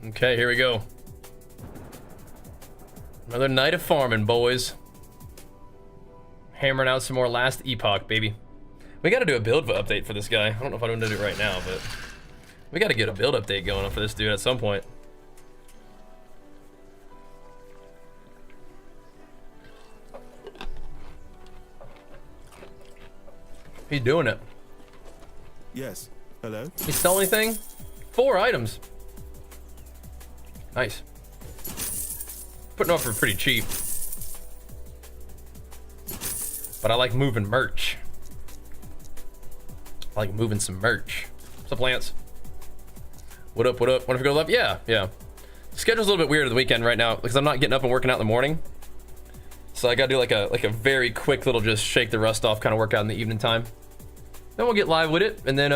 Okay, here we go. Another night of farming, boys. Hammering out some more last Epoch, baby. We gotta do a build update for this guy. I don't know if I'm gonna do it right now, but we gotta get a build update going on for this dude at some point. He's doing it. Yes. Hello? He sell anything? 4 items. Nice. Putting off for pretty cheap. But I like moving merch. I like moving some merch. What's up, Lance? What up, what up? Want to go left? Yeah, yeah. The schedule's a little bit weird at the weekend right now because I'm not getting up and working out in the morning. So I gotta do like a very quick little just shake the rust off kind of workout in the evening time. Then we'll get live with it and then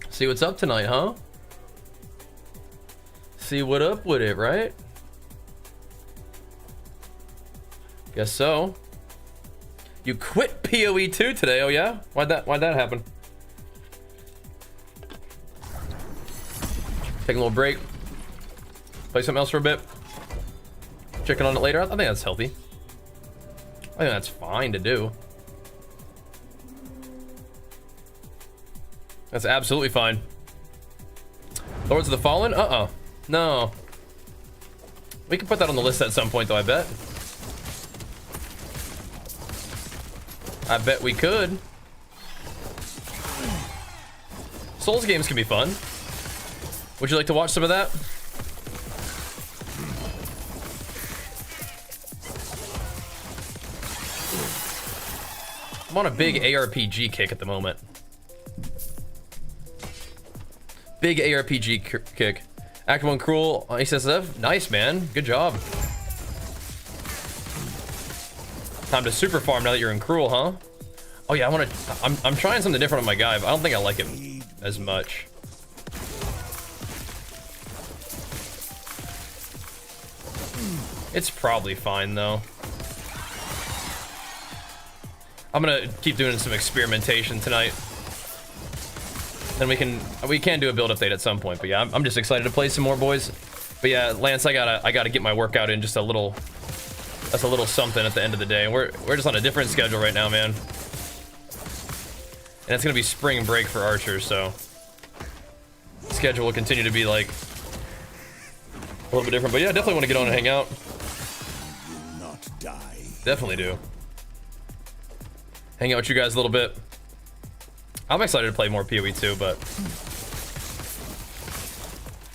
see what's up tonight, huh? See what up with it, right? Guess so. You quit PoE 2 today, oh yeah? Why'd that happen? Take a little break. Play something else for a bit. Checking on it later. I think that's healthy. I think that's fine to do. That's absolutely fine. Lords of the Fallen? No. We can put that on the list at some point though, I bet. I bet we could. Souls games can be fun. Would you like to watch some of that? I'm on a big ARPG kick at the moment. Big ARPG kick. Act 1 Cruel on HSF. Nice, man. Good job. Time to super farm now that you're in Cruel, huh? Oh yeah, I'm trying something different on my guy, but I don't think I like it as much. It's probably fine though. I'm gonna keep doing some experimentation tonight. Then we can do a build update at some point, but yeah, I'm just excited to play some more, boys. But yeah, Lance, I gotta get my workout in just a little. That's a little something at the end of the day. We're just on a different schedule right now, man. And it's gonna be spring break for archers, so the schedule will continue to be like a little bit different. But yeah, definitely want to get on and hang out. You will not die. Definitely do. Hang out with you guys a little bit. I'm excited to play more PoE 2, but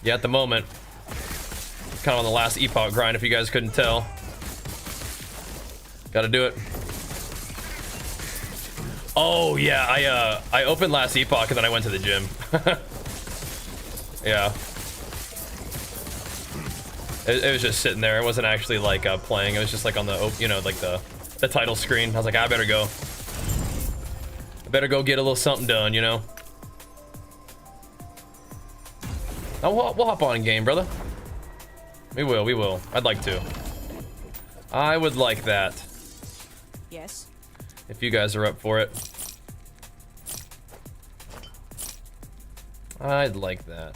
yeah, at the moment, kind of on the last Epoch grind, if you guys couldn't tell. Gotta do it. Oh yeah, I opened last Epoch and then I went to the gym. Yeah. It was just sitting there. It wasn't actually like playing. It was just like on the, you know, like the title screen. I was like, I better go. I better go get a little something done, you know. Oh, we'll hop on in game, brother. We will. I'd like to. I would like that. Yes. If you guys are up for it. I'd like that.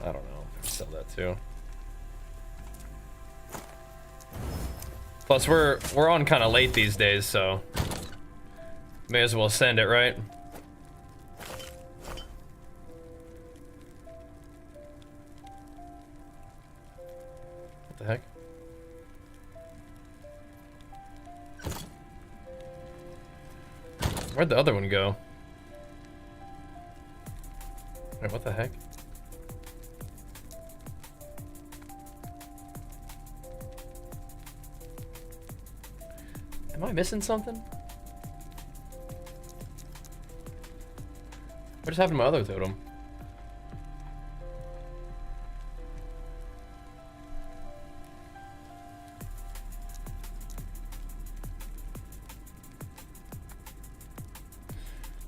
I don't know. Sell that too. Plus, we're on kind of late these days, so may as well send it, right? What the heck? Where'd the other one go? Wait, what the heck? Am I missing something? What just happened to my other totem?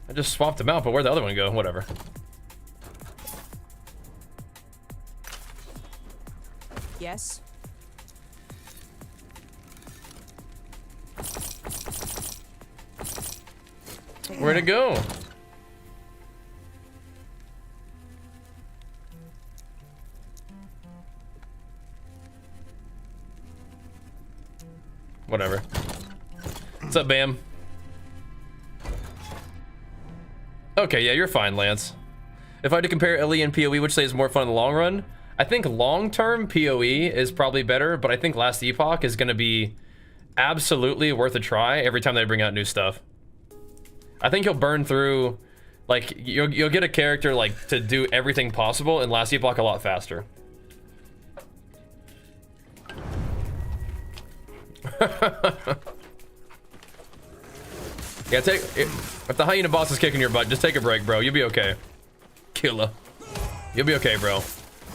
I just swapped them out, but where'd the other one go? Whatever. Yes. Where'd it go? Whatever. What's up, Bam? Okay, yeah, you're fine, Lance. If I had to compare LE and PoE, which say is more fun in the long run, I think long-term PoE is probably better, but I think Last Epoch is going to be absolutely worth a try every time they bring out new stuff. I think you'll burn through, like, you'll get a character, like, to do everything possible in Last Epoch a lot faster. Yeah, if the hyena boss is kicking your butt, just take a break, bro. You'll be okay. Killer. You'll be okay, bro.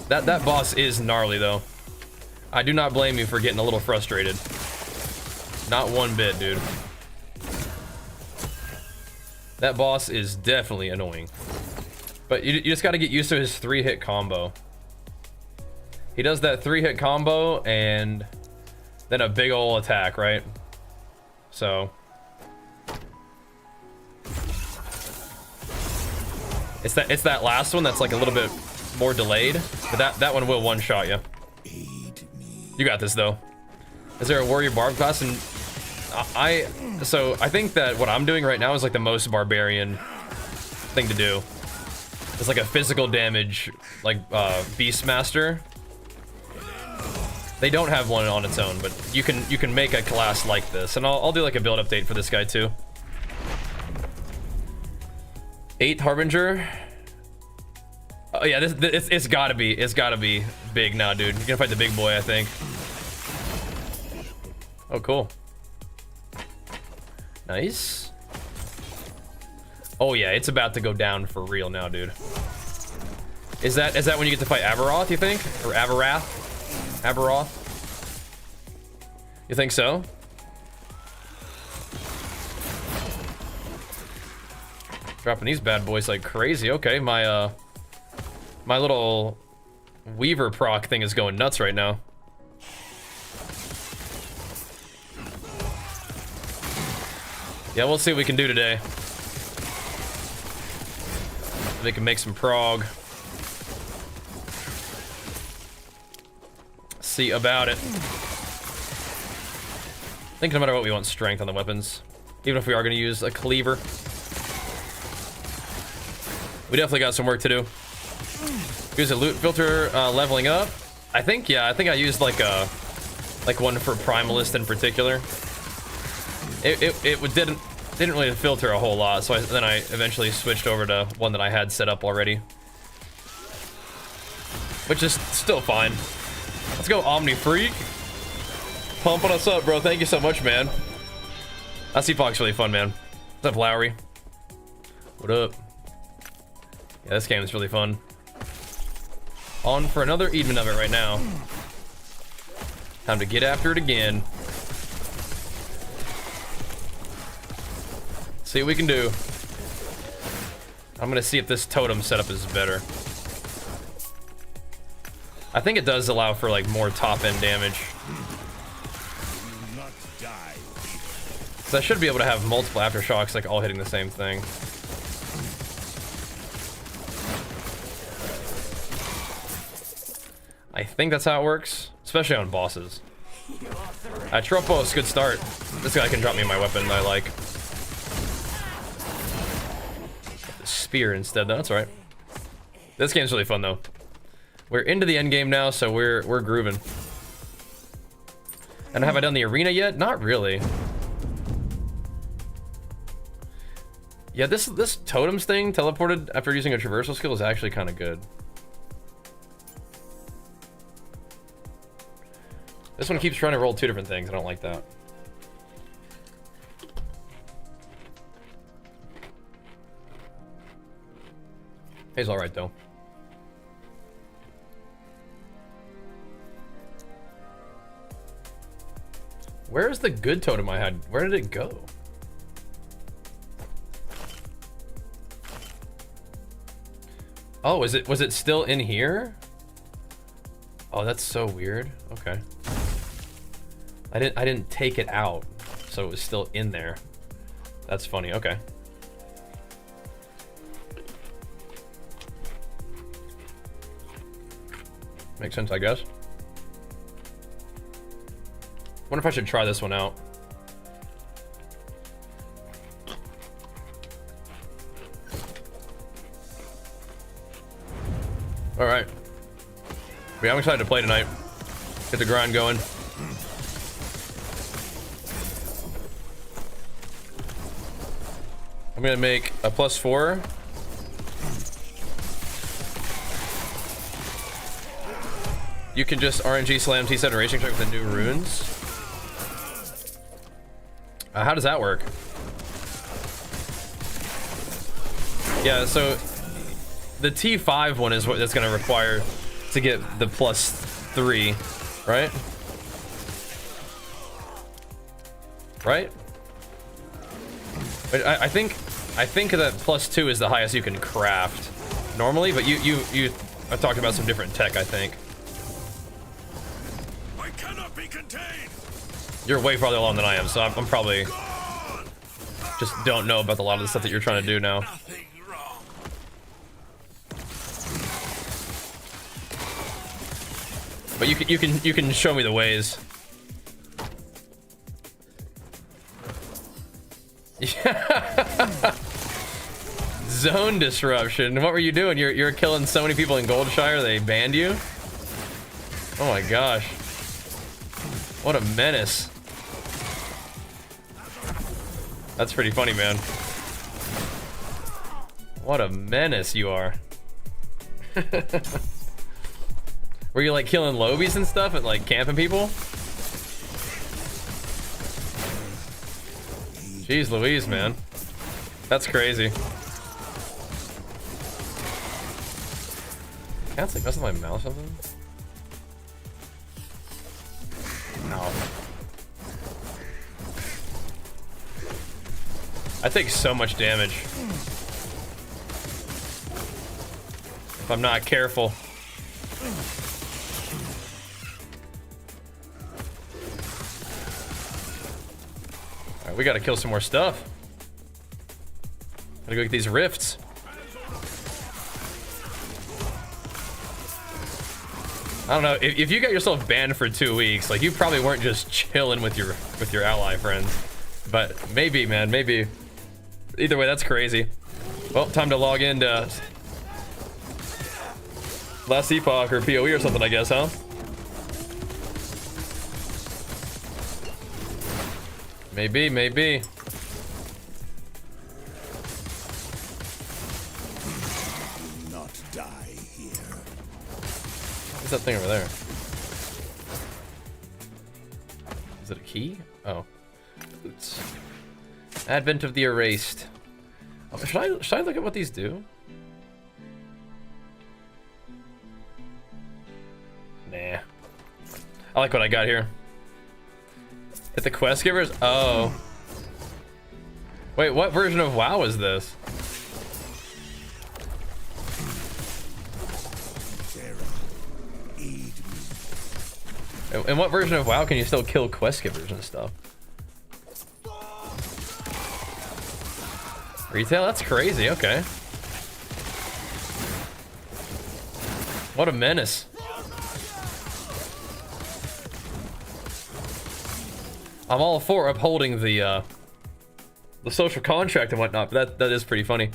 That boss is gnarly, though. I do not blame you for getting a little frustrated. Not one bit, dude. That boss is definitely annoying. But you just got to get used to his 3-hit combo. He does that 3-hit combo and then a big ol' attack, right? So it's that last one that's like a little bit more delayed, but that one will one-shot you. You got this, though. Is there a warrior barb class? And so I think that what I'm doing right now is like the most barbarian thing to do. It's like a physical damage, like Beastmaster. They don't have one on its own, but you can make a class like this, and I'll do like a build update for this guy too. 8 Harbinger. Oh yeah, it's gotta be big now, dude. You're gonna fight the big boy, I think. Oh, cool. Nice. Oh yeah, it's about to go down for real now, dude. Is that when you get to fight Avaroth, you think? Or Avaroth? You think so? Dropping these bad boys like crazy. Okay, my little Weaver proc thing is going nuts right now. Yeah, we'll see what we can do today. We can make some prog. See about it. I think no matter what, we want strength on the weapons. Even if we are going to use a cleaver. We definitely got some work to do. Use a loot filter leveling up. I think I used like one for primalist in particular. It didn't really filter a whole lot, so then I eventually switched over to one that I had set up already, which is still fine. Let's go, Omni Freak. Pumping us up, bro. Thank you so much, man. That Epoch's really fun, man. What's up, Lowry? What up? Yeah, this game is really fun. On for another evening of it right now. Time to get after it again. See what we can do. I'm gonna see if this totem setup is better. I think it does allow for like more top-end damage. So I should be able to have multiple aftershocks like all hitting the same thing. I think that's how it works, especially on bosses. Tropos, good start. This guy can drop me my weapon that I like. Spear instead, though. That's all right. This game's really fun though. We're into the end game now, so we're grooving. And have I done the arena yet? Not really. Yeah, this totems thing teleported after using a traversal skill is actually kind of good. This one keeps trying to roll 2 different things. I don't like that. He's all right though. Where's the good totem I had? Where did it go? Oh, was it still in here? Oh, that's so weird. Okay. I didn't take it out, so it was still in there. That's funny. Okay. Makes sense, I guess. Wonder if I should try this one out. All right. Yeah, I'm excited to play tonight. Get the grind going. I'm gonna make a +4. You can just RNG slam T7 racing truck with the new runes. How does that work? Yeah, so the T5 one is what that's gonna require to get the +3, right? Right? But I think that +2 is the highest you can craft normally, but you I talked about some different tech, I think. I cannot be contained. You're way farther along than I am, so I'm probably just don't know about a lot of the stuff that you're trying to do now. Nothing wrong. But you can show me the ways. Yeah. Zone disruption. What were you doing? You're killing so many people in Goldshire they banned you? Oh my gosh. What a menace. That's pretty funny, man. What a menace you are. Were you like killing lobies and stuff and like camping people? Jeez Louise, man. That's crazy. Can't like messing with my mouse or something? Ow. I take so much damage if I'm not careful. Alright, we gotta kill some more stuff. Gotta go get these rifts. I don't know, if you got yourself banned for 2 weeks, like you probably weren't just chilling with your ally friends. But maybe, man, maybe. Either way, that's crazy. Well, time to log into last Epoch or PoE or something, I guess, huh? Maybe, maybe. Do not die here. What's that thing over there? Is it a key? Oh. Oops. Advent of the Erased. Oh, should I look at what these do? Nah. I like what I got here. Hit the quest givers? Oh. Wait, what version of WoW is this? And what version of WoW can you still kill quest givers and stuff? Retail? That's crazy, okay. What a menace. I'm all for upholding the social contract and whatnot, but that is pretty funny.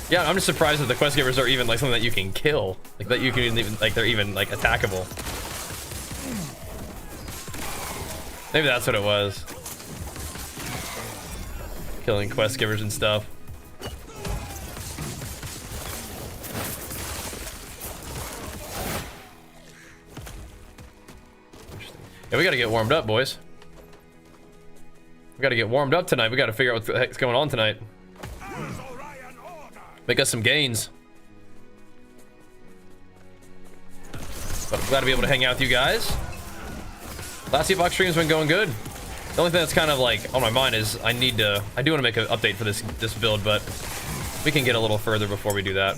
Yeah, I'm just surprised that the quest givers are even like something that you can kill, like that you can even like they're even like attackable. Maybe that's what it was. Killing quest givers and stuff. Yeah, we gotta get warmed up, boys. We gotta get warmed up tonight. We gotta figure out what the heck's going on tonight. Make us some gains. But I'm glad to be able to hang out with you guys. Last Epoch stream's been going good. The only thing that's kind of like on my mind is I do want to make an update for this build, but we can get a little further before we do that.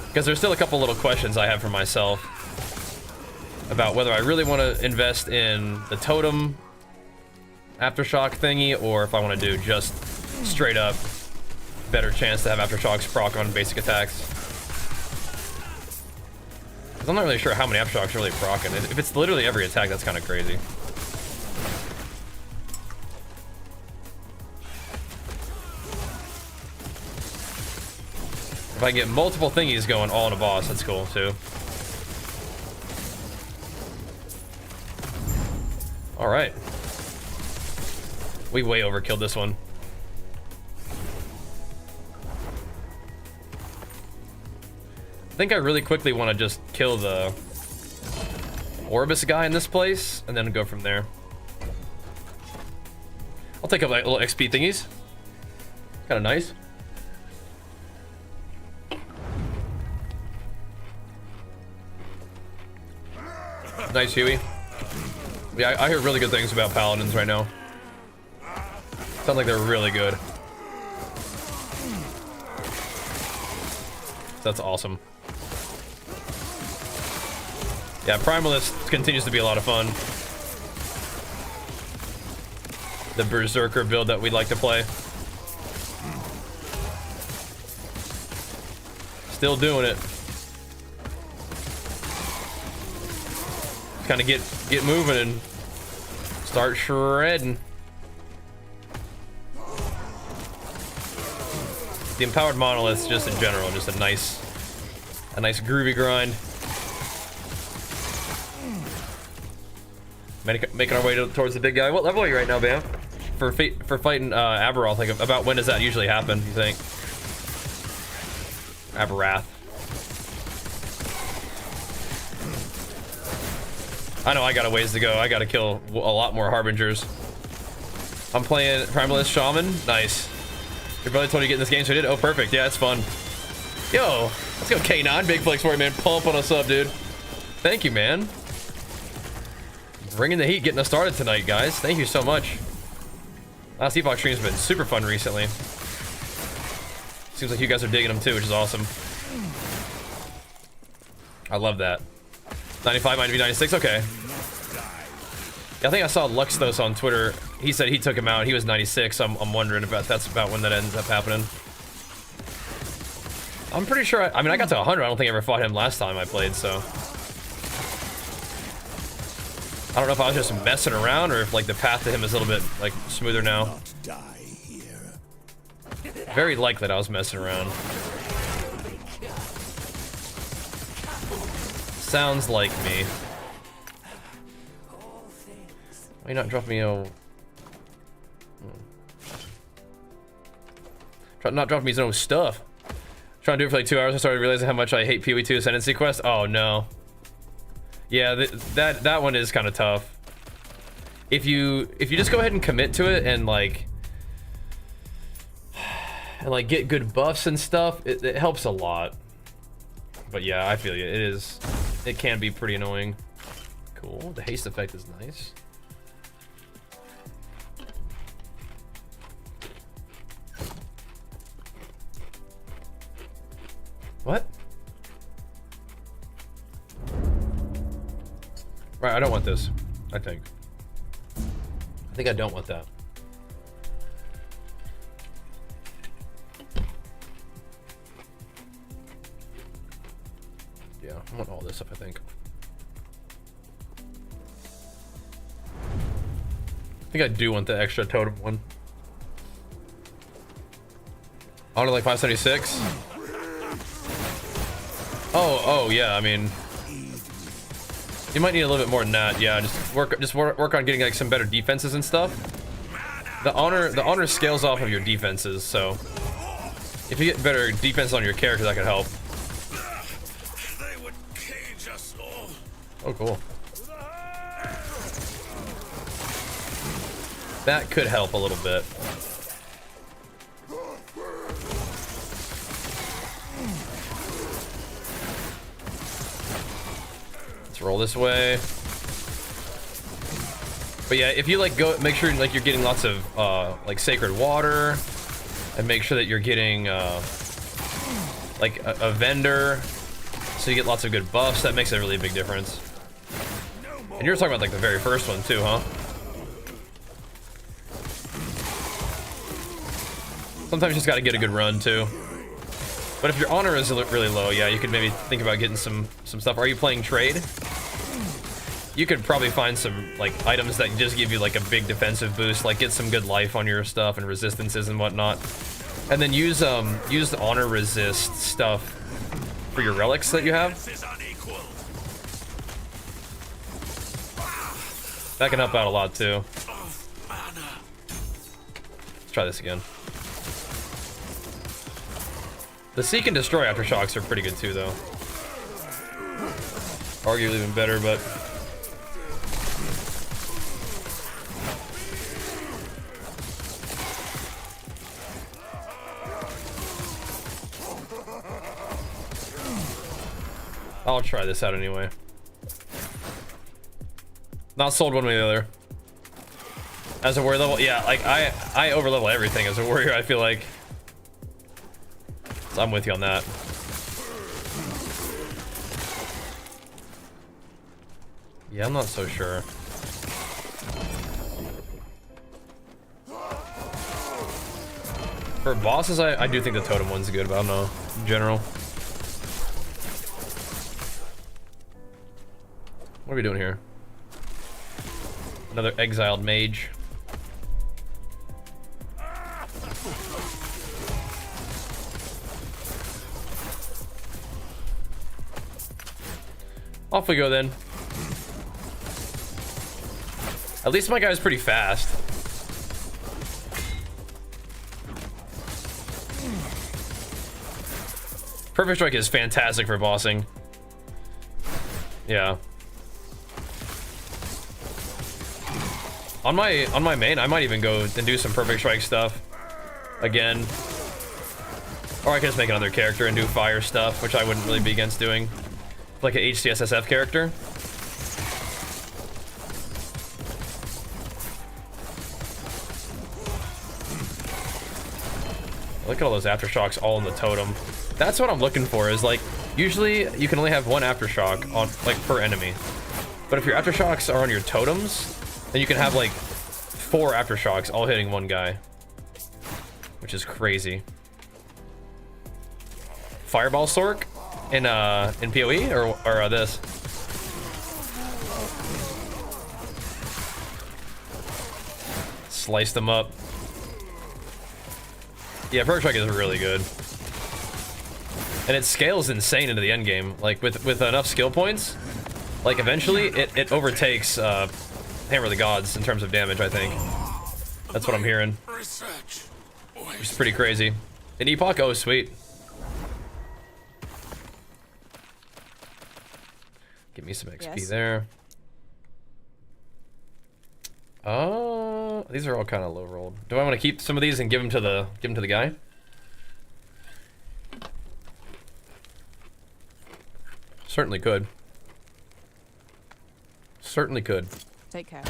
Because there's still a couple little questions I have for myself about whether I really want to invest in the totem aftershock thingy or if I want to do just straight up better chance to have aftershocks proc on basic attacks. 'Cause I'm not really sure how many aftershocks are really procking. If it's literally every attack, that's kind of crazy. If I get multiple thingies going all in a boss, that's cool too. All right. We way overkilled this one. I think I really quickly want to just kill the Orbis guy in this place and then go from there. I'll take up like little XP thingies. Kind of nice. Nice, Huey. Yeah, I hear really good things about paladins right now. Sound like they're really good. That's awesome. Yeah, primalist continues to be a lot of fun. The berserker build that we'd like to play. Still doing it. Kind of get moving and start shredding. The empowered monoliths, just in general, just a nice groovy grind. Making our way towards the big guy. What level are you right now, Bam? For fighting Aberoth, like about when does that usually happen? You think? Aberath. I know I got a ways to go. I gotta kill a lot more harbingers. I'm playing Primalist Shaman. Nice. Your brother told you to get in this game, so I did. Oh, perfect. Yeah, it's fun. Yo, let's go K9. Big flex for you, man. Pumping us up, dude. Thank you, man. Bringing the heat, getting us started tonight, guys. Thank you so much. Last Epoch stream's been super fun recently. Seems like you guys are digging them too, which is awesome. I love that. 95 might be 96. Okay. Yeah, I think I saw Luxthos on Twitter. He said he took him out. He was 96. I'm wondering if that's about when that ends up happening. I'm pretty sure. I mean, I got to 100. I don't think I ever fought him last time I played. So I don't know if I was just messing around or if like the path to him is a little bit like smoother now. Very likely that I was messing around. Sounds like me. Why you not dropping me not dropping me no stuff? Trying to do it for like 2 hours. I started realizing how much I hate PoE2 Ascendancy Quest. Oh no. Yeah, that one is kind of tough. If you just go ahead and commit to it and like get good buffs and stuff, it helps a lot. But yeah, I feel you. It can be pretty annoying. Cool. The haste effect is nice. What? Right, I don't want this. I think I don't want that. Yeah, I want all this stuff, I think. I think I do want the extra totem one. Honor like 576. Oh yeah, I mean, you might need a little bit more than that. Yeah, just work on getting like some better defenses and stuff. The honor scales off of your defenses, so if you get better defense on your character, that could help. They would cage us all. Oh, cool. That could help a little bit. Let's roll this way. But yeah, if you like go, make sure like you're getting lots of like sacred water, and make sure that you're getting like a vendor, so you get lots of good buffs. That makes a really big difference. And you're talking about like the very first one too, huh? Sometimes you just got to get a good run too. But if your honor is really low, yeah, you could maybe think about getting some stuff. Are you playing trade? You could probably find some like items that just give you like a big defensive boost, like get some good life on your stuff and resistances and whatnot. And then use the honor resist stuff for your relics that you have. That can help out a lot too. Let's try this again. The seek and destroy aftershocks are pretty good too, though. Arguably even better, but I'll try this out anyway. Not sold one way or the other. As a warrior level, yeah, like I overlevel everything as a warrior, I feel like. So I'm with you on that. Yeah, I'm not so sure. For bosses, I do think the totem one's good, but I don't know, in general. What are we doing here? Another exiled mage. Off we go then. At least my guy's pretty fast. Perfect Strike is fantastic for bossing. Yeah. On my main, I might even go and do some Perfect Strike stuff again. Or I could just make another character and do fire stuff, which I wouldn't really be against doing. Like an HCSSF character. Look at all those aftershocks all in the totem. That's what I'm looking for, is like, usually you can only have one aftershock on, like, per enemy. But if your aftershocks are on your totems, then you can have like 4 aftershocks all hitting one guy. Which is crazy. Fireball Sork in PoE or this? Slice them up. Yeah, Perfect Strike is really good. And it scales insane into the end game. Like with enough skill points, like eventually it overtakes Hammer of the Gods in terms of damage, I think. That's what I'm hearing. Which is pretty crazy. In Epoch, oh sweet. Give me some XP Yes. there. These are all kind of low rolled. Do I want to keep some of these and give them to the guy? Certainly could. Certainly could. Take care.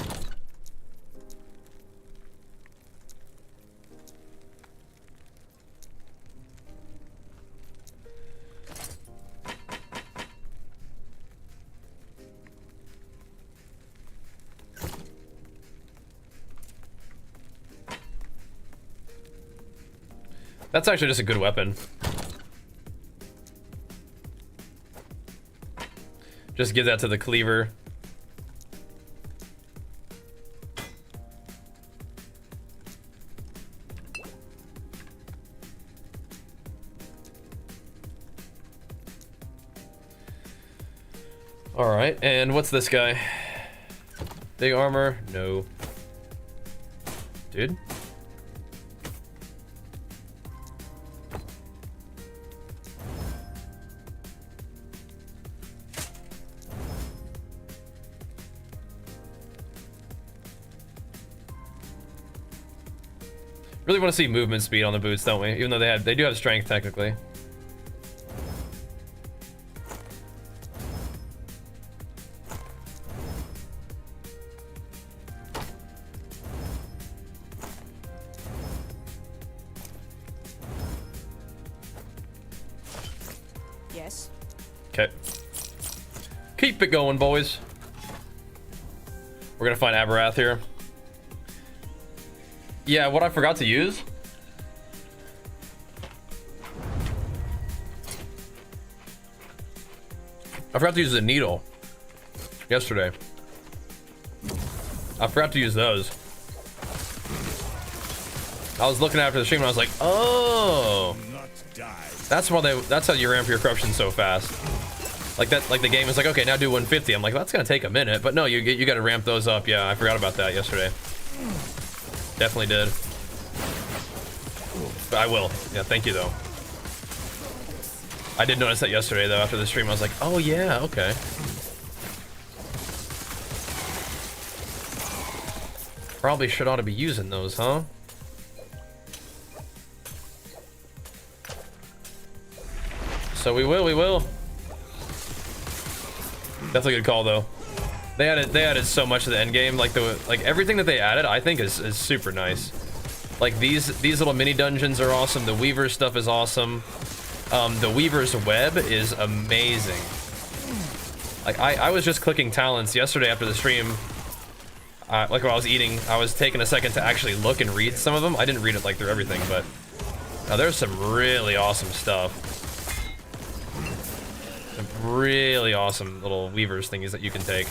That's actually just a good weapon. Just give that to the cleaver. All right, and what's this guy? Big armor? No. Dude? Really want to see movement speed on the boots, don't we? Even though they do have strength technically. Yes. Okay. Keep it going, boys. We're gonna find Aberath here. Yeah, what I forgot to use I forgot to use the needle yesterday. I forgot to use those. I was looking after the stream and I was like, oh, that's why that's how you ramp your corruption so fast. Like that, like the game is like, okay, now do 150. I'm like, well, that's gonna take a minute, but no, you got to ramp those up. Yeah, I forgot about that yesterday. Definitely did. But I will. Yeah, thank you though. I did notice that yesterday though. After the stream, I was like, oh yeah, okay. Probably should ought to be using those, huh? So we will. Definitely a good call though. They added so much to the end game. Like everything that they added, I think is super nice. Like these little mini dungeons are awesome. The Weaver stuff is awesome. The Weaver's web is amazing. Like I was just clicking talents yesterday after the stream. Like while I was eating, I was taking a second to actually look and read some of them. I didn't read it like through everything, but there's some really awesome stuff. Some really awesome little Weavers thingies that you can take.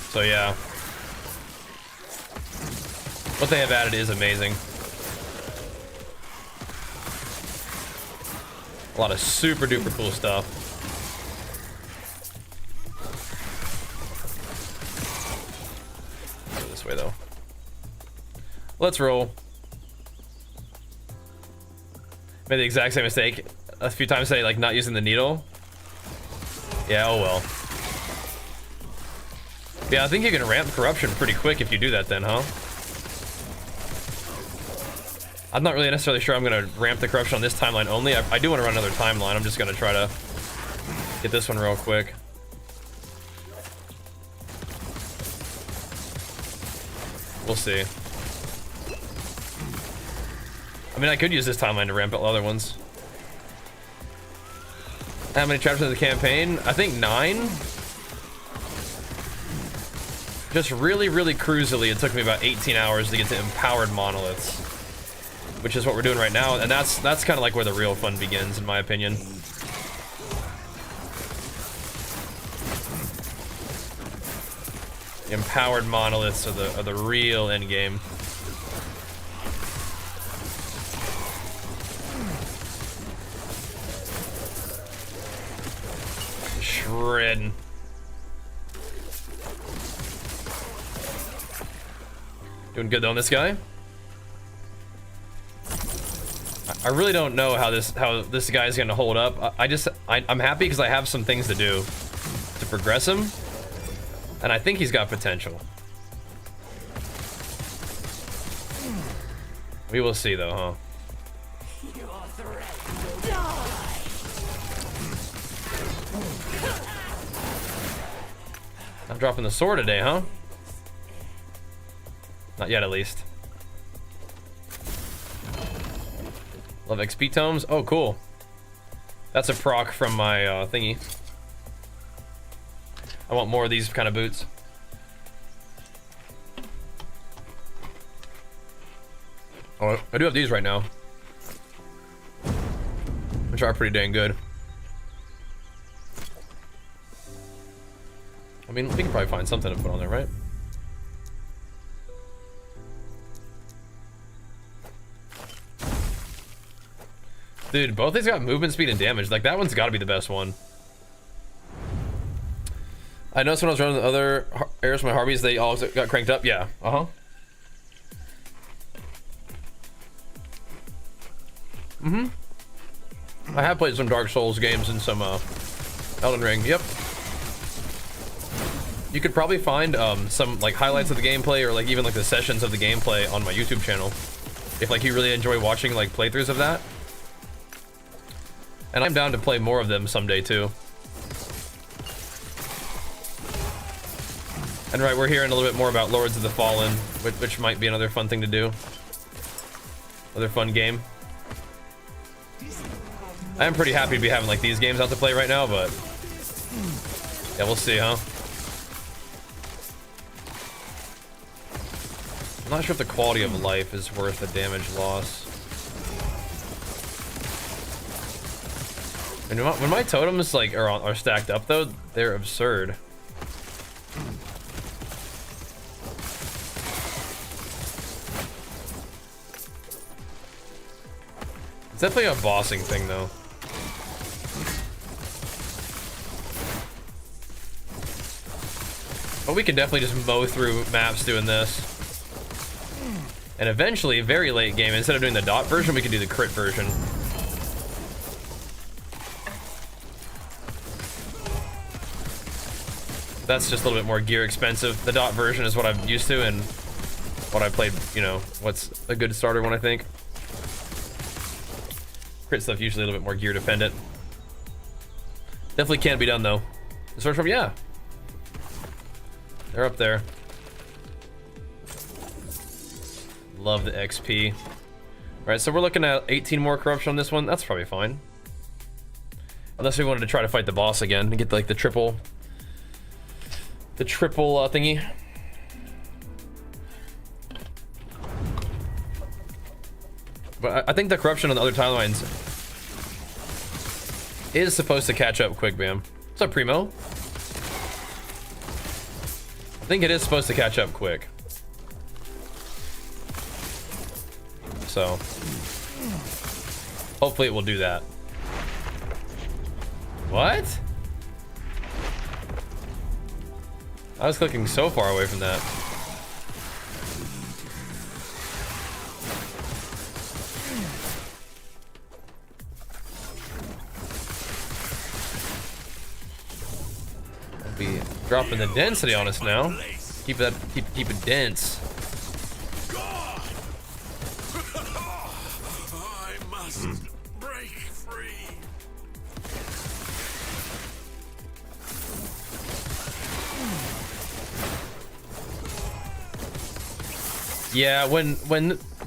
So yeah, what they have added is amazing. A lot of super duper cool stuff. Go this way though. Let's roll. Made the exact same mistake a few times today, like not using the needle. Yeah, oh well. Yeah, I think you can ramp corruption pretty quick if you do that then, huh? I'm not really necessarily sure I'm gonna ramp the corruption on this timeline only. I do want to run another timeline. I'm just gonna try to get this one real quick. We'll see. I mean, I could use this timeline to ramp up other ones. How many chapters in the campaign? I think 9. Just really cruisily, it took me about 18 hours to get to empowered monoliths, which is what we're doing right now, and that's kind of like where the real fun begins, in my opinion. The empowered monoliths are the real end game. Shredding. Doing good though on this guy. I really don't know how this guy is gonna hold up. I'm happy because I have some things to do to progress him, and I think he's got potential. We will see though, huh? I'm dropping the sword today, huh? Not yet, at least. Love XP tomes. Oh, cool. That's a proc from my thingy. I want more of these kind of boots. Oh, I do have these right now, which are pretty dang good. I mean, we can probably find something to put on there, right? Dude, both these got movement speed and damage. Like, that one's got to be the best one. I noticed when I was running the other arrows from my Harbies, they all got cranked up. Yeah, uh-huh. I have played some Dark Souls games and some Elden Ring. Yep. You could probably find some like highlights of the gameplay, or like even like the sessions of the gameplay on my YouTube channel, if like you really enjoy watching like playthroughs of that. And I'm down to play more of them someday too. And right, we're hearing a little bit more about Lords of the Fallen, which might be another fun thing to do. Another fun game. I am pretty happy to be having like these games out to play right now, but yeah, we'll see, huh? I'm not sure if the quality of life is worth the damage loss. And when my totems like are stacked up though, they're absurd. It's definitely a bossing thing though. But we can definitely just mow through maps doing this. And eventually, very late game, instead of doing the dot version, we can do the crit version. That's just a little bit more gear expensive. The dot version is what I'm used to and what I played, you know, what's a good starter one, I think. Crit stuff usually a little bit more gear dependent. Definitely can be done though. The source from, yeah. They're up there. Love the XP. Alright, so we're looking at 18 more corruption on this one. That's probably fine. Unless we wanted to try to fight the boss again and get like the triple thingy. But I think the corruption on the other timelines is supposed to catch up quick, Bam. What's up, Primo? I think it is supposed to catch up quick. So hopefully it will do that. What? I was clicking so far away from that. I'll be dropping the density on us now. Keep it dense. I must break free. Yeah, when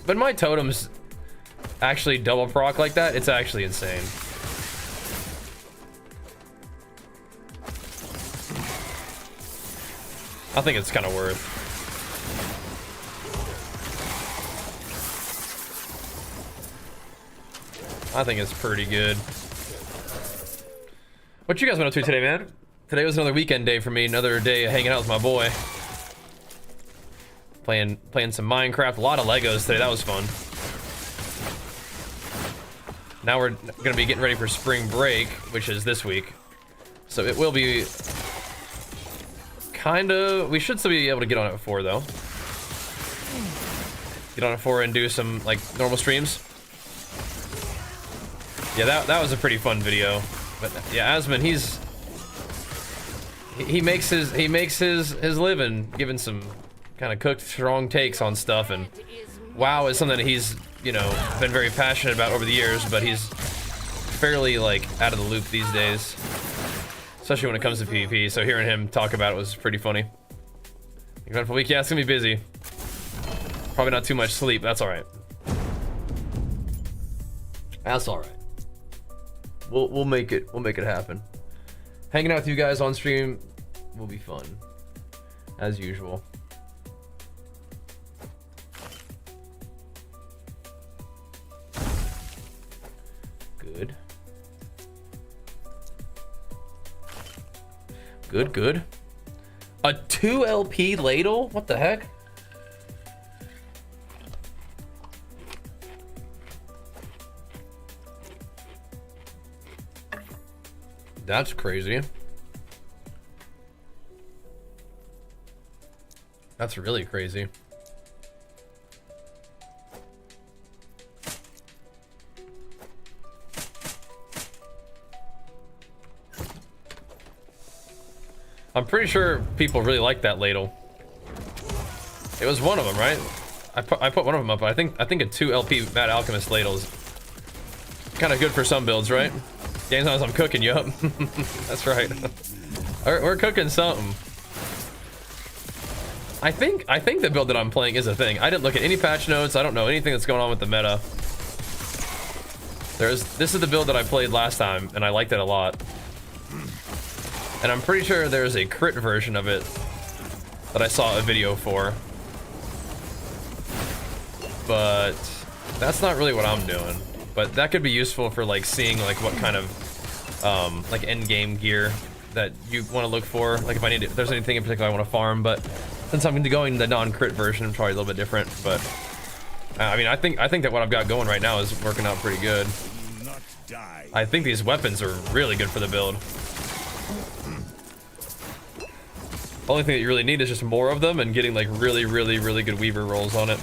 my totems actually double proc like that, it's actually insane. I think it's kind of worth. I think it's pretty good. What you guys been up to today, man? Today was another weekend day for me, another day of hanging out with my boy. Playing some Minecraft, a lot of Legos today, that was fun. Now we're gonna be getting ready for spring break, which is this week. So it will be kinda, we should still be able to get on at 4 though. Get on at 4 and do some like normal streams. Yeah, that was a pretty fun video. But yeah, Asman, he makes his living giving some kind of cooked strong takes on stuff, and WoW is something that he's, you know, been very passionate about over the years, but he's fairly like out of the loop these days, especially when it comes to PvP. So hearing him talk about it was pretty funny. Eventful week, yeah, it's gonna be busy. Probably not too much sleep. That's all right. That's all right. We'll make it happen. Hanging out with you guys on stream will be fun, as usual. Good. Good. A 2 LP ladle? What the heck? That's crazy. That's really crazy. I'm pretty sure people really like that ladle. It was one of them, right? I put one of them up. I think a 2 LP Mad Alchemist ladle is kind of good for some builds, right? Games as I'm cooking you up. That's right. We're cooking something. I think the build that I'm playing is a thing. I didn't look at any patch notes. I don't know anything that's going on with the meta. This is the build that I played last time, and I liked it a lot. And I'm pretty sure there's a crit version of it that I saw a video for. But that's not really what I'm doing. But that could be useful for like seeing like what kind of like endgame gear that you want to look for. Like if I need, if there's anything in particular I want to farm, but since I'm going the non-crit version, I'm probably a little bit different. But I mean, I think that what I've got going right now is working out pretty good. I think these weapons are really good for the build. Only thing that you really need is just more of them and getting like really good weaver rolls on it.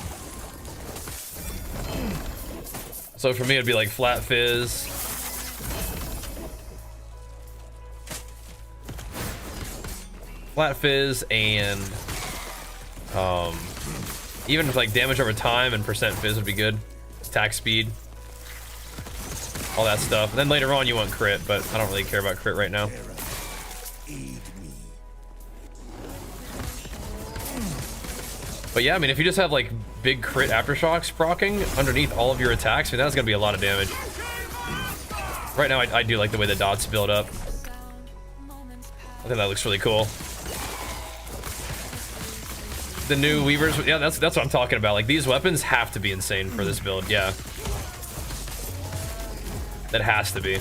So for me, it'd be like flat fizz. Flat fizz and even if like damage over time and percent fizz would be good. Attack speed. All that stuff. And then later on you want crit, but I don't really care about crit right now. But yeah, I mean, if you just have like big crit aftershocks proccing underneath all of your attacks, I mean, that's gonna be a lot of damage. Right now, I do like the way the dots build up. I think that looks really cool. The new weavers, yeah, that's what I'm talking about. Like these weapons have to be insane for this build, yeah. That has to be.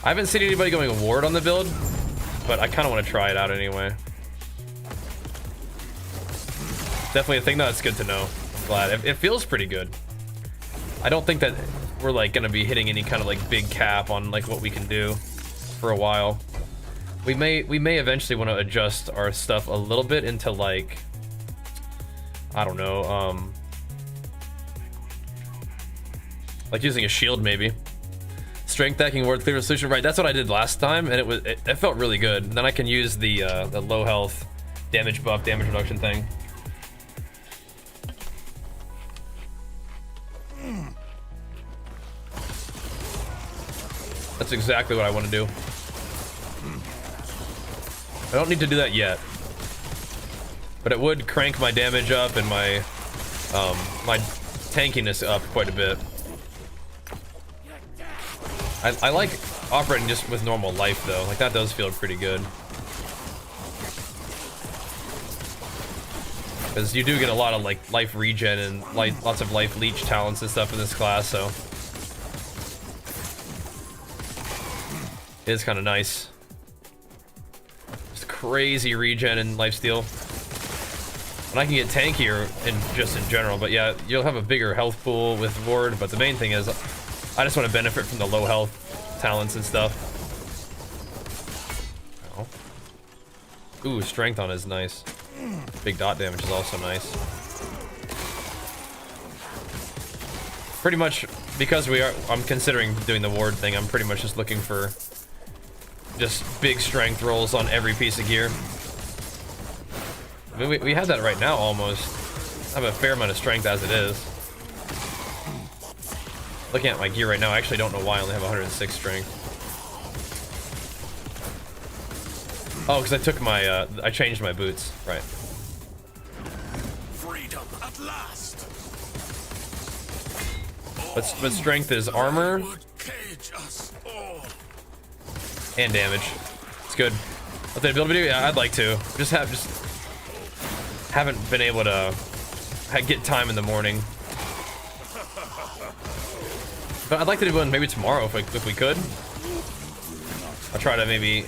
I haven't seen anybody going ward on the build, but I kind of want to try it out anyway. Definitely a thing that's good to know. I'm glad. It feels pretty good. I don't think that we're like gonna be hitting any kind of like big cap on like what we can do for a while. We may eventually want to adjust our stuff a little bit into like, I don't know, like using a shield maybe. Strength hacking ward clear solution, right? That's what I did last time, and it felt really good. And then I can use the low health damage buff, damage reduction thing. That's exactly what I want to do. I don't need to do that yet, but it would crank my damage up and my my tankiness up quite a bit. I like operating just with normal life though. Like that does feel pretty good, because you do get a lot of like life regen and lots of life leech talents and stuff in this class, so it is kind of nice. Just crazy regen and lifesteal. And I can get tankier just in general, but yeah, you'll have a bigger health pool with ward, but the main thing is I just want to benefit from the low health talents and stuff. Oh. Ooh, strength on is nice. Big dot damage is also nice. Pretty much because I'm considering doing the ward thing, I'm pretty much just looking for just big strength rolls on every piece of gear. I mean, we have that right now almost. I have a fair amount of strength as it is. Looking at my gear right now, I actually don't know why I only have 106 strength. Oh, because I took my, I changed my boots. Right. Freedom at last. But strength is armor Cage us all. and damage. It's good. What the build video? Yeah, I'd like to. Just haven't been able to get time in the morning. But I'd like to do one maybe tomorrow if we could. I'll try to maybe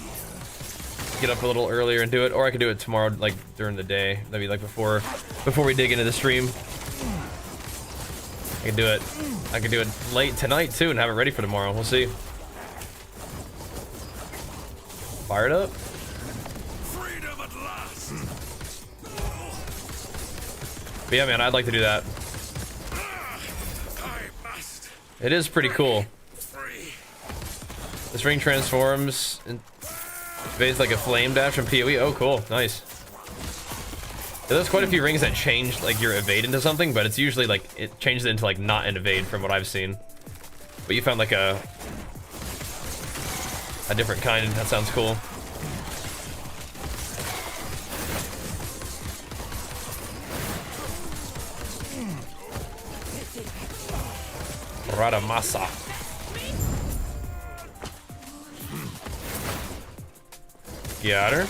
get up a little earlier and do it, or I could do it tomorrow, like during the day. Maybe like before we dig into the stream. I can do it. I can do it late tonight too and have it ready for tomorrow. We'll see. Fire it up. Freedom at last. But yeah, man, I'd like to do that. I must It is pretty cool. free. This ring transforms and evades like a flame dash from PoE. Oh, cool. Nice. Yeah, there's quite a few rings that change like your evade into something, but it's usually like it changes it into like not an evade from what I've seen. But you found like a different kind. That sounds cool. Radamasa. Got her.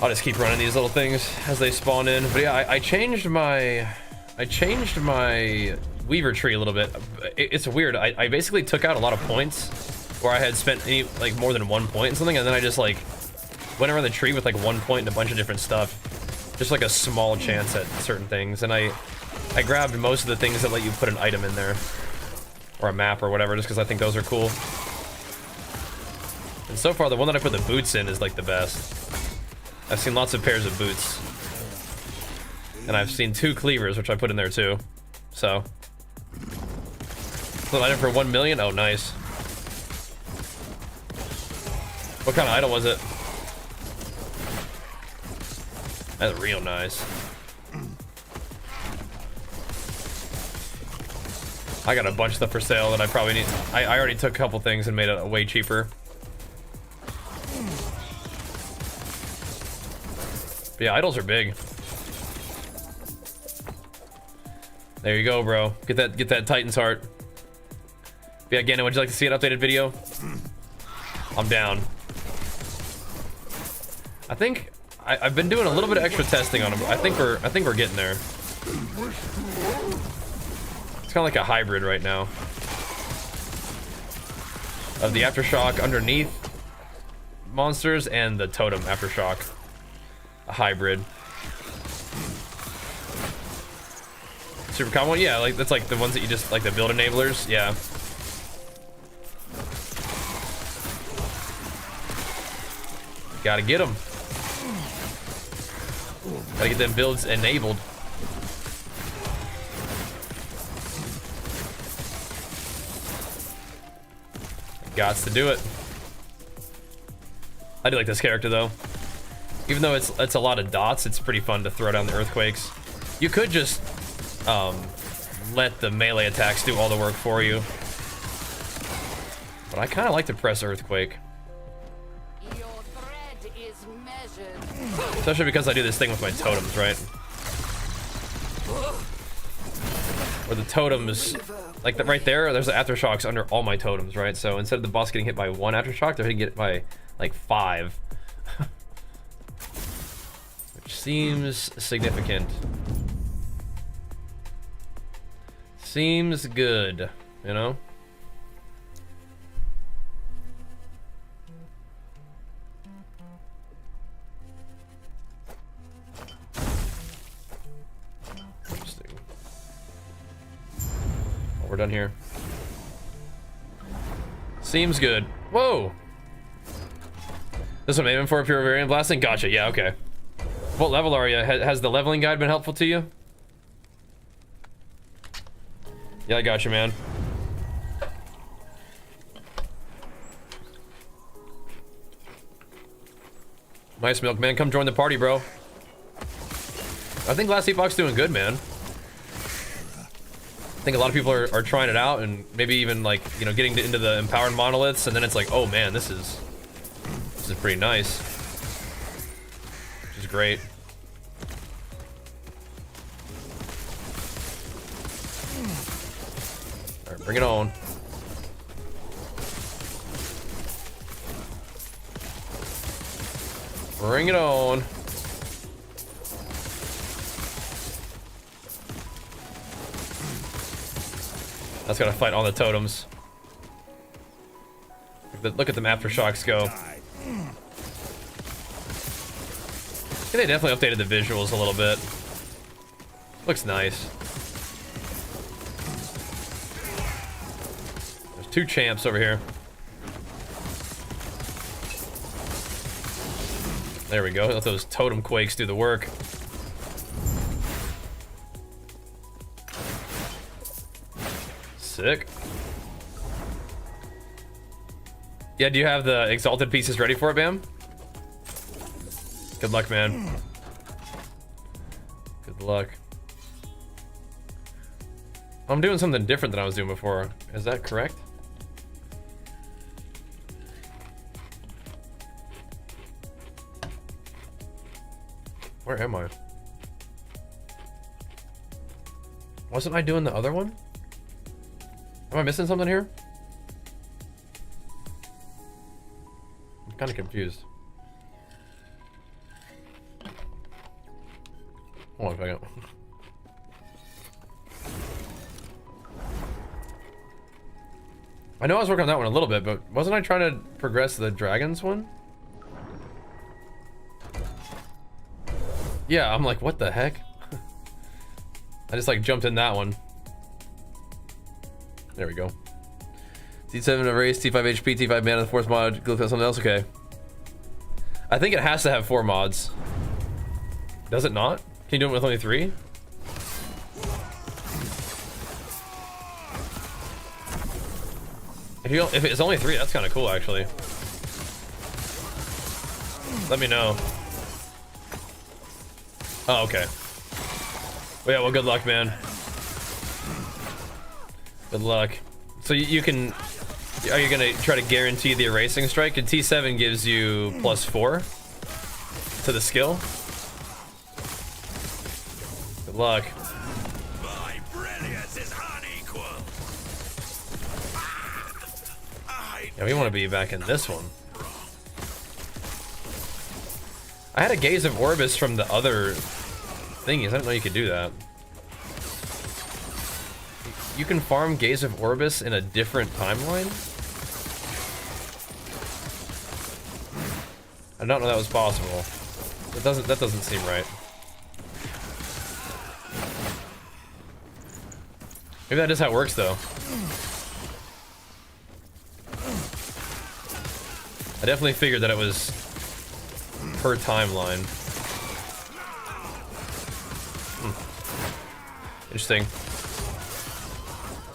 I'll just keep running these little things as they spawn in. But yeah, I changed my Weaver tree a little bit. It's weird. I basically took out a lot of points where I had spent like more than 1 point and something, and then I just like went around the tree with like 1 point and a bunch of different stuff. Just like a small chance at certain things. And I grabbed most of the things that let you put an item in there. Or a map or whatever, just because I think those are cool. And so far, the one that I put the boots in is like the best. I've seen lots of pairs of boots. And I've seen 2 cleavers, which I put in there too. So. An item for 1 million? Oh, nice. What kind of item was it? That's real nice. I got a bunch of stuff for sale that I probably need. I already took a couple things and made it way cheaper. But yeah, idols are big. There you go, bro. Get that Titan's heart. But yeah, Gannon, would you like to see an updated video? I'm down. I think I've been doing a little bit of extra testing on them. I think we're getting there. It's kind of like a hybrid right now. Of the aftershock underneath monsters and the totem aftershock. A hybrid. Super common one? Yeah, like that's like the ones that you just like the build enablers. Yeah. Gotta get them. Gotta get them builds enabled. Gots to do it. I do like this character though. Even though it's a lot of dots, it's pretty fun to throw down the earthquakes. You could just let the melee attacks do all the work for you. But I kind of like to press earthquake. Your thread is measured. Especially because I do this thing with my totems, right? Where the totems, like right there, there's the aftershocks under all my totems, right? So instead of the boss getting hit by 1 aftershock, they're hitting it by like 5. Which seems significant. Seems good, you know? Interesting. Oh, we're done here. Seems good. Whoa! This one aiming for a pure variant blasting? Gotcha, yeah, okay. What level are you? Has the leveling guide been helpful to you? Yeah, I got you, man. Nice, Milkman. Come join the party, bro. I think last Epoch's doing good, man. I think a lot of people are trying it out and maybe even like, you know, getting into the empowered monoliths, and then it's like, oh man, this is pretty nice. Which is great. Alright, bring it on. Bring it on. That's gotta fight all the totems. Look at them aftershocks go. I think they definitely updated the visuals a little bit. Looks nice. There's 2 champs over here. There we go. Let those totem quakes do the work. Sick. Yeah, do you have the exalted pieces ready for it, Bam? Good luck, man. Good luck. I'm doing something different than I was doing before. Is that correct? Where am I? Wasn't I doing the other one? Am I missing something here? I'm kind of confused. Hold on a second. I know I was working on that one a little bit, but wasn't I trying to progress the dragons one? Yeah, I'm like, what the heck? I just like jumped in that one. There we go. T7 of race, T5 HP, T5 mana, the fourth mod, click on something else, okay. I think it has to have 4 mods. Does it not? Can you do it with only 3? If it's only 3, that's kind of cool, actually. Let me know. Oh, okay. Well, yeah, well, good luck, man. Good luck. So you can... Are you gonna try to guarantee the erasing strike? And T7 gives you +4 to the skill. Good luck. My brilliance is unequal. Yeah, we want to be back in this one. I had a Gaze of Orbis from the other thingies. I didn't know you could do that. You can farm Gaze of Orbis in a different timeline? I don't know that was possible. That doesn't seem right. Maybe that is how it works, though. I definitely figured that it was per timeline. Interesting.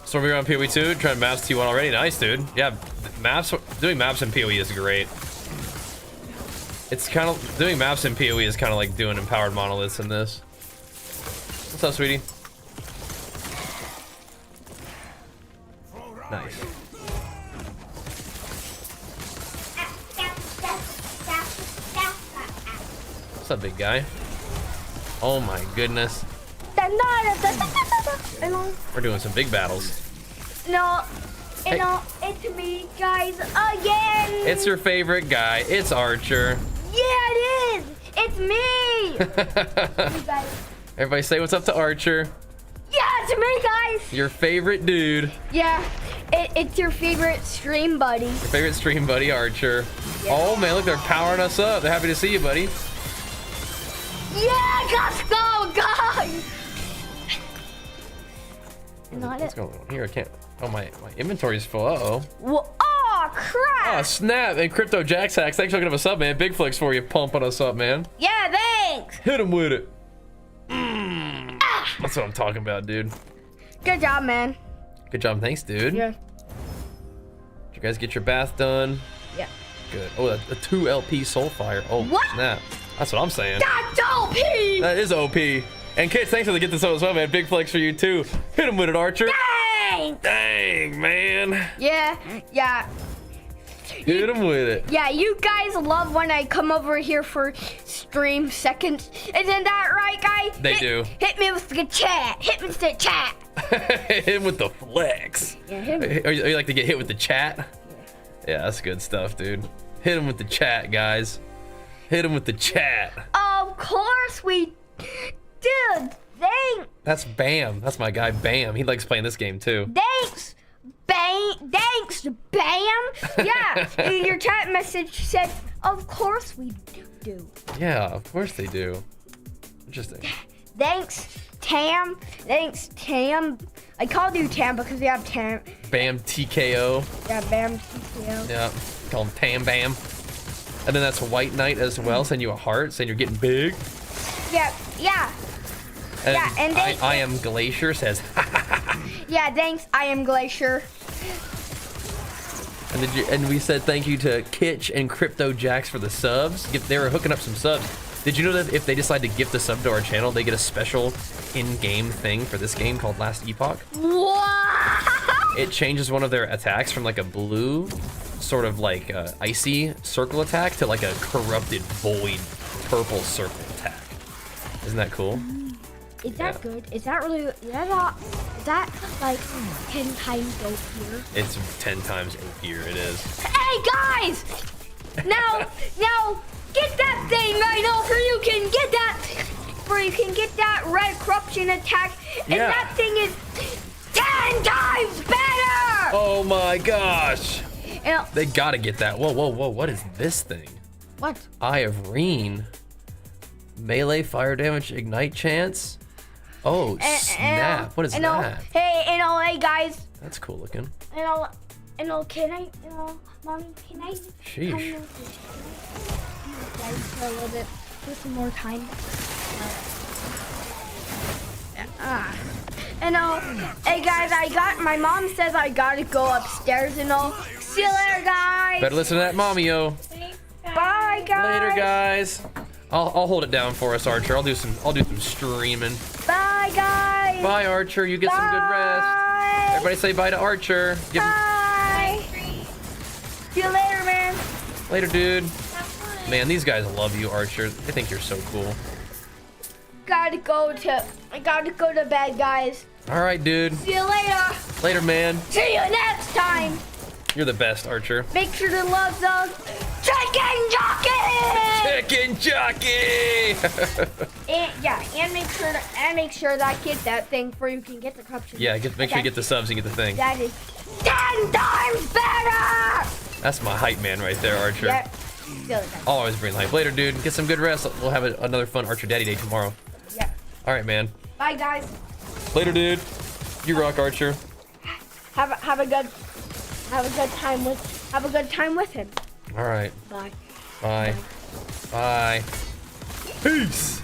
So we're on PoE 2, trying maps T1 already. Nice, dude. Yeah, maps. Doing maps in PoE is great. It's kind of doing maps in PoE is kind of like doing empowered monoliths in this. What's up, sweetie? Nice. What's up, big guy? Oh my goodness. We're doing some big battles. No, Hey. no, it's me, guys, again. It's your favorite guy. It's Archer. Yeah, it is. It's me. You guys. Everybody say what's up to Archer. Yeah, it's me, guys. Your favorite dude. Yeah, it's your favorite stream buddy. Your favorite stream buddy, Archer. Yeah. Oh man, look, they're powering us up. They're happy to see you, buddy. Yeah, let's go, guys. Not What's it. going on here? I can't. Oh, my inventory's full. Uh-oh. Oh, crap. Oh, snap. And Crypto Jack Sacks, thanks for hooking us up, man. Big flex for you, pumping us up, man. Yeah, thanks. Hit him with it. That's what I'm talking about, dude. Good job, man. Good job. Thanks, dude. Yeah. Did you guys get your bath done? Yeah. Good. Oh, a 2 LP Soulfire. Oh, What? snap. That's what I'm saying. That's OP. That is OP. And kids, thanks for the get this as well, man. Big flex for you, too. Hit him with it, Archer. Thanks. Dang, man. Yeah, yeah. Hit him with it. Yeah, you guys love when I come over here for stream seconds. Isn't that right, guys? They do. Hit me with the chat. Hit me with the chat. Hit him with the flex. Yeah, hit me. Are you like to get hit with the chat? Yeah, that's good stuff, dude. Hit him with the chat, guys. Hit him with the chat. Of course we... Dude, thanks. That's Bam. That's my guy, Bam. He likes playing this game, too. Thanks. Bam. Thanks, Bam. Yeah, your chat message said, of course we do. Yeah, of course they do. Interesting. Thanks, Tam. Thanks, Tam. I called you Tam because we have Tam. Bam TKO. Yeah, Bam TKO. Yeah, call him Tam Bam. And then that's White Knight as well, send you a heart, saying you're getting big. Yeah, yeah. And, Yeah, and they- I am Glacier says, Yeah, thanks, I am Glacier. and we said thank you to Kitch and Crypto Jacks for the subs. They were hooking up some subs. Did you know that if they decide to gift a sub to our channel, they get a special in-game thing for this game called Last Epoch? What? It changes one of their attacks from like a blue, sort of like icy circle attack to like a corrupted void purple circle attack. Isn't that cool? Is that Yeah. good? Is that really, is that like 10 times OP'er? It's 10 times OP'er, it is. Hey guys! Now, get that thing right over, you can get that! where you can get that red corruption attack, and Yeah. that thing is 10 times better! Oh my gosh. And, They gotta get that. Whoa, whoa, whoa. What is this thing? what? Eye of Reen. Melee fire damage, ignite chance. Oh, snap. What is that? Hey guys, That's cool looking. can I, mommy, can I Sheesh. come with you guys for a little bit, for some more time? Hey guys, my mom says I gotta go upstairs and all. See you later, guys. Better listen to that mommy-o. Bye, guys. Later, guys. I'll hold it down for us, Archer. I'll do some streaming. Bye, guys. Bye, Archer. You get some good rest. Bye. Everybody say bye to Archer. Give him Bye. See you later, man. later, dude. Man, these guys love you, Archer. They think you're so cool. I gotta go to bed, guys. All right, dude. See you later. Later, man. See you next time. You're the best, Archer. Make sure to love those chicken jockey. Chicken jockey. And make sure that get that thing for you can get the corruption. Yeah, make sure you get the subs and get the thing. That is 10 times better. That's my hype man right there, Archer. Yep. Still is. I'll always bring hype. Later, dude. Get some good rest. We'll have another fun Archer Daddy Day tomorrow. Yep. All right, man. Bye, guys. Later, dude. You rock, Archer. Have a good time with him. All right. Bye. Bye. Bye. Peace.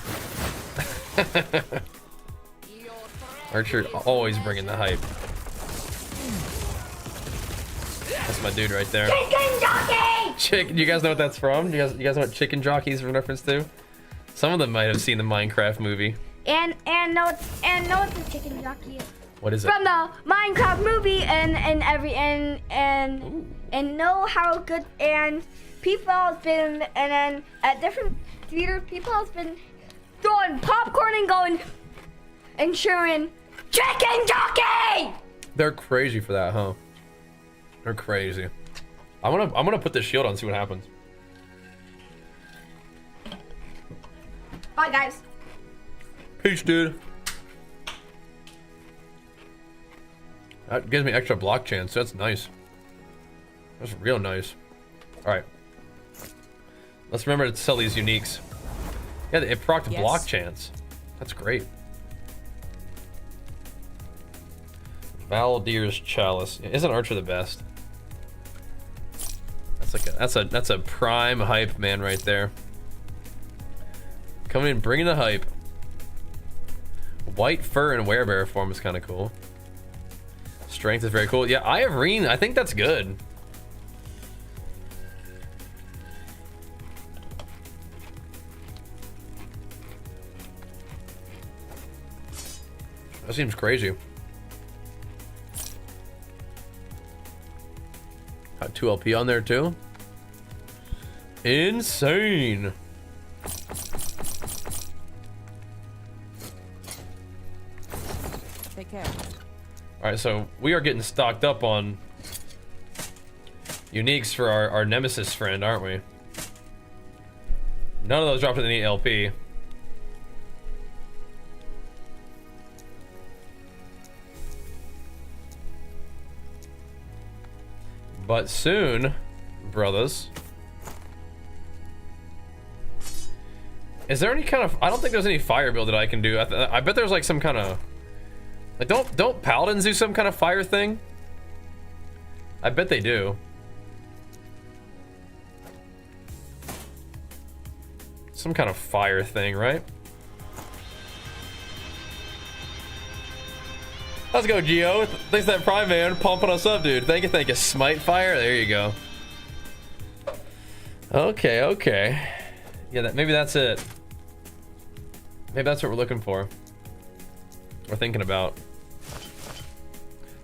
Archer always bringing the hype. That's my dude right there. Chicken jockey. You guys know what that's from? You guys know what chicken jockeys are in reference to? Some of them might have seen the Minecraft movie. And know it's a chicken jockey What is it? from the Minecraft movie and know how good and people have been and then at different theater people have been throwing popcorn and going and cheering chicken jockey. They're crazy for that, huh? They're crazy. I'm gonna put this shield on and see what happens. Bye, guys. Peace, dude. That gives me extra block chance. That's nice. That's real nice. All right. Let's remember to sell these uniques. Yeah, it procced Yes. block chance. That's great. Valdir's Chalice. Isn't Archer the best? That's a prime hype man right there. Coming in, bringing the hype. White fur and werebear form is kind of cool. Strength is very cool. Yeah, Eye of Reen, I think that's good. That seems crazy. Got 2 LP on there too. Insane. Take care. All right, so we are getting stocked up on uniques for our nemesis friend, aren't we? None of those dropped in any LP. But soon, brothers. Is there any kind of... I don't think there's any fire build that I can do. I bet there's like some kind of... Like, don't paladins do some kind of fire thing? I bet they do. Some kind of fire thing, right? Let's go, Geo. Thanks for that Prime Man pumping us up, dude. Thank you. Smite fire. There you go. Okay. Yeah, maybe that's it. Maybe that's what we're looking for. We're thinking about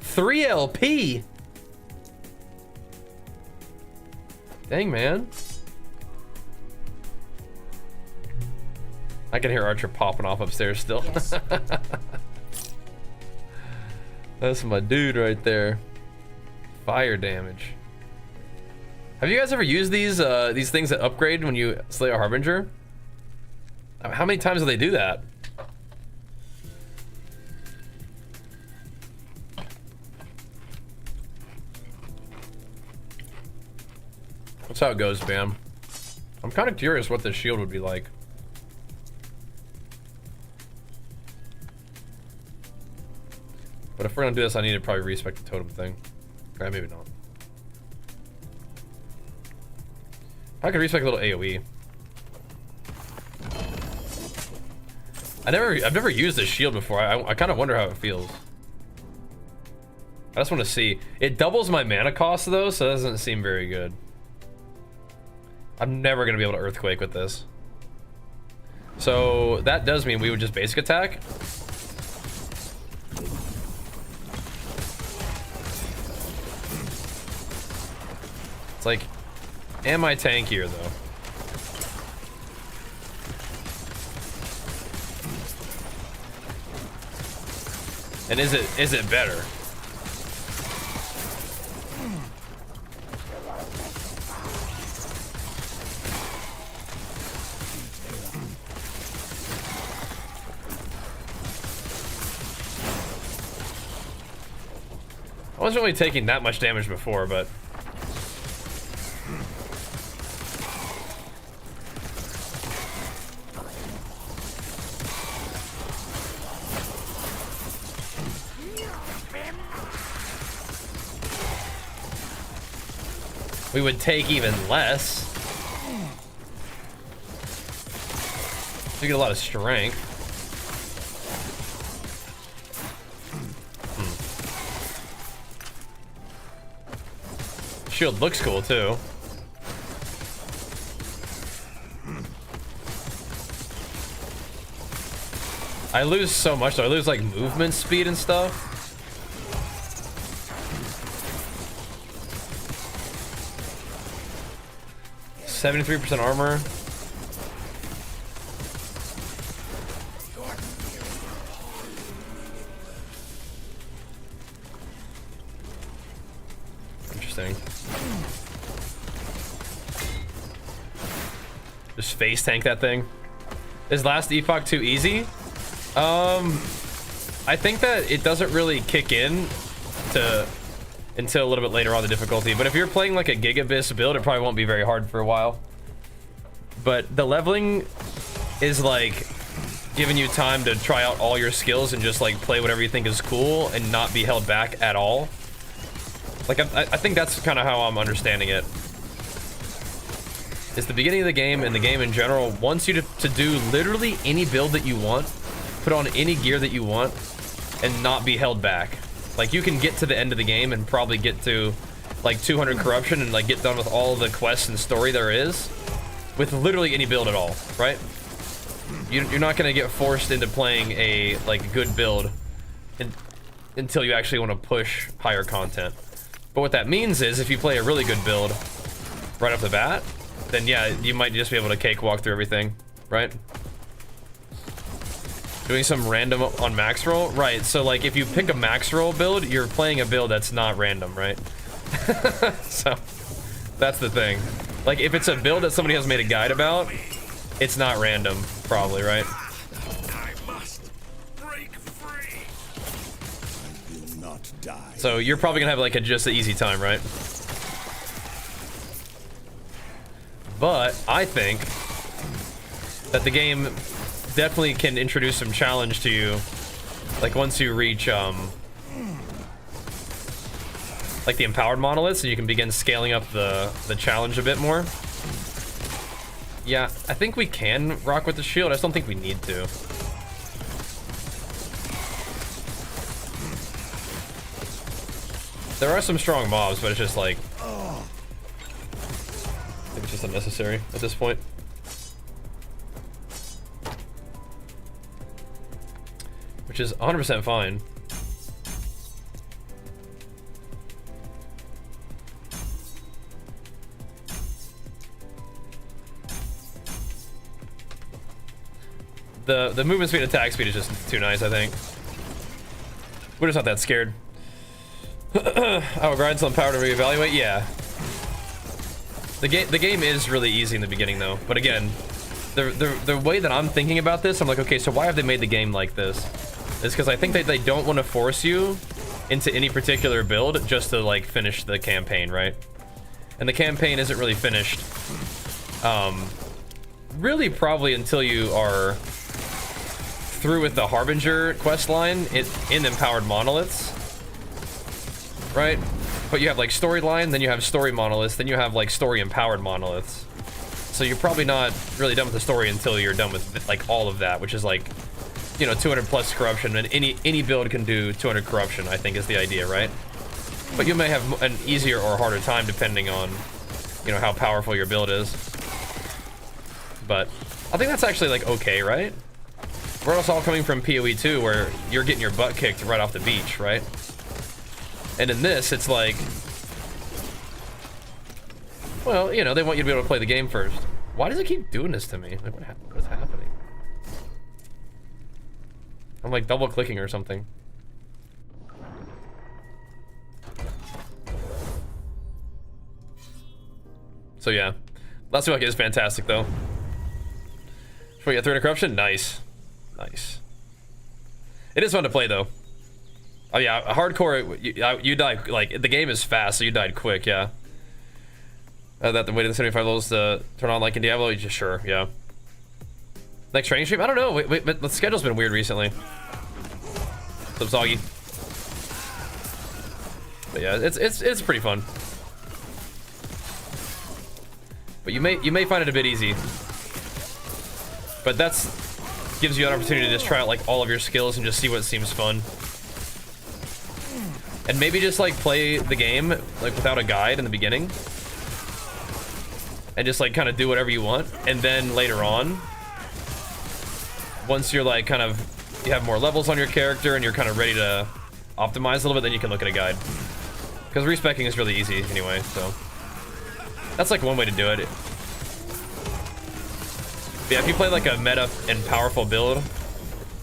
3 LP. Dang, man. I can hear Archer popping off upstairs still. Yes. That's my dude right there. Fire damage. Have you guys ever used these things that upgrade when you slay a harbinger? How many times do they do that? That's how it goes, fam. I'm kind of curious what this shield would be like. But if we're gonna do this, I need to probably respec the totem thing. Right, maybe not. I could respec a little AoE. I've never used this shield before. I kind of wonder how it feels. I just want to see. It doubles my mana cost though, so it doesn't seem very good. I'm never gonna be able to earthquake with this. So that does mean we would just basic attack. It's like, am I tankier though? And is it better? I wasn't really taking that much damage before, but we would take even less. We get a lot of strength. Shield looks cool too. I lose so much though. I lose like movement speed and stuff. %73% armor. Interesting. Just face tank that thing. Is last Epoch too easy? I think that it doesn't really kick in until a little bit later on the difficulty. But if you're playing like a Gigabyss build, it probably won't be very hard for a while. But the leveling is like giving you time to try out all your skills and just like play whatever you think is cool and not be held back at all. Like I think that's kind of how I'm understanding it. It's the beginning of the game, and the game in general wants you to do literally any build that you want, put on any gear that you want, and not be held back. Like you can get to the end of the game and probably get to like 200 corruption and like get done with all the quests and story there is with literally any build at all, right? You're not gonna get forced into playing a like good build until you actually want to push higher content. But what that means is if you play a really good build right off the bat, then yeah, you might just be able to cakewalk through everything, right? Doing some random on max roll, right? So like if you pick a max roll build, you're playing a build that's not random, right? So that's the thing. Like if it's a build that somebody has made a guide about, it's not random, probably, right? I must break free. I will not die. So you're probably gonna have like just an easy time, right? But I think that the game definitely can introduce some challenge to you, like once you reach like the empowered monoliths, and you can begin scaling up the challenge a bit more. Yeah, I think we can rock with the shield. I just don't think we need to. There are some strong mobs, but it's just like I think it's just unnecessary at this point. Which is 100% fine. The movement speed and attack speed is just too nice, I think. We're just not that scared. I will grind some power to reevaluate. Yeah. The game is really easy in the beginning though, but again, the way that I'm thinking about this, I'm like, okay, so why have they made the game like this? It's because I think that they don't want to force you into any particular build just to like finish the campaign, right? And the campaign isn't really finished. Really probably until you are through with the Harbinger quest line in Empowered Monoliths, right? But you have like storyline, then you have story monoliths, then you have like story empowered monoliths. So you're probably not really done with the story until you're done with like all of that, which is like, you know, 200 plus corruption, and any build can do 200 corruption, I think is the idea, right? But you may have an easier or harder time depending on, you know, how powerful your build is. But I think that's actually like okay, right? We're also all coming from PoE 2 where you're getting your butt kicked right off the beach, right? And in this, it's like, well, you know, they want you to be able to play the game first. Why does it keep doing this to me? Like, what is happening? I'm like double clicking or something. So yeah, Last Week is fantastic though. Should we get 300 corruption? Nice. Nice. It is fun to play though. Oh yeah, hardcore, you die, like, the game is fast, so you died quick, yeah. That the waiting 75 levels to turn on like in Diablo, you just sure, yeah. Next training stream? I don't know, but the schedule's been weird recently. What's up, Soggy? But yeah, it's pretty fun. But you may find it a bit easy. But gives you an opportunity to just try out like all of your skills and just see what seems fun. And maybe just like play the game like without a guide in the beginning. And just like kind of do whatever you want. And then later on, once you're like kind of, you have more levels on your character and you're kind of ready to optimize a little bit, then you can look at a guide. Because respecking is really easy anyway, so. That's like one way to do it. But yeah, if you play like a meta and powerful build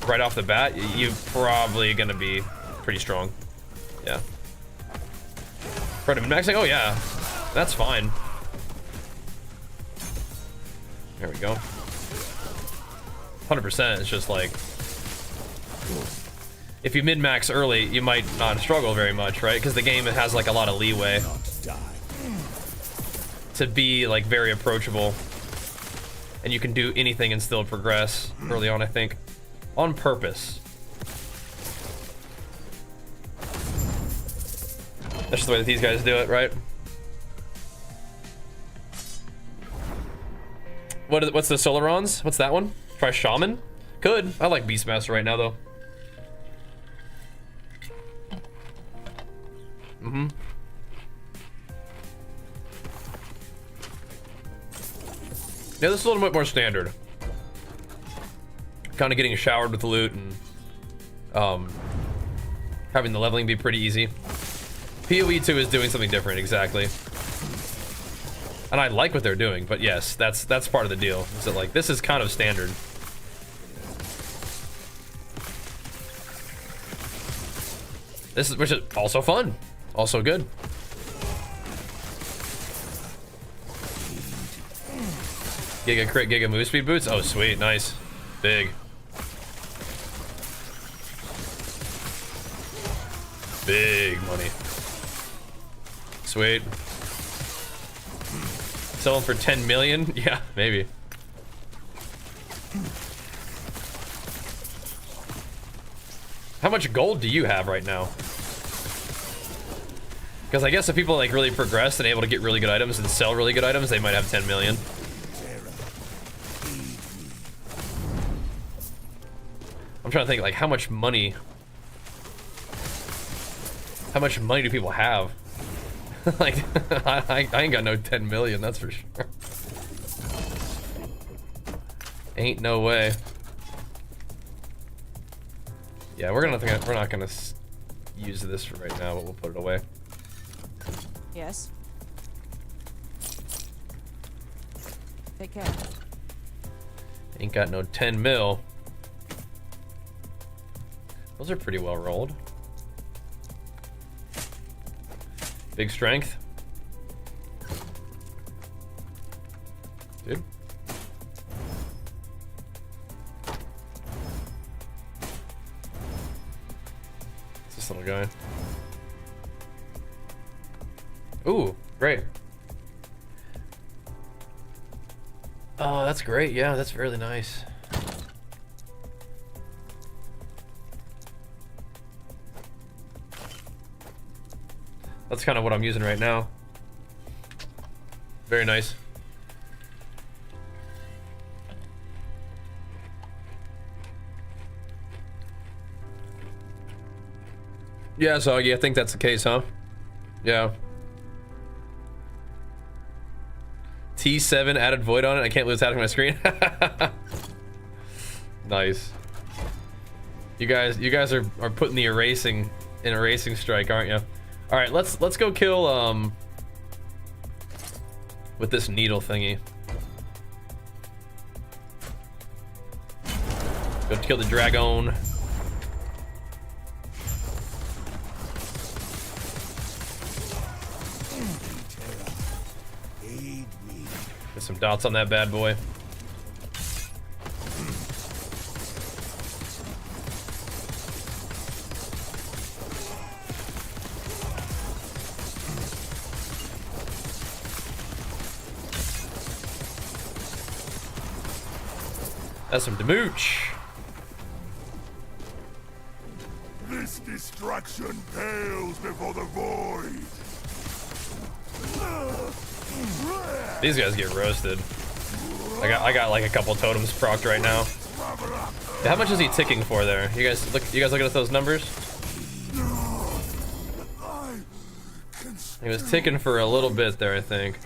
right off the bat, you're probably gonna be pretty strong. Yeah. Predator maxing? Oh yeah, that's fine. There we go. 100%. It's just like, if you min-max early, you might not struggle very much, right? Because the game has like a lot of leeway to be like very approachable, and you can do anything and still progress early on, I think, on purpose. That's just the way that these guys do it, right? What's the Solarons? What's that one? Try Shaman? Could. I like Beastmaster right now, though. Mm-hmm. Yeah, this is a little bit more standard. Kind of getting showered with loot and having the leveling be pretty easy. PoE 2 is doing something different, exactly. And I like what they're doing, but yes, that's part of the deal. Is that like, this is kind of standard. This is, which is also fun, also good. Giga crit, Giga move speed boots. Oh, sweet, nice, big. Big money. Sweet. Sell them for 10 million? Yeah, maybe. How much gold do you have right now? Because I guess if people like really progress and able to get really good items and sell really good items, they might have 10 million. I'm trying to think like how much money do people have? Like, I ain't got no 10 million, that's for sure. Ain't no way. Yeah, we're not gonna use this for right now, but we'll put it away. Yes. Take care. Ain't got no 10 mil. Those are pretty well rolled. Big strength. Dude. This little guy. Ooh, great. Oh, that's great. Yeah, that's really nice. That's kind of what I'm using right now. Very nice. Yeah, Soggy, I think that's the case, huh? Yeah. T7 added void on it. I can't lose tapping my screen. Nice. You guys are putting the erasing in erasing strike, aren't you? All right, let's go kill with this needle thingy. Go kill the dragon. Get some dots on that bad boy. That's some demooch. This destruction pales before the void. These guys get roasted. I got like a couple totems procced right now. How much is he ticking for there? You guys looking at those numbers? He was ticking for a little bit there, I think.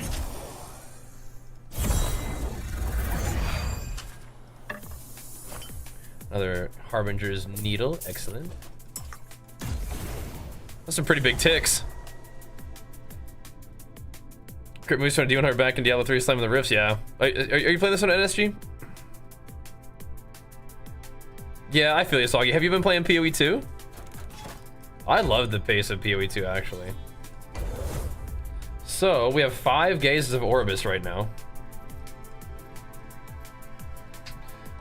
Another Harbinger's Needle, excellent. That's some pretty big ticks. Crit Moose trying to D100 back in Diablo 3 slamming the rifts, yeah. Are you playing this on NSG? Yeah, I feel you, Soggy. Have you been playing PoE 2? I love the pace of PoE 2, actually. So, we have 5 Gazes of Orbis right now.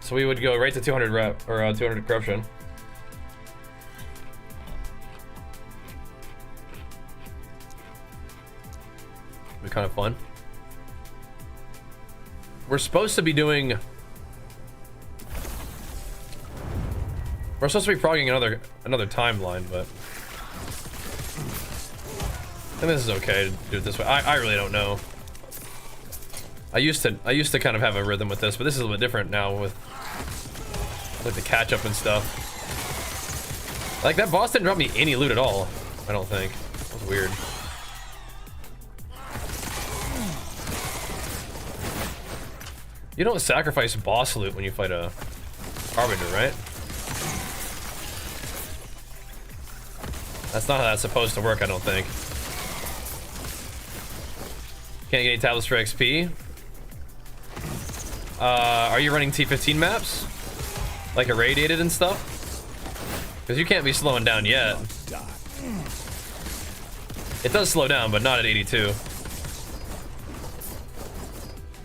So we would go right to 200 rep, or 200 corruption. Be kind of fun. We're supposed to be doing... We're supposed to be progging another timeline, but... I think this is okay to do it this way. I really don't know. I used to kind of have a rhythm with this, but this is a little bit different now with like the catch up and stuff. Like that boss didn't drop me any loot at all. I don't think. That was weird. You don't sacrifice boss loot when you fight a Harbinger, right? That's not how that's supposed to work, I don't think. Can't get any tablets for XP. Are you running T15 maps? Like irradiated and stuff? Because you can't be slowing down yet. It does slow down, but not at 82.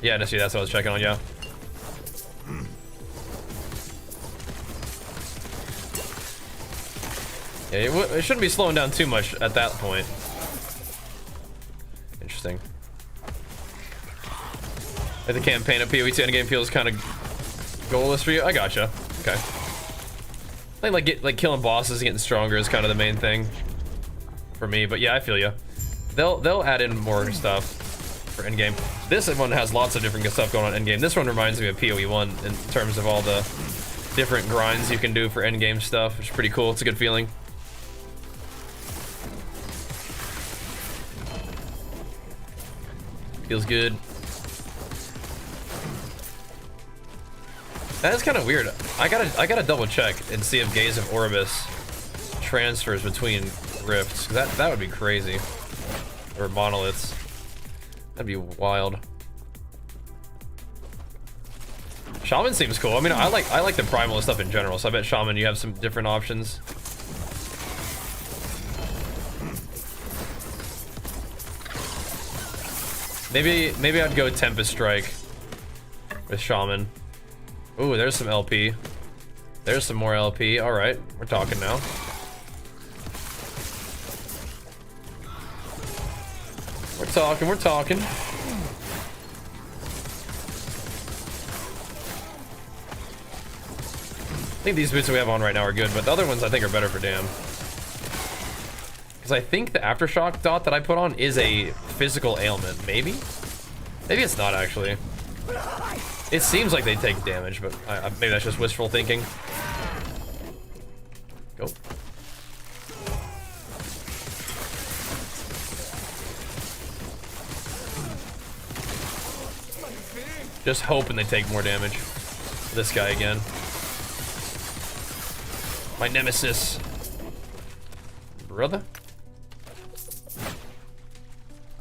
Yeah, that's what I was checking on, yeah. Yeah, it shouldn't be slowing down too much at that point. Interesting. If the campaign of PoE 2 Endgame feels kind of goalless for you, I gotcha. Okay. I think like killing bosses and getting stronger is kind of the main thing for me. But yeah, I feel you. They'll add in more stuff for Endgame. This one has lots of different stuff going on Endgame. This one reminds me of PoE 1 in terms of all the different grinds you can do for Endgame stuff, which is pretty cool. It's a good feeling. Feels good. That is kind of weird. I gotta double check and see if Gaze of Orbis transfers between rifts. That would be crazy. Or monoliths. That'd be wild. Shaman seems cool. I mean, I like the primalist stuff in general. So I bet Shaman, you have some different options. Maybe I'd go Tempest Strike with Shaman. Ooh, there's some LP. There's some more LP. All right, we're talking now. talking, we're talking. I think these boots that we have on right now are good, but the other ones I think are better for damn. Because I think the aftershock dot that I put on is a physical ailment. Maybe? Maybe it's not actually. It seems like they take damage, but maybe that's just wishful thinking. Go. Just hoping they take more damage. This guy again. My nemesis. Brother?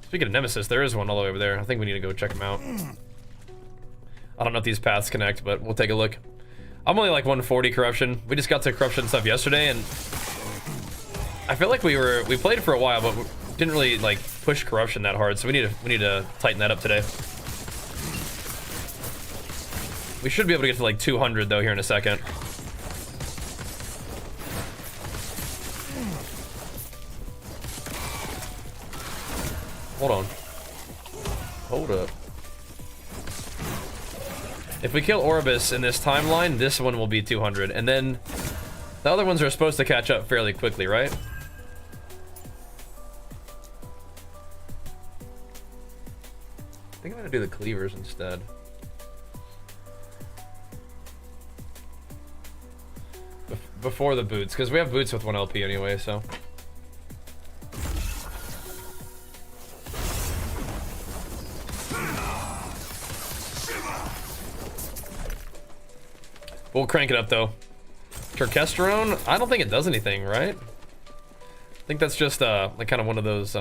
Speaking of nemesis, there is one all the way over there. I think we need to go check him out. I don't know if these paths connect, but we'll take a look. I'm only like 140 corruption. We just got to corruption stuff yesterday, and I feel like we played for a while, but we didn't really like push corruption that hard. So we need to tighten that up today. We should be able to get to like 200 though here in a second. Hold on. Hold up. If we kill Orbis in this timeline, this one will be 200, and then the other ones are supposed to catch up fairly quickly, right? I think I'm gonna do the cleavers instead. Before the boots, because we have boots with 1 LP anyway, so. We'll crank it up though. Turkesterone, I don't think it does anything, right? I think that's just like kind of one of those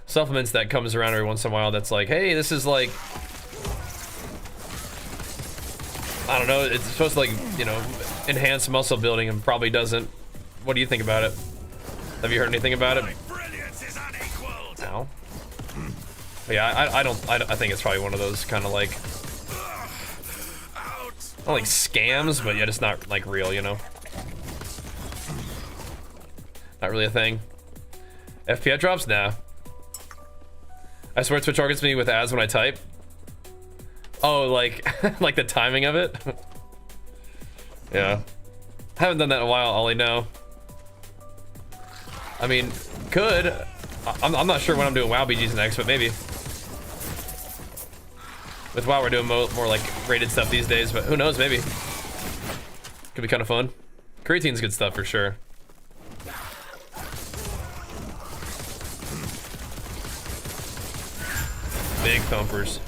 supplements that comes around every once in a while that's like, hey, this is like, I don't know, it's supposed to like, you know, enhance muscle building and probably doesn't. What do you think about it? Have you heard anything about it? Ow. But yeah, I think it's probably one of those kind of like, not like scams, but yet it's not like real, you know? Not really a thing. FPS drops? Nah. I swear Twitch targets me with ads when I type. Oh, like, like the timing of it? Yeah. Haven't done that in a while, Ollie, no. I mean, could. I'm not sure when I'm doing WoW BGs next, but maybe. With WoW, we're doing more like rated stuff these days, but who knows, maybe. Could be kind of fun. Creatine's good stuff for sure. Big thumpers.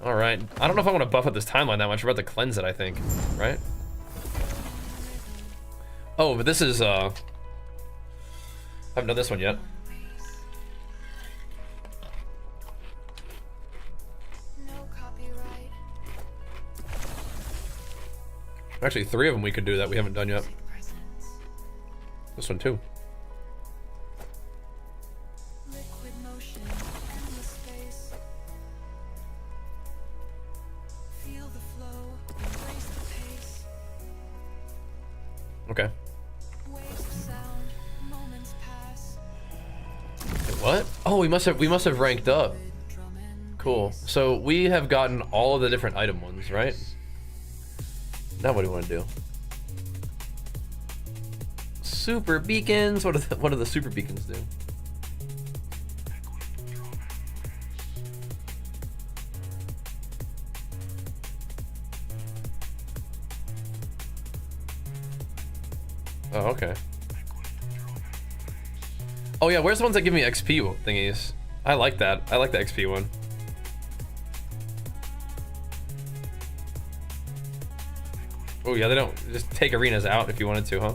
All right. I don't know if I want to buff up this timeline that much. We're about to cleanse it, I think. Right? Oh, but this is, I haven't done this one yet. Actually, 3 of them we could do that we haven't done yet. This one too. Okay. What? Oh, we must have ranked up. Cool. So we have gotten all of the different item ones, right? Now what do you want to do? Super beacons. What do the super beacons do? Oh, okay. Oh yeah, where's the ones that give me XP thingies? I like that. I like the XP one. Oh yeah, they don't just take arenas out if you wanted to, huh?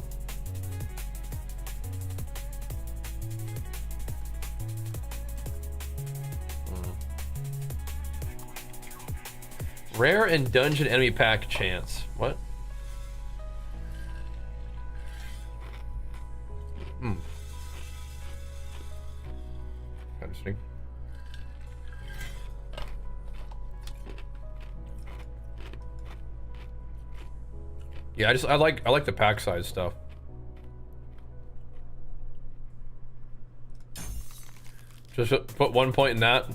Rare and dungeon enemy pack chance. What? Interesting. Yeah, I like the pack size stuff. Just put 1 point in that.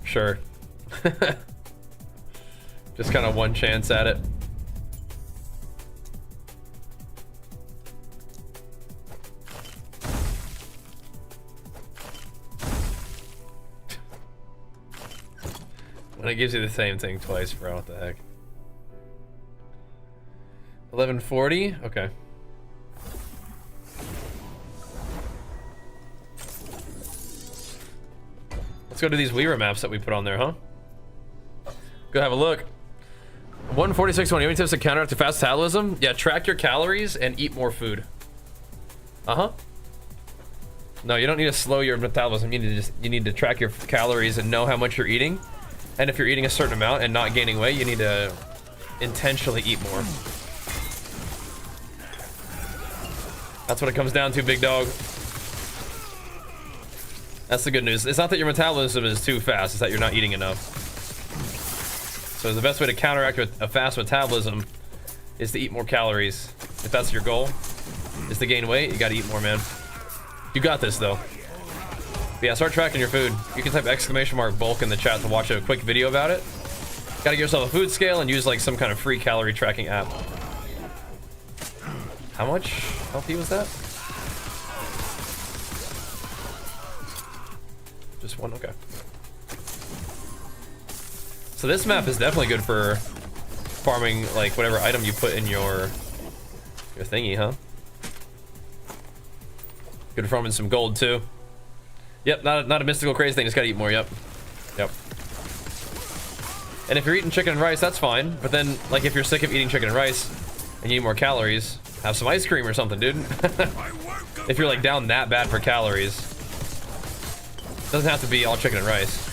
Sure. Just kind of one chance at it. When it gives you the same thing twice, bro, what the heck? 1140? Okay. Let's go to these Weaver maps that we put on there, huh? Go have a look. 146.20. Any tips to counteract fast metabolism? Yeah, track your calories and eat more food. Uh-huh. No, you don't need to slow your metabolism. You need to track your calories and know how much you're eating. And if you're eating a certain amount and not gaining weight, you need to intentionally eat more. That's what it comes down to, big dog. That's the good news. It's not that your metabolism is too fast, it's that you're not eating enough. So the best way to counteract a fast metabolism is to eat more calories. If that's your goal, is to gain weight, you gotta eat more, man. You got this, though. But yeah, start tracking your food. You can type !bulk in the chat to watch a quick video about it. Gotta get yourself a food scale and use like some kind of free calorie tracking app. How much healthy was that? Just one, okay. So this map is definitely good for farming like whatever item you put in your thingy, huh? Good for farming some gold too. Yep, not a mystical crazy thing, just gotta eat more, yep. Yep. And if you're eating chicken and rice, that's fine. But then, like, if you're sick of eating chicken and rice and you need more calories, have some ice cream or something, dude. If you're like down that bad for calories. Doesn't have to be all chicken and rice.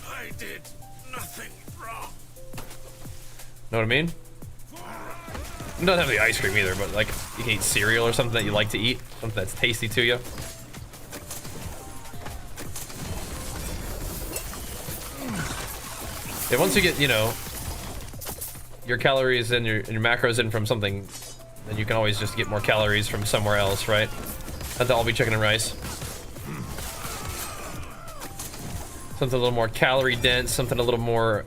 I did nothing wrong. Know what I mean? It doesn't have to be ice cream either, but like you can eat cereal or something that you like to eat, something that's tasty to you. Yeah, once you get, you know, your calories and your macros in from something, then you can always just get more calories from somewhere else, right? Not to all be chicken and rice. Something a little more calorie dense, something a little more,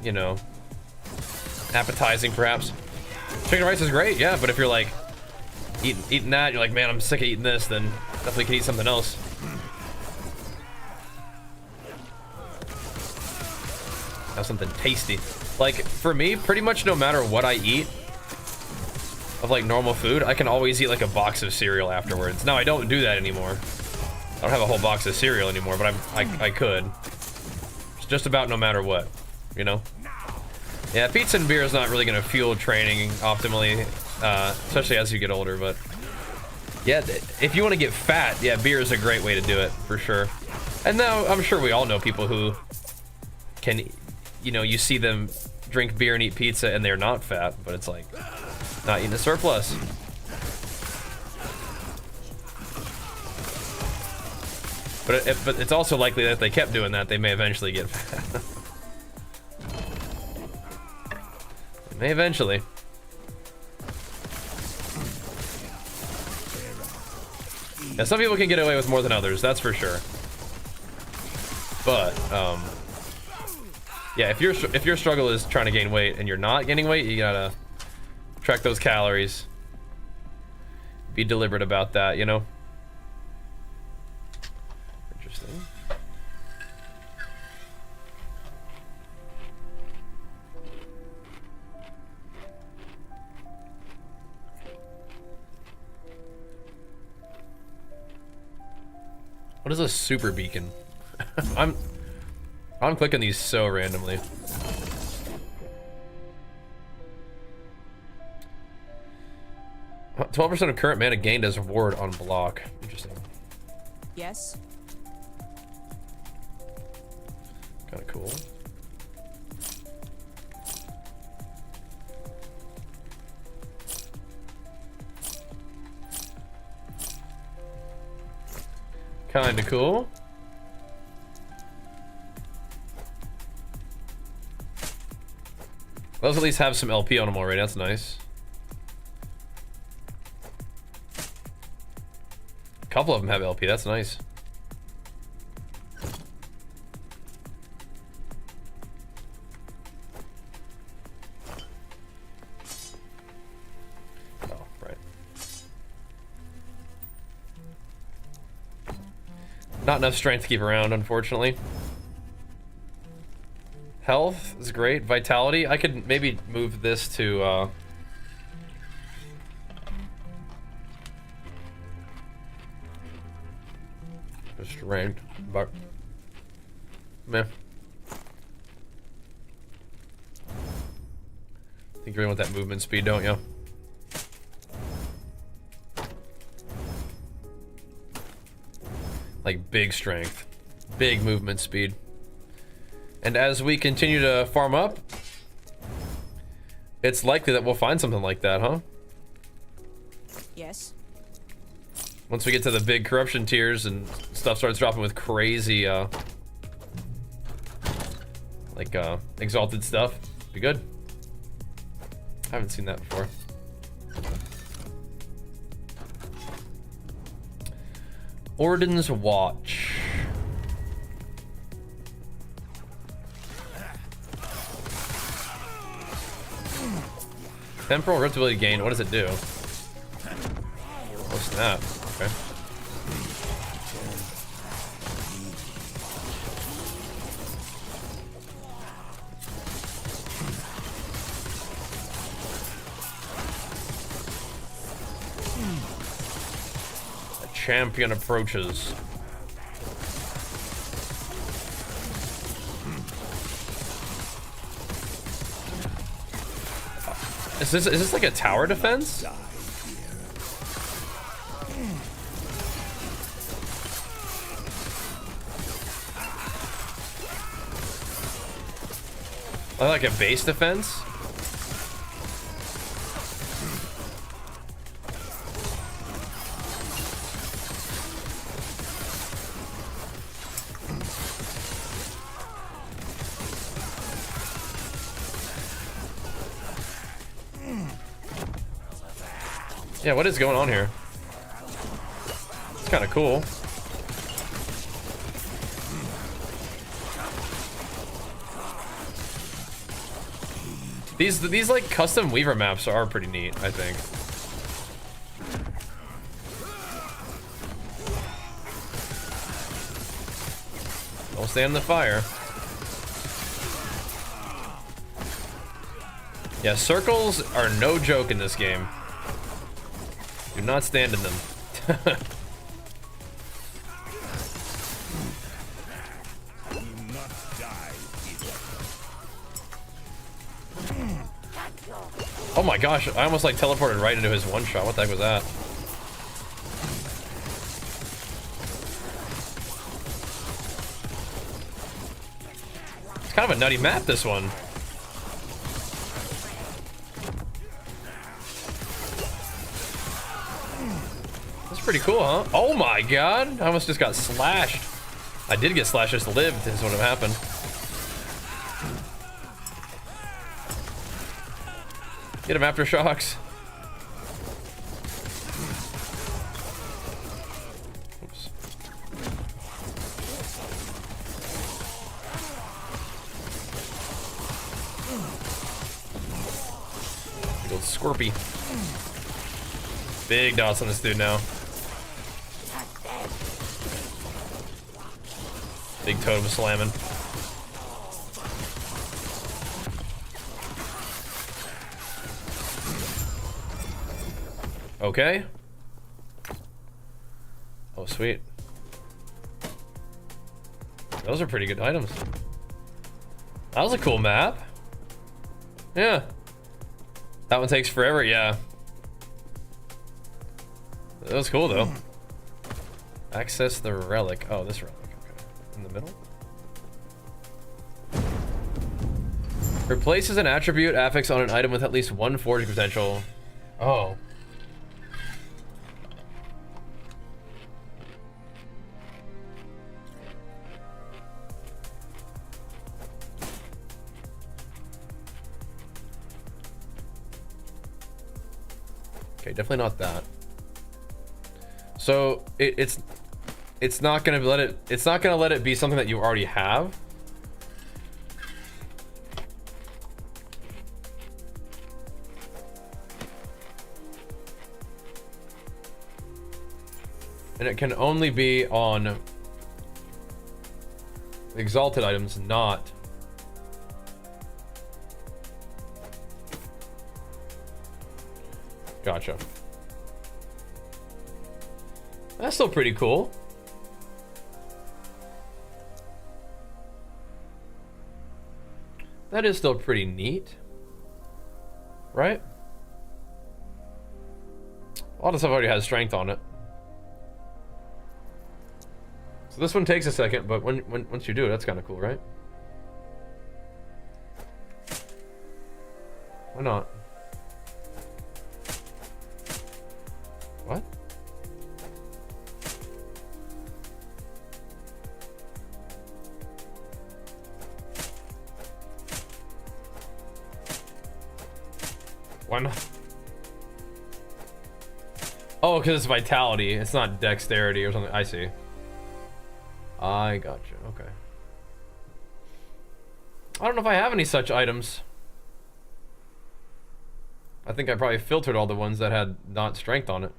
you know, appetizing perhaps. Chicken and rice is great, yeah, but if you're like eating that, you're like, man, I'm sick of eating this, then definitely can eat something else. Have something tasty. Like, for me, pretty much no matter what I eat of like normal food, I can always eat like a box of cereal afterwards. Now I don't do that anymore. I don't have a whole box of cereal anymore, but I could. It's just about no matter what, you know? Yeah, pizza and beer is not really gonna fuel training optimally, especially as you get older, but yeah, if you want to get fat, yeah, beer is a great way to do it, for sure. And now, I'm sure we all know people who can, you know, you see them drink beer and eat pizza and they're not fat, but it's like, not eating a surplus. But it's also likely that if they kept doing that, they may eventually get fat. They may eventually. Yeah, some people can get away with more than others, that's for sure. But, yeah, if your struggle is trying to gain weight and you're not gaining weight, you gotta track those calories. Be deliberate about that, you know? Interesting. What is a super beacon? I'm clicking these so randomly. Huh, 12% of current mana gained as reward on block. Interesting. Yes. Kind of cool. Kind of cool. Those at least have some LP on them already. That's nice. A couple of them have LP. That's nice. Oh, right. Not enough strength to keep around, unfortunately. Health is great. Vitality, I could maybe move this to strength, but meh. I think you really want that movement speed, don't you? Like big strength, big movement speed. And as we continue to farm up, it's likely that we'll find something like that, huh? Yes. Once we get to the big corruption tiers and stuff starts dropping with crazy, exalted stuff, be good. I haven't seen that before. Orden's Watch. Temporal riftability gain, what does it do? Oh snap, okay. A champion approaches. Is this like a tower defense? Or like a base defense? Yeah, what is going on here? It's kind of cool. These like custom Weaver maps are pretty neat, I think. Don't stand in the fire. Yeah, circles are no joke in this game. Do not stand in them. Oh my gosh, I almost like teleported right into his one shot. What the heck was that? It's kind of a nutty map, this one. Pretty cool, huh? Oh my god, I almost just got slashed. I did get slashed, just lived, is what happened. Get him, aftershocks. Oops. Big old Scorpy. Big dots on this dude now. Big totem slamming. Okay. Oh, sweet. Those are pretty good items. That was a cool map. Yeah. That one takes forever, yeah. That was cool, though. Access the relic. Oh, this relic. In the middle. Replaces an attribute affix on an item with at least one forging potential. Oh. Okay, definitely not that. So it's not gonna let it. It's not gonna let it be something that you already have. And it can only be on exalted items, not gotcha. That's still pretty cool. That is still pretty neat, right? A lot of stuff already has strength on it. So this one takes a second, but once you do it, that's kind of cool, right? Why not? What? Why not? Oh, because it's vitality. It's not dexterity or something. I see. I gotcha. Okay. I don't know if I have any such items. I think I probably filtered all the ones that had not strength on it.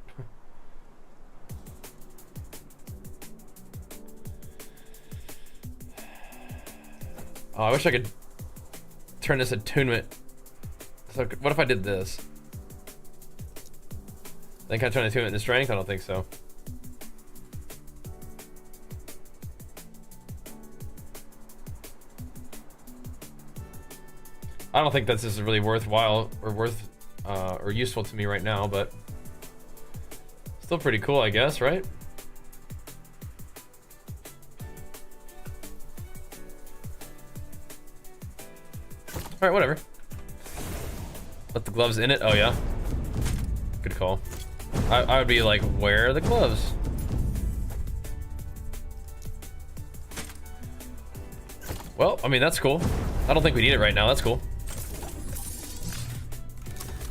Oh, I wish I could turn this attunement. So what if I did this? Then can I turn attunement into strength? I don't think so. I don't think this is really worthwhile or or useful to me right now, but still pretty cool, I guess, right? All right, whatever. Let the gloves in it. Oh yeah, good call. I would be like, where are the gloves? Well, I mean, that's cool. I don't think we need it right now. That's cool.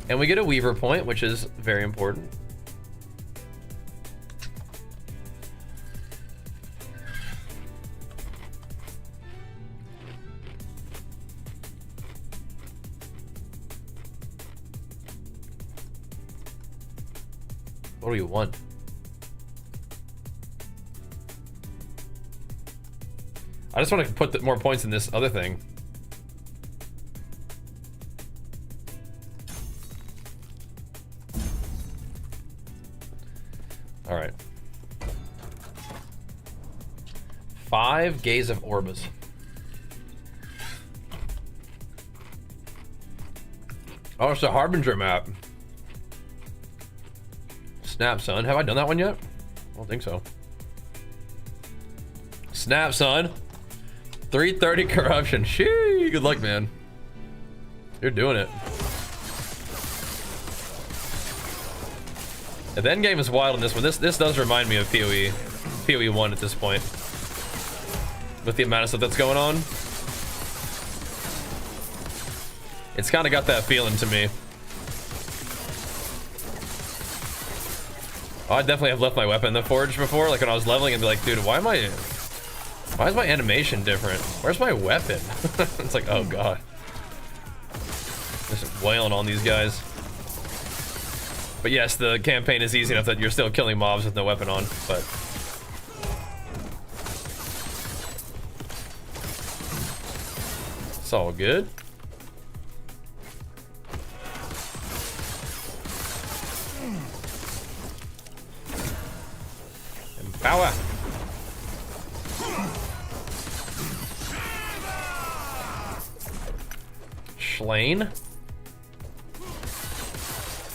And we get a Weaver point, which is very important. What do you want? I just want to put more points in this other thing. All right. 5 Gaze of Orbis. Oh, it's a Harbinger map. Snap, son. Have I done that one yet? I don't think so. Snap, son. 330 corruption. Shee. Good luck, man. You're doing it. Yeah, the end game is wild in this one. This does remind me of PoE 1 at this point. With the amount of stuff that's going on. It's kind of got that feeling to me. Oh, I definitely have left my weapon in the forge before, like when I was leveling and be like, dude, why is my animation different? Where's my weapon? It's like, oh god. Just wailing on these guys. But yes, the campaign is easy enough that you're still killing mobs with no weapon on, but it's all good. Power. Schlain.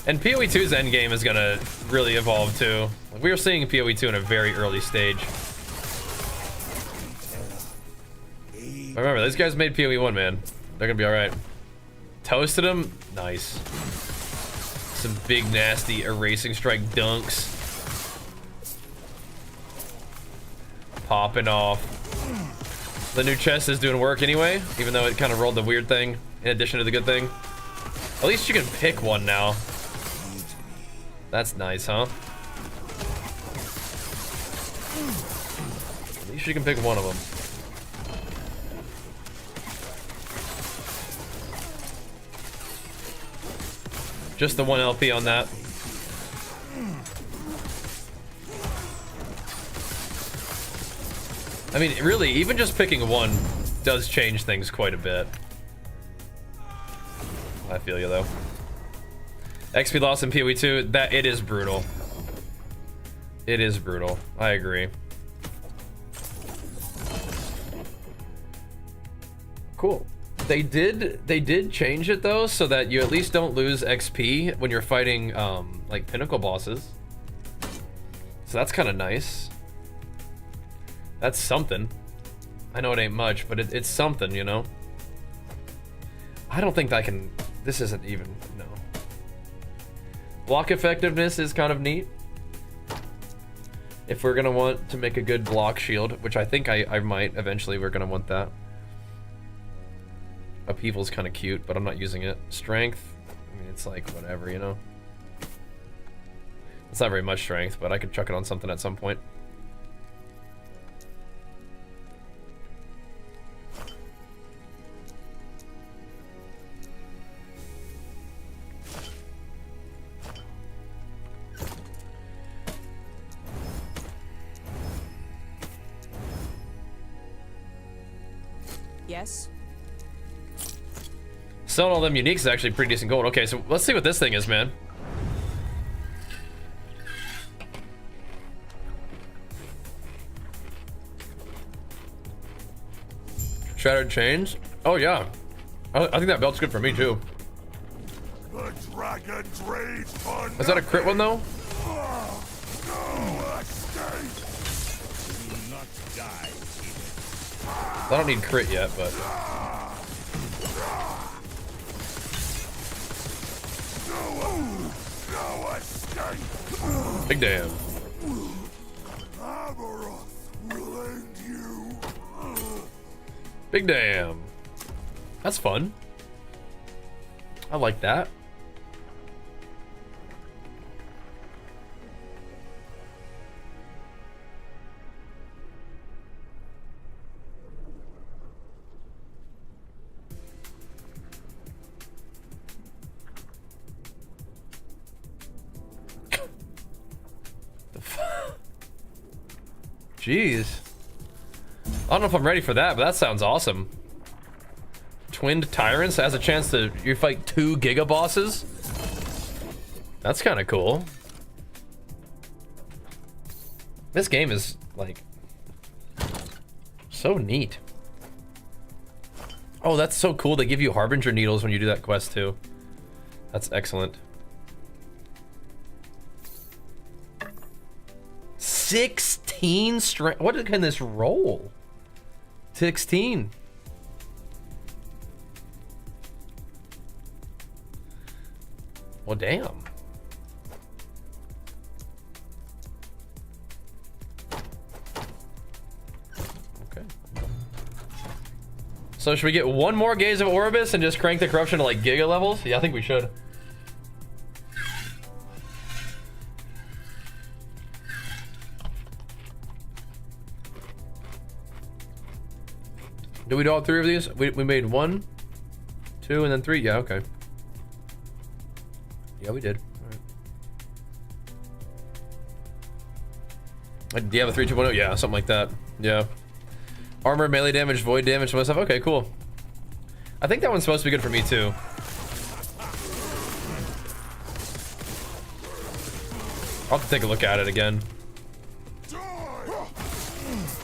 And PoE 2's endgame is gonna really evolve too. Like, we were seeing PoE 2 in a very early stage. But remember, these guys made PoE 1, man. They're gonna be alright. Toasted them? Nice. Some big nasty erasing strike dunks. Popping off. The new chest is doing work anyway, even though it kind of rolled the weird thing in addition to the good thing. At least you can pick one now. That's nice, huh? At least you can pick one of them. Just the 1 LP on that. I mean, really, even just picking one does change things quite a bit. I feel you, though. XP loss in PoE 2, that it is brutal. It is brutal. I agree. Cool. They did change it though, so that you at least don't lose XP when you're fighting like pinnacle bosses. So that's kind of nice. That's something. I know it ain't much, but it's something, you know. I don't think I can. This isn't even no. Block effectiveness is kind of neat. If we're gonna want to make a good block shield, which I think I might eventually, we're gonna want that. Upheaval's kind of cute, but I'm not using it. Strength, I mean, it's like whatever, you know. It's not very much strength, but I could chuck it on something at some point. Yes. Selling all them uniques is actually pretty decent gold. Okay, so let's see what this thing is, man. Shattered chains? Oh yeah. I think that belt's good for me too. The dragon's rage for Is that a crit one though? no escape. Do not die. I don't need crit yet, but No escape. big damn. Amaroth will end you. Big damn. That's fun. I like that. Jeez. I don't know if I'm ready for that, but that sounds awesome. Twinned Tyrants has a chance to you fight 2 Giga bosses. That's kind of cool. This game is like so neat. Oh, that's so cool. They give you Harbinger needles when you do that quest too. That's excellent. 16 strength. What can this roll? 16. Well, damn. Okay. So should we get one more Gaze of Orbis and just crank the corruption to like Giga levels? Yeah, I think we should. Did we do all 3 of these? We made 1, 2, and then 3. Yeah, okay. Yeah, we did. All right. Do you have a 3, 2, 1? Yeah, something like that. Yeah. Armor, melee damage, void damage, some other stuff. Okay, cool. I think that one's supposed to be good for me too. I'll have to take a look at it again.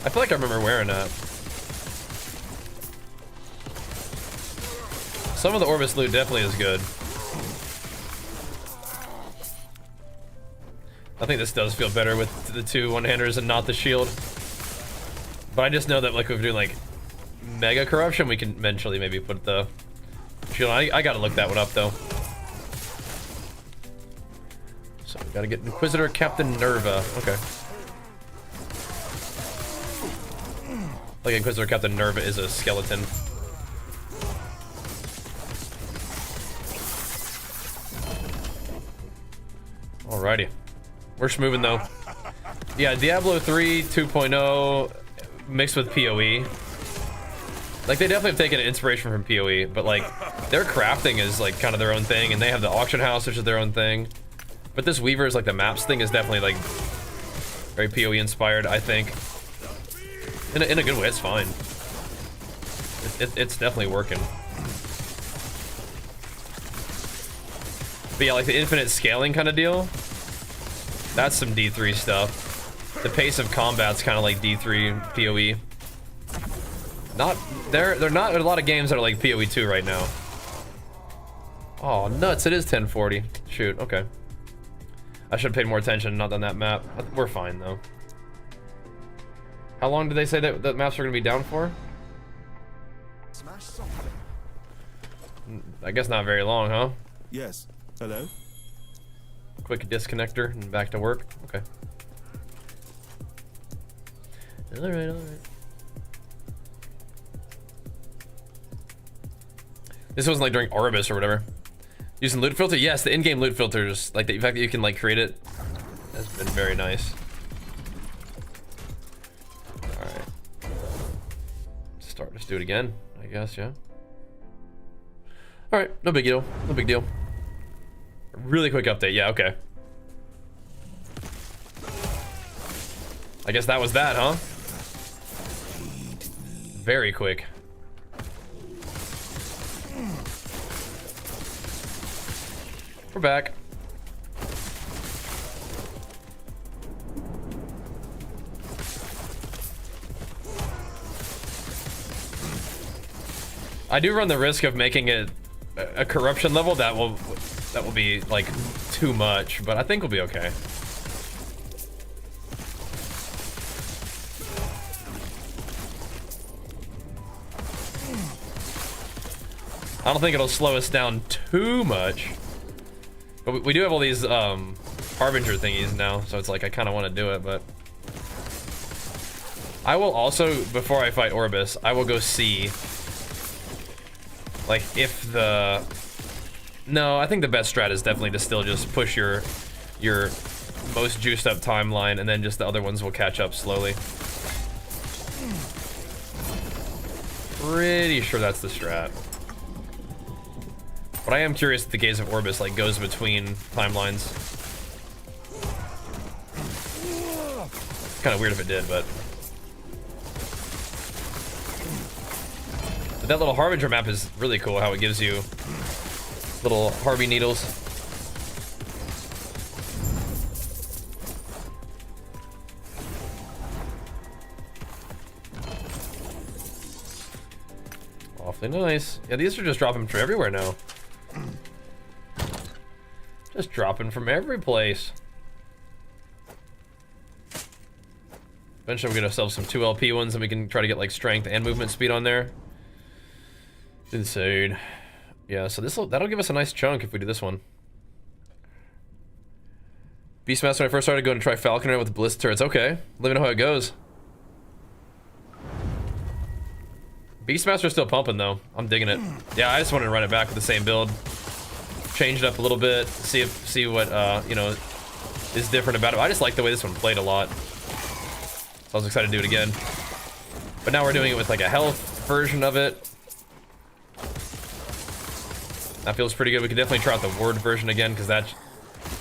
I feel like I remember wearing that. Some of the Orbis loot definitely is good. I think this does feel better with the 2 one-handers and not the shield. But I just know that like if we're doing like Mega Corruption, we can eventually maybe put the shield on. I gotta look that one up though. So we gotta get Inquisitor Captain Nerva. Okay. Like Inquisitor Captain Nerva is a skeleton. Alrighty. We're schmoving though. Yeah, Diablo 3 2.0 mixed with PoE. Like, they definitely have taken inspiration from PoE, but like, their crafting is like kind of their own thing, and they have the auction house, which is their own thing. But this Weaver's, like, the maps thing is definitely like very PoE inspired, I think. In a good way, it's fine. It's definitely working. But yeah, like the infinite scaling kind of deal, that's some D3 stuff. The pace of combat's kind of like D3 PoE. They're not a lot of games that are like PoE 2 right now. Oh nuts! It is 1040. Shoot. Okay. I should have paid more attention, not on that map. We're fine though. How long did they say that the maps are gonna be down for? Smash something. I guess not very long, huh? Yes. Hello? Quick disconnector and back to work. Okay. Alright, alright. This wasn't like during Orbis or whatever. Using loot filter? Yes, the in-game loot filters, like the fact that you can like create it, has been very nice. Alright. Let's do it again, I guess, yeah. Alright, no big deal. No big deal. Really quick update, yeah, okay. I guess that was that, huh? Very quick. We're back. I do run the risk of making it a corruption level that will be like too much, but I think we'll be okay. I don't think it'll slow us down too much. But we do have all these Harbinger thingies now, so it's like I kind of want to do it, but I will also, before I fight Orbis, I will go see like if the... No, I think the best strat is definitely to still just push your most juiced up timeline, and then just the other ones will catch up slowly. Pretty sure that's the strat. But I am curious if the Gaze of Orbis like goes between timelines. Kind of weird if it did, but that little Harbinger map is really cool. How it gives you little Harvey needles. Awfully nice. Yeah, these are just dropping from everywhere now. Just dropping from every place. Eventually we'll get ourselves some 2 LP ones and we can try to get like strength and movement speed on there. It's insane. Yeah, so that'll give us a nice chunk if we do this one. Beastmaster, when I first started going to try Falconer with the Ballista turrets. Okay, let me know how it goes. Beastmaster's still pumping though. I'm digging it. Yeah, I just wanted to run it back with the same build. Change it up a little bit, see what you know, is different about it. I just like the way this one played a lot. So I was excited to do it again. But now we're doing it with like a health version of it. That feels pretty good. We can definitely try out the ward version again, because that's...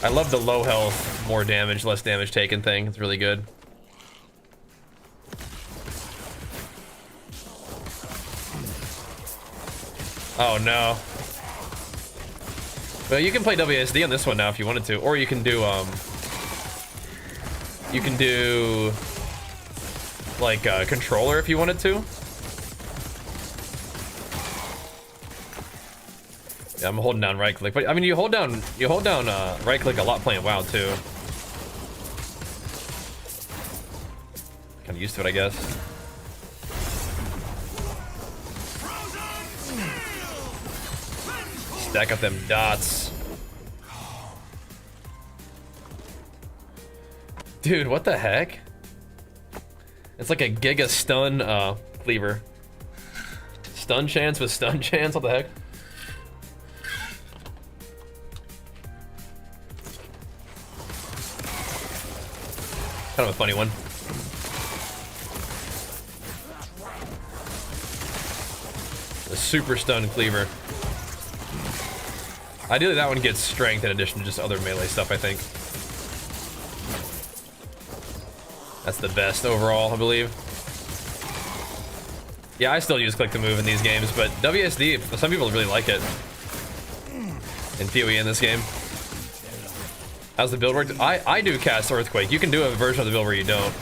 I love the low health, more damage, less damage taken thing. It's really good. Oh no. Well, you can play WSD on this one now if you wanted to, or you can do like a controller if you wanted to. Yeah, I'm holding down right click, but I mean you hold down right click a lot playing WoW too. Kind of used to it, I guess. Stack up them dots. Dude, what the heck? It's like a giga stun cleaver. Stun chance with stun chance, what the heck? Kind of a funny one. The super stun cleaver. Ideally, that one gets strength in addition to just other melee stuff, I think. That's the best overall, I believe. Yeah, I still use click to move in these games, but WSD, some people really like it. In PoE in this game. How's the build work? I do cast Earthquake. You can do a version of the build where you don't.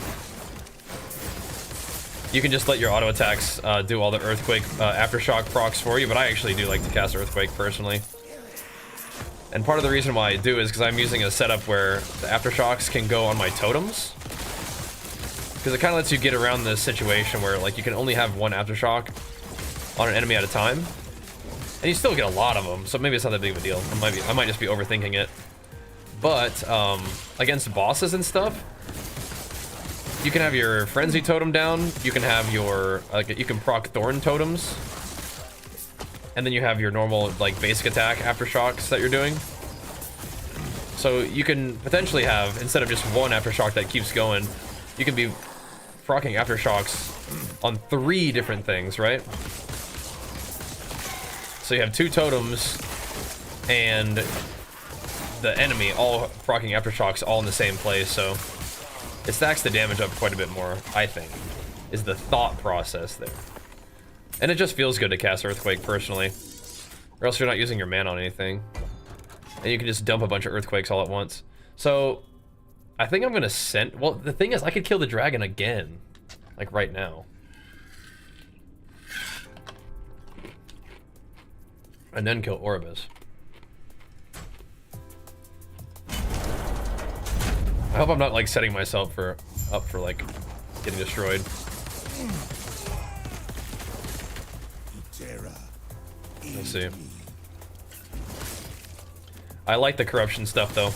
You can just let your auto attacks do all the Earthquake Aftershock procs for you, but I actually do like to cast Earthquake personally. And part of the reason why I do is because I'm using a setup where the Aftershocks can go on my totems. Because it kind of lets you get around this situation where like you can only have one Aftershock on an enemy at a time. And you still get a lot of them, so maybe it's not that big of a deal. I might just be overthinking it. But against bosses and stuff, you can have your Frenzy Totem down. You can have your you can proc Thorn Totems, and then you have your normal like basic attack Aftershocks that you're doing. So you can potentially have, instead of just one Aftershock that keeps going, you can be proccing Aftershocks on 3 different things, right? So you have 2 totems and the enemy all proccing Aftershocks all in the same place, so it stacks the damage up quite a bit more, I think, is the thought process there. And it just feels good to cast Earthquake personally, or else you're not using your mana on anything. And you can just dump a bunch of Earthquakes all at once. So I think I'm gonna send, well, the thing is I could kill the dragon again, like right now. And then kill Oribus. I hope I'm not like setting myself up for like getting destroyed. Let's see. I like the corruption stuff though.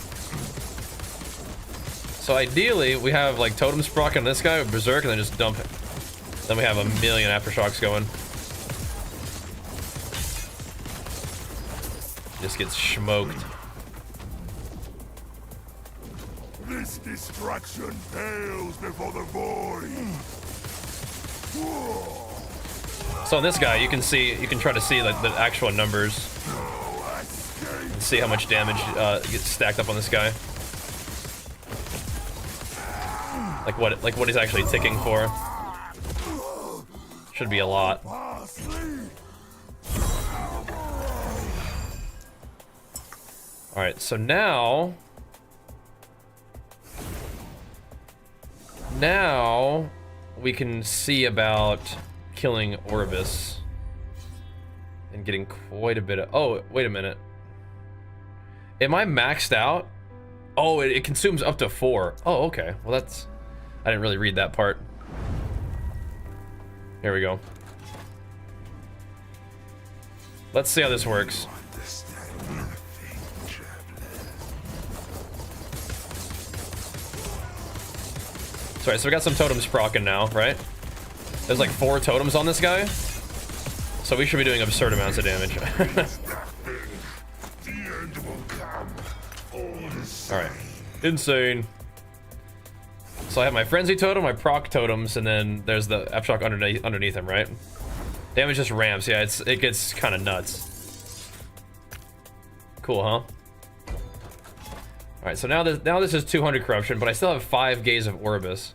So ideally we have like totems proc on this guy with Berserk and then just dump it. Then we have a million Aftershocks going. Just gets smoked. This destruction pales before the void. So on this guy, you can try to see like the actual numbers and see how much damage gets stacked up on this guy. Like what he's actually ticking for. Should be a lot. All right, so now we can see about killing Oribus and getting quite a bit of, oh, wait a minute. Am I maxed out? Oh, it consumes up to 4. Oh, okay. Well, that's, I didn't really read that part. Here we go. Let's see how this works. Sorry, so we got some totems procking now, right? There's like 4 totems on this guy. So we should be doing absurd amounts of damage. Alright. Insane. So I have my Frenzy Totem, my proc totems, and then there's the Aftershock underneath him, right? Damage just ramps, yeah, it gets kind of nuts. Cool, huh? Alright, so now this is 200 corruption, but I still have 5 Gaze of Oribus.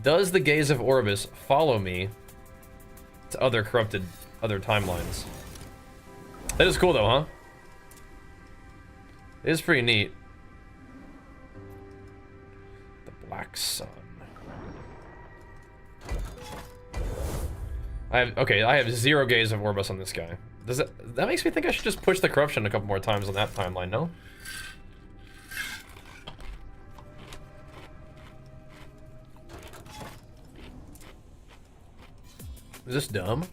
Does the Gaze of Oribus follow me to other timelines? That is cool though, huh? It is pretty neat. The Black Sun. I have 0 Gaze of Oribus on this guy. That makes me think I should just push the corruption a couple more times on that timeline, no? Is this dumb?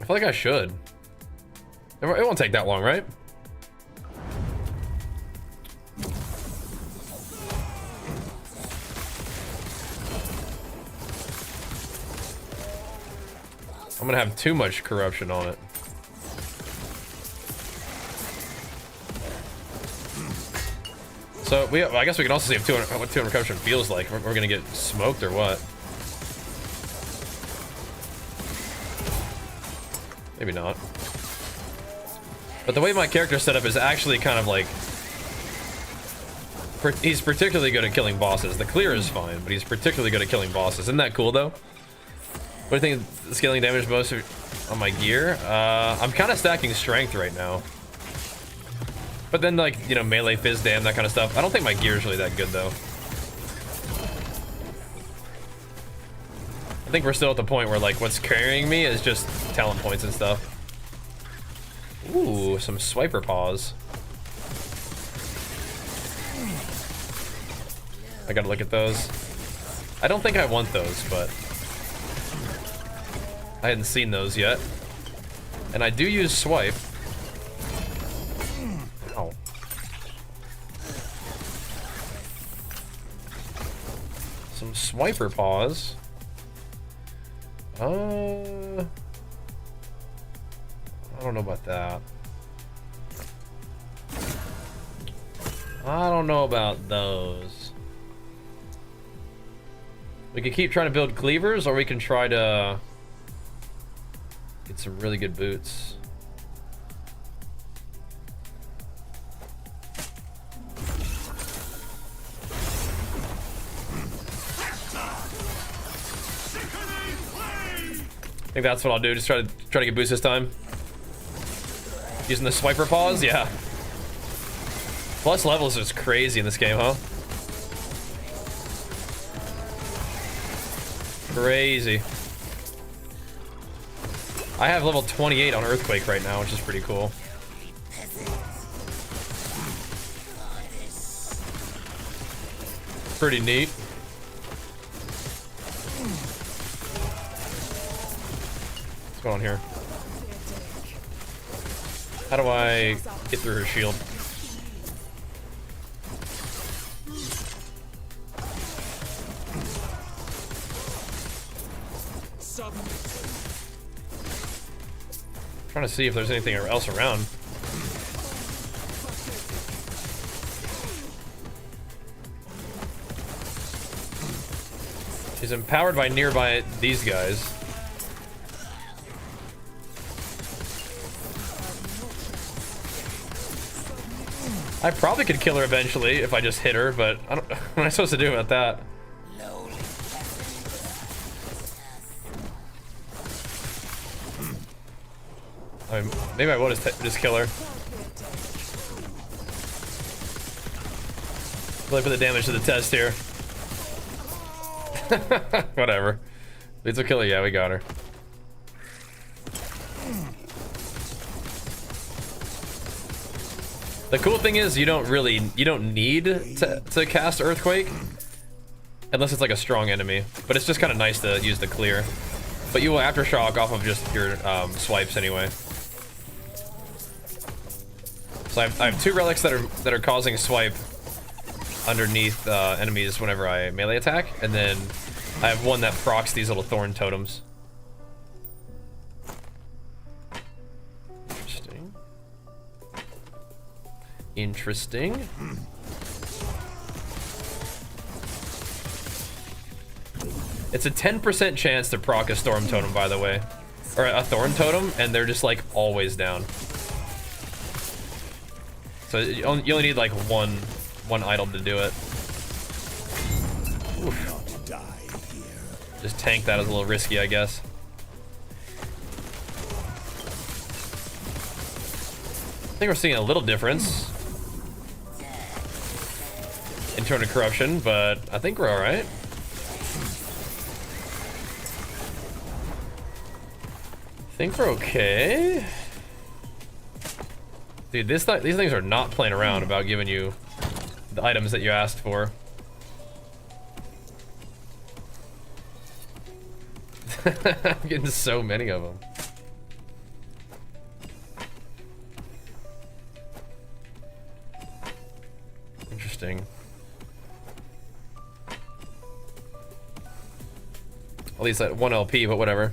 I feel like I should. It won't take that long, right? I'm gonna have too much corruption on it. So I guess we can also see if 200, what 200 corruption feels like. We're gonna get smoked or what? Maybe not. But the way my character's set up is actually kind of like... He's particularly good at killing bosses. The clear is fine, but he's particularly good at killing bosses. Isn't that cool, though? What do you think scaling damage most on my gear? I'm kind of stacking strength right now. But then, like, you know, melee, fizz dam, that kind of stuff. I don't think my gear is really that good, though. I think we're still at the point where, like, what's carrying me is just talent points and stuff. Ooh, some swiper paws. I gotta look at those. I don't think I want those, but I hadn't seen those yet. And I do use swipe. Ow. Some swiper paws. I don't know about that. I don't know about those. We could keep trying to build cleavers, or we can try to get some really good boots. I think that's what I'll do. Just try to get boosts this time. Using the swiper paws, yeah. Plus levels is crazy in this game, huh? Crazy. I have level 28 on Earthquake right now, which is pretty cool. Pretty neat. What's going on here? How do I get through her shield? Trying to see if there's anything else around. She's empowered by nearby these guys. I probably could kill her eventually if I just hit her, but I don't, what am I supposed to do about that? I mean, maybe I will just kill her. Really put the damage to the test here. Whatever. Lethal killer, yeah, we got her. The cool thing is you don't need to cast Earthquake unless it's like a strong enemy, but it's just kind of nice to use the clear. But you will aftershock off of just your swipes anyway. So I have two relics that are causing swipe underneath enemies whenever I melee attack, and then I have one that procs these little thorn totems. Interesting. It's a 10% chance to proc a storm totem, by the way, or a thorn totem, and they're just like always down. So you only need like one item to do it. Oof. Just tank that is a little risky, I guess. I think we're seeing a little difference in terms of corruption, but I think we're all right. I think we're okay. Dude, these things are not playing around about giving you the items that you asked for. I'm getting so many of them. Interesting. At least at 1 LP, but whatever.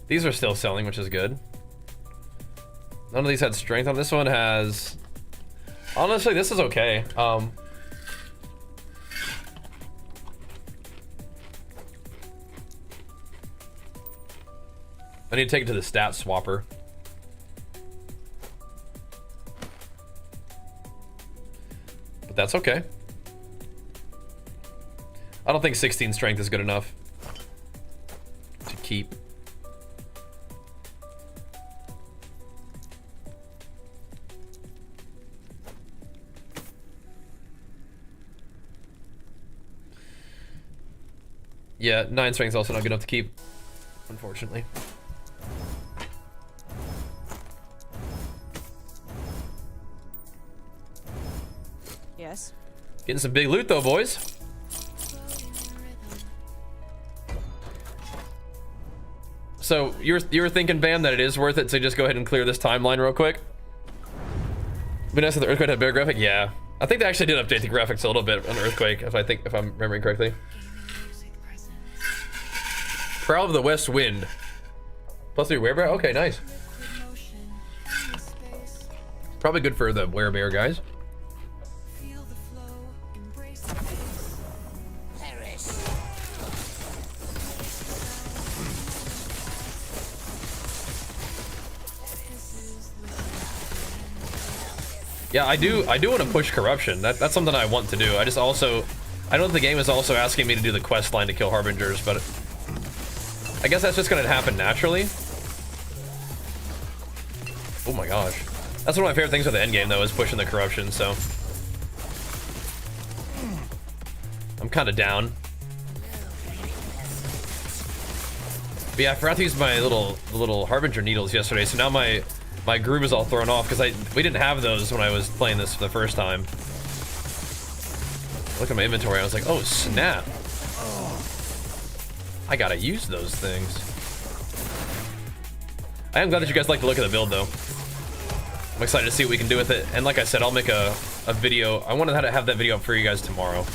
These are still selling, which is good. None of these had strength on. This one has... Honestly, this is okay. I need to take it to the stat swapper. But that's okay. I don't think 16 strength is good enough to keep. Yeah, 9 strength is also not good enough to keep, unfortunately. Yes. Getting some big loot though, boys. So you were thinking, Bam, that it is worth it to just go ahead and clear this timeline real quick? But nice that the Earthquake had better graphic. Yeah, I think they actually did update the graphics a little bit on Earthquake, if I'm remembering correctly. Prowl of the West Wind. +3 werebear. Okay, nice. Probably good for the werebear guys. Yeah, I do want to push corruption. That's something I want to do. I don't know if the game is also asking me to do the quest line to kill harbingers, but I guess that's just gonna happen naturally. Oh my gosh. That's one of my favorite things with the endgame though, is pushing the corruption, so I'm kinda down. But yeah, I forgot to use my little harbinger needles yesterday, so now my groove is all thrown off because we didn't have those when I was playing this for the first time. I looked at my inventory and I was like, oh snap. I gotta use those things. I am glad that you guys like the look of the build though. I'm excited to see what we can do with it. And like I said, I'll make a video. I wanted to have that video up for you guys tomorrow.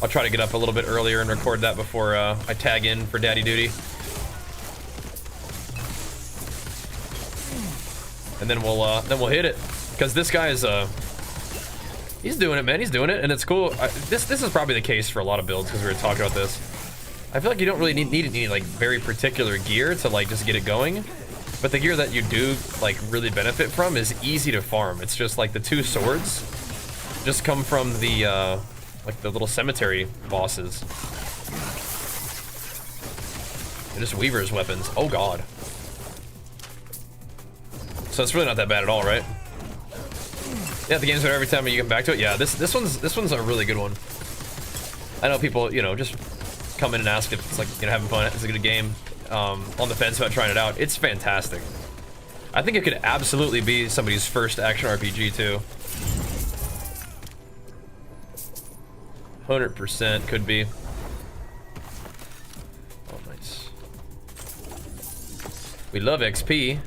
I'll try to get up a little bit earlier and record that before I tag in for daddy duty. And then we'll hit it. Because this guy is he's doing it, man. He's doing it, and it's cool. This is probably the case for a lot of builds because we were talking about this. I feel like you don't really need like very particular gear to like just get it going, but the gear that you do like really benefit from is easy to farm. It's just like the 2 swords just come from the like the little cemetery bosses. They're just Weaver's weapons. Oh god. So it's really not that bad at all, right? Yeah, the game's better every time you come back to it. Yeah, this one's a really good one. I know people, you know, just come in and ask if it's like, you know, having fun. It's a good game. On the fence about trying it out. It's fantastic. I think it could absolutely be somebody's first action RPG too. 100% could be. Oh, nice. We love XP.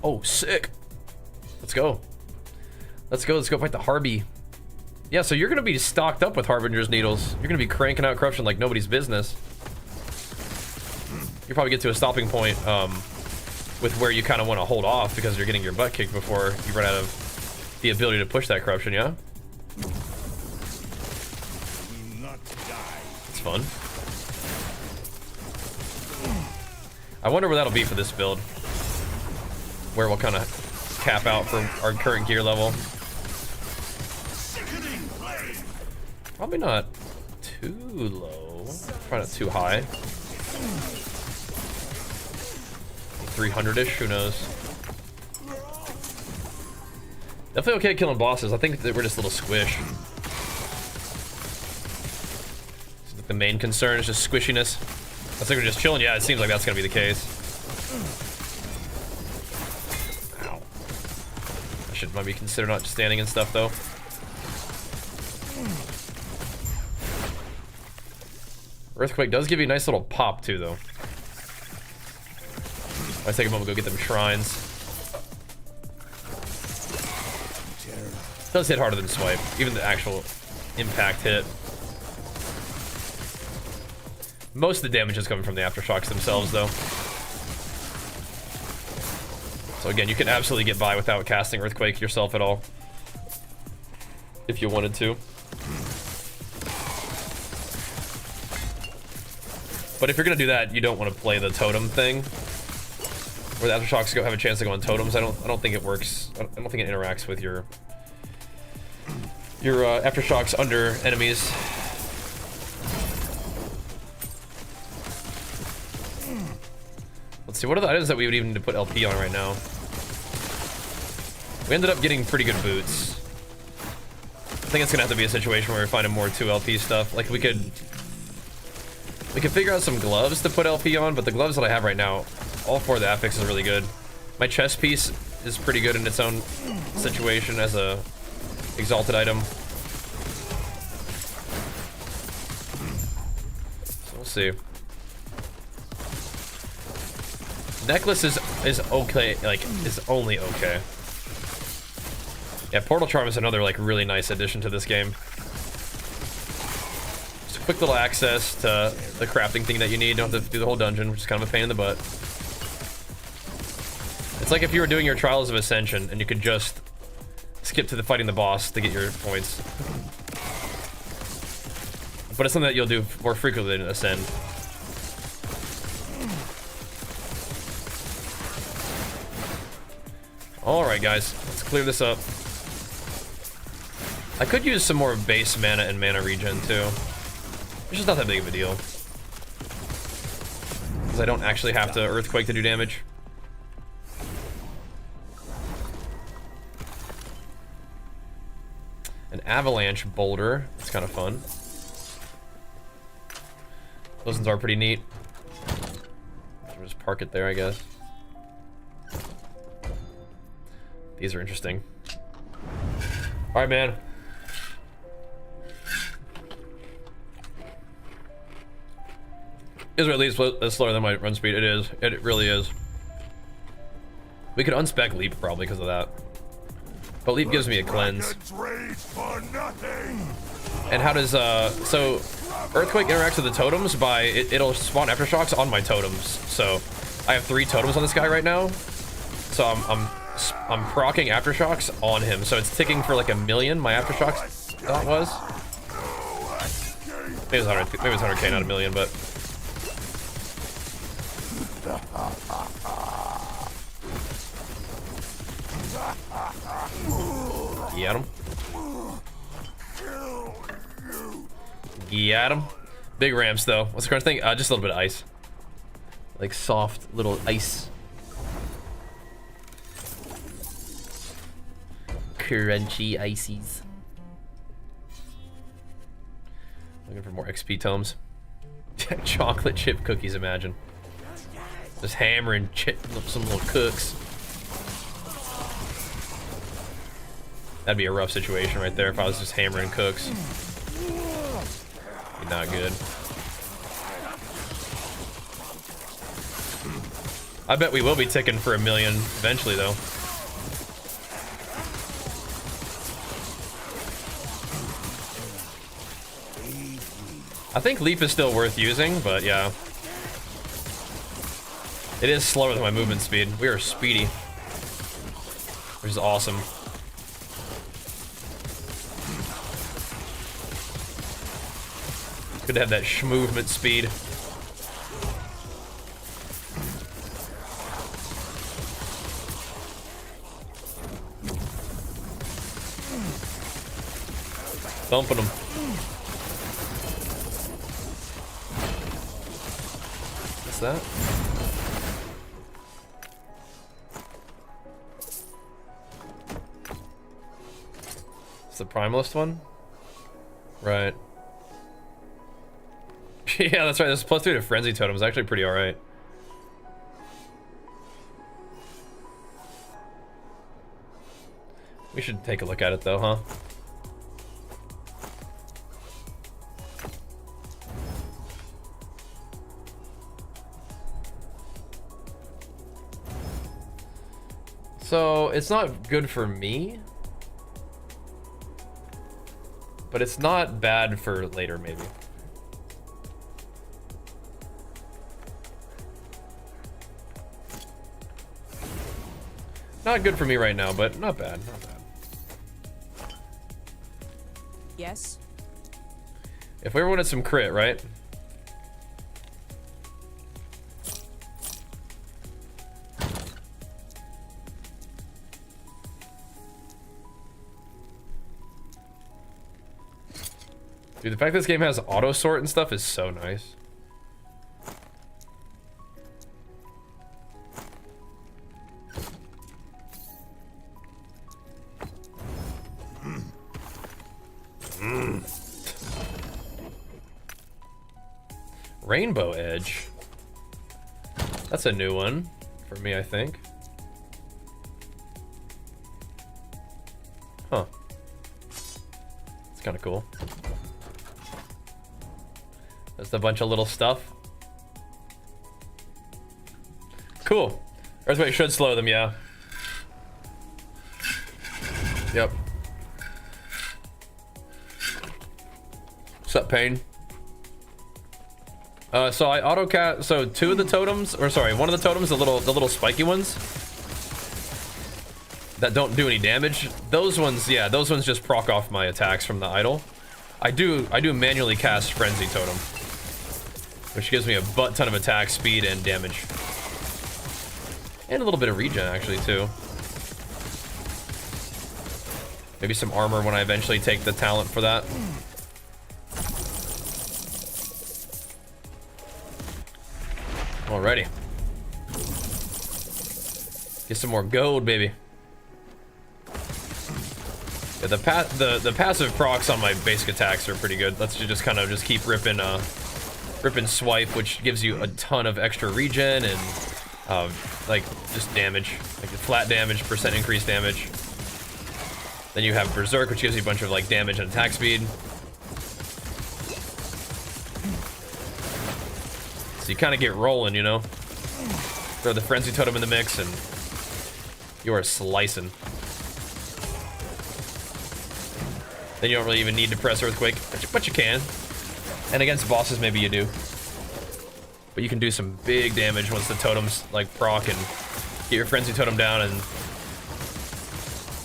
Oh, sick. Let's go. Let's go fight the Harby. Yeah, so you're gonna be stocked up with Harbinger's Needles. You're gonna be cranking out corruption like nobody's business. You probably get to a stopping point with where you kind of want to hold off because you're getting your butt kicked before you run out of the ability to push that corruption, yeah? It's fun. I wonder where that'll be for this build. Where we'll kind of cap out for our current gear level. Probably not too low. Probably not too high. 300-ish, who knows? Definitely okay killing bosses. I think that we're just a little squish. So the main concern is just squishiness. I think we're just chilling. Yeah, it seems like that's gonna be the case. Ow. I should maybe consider not standing and stuff though. Earthquake does give you a nice little pop too though. I'll take a moment to go get them shrines. It does hit harder than swipe, even the actual impact hit. Most of the damage is coming from the aftershocks themselves though. So again, you can absolutely get by without casting Earthquake yourself at all, if you wanted to. But if you're gonna do that, you don't want to play the totem thing, where the aftershocks have a chance to go on totems. I don't think it works. I don't think it interacts with your aftershocks under enemies. Let's see, what are the items that we would even need to put LP on right now? We ended up getting pretty good boots. I think it's gonna have to be a situation where we're finding more 2 LP stuff. Like we could figure out some gloves to put LP on, but the gloves that I have right now, all 4 of the affixes are really good. My chest piece is pretty good in its own situation as a exalted item. So we'll see. Necklace is okay, like, is only okay. Yeah, Portal Charm is another, like, really nice addition to this game. Just a quick little access to the crafting thing that you need. Don't have to do the whole dungeon, which is kind of a pain in the butt. It's like if you were doing your Trials of Ascension and you could just skip to the fighting the boss to get your points. But it's something that you'll do more frequently than Ascend. Alright guys, let's clear this up. I could use some more base mana and mana regen too. It's just not that big of a deal. Because I don't actually have to Earthquake to do damage. An Avalanche Boulder, that's kind of fun. Those ones are pretty neat. I'll just park it there, I guess. These are interesting. All right, man. Is at least slower than my run speed. It is. It really is. We could unspec Leap probably because of that. But Leap gives me a cleanse. And how does so Earthquake interacts with the totems by it'll spawn aftershocks on my totems. So I have 3 totems on this guy right now. So I'm proccing aftershocks on him, so it's ticking for like 1,000,000. My aftershocks that was. Maybe it was 100. Maybe it's 100K, not 1,000,000, but. Get him. Get him. Big ramps though. What's the current thing? Just a little bit of ice. Like soft little ice. Crunchy ices. Looking for more XP tomes. Chocolate chip cookies, imagine. Just hammering some little cooks. That'd be a rough situation right there if I was just hammering cooks. Be not good. I bet we will be ticking for 1,000,000 eventually though. I think Leap is still worth using, but yeah. It is slower than my movement speed. We are speedy. Which is awesome. Good to have that movement speed. Thumping them. What's that? It's the primalist one? Right. Yeah, that's right. This +3 to frenzy totem is actually pretty alright. We should take a look at it though, huh? So, it's not good for me, but it's not bad for later, maybe. Not good for me right now, but not bad. Not bad. Yes. If we ever wanted some crit, right? Dude, the fact this game has auto sort and stuff is so nice. Rainbow Edge. That's a new one for me, I think. Huh. It's kind of cool. Just a bunch of little stuff. Cool. Earthquake should slow them, yeah. Yep. What's up, Pain? So I auto-cast, so two of the totems, or sorry, one of the totems, the little spiky ones that don't do any damage. Those ones, yeah, those ones just proc off my attacks from the idol. I do manually cast Frenzy Totem, which gives me a butt ton of attack, speed, and damage. And a little bit of regen, actually, too. Maybe some armor when I eventually take the talent for that. Alrighty. Get some more gold, baby. Yeah, the passive procs on my basic attacks are pretty good. Let's just kind of just keep ripping swipe, which gives you a ton of extra regen and like just damage, like flat damage, percent increased damage. Then you have Berserk, which gives you a bunch of like damage and attack speed. So you kind of get rolling, you know? Throw the Frenzy Totem in the mix and you are slicing. Then you don't really even need to press Earthquake, but you can. And against bosses, maybe you do. But you can do some big damage once the totems like proc and get your Frenzy Totem down, and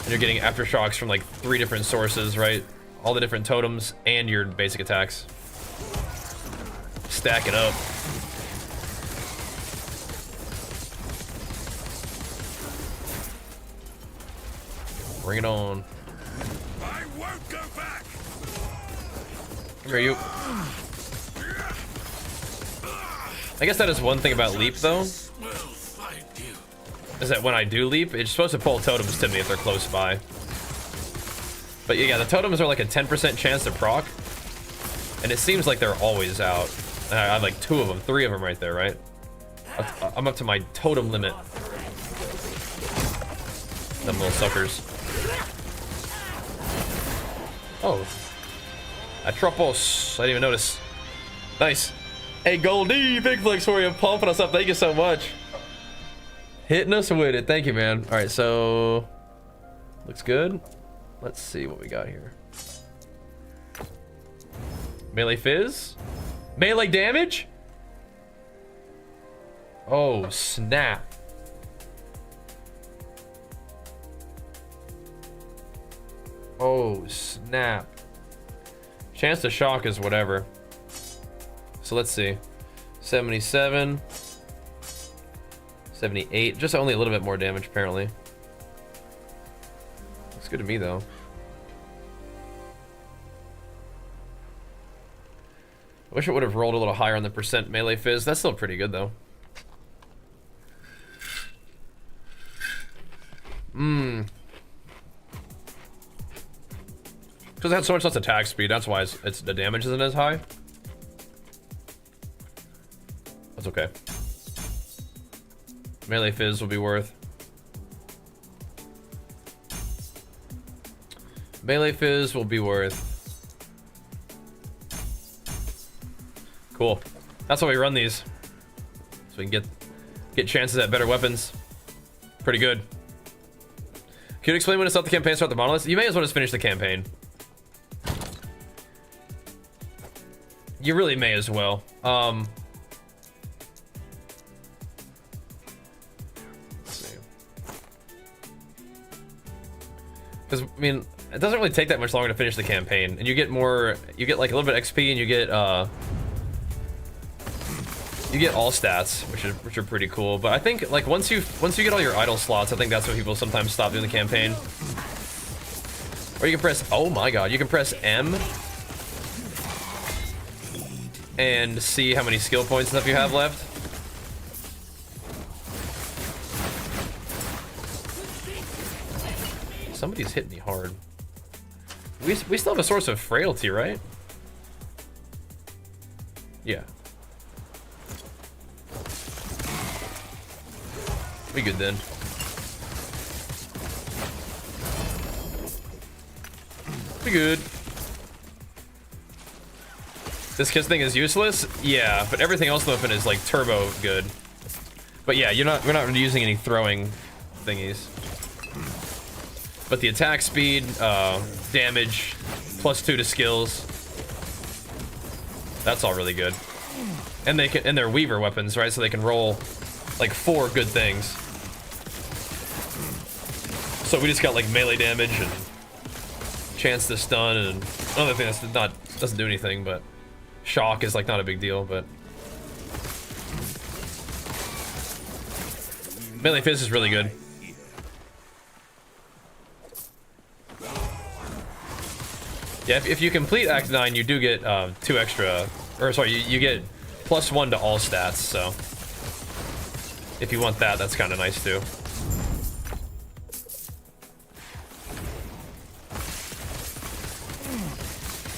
you're getting aftershocks from like 3 different sources, right? All the different totems and your basic attacks. Stack it up. Bring it on. I won't go back. Come here, you. I guess that is one thing about leap, though. Will find you. Is that when I do leap, it's supposed to pull totems to me if they're close by. But yeah, the totems are like a 10% chance to proc. And it seems like they're always out. And I have like 2 of them, 3 of them right there, right? I'm up to my totem limit. Them little suckers. Oh. Atropos. I didn't even notice. Nice. Hey, Goldie, big flex for you. Pumping us up. Thank you so much. Hitting us with it. Thank you, man. All right, so looks good. Let's see what we got here. Melee fizz. Melee damage. Oh, snap. Oh, snap. Chance to shock is whatever. So let's see. 77. 78. Just only a little bit more damage, apparently. Looks good to me, though. I wish it would have rolled a little higher on the percent melee fizz. That's still pretty good, though. Because it had so much less attack speed, that's why it's the damage isn't as high. That's okay. Melee fizz will be worth. Melee fizz will be worth. Cool. That's why we run these. So we can get chances at better weapons. Pretty good. Can you explain when to start the campaign, start the monoliths? You may as well just finish the campaign. You really may as well. Let's see. Because I mean, it doesn't really take that much longer to finish the campaign, and you get more. You get like a little bit of XP, and you get all stats, which are pretty cool. But I think like once you get all your idle slots, I think that's when people sometimes stop doing the campaign. Or you can press. Oh my God! You can press M and see how many skill points and stuff you have left. Somebody's hitting me hard. We still have a source of frailty, right? Yeah. We good then. We good. This kiss thing is useless? Yeah, but everything else in the weapon is like turbo good. But yeah, we're not using any throwing thingies. But the attack speed, damage, +2 to skills. That's all really good. And they're Weaver weapons, right? So they can roll like 4 good things. So we just got like melee damage and chance to stun and another thing that's doesn't do anything, but shock is like not a big deal, but melee fizz is really good. Yeah, if you complete Act 9, you do get 2 extra, or sorry, you get +1 to all stats, so if you want that, that's kind of nice too.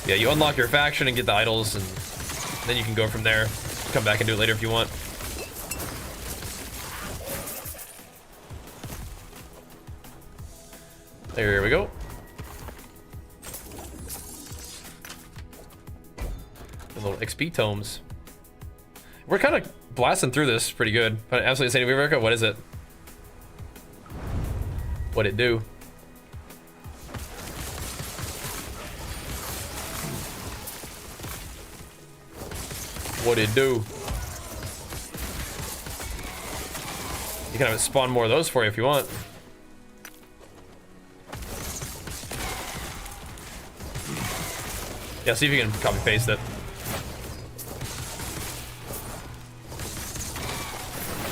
Yeah, you unlock your faction and get the idols, and then you can go from there. Come back and do it later if you want. There we go. The little XP tomes. We're kind of blasting through this pretty good. But absolutely insane. America, what is it? What'd it do? What'd it do? You can have it spawn more of those for you if you want. Yeah, see if you can copy paste it.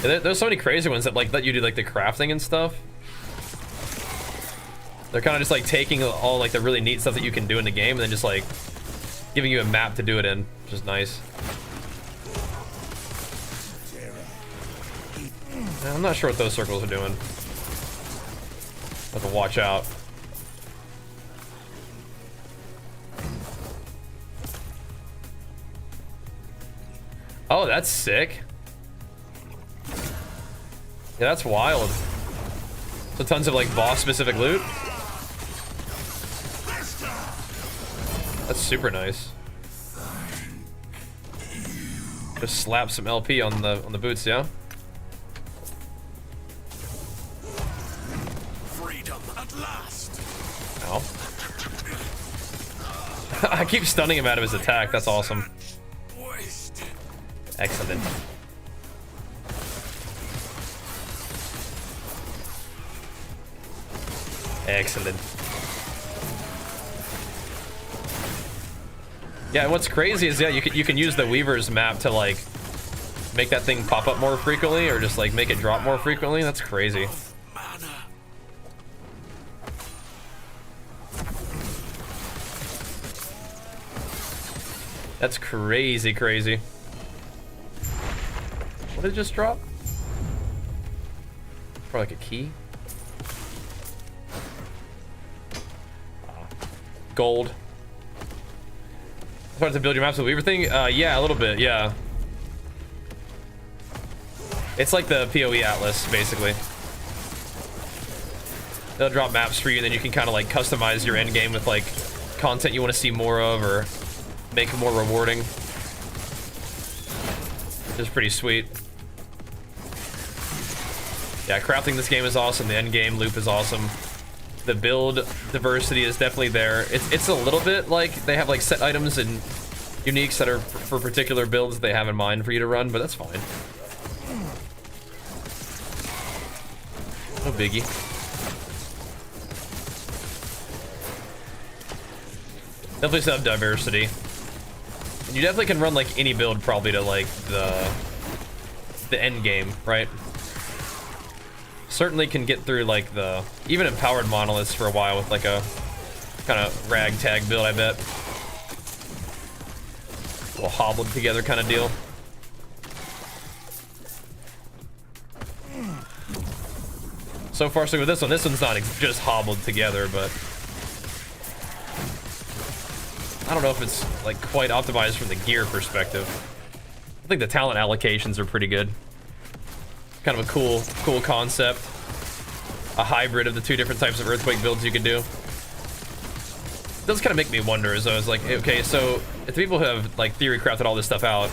Yeah, there's so many crazy ones that like let you do like the crafting and stuff. They're kind of just like taking all like the really neat stuff that you can do in the game and then just like giving you a map to do it in, which is nice. I'm not sure what those circles are doing. Have to watch out. Oh, that's sick. Yeah, that's wild. So tons of like boss specific loot. That's super nice. Just slap some LP on the boots, yeah. Freedom at last. Ow. I keep stunning him out of his attack. That's awesome. Excellent. Excellent. Yeah, and what's crazy is, yeah, you can use the Weaver's map to like make that thing pop up more frequently or just like make it drop more frequently. That's crazy. That's crazy, crazy. What did it just drop? Probably like a key. Gold. Started to build your maps with Weaver thing? Yeah, a little bit, yeah. It's like the PoE Atlas, basically. They'll drop maps for you, and then you can kind of like customize your end game with like content you want to see more of or make it more rewarding. It's pretty sweet. Yeah, crafting this game is awesome. The end game loop is awesome. The build diversity is definitely there. It's a little bit like they have like set items and uniques that are for particular builds they have in mind for you to run, but that's fine. No biggie. Definitely some diversity. And you definitely can run like any build probably to like the end game, right? Certainly can get through like the even empowered monoliths for a while with like a kind of ragtag build, I bet. A little hobbled together kind of deal. So far, so with this one. This one's not just hobbled together, but I don't know if it's like quite optimized from the gear perspective. I think the talent allocations are pretty good. Kind of a cool concept. A hybrid of the two different types of earthquake builds you could do. It does kind of make me wonder, as I was like, okay, so if the people who have like theory crafted all this stuff out,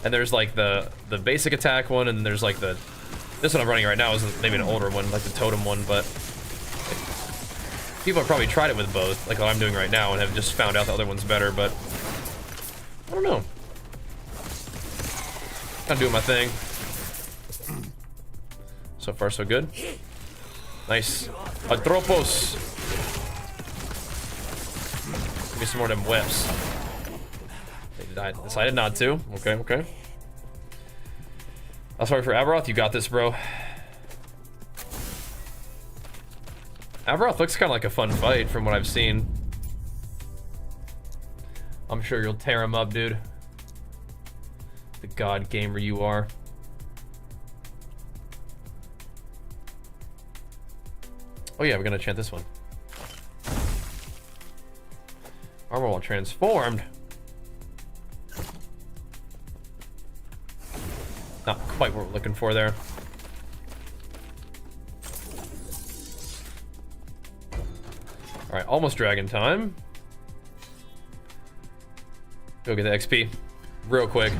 and there's like the basic attack one, and there's like this one I'm running right now is maybe an older one, like the totem one, but people have probably tried it with both, like what I'm doing right now, and have just found out the other one's better, but I don't know. I'm doing my thing. So far, so good. Nice. Atropos. Give me some more of them whips. I decided not to. Okay, okay. I'm sorry for Aberoth. You got this, bro. Aberoth looks kind of like a fun fight from what I've seen. I'm sure you'll tear him up, dude. The god gamer you are. Oh yeah, we're gonna chant this one. Armor while transformed. Not quite what we're looking for there. Alright, almost dragon time. Go get the XP real quick.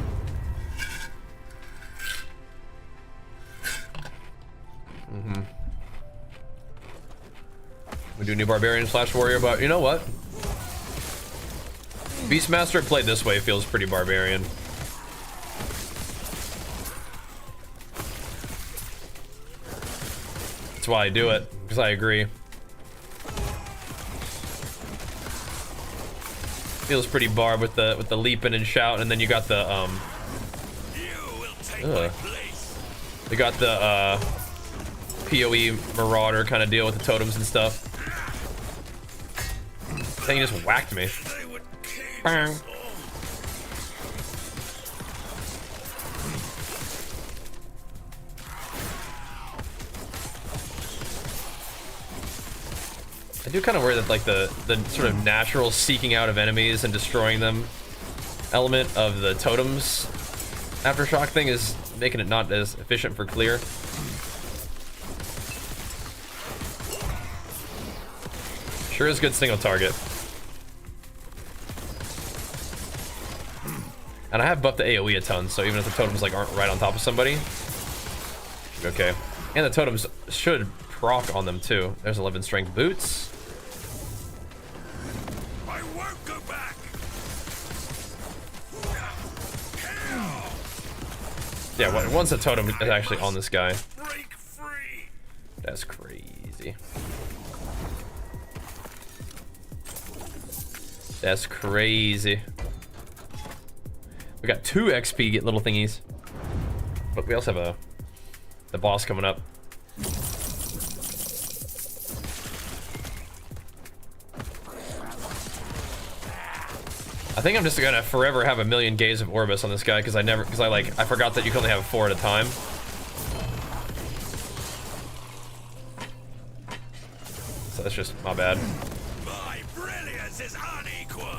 We do new barbarian / warrior, but you know what? Beastmaster played this way feels pretty barbarian. That's why I do it, because I agree. Feels pretty barb with the leaping and shouting, and then you got the you got the PoE marauder kind of deal with the totems and stuff. I think he just whacked me. Bang. I do kind of worry that like the sort of natural seeking out of enemies and destroying them element of the totems aftershock thing is making it not as efficient for clear. Sure is good single target. And I have buffed the AoE a ton, so even if the totems like aren't right on top of somebody, okay. And the totems should proc on them too. There's 11 strength boots. I won't go back. Yeah, once the totem is actually on this guy. Break free. That's crazy. That's crazy. We got 2 XP get little thingies. But we also have the boss coming up. I think I'm just gonna forever have a million gaze of Orbis on this guy because I forgot that you can only have 4 at a time. So that's just my bad. My brilliance is unequal.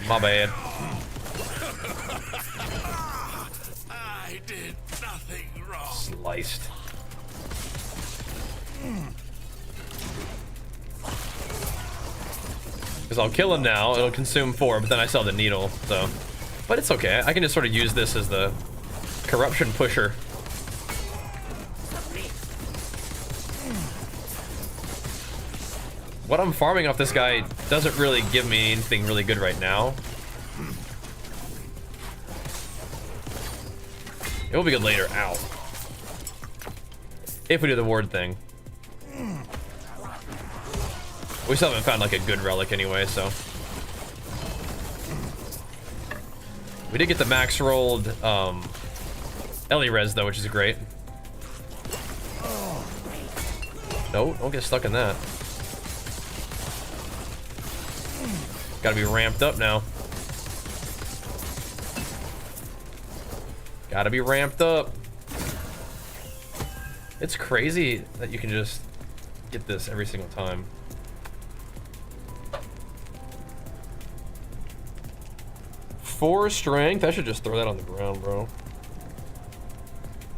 My bad. I did nothing wrong. Sliced. Because I'll kill him now, it'll consume 4, but then I still have the needle, so. But it's okay, I can just sort of use this as the corruption pusher. What I'm farming off this guy doesn't really give me anything really good right now. It will be good later. Ow. If we do the ward thing. We still haven't found like a good relic anyway, so. We did get the max rolled Ellie res though, which is great. No, don't get stuck in that. Gotta be ramped up now. Gotta be ramped up. It's crazy that you can just get this every single time. Four strength? I should just throw that on the ground, bro.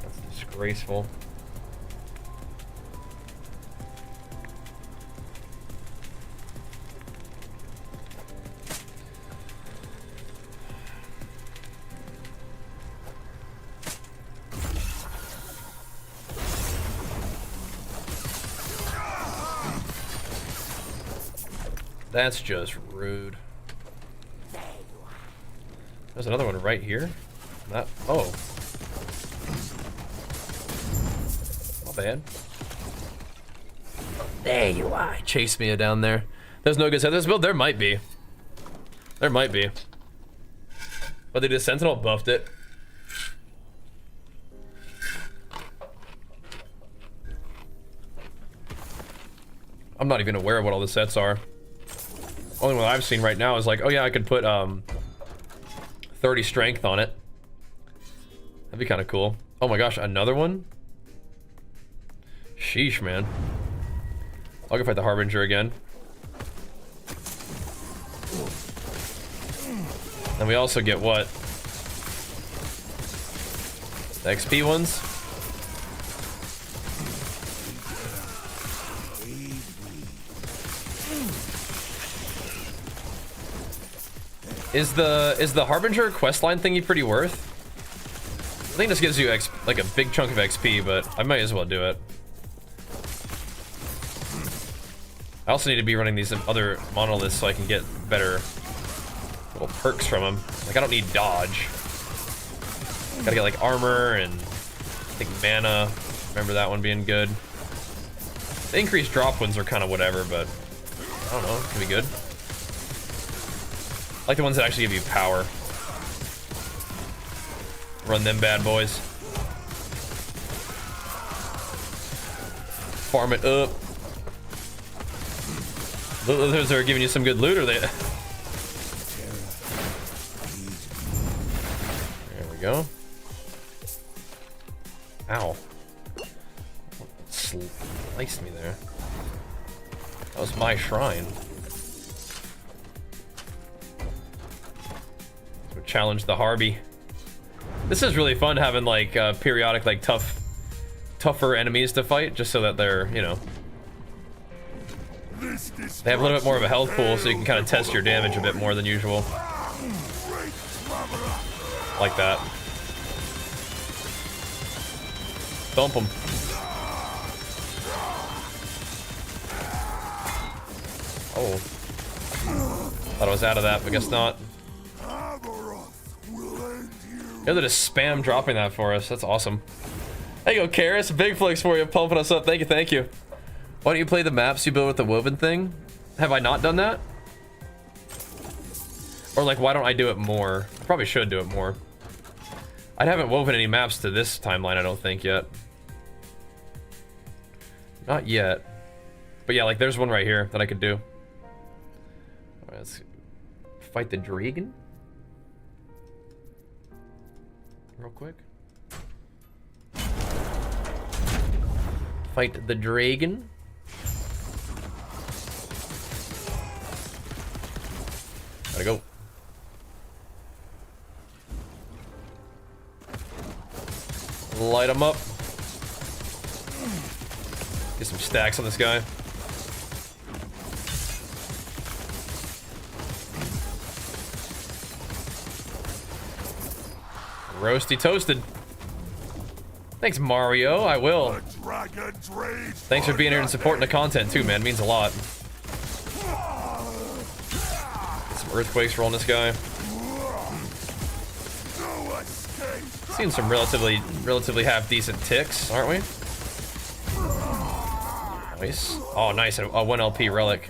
That's disgraceful. That's just rude. There's another one right here. Not, oh. Not bad. There you are. Chase me down there. There's no good set. This build, there might be. There might be. But they just Sentinel buffed it. I'm not even aware of what all the sets are. Only one I've seen right now is like, oh yeah, I could put 30 strength on it. That'd be kind of cool. Oh my gosh, another one? Sheesh, man. I'll go fight the Harbinger again. And we also get what? The XP ones? Is the Harbinger questline thingy pretty worth? I think this gives you like a big chunk of XP, but I might as well do it. I also need to be running these other monoliths so I can get better little perks from them. Like I don't need dodge. Gotta get like armor and I think mana. Remember that one being good. The increased drop ones are kind of whatever, but I don't know, it can be good. I like the ones that actually give you power. Run them bad boys. Farm it up. Those are giving you some good loot, or they? There we go. Ow. Sliced me there. That was my shrine. Challenge the Harby. This is really fun having like periodic like tougher enemies to fight, just so that they're, you know, they have a little bit more of a health pool, so you can kind of test your damage a bit more than usual. Like that. Thump them. Oh. Thought I was out of that, but guess not. Yeah, they're just spam dropping that for us. That's awesome. There you go, Karis. Big flicks for you, pumping us up. Thank you, thank you. Why don't you play the maps you build with the woven thing? Have I not done that? Or like, why don't I do it more? I probably should do it more. I haven't woven any maps to this timeline, I don't think, yet. Not yet. But yeah, like there's one right here that I could do. Alright, let's fight the dragon. Real quick. Fight the dragon. Gotta go. Light him up. Get some stacks on this guy. Roasty toasted. Thanks, Mario. I will. Thanks for being here and supporting the content too, man. It means a lot. Get some earthquakes rolling this guy. Seeing some relatively half decent ticks, aren't we? Nice. Oh, nice. A 1 LP relic.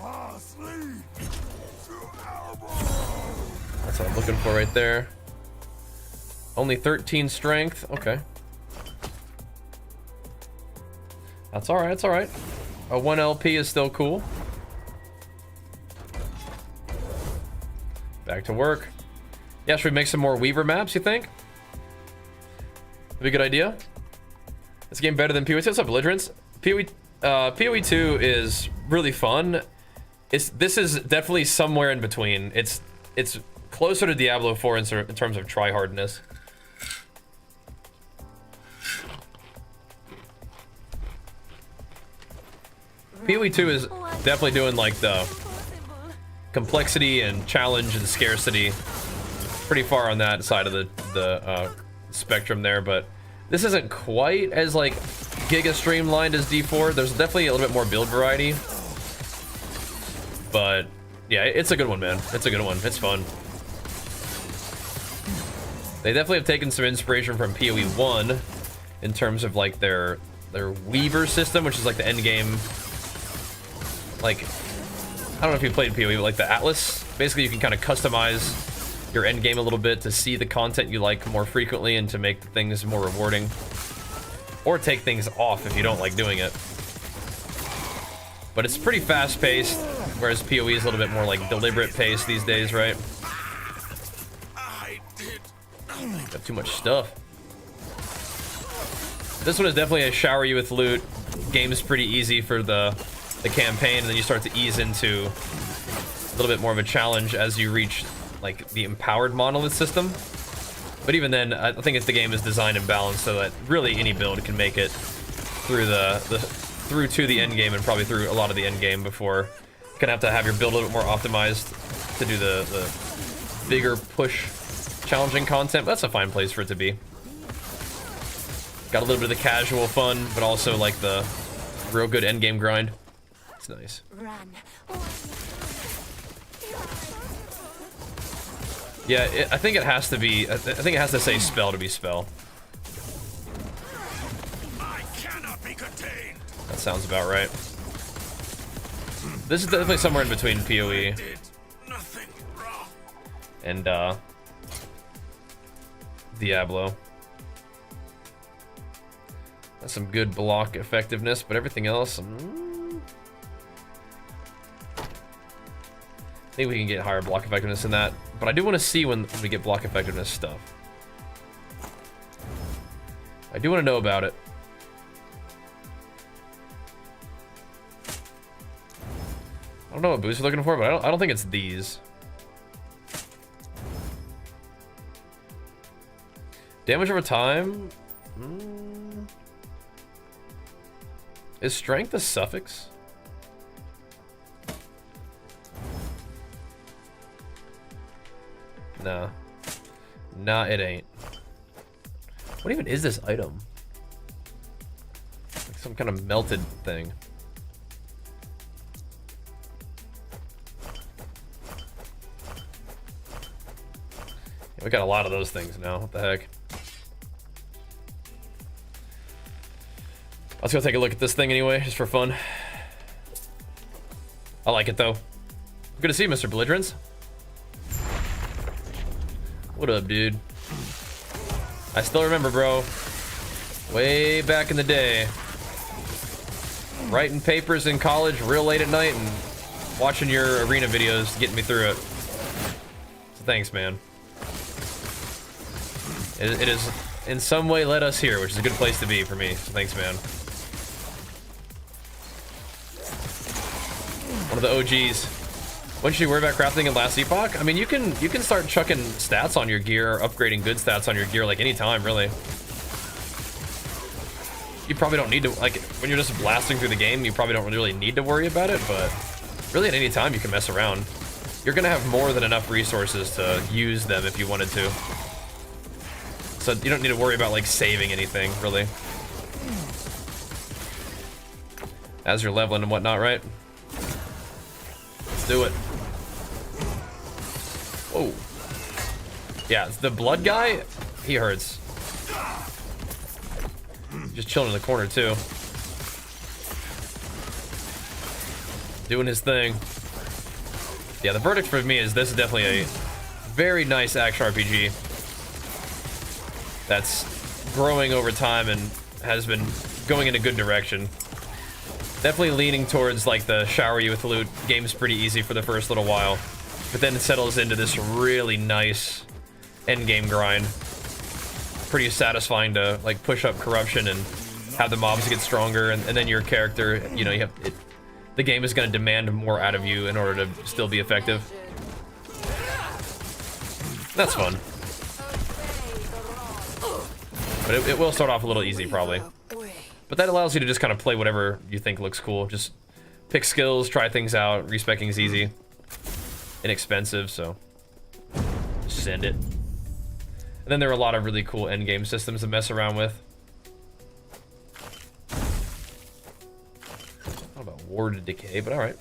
That's what I'm looking for right there. Only 13 strength. Okay. That's alright, that's alright. A 1 LP is still cool. Back to work. Yeah, should we make some more Weaver maps, you think? That'd be a good idea. This game better than PoE 2. What's up, belligerents? PoE 2 is really fun. This is definitely somewhere in between. It's closer to Diablo 4 in terms of tryhardness. PoE 2 is definitely doing like the complexity and challenge and scarcity pretty far on that side of the spectrum there, but this isn't quite as like giga streamlined as D4. There's definitely a little bit more build variety, but yeah, it's a good one, man. It's a good one. It's fun. They definitely have taken some inspiration from PoE 1 in terms of like their Weaver system, which is like the endgame. Like, I don't know if you played PoE, but like the Atlas, basically you can kind of customize your end game a little bit to see the content you like more frequently and to make things more rewarding, or take things off if you don't like doing it. But it's pretty fast paced, whereas PoE is a little bit more like deliberate pace these days, right? I did. Got too much stuff. This one is definitely a shower you with loot. Game is pretty easy for the campaign, and then you start to ease into a little bit more of a challenge as you reach like the empowered monolith system. But even then, I think the game is designed and balanced so that really any build can make it through through to the end game, and probably through a lot of the end game before you're gonna have to have your build a little bit more optimized to do the bigger push challenging content. But that's a fine place for it to be. Got a little bit of the casual fun, but also like the real good end game grind. It's nice. Run. Yeah, I think it has to be. I think it has to say spell to be spell. I cannot be contained. That sounds about right. This is definitely somewhere in between PoE Did nothing wrong. and Diablo. That's some good block effectiveness, but everything else, I think we can get higher block effectiveness than that, but I do want to see when we get block effectiveness stuff. I do want to know about it. I don't know what boost you're looking for, but I don't think it's these. Damage over time? Is strength a suffix? Nah. Nah, it ain't. What even is this item? Like some kind of melted thing. Yeah, we got a lot of those things now. What the heck? Let's go take a look at this thing anyway, just for fun. I like it though. Good to see you, Mr. Belligerents. What up, dude? I still remember, bro. Way back in the day. Writing papers in college real late at night and watching your arena videos, getting me through it. So thanks, man. It has in some way led us here, which is a good place to be for me. So thanks, man. One of the OGs. When should you worry about crafting in last Epoch? I mean, you can start chucking stats on your gear, upgrading good stats on your gear like anytime, really. You probably don't need to, like, when you're just blasting through the game, you probably don't really need to worry about it, but really at any time you can mess around. You're gonna have more than enough resources to use them if you wanted to. So you don't need to worry about like saving anything, really. As you're leveling and whatnot, right? Let's do it. Whoa. Yeah, the blood guy, he hurts. Just chilling in the corner too. Doing his thing. Yeah, the verdict for me is this is definitely a very nice action RPG that's growing over time and has been going in a good direction. Definitely leaning towards like the shower you with loot. Game's pretty easy for the first little while, but then it settles into this really nice endgame grind. Pretty satisfying to like push up corruption and have the mobs get stronger, and then your character, you know, you have it, the game is going to demand more out of you in order to still be effective. That's fun. But it will start off a little easy probably. But that allows you to just kind of play whatever you think looks cool. Just pick skills, try things out. Respeccing is easy. Inexpensive, so just send it. And then there are a lot of really cool endgame systems to mess around with. Not about ward decay, but alright.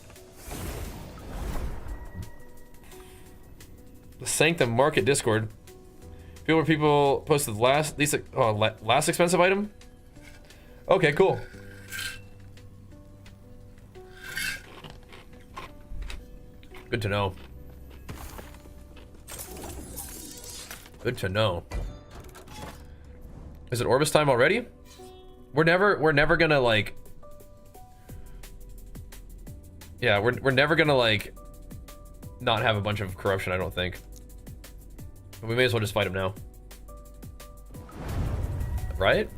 The Sanctum Market Discord. Feel where people posted last expensive item? Okay, cool. Good to know. Good to know. Is it Orbis time already? We're never gonna like. Yeah, we're never gonna like not have a bunch of corruption, I don't think. But we may as well just fight him now. Right?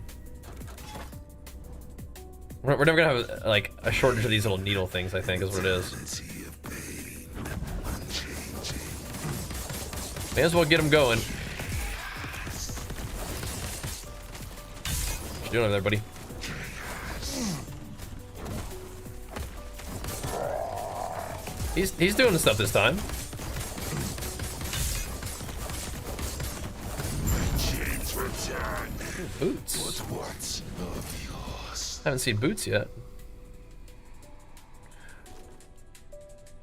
We're never gonna have like a shortage of these little needle things, I think is what it is. May as well get him going. What you doing over there, buddy? He's doing stuff this time. Ooh, boots. Haven't seen boots yet.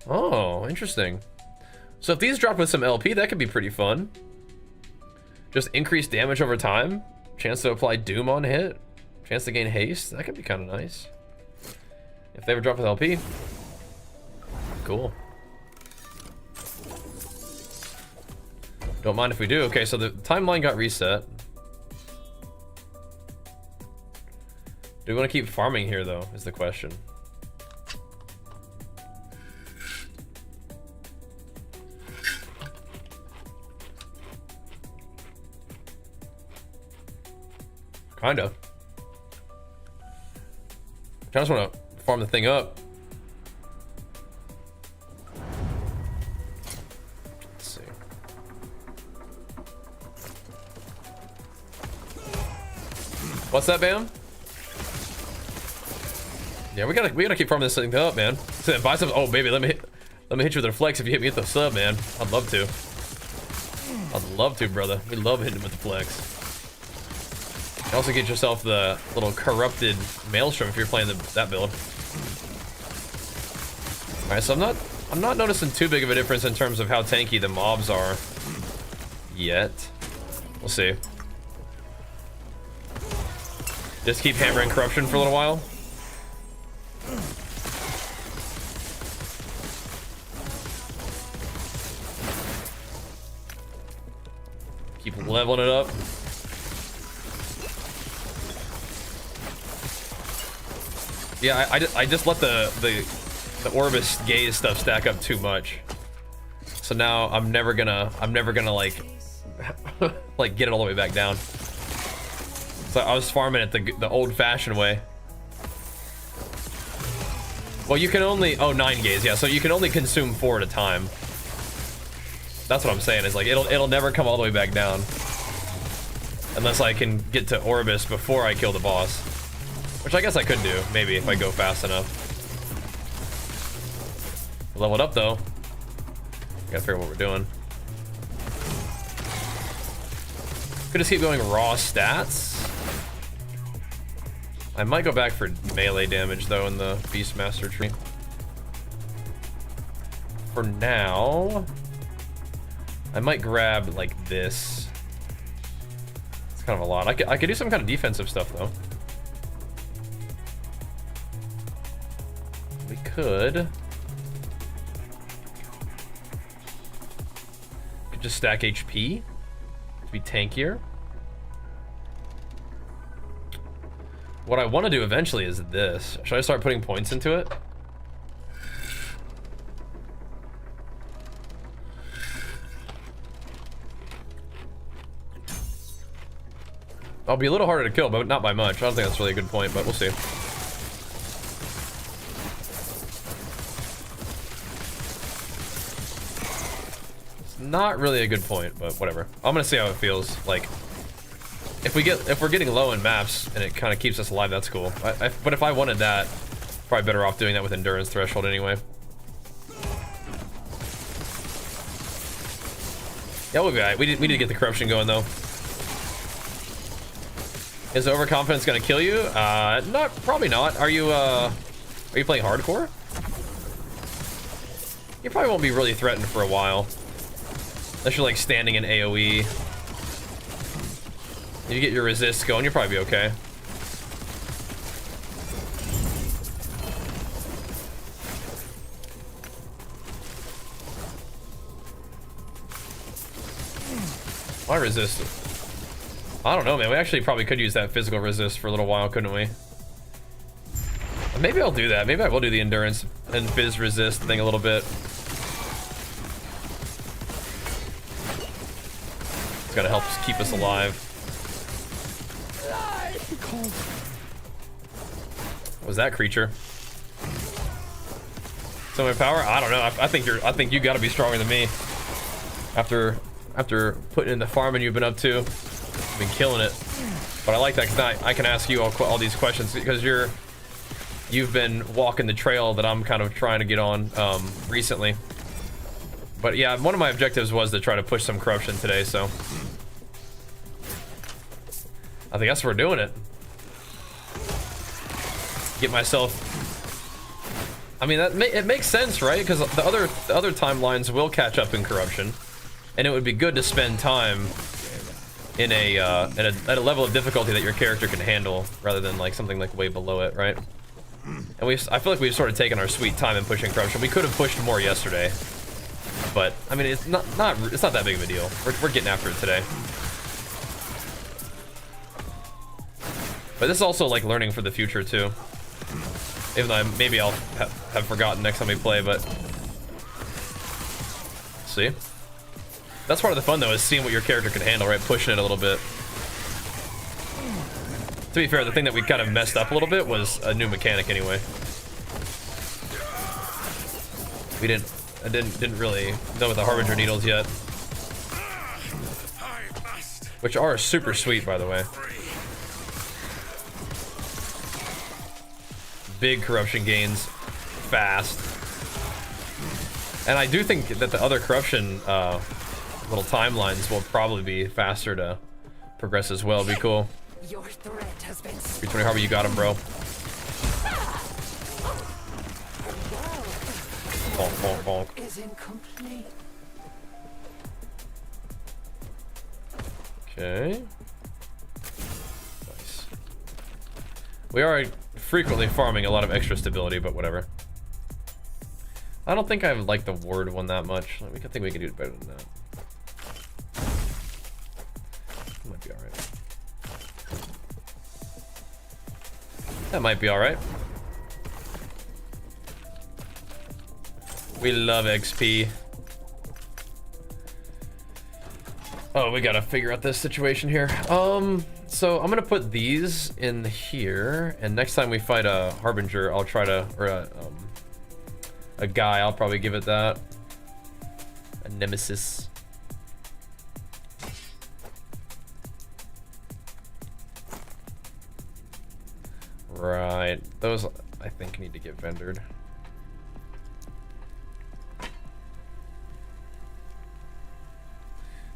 Oh, interesting. So if these drop with some LP, that could be pretty fun. Just increase damage over time. Chance to apply Doom on hit. Chance to gain haste. That could be kind of nice. If they ever drop with LP. Cool. Don't mind if we do. Okay, so the timeline got reset. Do we want to keep farming here, though, is the question. Kinda. I just want to farm the thing up. Let's see. What's that, Bam? Yeah, we gotta keep farming this thing up, man. So buy some. Oh, baby, let me hit you with a flex if you hit me with the sub, man. I'd love to. I'd love to, brother. We love hitting him with the flex. You also get yourself the little corrupted maelstrom if you're playing that build. All right, so I'm not noticing too big of a difference in terms of how tanky the mobs are yet. We'll see. Just keep hammering corruption for a little while. Keep leveling it up. Yeah, I just let the Orbis gaze stuff stack up too much. So now I'm never gonna like like get it all the way back down. So I was farming it the old-fashioned way. Well, you can only 9 gaze, yeah. So you can only consume 4 at a time. That's what I'm saying. Is like it'll never come all the way back down unless I can get to Orbis before I kill the boss, which I guess I could do maybe if I go fast enough. Level it up though. Gotta figure out what we're doing. Could just keep going raw stats. I might go back for melee damage though in the Beastmaster tree. For now, I might grab like this. It's kind of a lot. I could do some kind of defensive stuff though. We could just stack HP to be tankier. What I want to do eventually is this. Should I start putting points into it? I'll be a little harder to kill, but not by much. I don't think that's really a good point, but we'll see. It's not really a good point, but whatever. I'm gonna see how it feels. Like, if we're getting low in maps and it kind of keeps us alive, that's cool. But if I wanted that, probably better off doing that with endurance threshold anyway. Yeah, we'll be alright. We need to get the corruption going though. Is overconfidence gonna kill you? Probably not. Are you playing hardcore? You probably won't be really threatened for a while. Unless you're like standing in AoE. If you get your resist going, you'll probably be okay. Why resist? I don't know, man. We actually probably could use that physical resist for a little while, couldn't we? Maybe I'll do that. Maybe I will do the endurance and phys resist thing a little bit. It's gonna help keep us alive. What was that creature? So my power? I don't know. I think you gotta be stronger than me. After putting in the farming you've been up to. Been killing it, but I like that because I can ask you all these questions because you've been walking the trail that I'm kind of trying to get on recently. But yeah, one of my objectives was to try to push some corruption today, so I think that's what we're doing it. Get myself. I mean it makes sense, right? Because the other timelines will catch up in corruption, and it would be good to spend time at a level of difficulty that your character can handle rather than like something like way below it, right? And I feel like we've sort of taken our sweet time in pushing corruption. We could have pushed more yesterday, but I mean it's not that big of a deal. We're getting after it today. But this is also like learning for the future too. Even though maybe I'll have forgotten next time we play, but see. That's part of the fun though, is seeing what your character can handle, right? Pushing it a little bit. To be fair, the thing that we kind of messed up a little bit was a new mechanic anyway. I didn't really know with the Harbinger needles yet. Which are super sweet, by the way. Big corruption gains, fast. And I do think that the other corruption little timelines will probably be faster to progress as well. Be cool. Your threat has been 320 Harbor, you got him, bro. Bonk, bonk, bonk. is incomplete. Okay. Nice. We are frequently farming a lot of extra stability, but whatever. I don't think I like the ward one that much. I think we can do it better than that. Might be alright. That might be alright. We love XP. Oh, we gotta figure out this situation here. So I'm gonna put these in here, and next time we fight a Harbinger, I'll try to, or a guy, I'll probably give it that. A Nemesis. Right, those I think need to get vendored.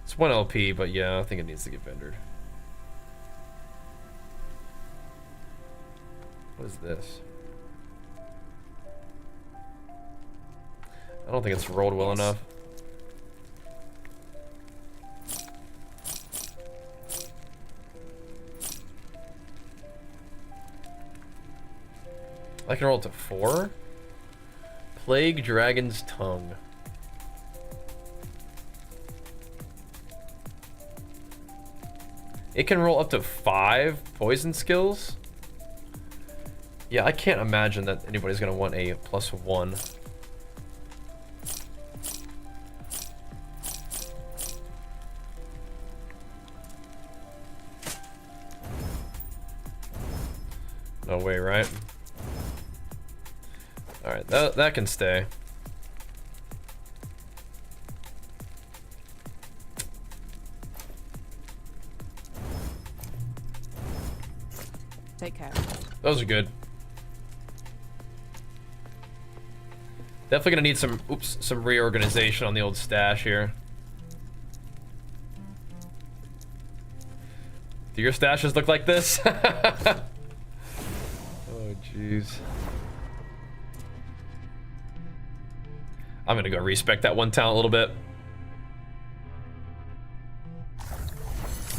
It's 1 LP, but yeah, I think it needs to get vendored. What is this? I don't think it's rolled well enough. I can roll it to 4. Plague Dragon's Tongue. It can roll up to 5 poison skills. Yeah, I can't imagine that anybody's gonna want a +1. No way, right? Alright, that can stay. Take care. Those are good. Definitely gonna need some reorganization on the old stash here. Do your stashes look like this? Oh jeez. I'm gonna go respec that one talent a little bit.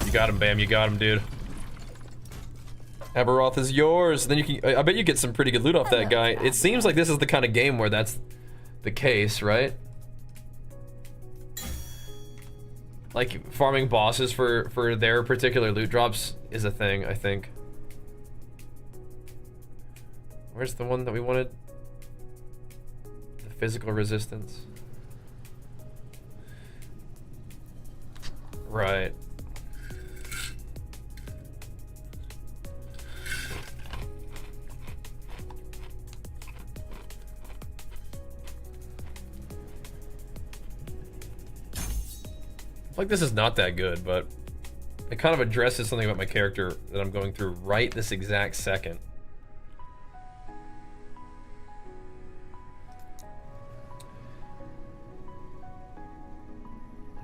You got him, Bam. You got him, dude. Aberoth is yours. Then you can. I bet you get some pretty good loot off that guy. It seems like this is the kind of game where that's the case, right? Like farming bosses for their particular loot drops is a thing, I think. Where's the one that we wanted? The physical resistance. Right. Like this is not that good, but it kind of addresses something about my character that I'm going through right this exact second.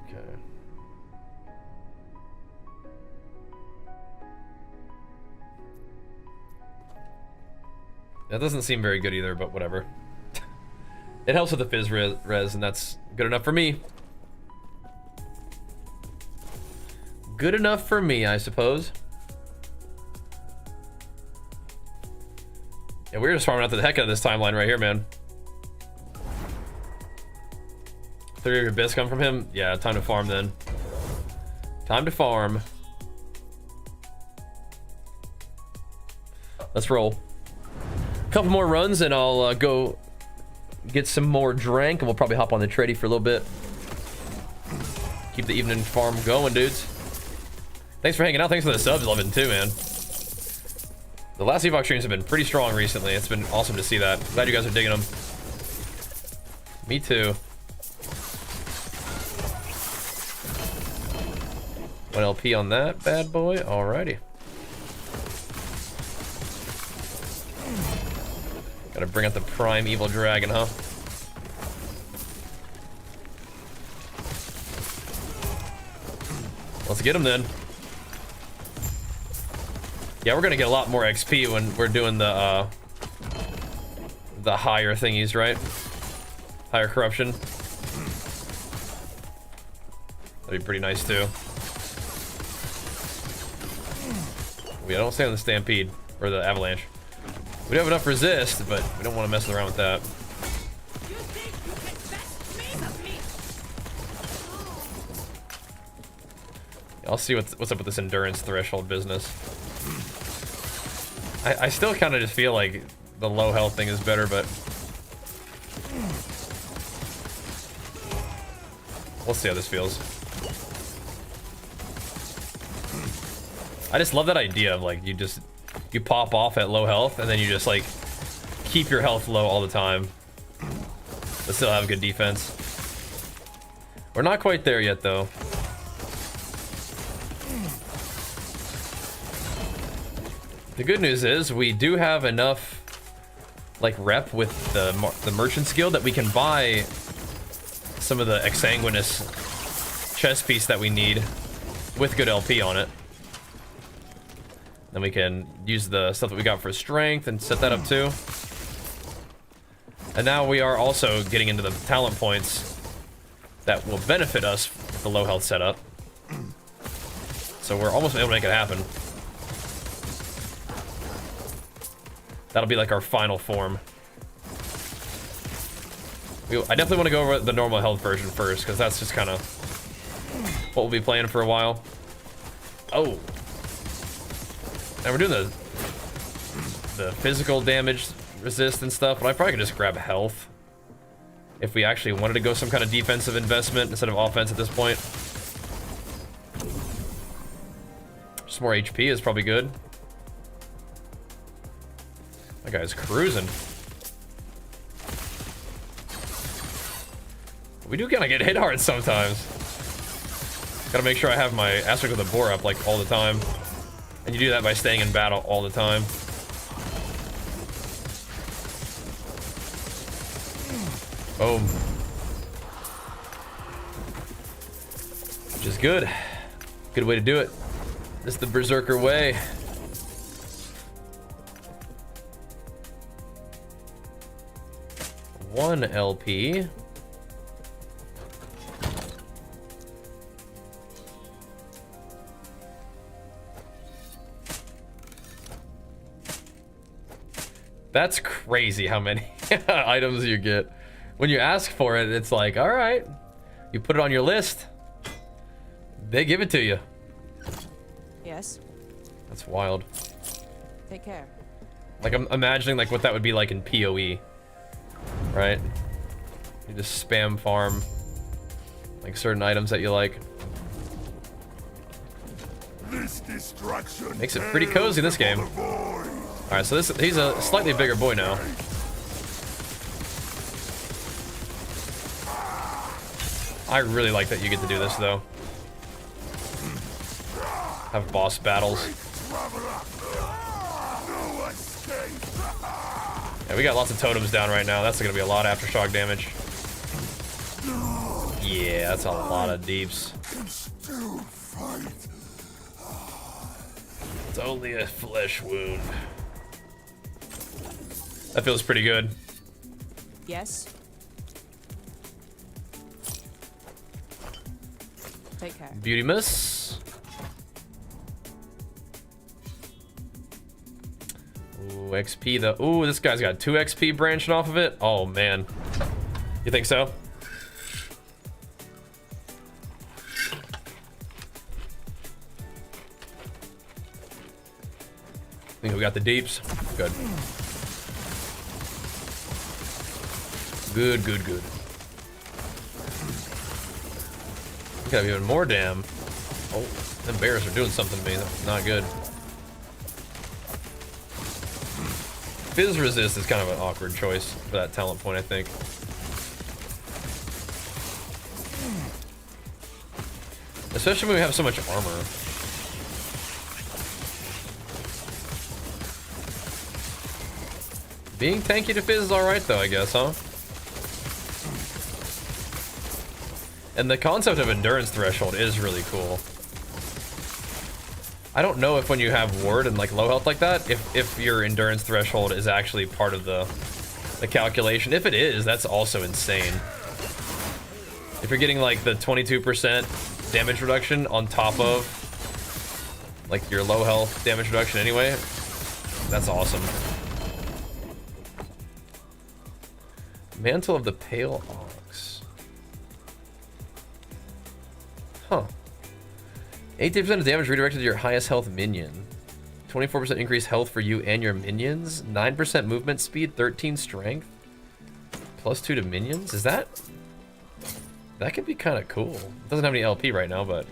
Okay. That doesn't seem very good either, but whatever. It helps with the fizz res, and that's good enough for me. Good enough for me, I suppose. Yeah, we're just farming out the heck out of this timeline right here, man. 3 of your bits come from him? Yeah, time to farm then. Time to farm. Let's roll. A couple more runs and I'll go get some more drink and we'll probably hop on the tradie for a little bit. Keep the evening farm going, dudes. Thanks for hanging out. Thanks for the subs, loving too, man. The last Epoch streams have been pretty strong recently. It's been awesome to see that. Glad you guys are digging them. Me too. 1 LP on that bad boy. Alrighty. Gotta bring out the prime evil dragon, huh? Let's get him then. Yeah, we're gonna get a lot more XP when we're doing the higher thingies, right? Higher corruption. That'd be pretty nice too. I don't stay on the stampede or the avalanche. We do have enough resist, but we don't want to mess around with that. I'll see what's up with this endurance threshold business. I still kind of just feel like the low health thing is better, but we'll see how this feels. I just love that idea of like you pop off at low health and then you just like keep your health low all the time, but still have good defense. We're not quite there yet though. The good news is we do have enough like rep with the merchant's guild that we can buy some of the exsanguinous chest piece that we need with good LP on it. Then we can use the stuff that we got for strength and set that up too. And now we are also getting into the talent points that will benefit us with the low health setup. So we're almost able to make it happen. That'll be like our final form. I definitely want to go over the normal health version first, because that's just kind of what we'll be playing for a while. Oh, And we're doing the physical damage resist and stuff, but I probably could just grab health if we actually wanted to go some kind of defensive investment instead of offense at this point. Just more HP is probably good. That guy's cruising. We do kind of get hit hard sometimes. Gotta make sure I have my aspect of the boar up like all the time. And you do that by staying in battle all the time. Boom. Which is good. Good way to do it. This is the Berserker way. One LP. That's crazy how many items you get. When you ask for it, it's like, all right, you put it on your list, they give it to you. Yes. That's wild. Take care. Like, I'm imagining like what that would be like in PoE, right? You just spam farm like certain items that you like. This destruction Makes it pretty cozy in this game. All right, so he's a slightly bigger boy now. I really like that you get to do this though. Have boss battles. Yeah, we got lots of totems down right now. That's gonna be a lot of aftershock damage. Yeah, that's a lot of deeps. It's only a flesh wound. That feels pretty good. Yes. Take care. Beauty miss. Ooh, XP though. Ooh, this guy's got 2 XP branching off of it. Oh man. You think so? Think we got the deeps? Good. Good, good, good. We could have even more dam. Oh, them bears are doing something to me. That's not good. Fizz resist is kind of an awkward choice for that talent point, I think. Especially when we have so much armor. Being tanky to Fizz is alright though, I guess, huh? And the concept of endurance threshold is really cool. I don't know if when you have ward and like low health like that, if your endurance threshold is actually part of the calculation. If it is, that's also insane. If you're getting like the 22% damage reduction on top of like your low health damage reduction anyway, that's awesome. Mantle of the Pale Ox. Huh. 18% of damage redirected to your highest health minion. 24% increased health for you and your minions. 9% movement speed, 13 strength. Plus 2 to minions. Is that... That could be kind of cool. It doesn't have any LP right now, but...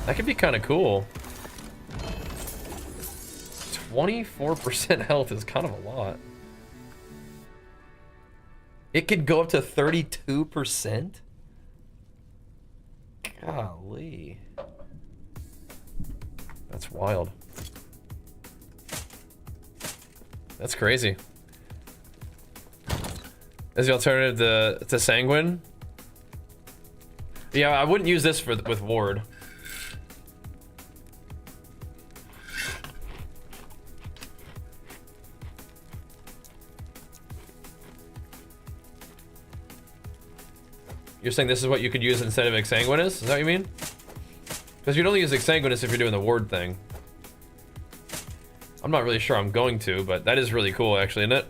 That could be kind of cool. 24% health is kind of a lot. It could go up to 32%? Golly. That's wild. That's crazy. As the alternative to Sanguine? Yeah, I wouldn't use this with Ward. You're saying this is what you could use instead of Exsanguinous? Is that what you mean? Because you'd only use Exsanguinous if you're doing the ward thing. I'm not really sure I'm going to, but that is really cool actually, isn't it?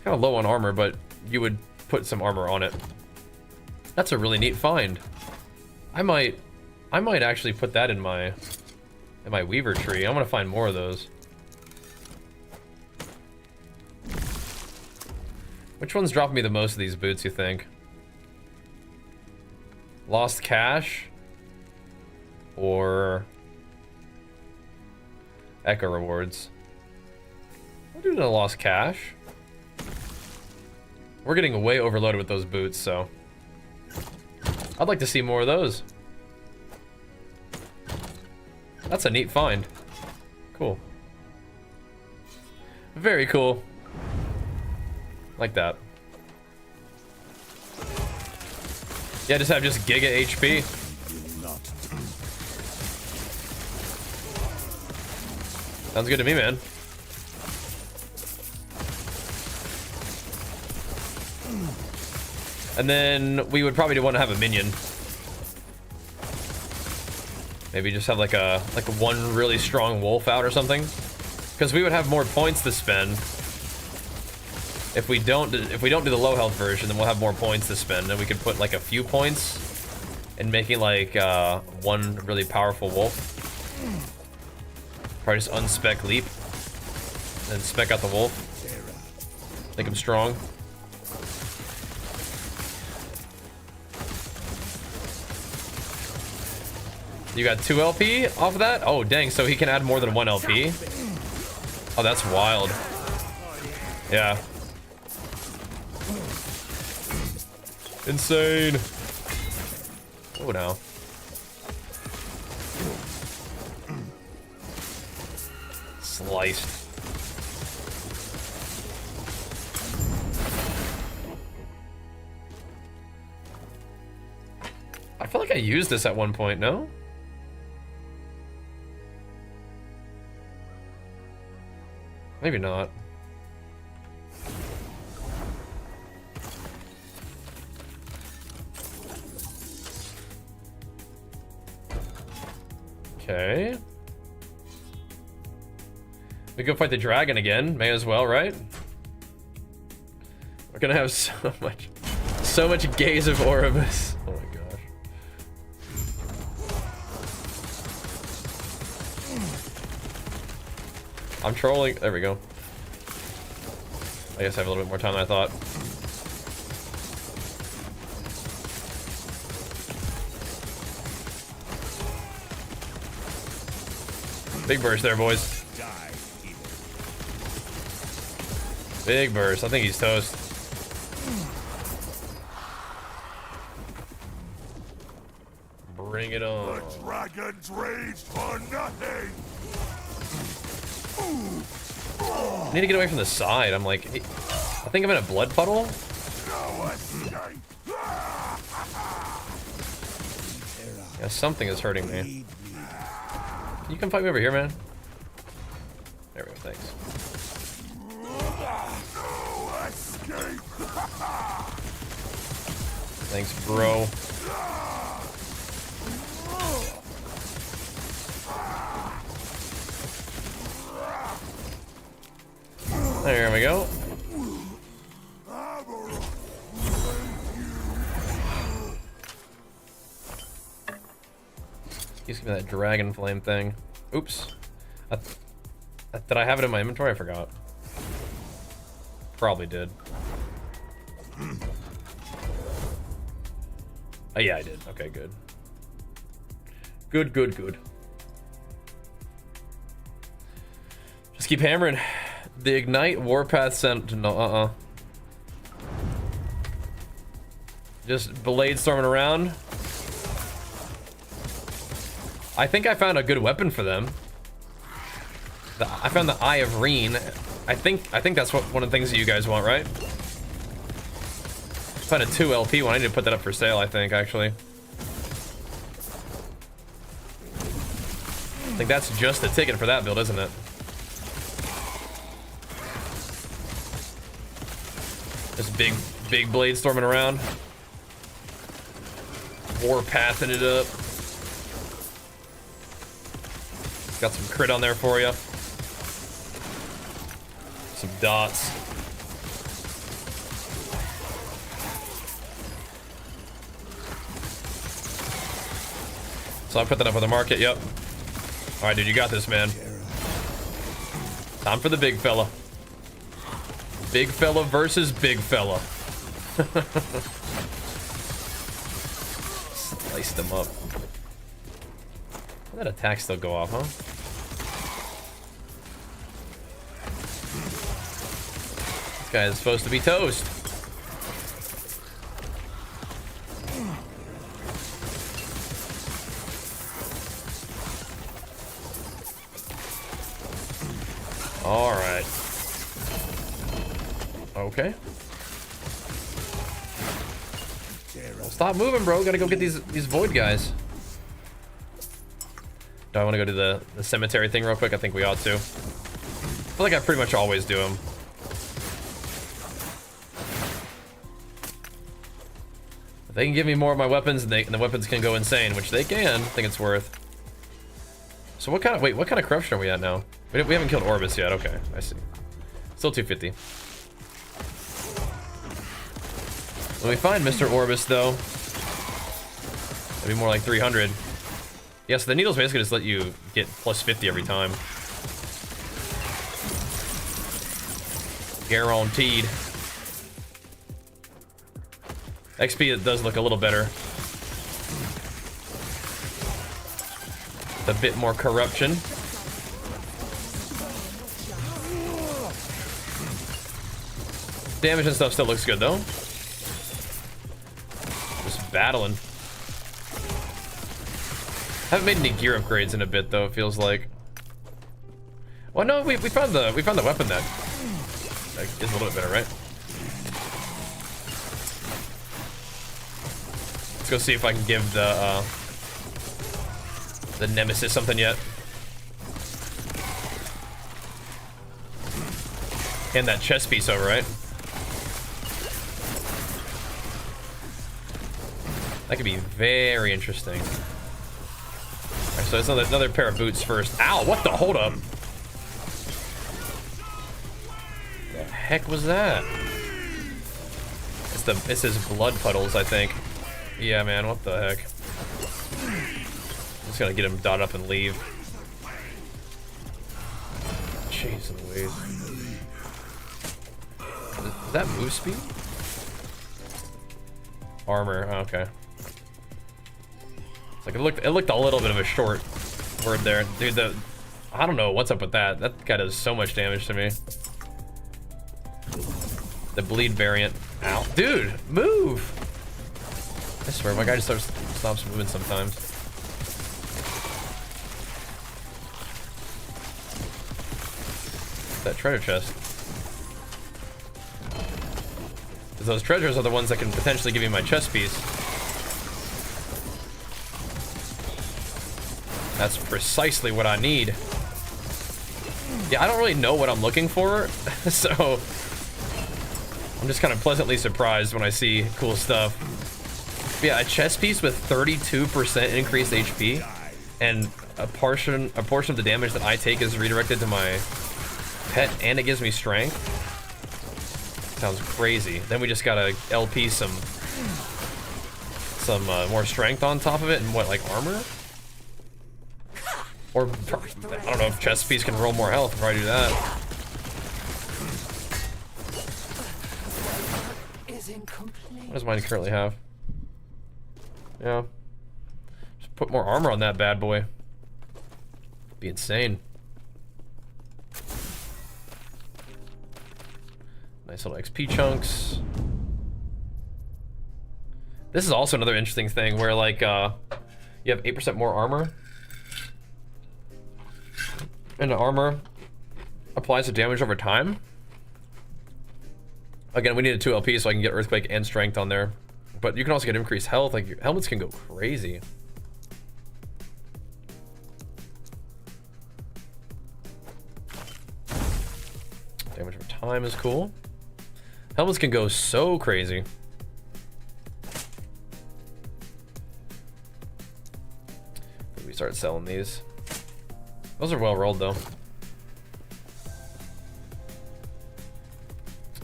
Kind of low on armor, but you would put some armor on it. That's a really neat find. I might I might actually put that in my weaver tree. I'm gonna find more of those. Which one's dropping me the most of these boots, you think? Lost cash? Or Echo rewards? We're doing a lost cash. We're getting way overloaded with those boots, so I'd like to see more of those. That's a neat find. Cool. Very cool. Like that. Yeah, just have just giga HP. Sounds good to me, man. And then we would probably want to have a minion. Maybe just have like a one really strong wolf out or something, because we would have more points to spend. If we don't do the low health version, then we'll have more points to spend, and we could put like a few points in making like one really powerful wolf. Probably just unspec leap and spec out the wolf. Make him strong. You got 2 LP off of that? Oh, dang, so he can add more than 1 LP? Oh, that's wild. Yeah. Insane. Oh, no. Sliced. I feel like I used this at one point, no? Maybe not. Okay. We go fight the dragon again. May as well, right? We're gonna have so much gaze of Oribus. Oh my gosh. I'm trolling. There we go. I guess I have a little bit more time than I thought. Big burst there, boys. Big burst. I think he's toast. Bring it on. The dragon's raised for nothing. I need to get away from the side. I'm like, I think I'm in a blood puddle. Yeah, something is hurting me. Can you come fight me over here, man? There we go, thanks. Thanks, bro. There we go. He's giving me that dragon flame thing. Oops. Did I have it in my inventory? I forgot. Probably did. Oh yeah, I did. Okay, good. Good. Just keep hammering. The Ignite Warpath Sentinel. Just blade storming around. I think I found a good weapon for them. I found the Eye of Reen. I think that's one of the things that you guys want, right? Found a 2 LP one. I need to put that up for sale, I think, actually. I think that's just the ticket for that build, isn't it? This big blade storming around. Warpathing it up. Got some crit on there for you. Some dots. So I put that up on the market, yep. Alright, dude, you got this, man. Time for the big fella. Big fella versus big fella. Sliced them up. That attack still go off, huh? This guy is supposed to be toast. All right. Okay. Well, stop moving, bro. Gotta go get these void guys. Do I want to go to the cemetery thing real quick? I think we ought to. I feel like I pretty much always do them. If they can give me more of my weapons, and the weapons can go insane, which they can. I think it's worth. So what kind of what kind of corruption are we at now? We haven't killed Orbis yet. Okay, I see. Still 250. When we find Mr. Orbis, though, it'll be more like 300. Yeah, so the needles basically just let you get plus 50 every time. Guaranteed. XP, it does look a little better. A bit more corruption. Damage and stuff still looks good, though. Just battling. Haven't made any gear upgrades in a bit, though. It feels like. Well, no, we found the weapon that is a little bit better, right? Let's go see if I can give the Nemesis something yet. Hand that chest piece over, right? That could be very interesting. Alright, so it's another pair of boots first. Ow, what the? Hold up. The heck was that? It's his blood puddles, I think. Yeah, man, what the heck? I'm just gonna get him dot up and leave. Jeez Louise. Is that move speed? Armor, okay. It's like it looked a little bit of a short word there. Dude, I don't know what's up with that. That guy does so much damage to me. The bleed variant. Ow. Dude, move! I swear, my guy just stops moving sometimes. That treasure chest. Because those treasures are the ones that can potentially give me my chest piece. That's precisely what I need. Yeah, I don't really know what I'm looking for, so I'm just kind of pleasantly surprised when I see cool stuff. But yeah, a chest piece with 32% increased HP, and a portion of the damage that I take is redirected to my pet, and it gives me strength. Sounds crazy. Then we just gotta LP some more strength on top of it, and what, like armor? Or I don't know if chest piece can roll more health if I do that. What does mine currently have? Yeah. Just put more armor on that bad boy. Be insane. Nice little XP chunks. This is also another interesting thing where, like, you have 8% more armor. And the armor applies to damage over time. Again, we need a 2 LP so I can get Earthquake and Strength on there. But you can also get increased health. Like, your helmets can go crazy. Damage over time is cool. Helmets can go so crazy. We start selling these. Those are well rolled, though.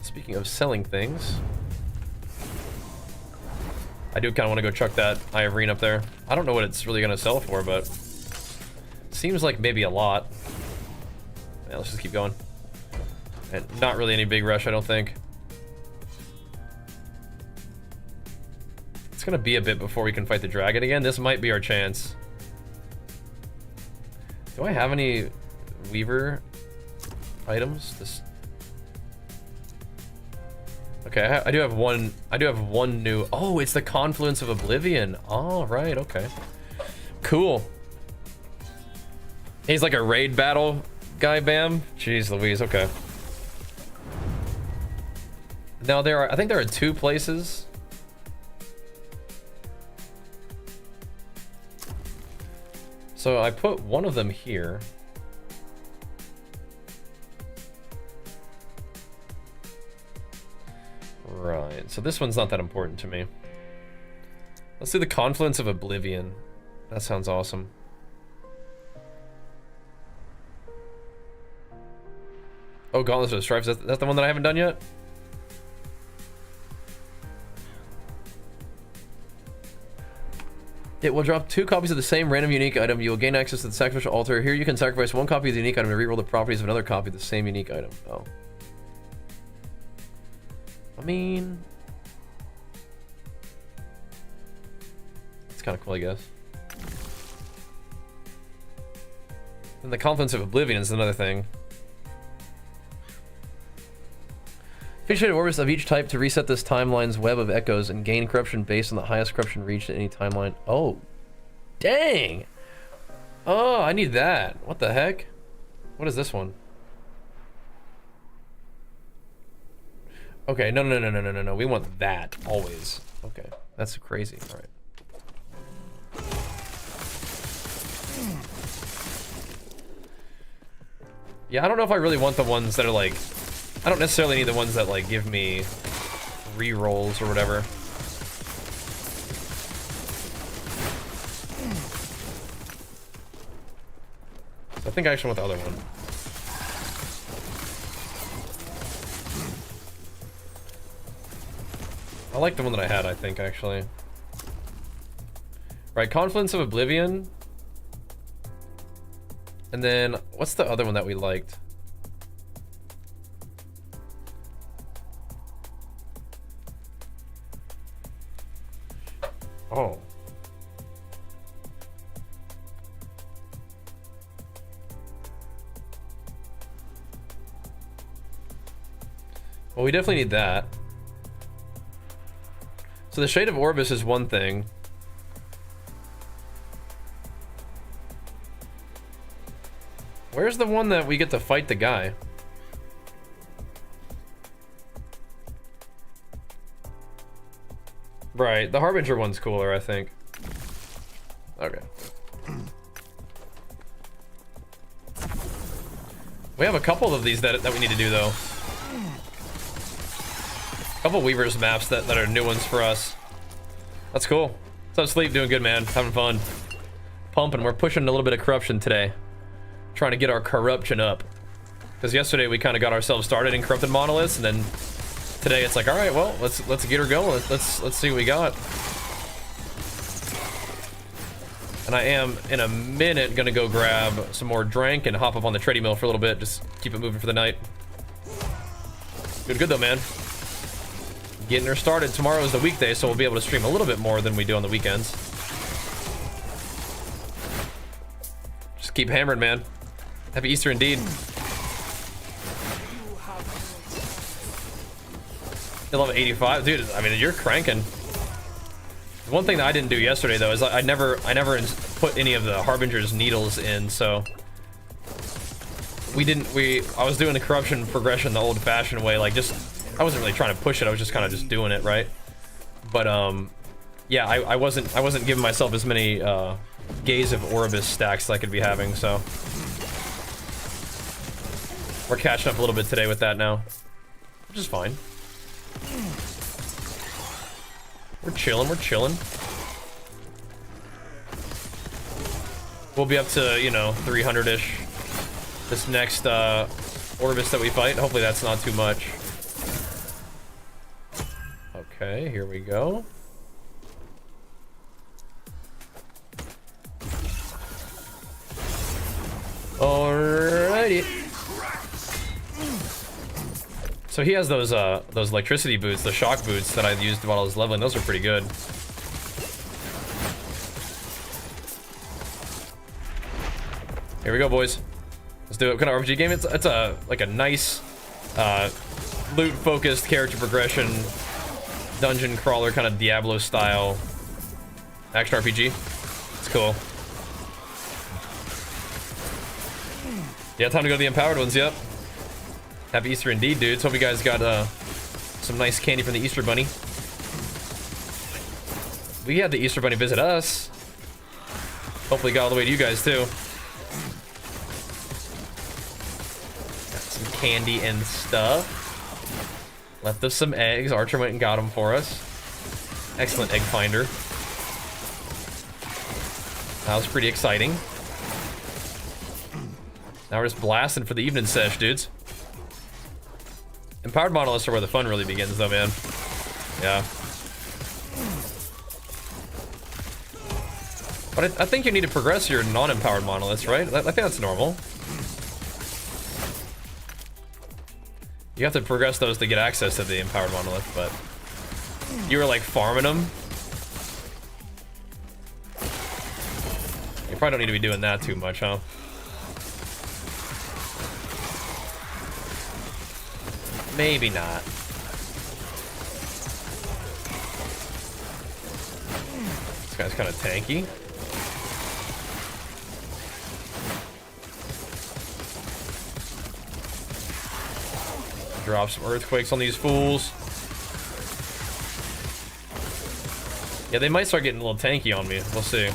Speaking of selling things, I do kind of want to go chuck that Ivorine up there. I don't know what it's really gonna sell for, but seems like maybe a lot. Yeah, let's just keep going. And not really any big rush, I don't think. It's gonna be a bit before we can fight the dragon again. This might be our chance. Do I have any Weaver items? This. Okay, I do have one. I do have one new. Oh, it's the Confluence of Oblivion. Oh, right. Okay. Cool. He's like a raid battle guy, Bam. Jeez Louise. Okay. Now there are. I think there are 2 places. So I put one of them here. Right, so this one's not that important to me. Let's do the Confluence of Oblivion. That sounds awesome. Oh, Gauntlets of the Stripes, that's the one that I haven't done yet? It will drop 2 copies of the same random unique item. You will gain access to the sacrificial altar. Here you can sacrifice 1 copy of the unique item and reroll the properties of another copy of the same unique item. Oh. I mean, it's kind of cool, I guess. And the Confluence of Oblivion is another thing. Featured orbits of each type to reset this timeline's web of echoes and gain corruption based on the highest corruption reached at any timeline. Oh, dang! Oh, I need that. What the heck? What is this one? Okay, no. We want that always. Okay, that's crazy. All right. Yeah, I don't know if I really want the ones that are like. I don't necessarily need the ones that like give me re-rolls or whatever. So I think I actually want the other one. I like the one that I had, I think, actually. Right, Confluence of Oblivion. And then, what's the other one that we liked? Oh. Well, we definitely need that. So the Shade of Orbis is one thing. Where's the one that we get to fight the guy? Right, the Harbinger one's cooler, I think. Okay. We have a couple of these that we need to do, though. A couple Weavers maps that are new ones for us. That's cool. What's up, Sleep? Doing good, man. Having fun. Pumping. We're pushing a little bit of corruption today. Trying to get our corruption up. Because yesterday we kind of got ourselves started in corrupted monoliths, and then today it's like, all right, well, let's get her going. Let's see what we got. And I am in a minute gonna go grab some more drink and hop up on the treadmill for a little bit. Just keep it moving for the night. Good though, man. Getting her started. Tomorrow is the weekday, so we'll be able to stream a little bit more than we do on the weekends. Just keep hammering, man. Happy Easter indeed. Still have 85, dude. I mean, you're cranking. The one thing that I didn't do yesterday though is I never put any of the Harbinger's needles in, so I was doing the corruption progression the old-fashioned way, like just I wasn't really trying to push it. I was just kind of just doing it, right? But yeah, I wasn't giving myself as many Gaze of Orbis stacks as I could be having, so we're catching up a little bit today with that now, which is fine. We're chilling. We'll be up to, you know, 300-ish this next Orbis that we fight. Hopefully that's not too much. Okay, here we go. So he has those electricity boots, the shock boots that I used while I was leveling. Those are pretty good. Here we go, boys. Let's do it. What kind of RPG game? It's a like a nice loot-focused character progression, dungeon crawler kind of Diablo style action RPG. It's cool. Yeah, time to go to the empowered ones. Yep. Happy Easter indeed, dudes. Hope you guys got some nice candy from the Easter Bunny. We had the Easter Bunny visit us. Hopefully got all the way to you guys too. Got some candy and stuff. Left us some eggs. Archer went and got them for us. Excellent egg finder. That was pretty exciting. Now we're just blasting for the evening sesh, dudes. Empowered monoliths are where the fun really begins, though, man. Yeah. But I think you need to progress your non-empowered monoliths, right? I think that's normal. You have to progress those to get access to the empowered monolith, but you were like farming them. You probably don't need to be doing that too much, huh? Maybe not. This guy's kind of tanky. Drop some earthquakes on these fools. Yeah, they might start getting a little tanky on me. We'll see.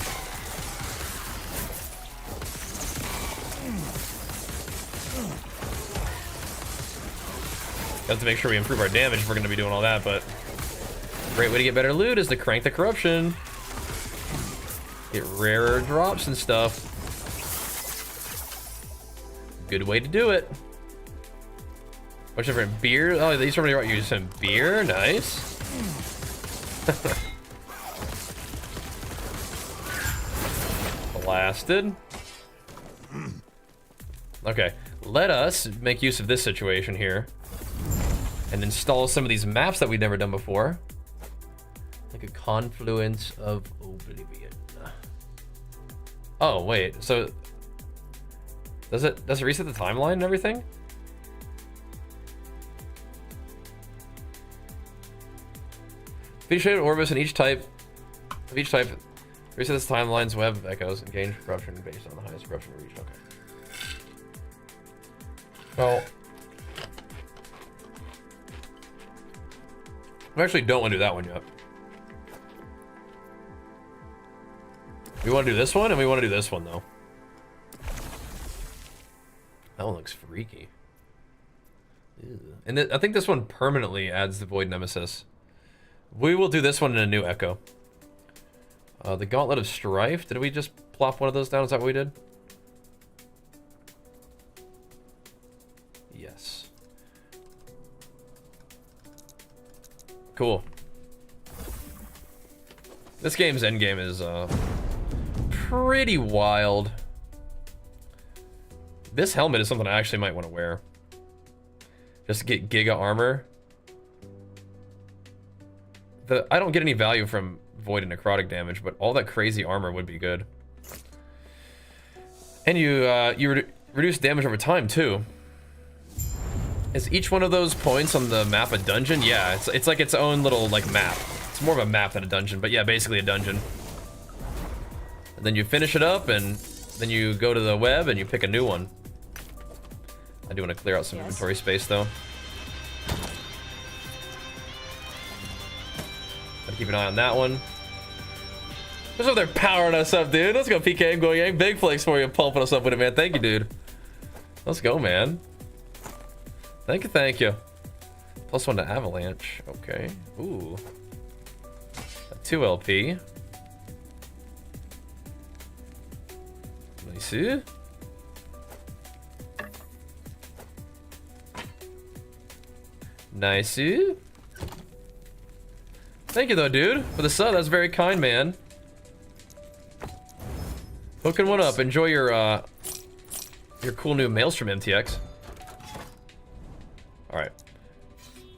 Have to make sure we improve our damage if we're going to be doing all that, but great way to get better loot is to crank the corruption. Get rarer drops and stuff. Good way to do it. What's different? Beer? Oh, these are really use some beer. Nice. Blasted. Okay, let us make use of this situation here and install some of these maps that we've never done before, like a Confluence of Oblivion. Oh wait, so does it reset the timeline and everything? Feature Orbis in each type resets timelines, web of echoes, and gains corruption based on the highest corruption reached. Okay. Well, we actually don't want to do that one yet. We want to do this one, and we want to do this one though. That one looks freaky. Ew. And I think this one permanently adds the Void Nemesis. We will do this one in a new Echo. The Gauntlet of Strife. Did we just plop one of those down? Is that what we did? Yes. Cool. This game's endgame is pretty wild. This helmet is something I actually might want to wear. Just to get Giga armor. I don't get any value from void and necrotic damage, but all that crazy armor would be good. And you reduce damage over time too. Is each one of those points on the map a dungeon? Yeah, it's like its own little like map. It's more of a map than a dungeon, but yeah, basically a dungeon. And then you finish it up, and then you go to the web and you pick a new one. I do want to clear out some inventory space though. Gotta keep an eye on that one. Who's over there powering us up, dude? Let's go, PK. I'm going yang. Big flakes for you, pumping us up with it, man. Thank you, dude. Let's go, man. Thank you, thank you. +1 to avalanche. Okay. Ooh. A 2 LP. Nice. Nice. Thank you though, dude, for the sub. That's very kind, man. Hooking one up. Enjoy your cool new Maelstrom MTX. All right.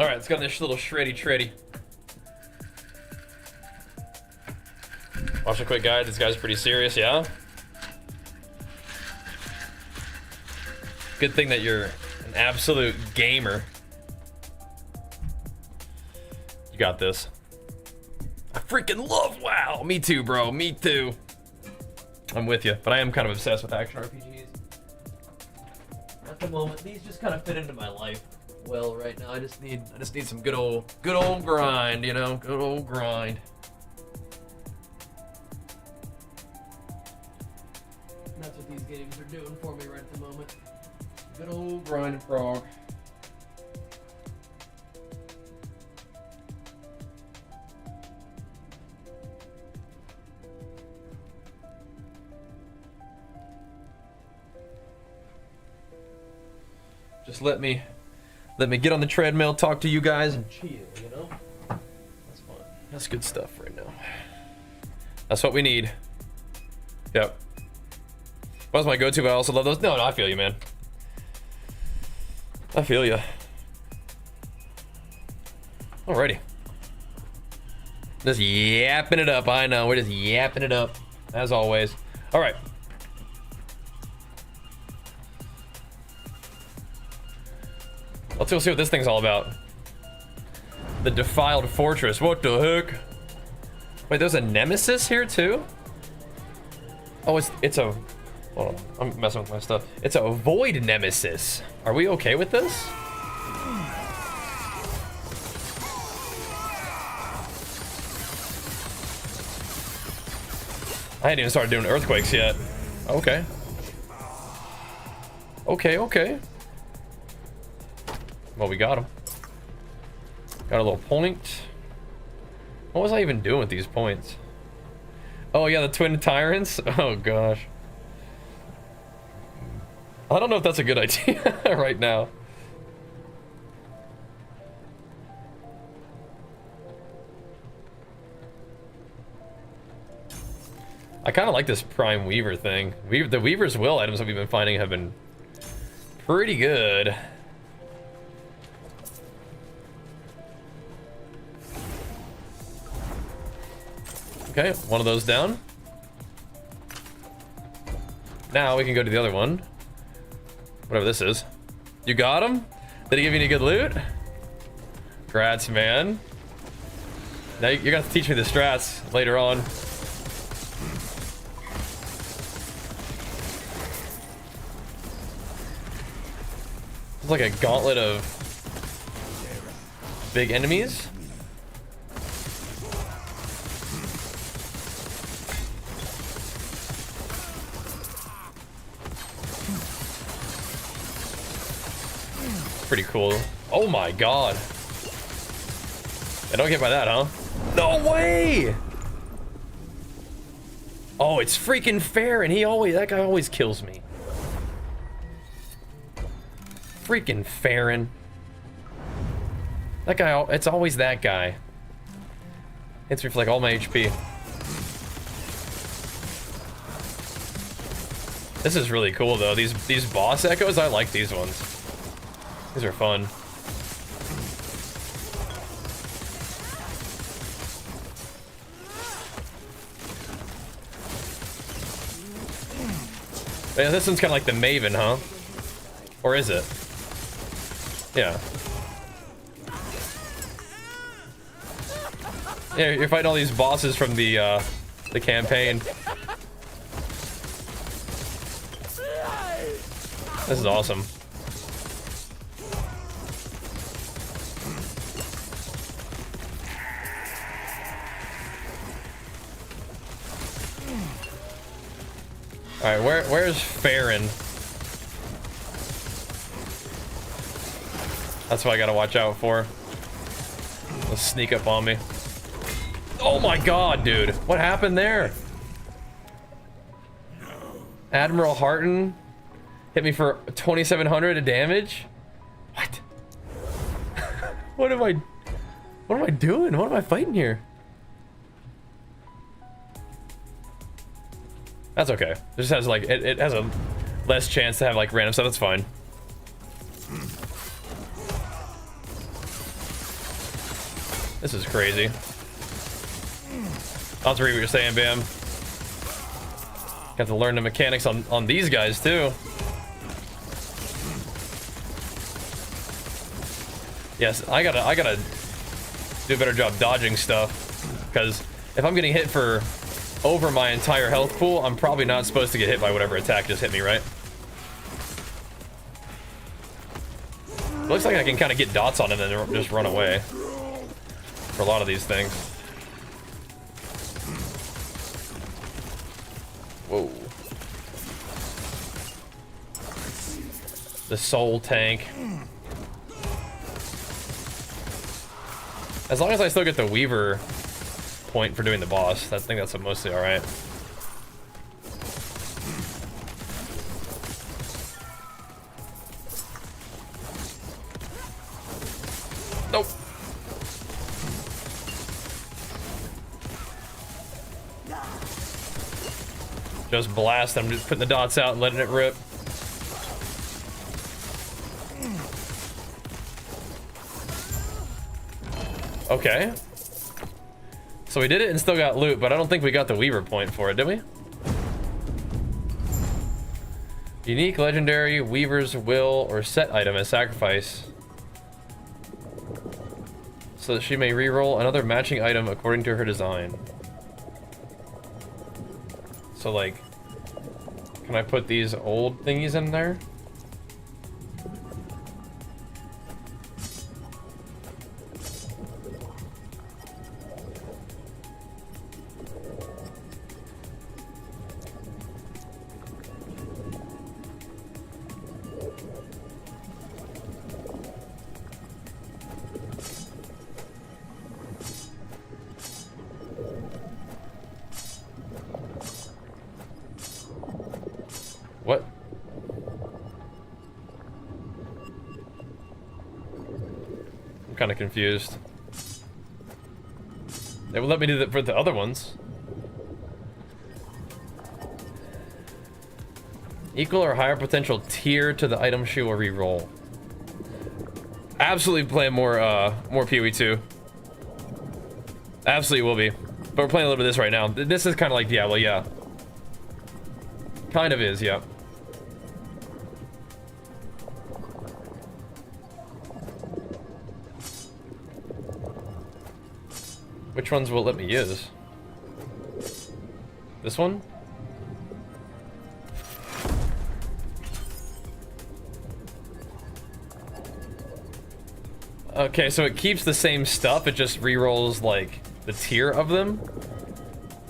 All right, let's go on this little shreddy. Watch a quick guide. This guy's pretty serious, yeah? Good thing that you're an absolute gamer. You got this. I freaking love WoW. Me too, bro. Me too. I'm with you, but I am kind of obsessed with action RPGs. At the moment, these just kind of fit into my life well right now. I just need some good old grind, you know, good old grind. And that's what these games are doing for me right at the moment. Good old grind and frog. Just let me get on the treadmill, talk to you guys, and chill, you know? That's fun. That's good stuff right now. That's what we need. Yep. That was my go-to, but I also love those. No, I feel you, man. I feel you. Alrighty. Just yapping it up. I know, we're just yapping it up, as always. Alright. Let's go see what this thing's all about. The Defiled Fortress. What the heck? Wait, there's a nemesis here too? Oh, it's a... Hold on, I'm messing with my stuff. It's a void nemesis. Are we okay with this? I hadn't even started doing earthquakes yet. Okay. Okay. Well, we got him. Got a little point. What was I even doing with these points? Oh yeah, the twin tyrants. Oh gosh. I don't know if that's a good idea right now. I kind of like this Prime Weaver thing. The Weaver's Will items that we've been finding have been pretty good. Okay, one of those down. Now we can go to the other one. Whatever this is. You got him? Did he give you any good loot? Congrats, man. Now you're gonna have to teach me the strats later on. It's like a gauntlet of big enemies. Pretty cool. Oh my god. I don't get by that, huh? No way! Oh, it's freaking fair, and that guy always kills me. Freaking Farron. That guy, it's always that guy. Hits me for like all my HP. This is really cool though. These boss echoes, I like these ones. These are fun. Yeah, this one's kind of like the Maven, huh? Or is it? Yeah. Yeah, you're fighting all these bosses from the campaign. This is awesome. All right, where's Farron? That's what I gotta watch out for. They'll sneak up on me. Oh my god, dude. What happened there? Admiral Harton hit me for 2,700 of damage? What? What am I doing? What am I fighting here? That's okay. It just has like, it has a less chance to have like random stuff. That's fine. This is crazy. I'll have to read what you're saying, Bam. Got to learn the mechanics on these guys too. Yes, I gotta do a better job dodging stuff, because if I'm getting hit for over my entire health pool, I'm probably not supposed to get hit by whatever attack just hit me, right? Looks like I can kind of get dots on him and then just run away for a lot of these things. Whoa. The soul tank. As long as I still get the Weaver point for doing the boss, I think that's mostly alright. Nope. Just blast. I'm just putting the dots out and letting it rip. Okay. So we did it and still got loot, but I don't think we got the Weaver point for it, did we? Unique, legendary, Weaver's will, or set item as sacrifice. So that she may reroll another matching item according to her design. So like, can I put these old thingies in there? What? I'm kind of confused. They will let me do that for the other ones. Equal or higher potential tier to the item she will re-roll. Absolutely playing more PoE 2. Absolutely will be. But we're playing a little bit of this right now. This is kind of like Diablo, yeah. Kind of is, yeah. Which ones will it let me use? This one? Okay, so it keeps the same stuff, it just re-rolls like the tier of them?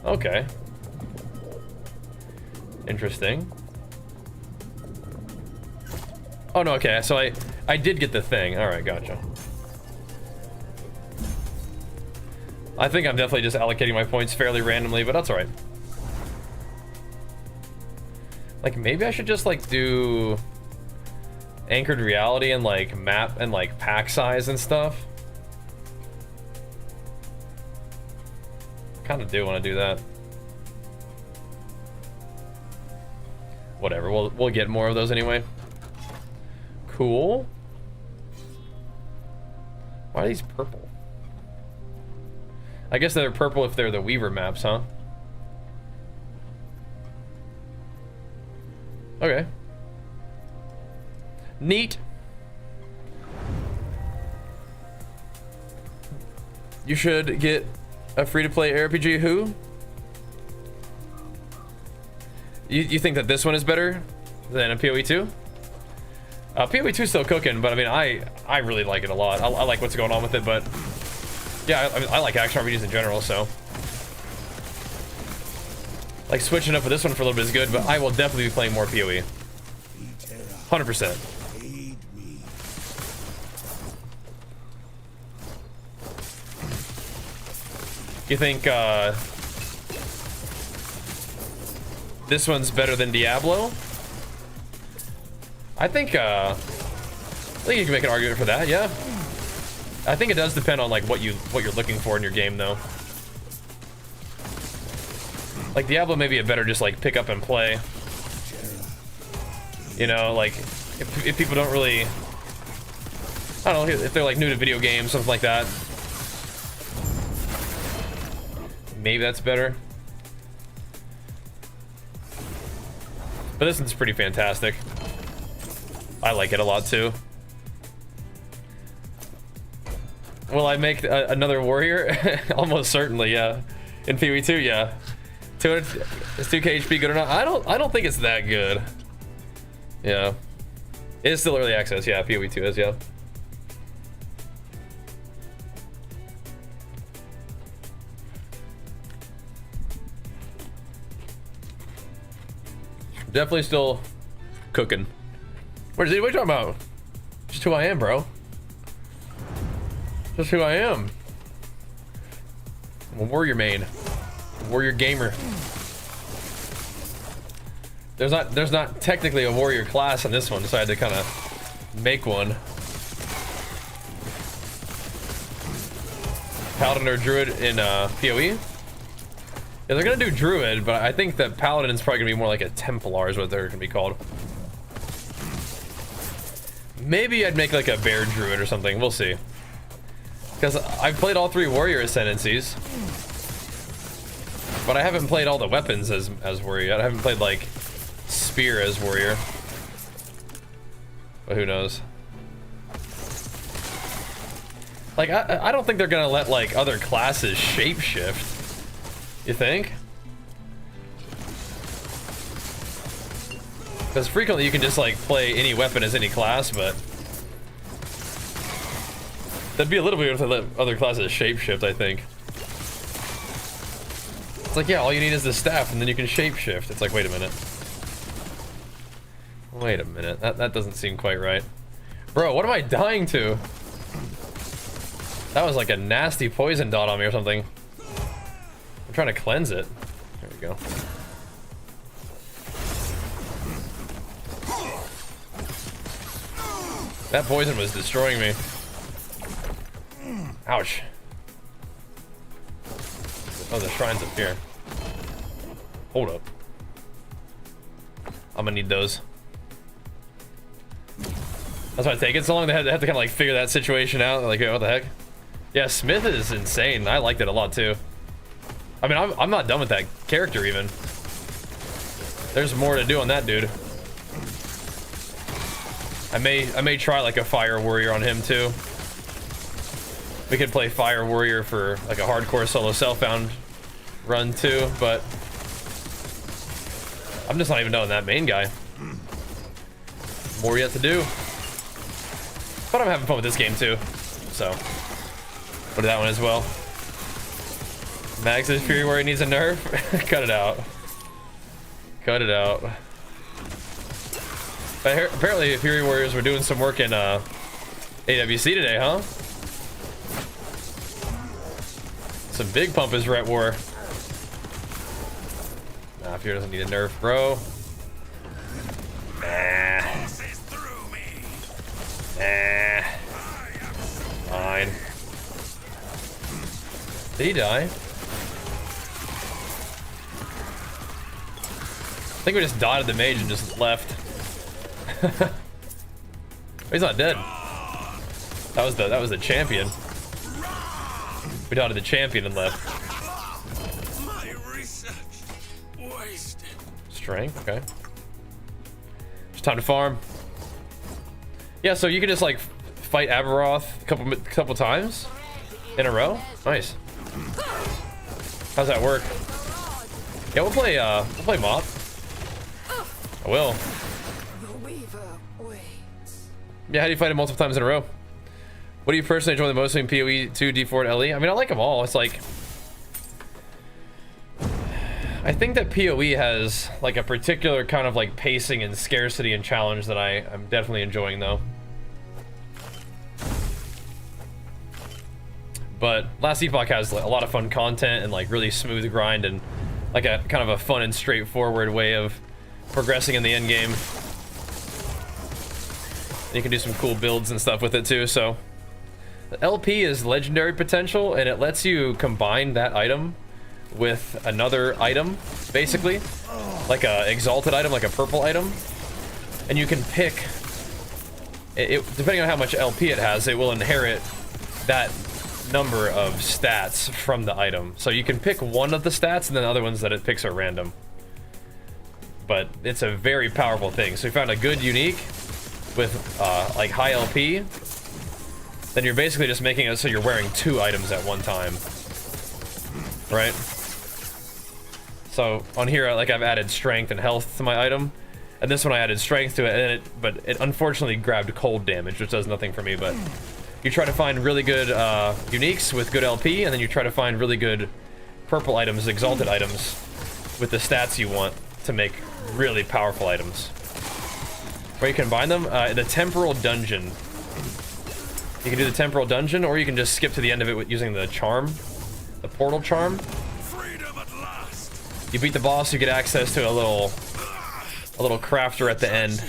Okay. Interesting. Oh no, okay, so I did get the thing. Alright, gotcha. I think I'm definitely just allocating my points fairly randomly, but that's alright. Like, maybe I should just, like, do anchored reality and, like, map and, like, pack size and stuff. Kind of do want to do that. Whatever, we'll get more of those anyway. Cool. Why are these purple? I guess they're purple if they're the Weaver maps, huh? Okay. Neat. You should get a free-to-play ARPG. Who? You think that this one is better than a PoE 2? PoE 2 is still cooking, but I mean, I really like it a lot. I like what's going on with it, but yeah, I like action RPGs in general, so like switching up with this one for a little bit is good, but I will definitely be playing more PoE. 100%. You think this one's better than Diablo? I think you can make an argument for that, yeah. I think it does depend on like what you're looking for in your game though. Like Diablo may be a better just like pick up and play. You know, like if people don't really, I don't know, if they're like new to video games, something like that. Maybe that's better. But this one's pretty fantastic. I like it a lot too. Will I make another warrior? Almost certainly, yeah. In PoE 2, yeah. 200, is 2k HP good or not? I don't think it's that good. Yeah. It is still early access, yeah. PoE 2 is, yeah. Definitely still cooking. What are you talking about? Just who I am, bro. Just who I am. I'm a warrior main. Warrior gamer. There's not technically a warrior class in this one, so I had to kind of make one. Paladin or druid in PoE? Yeah, they're gonna do druid, but I think that paladin is probably gonna be more like a Templar is what they're gonna be called. Maybe I'd make like a bear druid or something. We'll see. Because I've played all 3 warrior ascendancies, but I haven't played all the weapons as warrior yet. I haven't played like spear as warrior, but who knows? Like I don't think they're gonna let like other classes shapeshift. You think? Because frequently you can just like play any weapon as any class, but that'd be a little weird if they let other classes shapeshift, I think. It's like, yeah, all you need is the staff and then you can shapeshift. It's like, wait a minute. Wait a minute. That doesn't seem quite right. Bro, what am I dying to? That was like a nasty poison dot on me or something. I'm trying to cleanse it. There we go. That poison was destroying me. Ouch. Oh, the shrine's up here. Hold up. I'm gonna need those. That's why it's taking so long. They have to kind of like figure that situation out. Like, what the heck? Yeah, Smith is insane. I liked it a lot too. I mean, I'm not done with that character even. There's more to do on that dude. I may try like a fire warrior on him too. We could play fire warrior for like a hardcore solo self-found run too, but I'm just not even done with that main guy. More yet to do. But I'm having fun with this game too, so we'll do that one as well. Max's Fury Warrior needs a nerf. Cut it out. Cut it out. But apparently Fury Warriors were doing some work in AWC today, huh? Some big pumpers were at war. Nah, Fury doesn't need a nerf, bro. Nah. Nah. Fine. Did he die? I think we just dotted the mage and just left. He's not dead. That was the champion. We dotted the champion and left. My research wasted. Strength, okay. Just time to farm. Yeah, so you can just like fight Aberoth a couple times in a row. Nice. How's that work? Yeah, we'll play Mop. I will. Yeah, how do you fight it multiple times in a row? What do you personally enjoy the most in PoE 2, D4, and LE? I mean, I like them all. It's like, I think that PoE has like a particular kind of like pacing and scarcity and challenge that I'm definitely enjoying though. But Last Epoch has like a lot of fun content and like really smooth grind and like a kind of a fun and straightforward way of progressing in the end game. And you can do some cool builds and stuff with it too. So the LP is legendary potential, and it lets you combine that item with another item, basically like a exalted item, like a purple item, and you can pick it depending on how much LP it has. It will inherit that number of stats from the item. So you can pick one of the stats, and then the other ones that it picks are random. But it's a very powerful thing. So you found a good unique with like high LP, then you're basically just making it so you're wearing 2 items at one time, right? So on here, like I've added strength and health to my item, and this one I added strength to it, and but it unfortunately grabbed cold damage, which does nothing for me. But you try to find really good uniques with good LP, and then you try to find really good purple items, exalted items, with the stats you want to make really powerful items. Where you combine them, the temporal dungeon. You can do the temporal dungeon, or you can just skip to the end of it with using the charm, the portal charm. Freedom at last. You beat the boss, you get access to a little crafter at the end.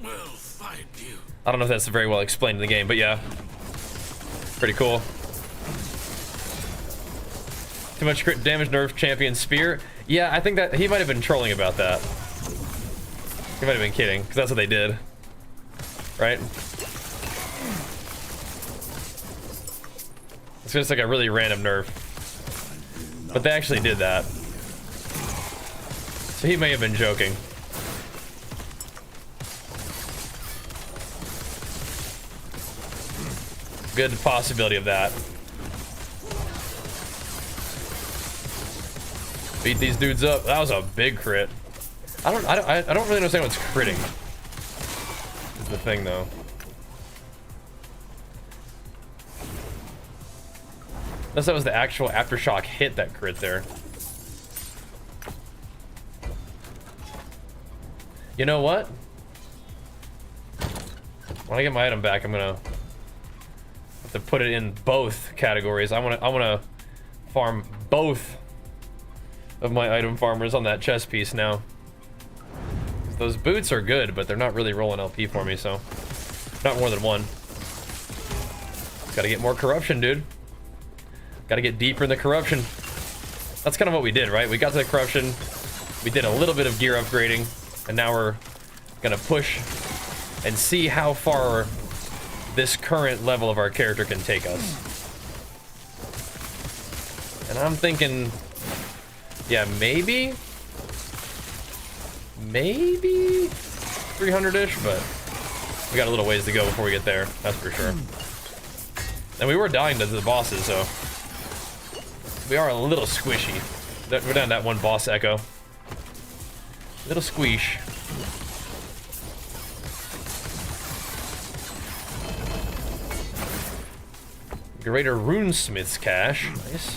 Will find you. I don't know if that's very well explained in the game, but yeah, pretty cool. Too much crit damage, nerf champion spear. Yeah, I think that he might have been trolling about that. He might have been kidding, because that's what they did, right? It's just like a really random nerf, but they actually did that. So he may have been joking. Good possibility of that. Beat these dudes up. That was a big crit. I don't really understand what's critting. Is the thing though. Unless that was the actual aftershock hit that crit there. You know what? When I get my item back, I'm gonna have to put it in both categories. I wanna farm both of my item farmers on that chest piece now. Those boots are good, but they're not really rolling LP for me, so not more than one. Gotta get more corruption, dude. Gotta get deeper in the corruption. That's kind of what we did, right? We got to the corruption, we did a little bit of gear upgrading, and now we're gonna push and see how far this current level of our character can take us. And I'm thinking, yeah, maybe 300-ish, but we got a little ways to go before we get there, that's for sure. And we were dying to the bosses, so we are a little squishy. We're down that one boss echo. Little squish. Greater Runesmith's cache. Nice.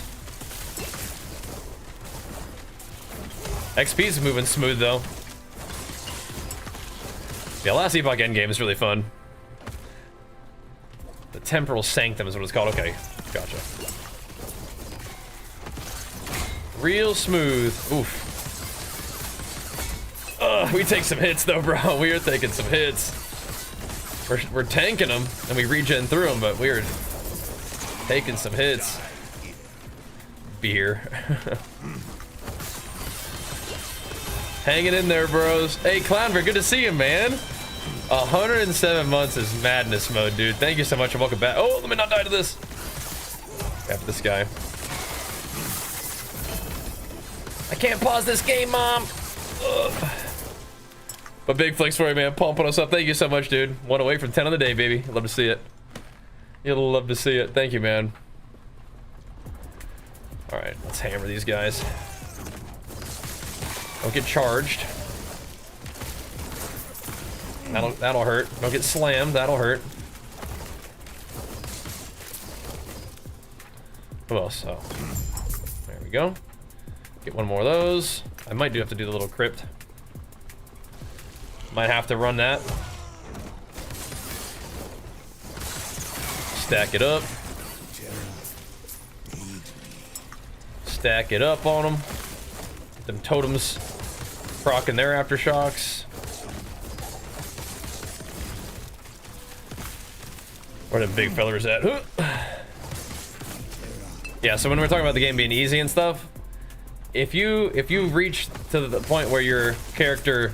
XP's moving smooth though. Yeah, last Epoch Endgame is really fun. The Temporal Sanctum is what it's called. Okay, gotcha. Real smooth. Oof. We take some hits though, bro. We are taking some hits. We're tanking them and we regen through them, but we are taking some hits. Beer. Hanging in there, bros. Hey, Clownbear, good to see you, man. 107 months is madness mode, dude. Thank you so much and welcome back. Oh, let me not die to this. After this guy. I can't pause this game, Mom. Ugh. But big flex for you, man. Pumping us up. Thank you so much, dude. 1 away from 10 on the day, baby. Love to see it. You'll love to see it. Thank you, man. All right, let's hammer these guys. Don't get charged. That'll hurt. Don't get slammed. That'll hurt. Who else? Oh, there we go. Get one more of those. I might have to do the little crypt. Might have to run that. Stack it up. Stack it up on them. Get them totems proccing their aftershocks. Where the big fellers at? Yeah, so when we're talking about the game being easy and stuff, if you reach to the point where your character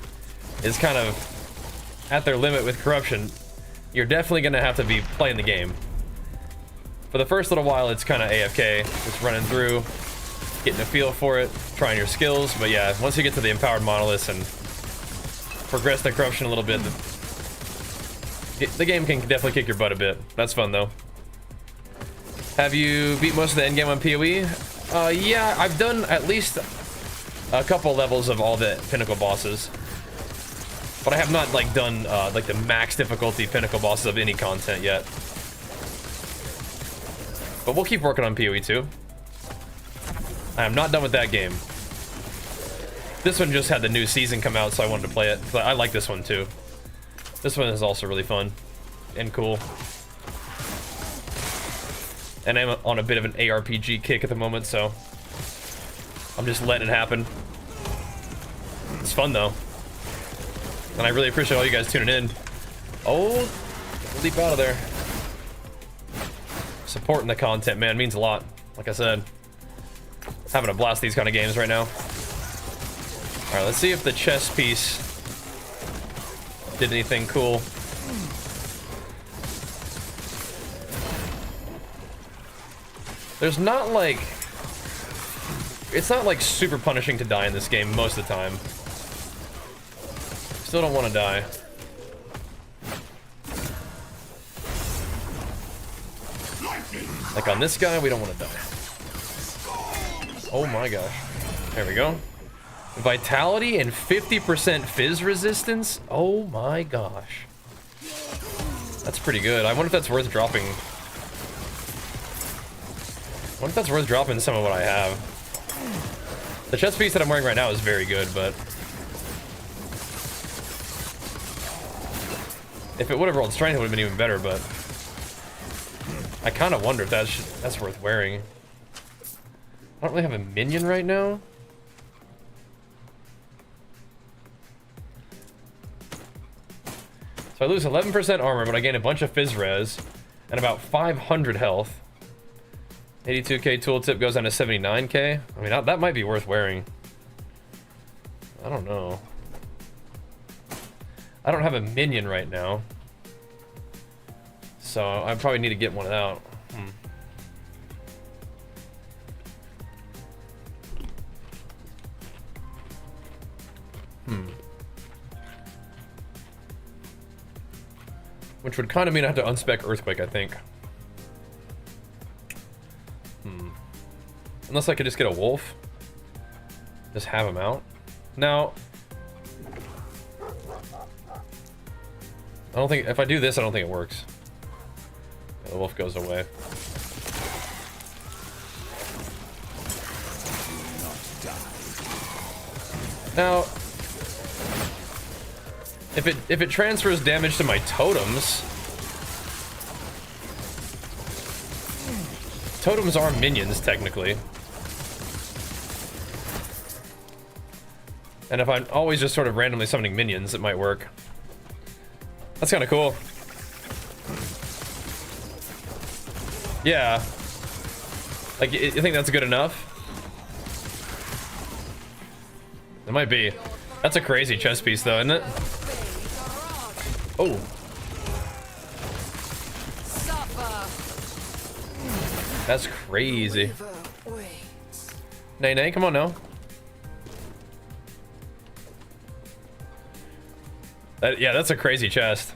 is kind of at their limit with corruption, you're definitely gonna have to be playing the game. For the first little while, it's kind of AFK, just running through, getting a feel for it, trying your skills. But yeah, once you get to the empowered monoliths and progress the corruption a little bit, the game can definitely kick your butt a bit. That's fun though. Have you beat most of the endgame on PoE? Yeah, I've done at least a couple levels of all the pinnacle bosses, but I have not like done like the max difficulty pinnacle bosses of any content yet. But we'll keep working on PoE too. I am not done with that game. This one just had the new season come out, so I wanted to play it. But I like this one too. This one is also really fun and cool. And I'm on a bit of an ARPG kick at the moment, so I'm just letting it happen. It's fun though. And I really appreciate all you guys tuning in. Oh, leap out of there. Supporting the content, man, means a lot. Like I said, having a blast these kind of games right now. All right, let's see if the chess piece did anything cool. There's not like, it's not like super punishing to die in this game most of the time. Still don't want to die. Like on this guy, we don't want to die. Oh my gosh. There we go. Vitality and 50% fizz resistance. Oh my gosh. That's pretty good. I wonder if that's worth dropping. I wonder if that's worth dropping some of what I have. The chest piece that I'm wearing right now is very good, but if it would have rolled strength, it would have been even better, but I kind of wonder if that's worth wearing. I don't really have a minion right now. So I lose 11% armor, but I gain a bunch of fizz res and about 500 health. 82k tooltip goes down to 79k. I mean, that might be worth wearing. I don't know. I don't have a minion right now, so I probably need to get one out. Which would kind of mean I have to unspec Earthquake, I think. Unless I could just get a wolf. Just have him out. Now, I don't think, if I do this, I don't think it works. Yeah, the wolf goes away. Now, if it transfers damage to my totems, totems are minions technically. And if I'm always just sort of randomly summoning minions, it might work. That's kind of cool. Yeah. Like, you think that's good enough? It might be. That's a crazy chess piece though, isn't it? Oh. That's crazy. Nay, nay, come on now. Yeah, that's a crazy chest.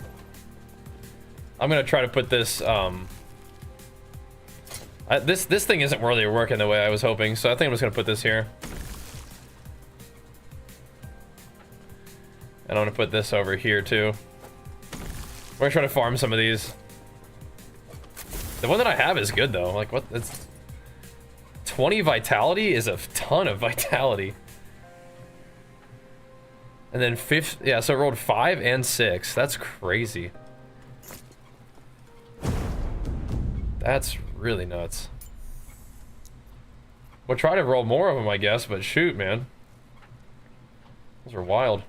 I'm gonna try to put this. This thing isn't really working the way I was hoping, so I think I'm just gonna put this here. And I'm gonna put this over here too. We're gonna try to farm some of these. The one that I have is good though. Like, what? It's 20 vitality is a ton of vitality. And then yeah, so it rolled 5 and 6. That's crazy. That's really nuts. We'll try to roll more of them, I guess, but shoot, man. Those are wild.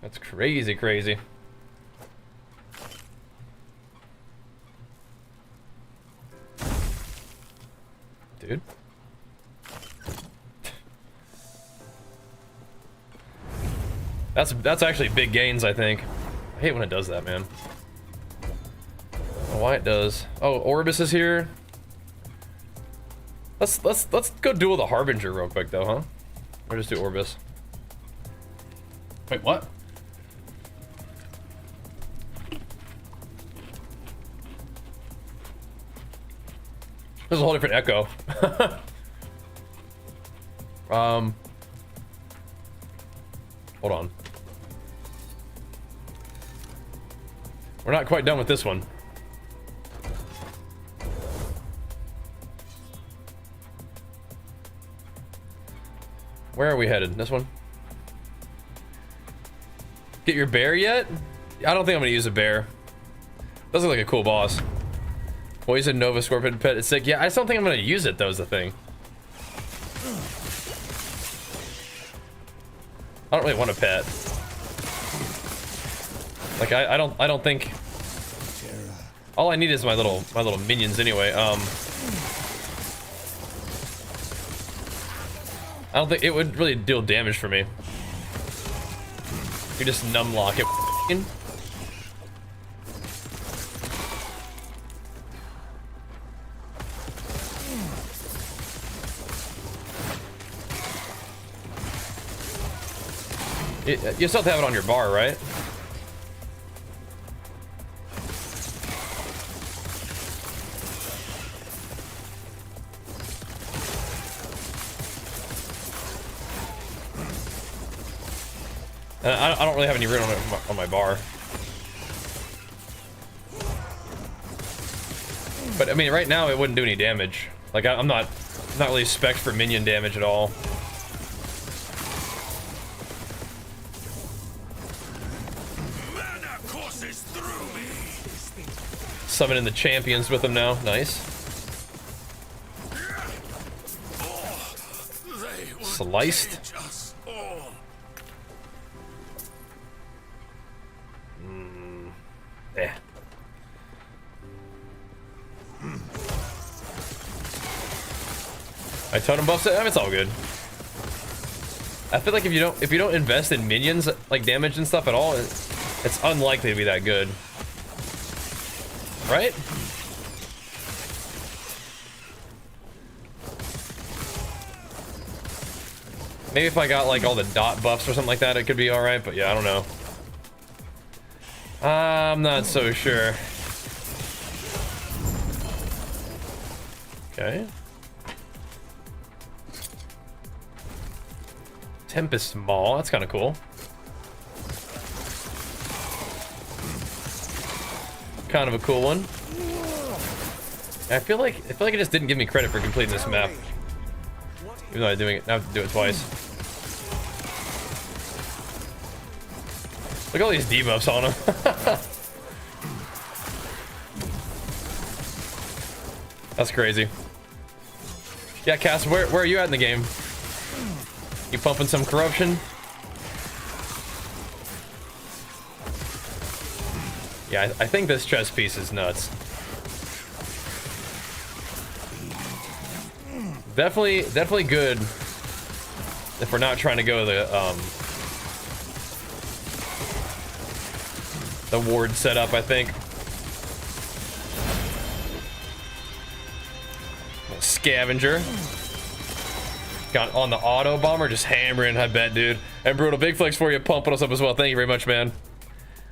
That's crazy, crazy. Dude. That's actually big gains, I think. I hate when it does that, man. I don't know why it does. Oh, Orbis is here. Let's go duel the Harbinger real quick though, huh? Or just do Orbis. Wait, what? There's a whole different echo. Hold on. We're not quite done with this one. Where are we headed? This one? Get your bear yet? I don't think I'm gonna use a bear. Does look like a cool boss. Poison Nova Scorpion Pet is sick. Yeah, I just don't think I'm gonna use it though, is the thing. I don't really want a pet. Like I don't think all I need is my little minions anyway. I don't think it would really deal damage for me. You just numb lock it. You still have to have it on your bar, right? And I don't really have any room on my bar. But I mean, right now it wouldn't do any damage. Like I'm not really spec'd for minion damage at all. Mana courses through me. Summoning the champions with them now. Nice. They would Sliced. cage us all. Eh. I totem buffs it. I mean, it's all good. I feel like if you don't invest in minions like damage and stuff at all, it's unlikely to be that good, right? Maybe if I got like all the dot buffs or something like that, it could be all right. But yeah, I don't know. I'm not so sure. Okay. Tempest Maw, that's kind of cool. Kind of a cool one. I feel like it just didn't give me credit for completing this map. Even though I'm doing it, now I have to do it twice. Look at all these debuffs on him. That's crazy. Yeah, Cass, where are you at in the game? You pumping some corruption? Yeah, I think this chess piece is nuts. Definitely good if we're not trying to go the ward setup, I think. Scavenger. Got on the auto bomber, just hammering, I bet, dude. And Brutal, big flex for you, pumping us up as well. Thank you very much, man.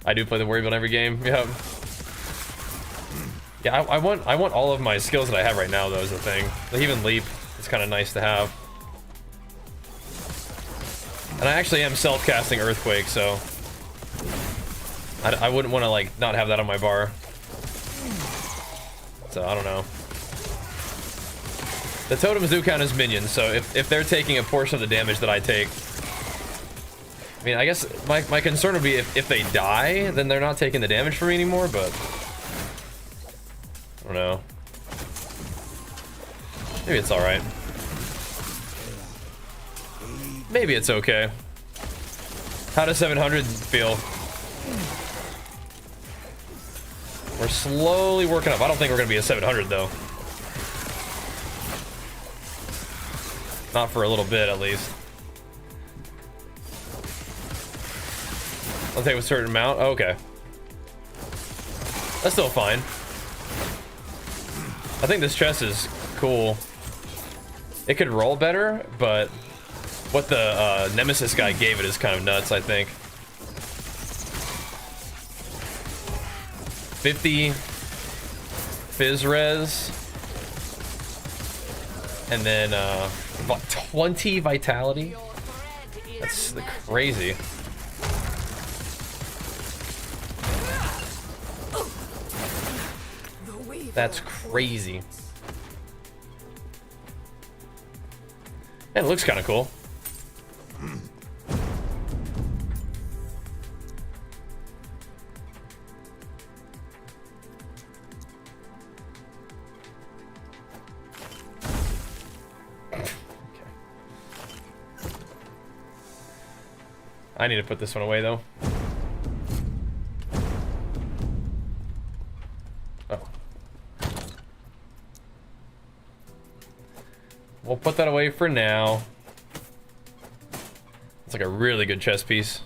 I do play the warrior build every game. Yeah. Yeah, I want all of my skills that I have right now, though, is the thing. Like, even leap, it's kind of nice to have. And I actually am self-casting Earthquake, so I wouldn't want to like not have that on my bar. So I don't know. The totems do count as minions, so if they're taking a portion of the damage that I take, I mean, I guess my concern would be if they die, then they're not taking the damage for me anymore, but I don't know. Maybe it's alright. Maybe it's okay. How does 700 feel? We're slowly working up. I don't think we're gonna be a 700 though. Not for a little bit, at least. I'll take a certain amount. Oh, okay. That's still fine. I think this chest is cool. It could roll better, but what the Nemesis guy gave it is kind of nuts, I think. 50 Fizz Res. And then 20 Vitality. That's crazy. That's crazy. And it looks kind of cool. I need to put this one away though. Oh. We'll put that away for now. It's like a really good chess piece.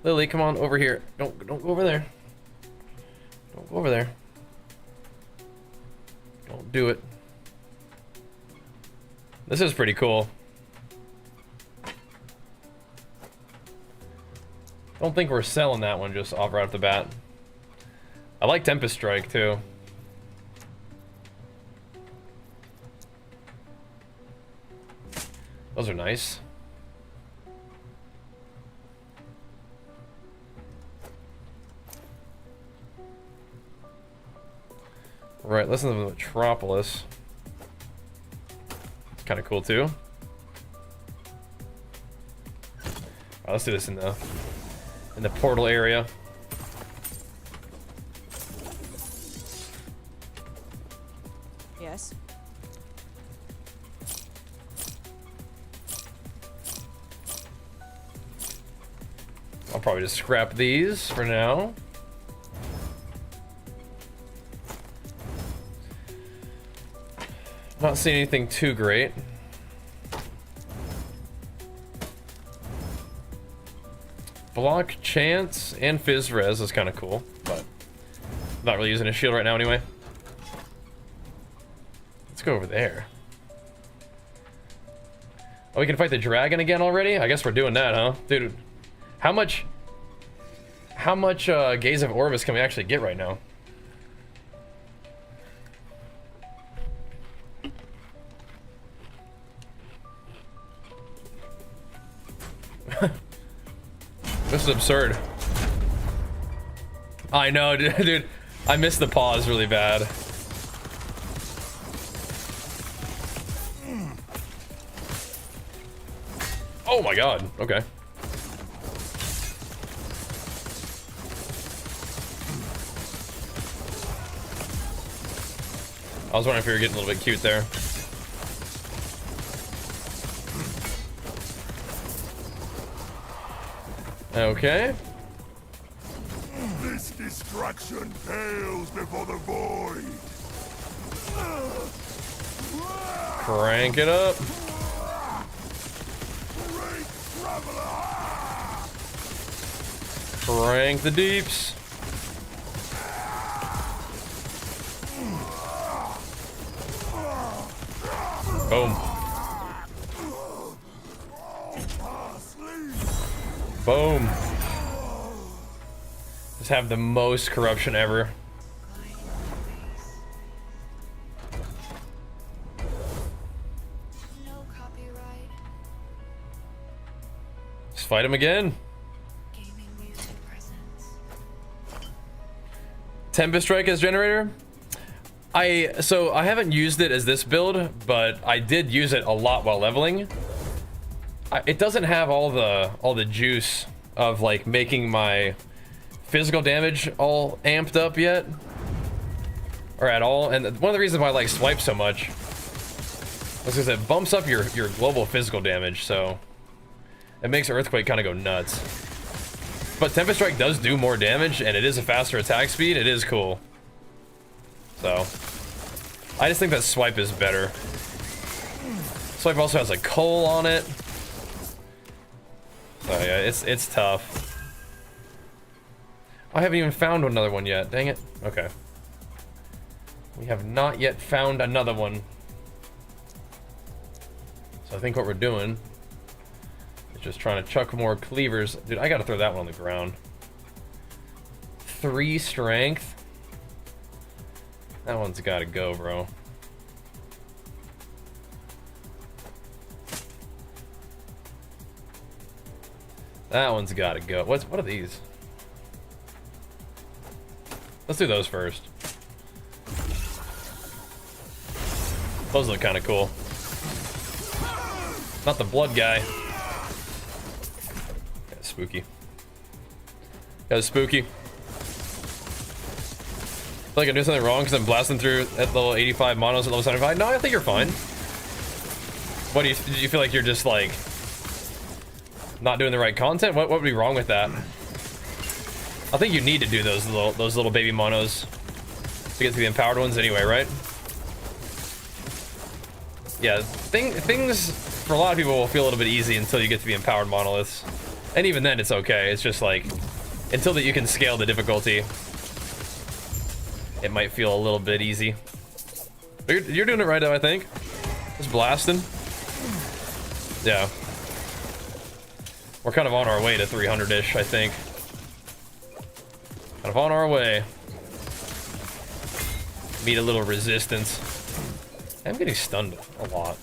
Lily, come on over here. Don't go over there. Don't go over there. Don't do it. This is pretty cool. Don't think we're selling that one just off right off the bat. I like Tempest Strike too. Those are nice. Right, listen to the Metropolis. It's kind of cool too. Alright, let's do this in the portal area. Yes. I'll probably just scrap these for now. Not seeing anything too great. Block Chance and Fizz Res is kind of cool, but not really using a shield right now anyway. Let's go over there. Oh, we can fight the dragon again already? I guess we're doing that, huh? Dude, how much Gaze of Orbis can we actually get right now? This is absurd. I know, dude. I missed the pause really bad. Oh my god. Okay. I was wondering if you were getting a little bit cute there. Okay. This destruction pales before the void. Crank it up. Great traveler. Crank the deeps. Boom. Boom. Just have the most corruption ever. No copyright. Just fight him again. Gaming music presents. Tempest Strike as generator. So I haven't used it as this build, but I did use it a lot while leveling. It doesn't have all the juice of like making my physical damage all amped up yet, or at all. And one of the reasons why I like Swipe so much is because it bumps up your global physical damage, so it makes Earthquake kind of go nuts. But Tempest Strike does do more damage, and it is a faster attack speed. It is cool. So I just think that Swipe is better. Swipe also has like coal on it. So yeah, it's tough. I haven't even found another one yet. Dang it. Okay. We have not yet found another one. So I think what we're doing is just trying to chuck more cleavers. Dude, I gotta throw that one on the ground. 3 strength. That one's gotta go, bro. That one's gotta go. What are these? Let's do those first. Those look kind of cool. Not the blood guy. Yeah, spooky. That's spooky. I feel like I'm doing something wrong because I'm blasting through at level 85 monos at level 75. No, I think you're fine. What do you feel like you're just like not doing the right content? What would be wrong with that? I think you need to do those little baby monos to get to the empowered ones anyway, right? Yeah, things for a lot of people will feel a little bit easy until you get to the empowered monoliths, and even then it's okay. It's just like until that you can scale the difficulty, it might feel a little bit easy. But you're doing it right though, I think. Just blasting. Yeah. We're kind of on our way to 300-ish, I think. Kind of on our way. Meet a little resistance. I'm getting stunned a lot.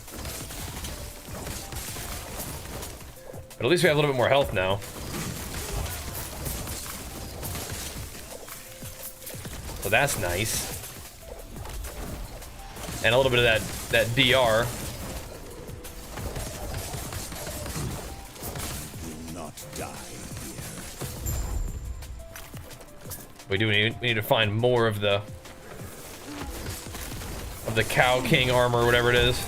But at least we have a little bit more health now. So that's nice. And a little bit of that DR. We need to find more of the Cow King armor, whatever it is.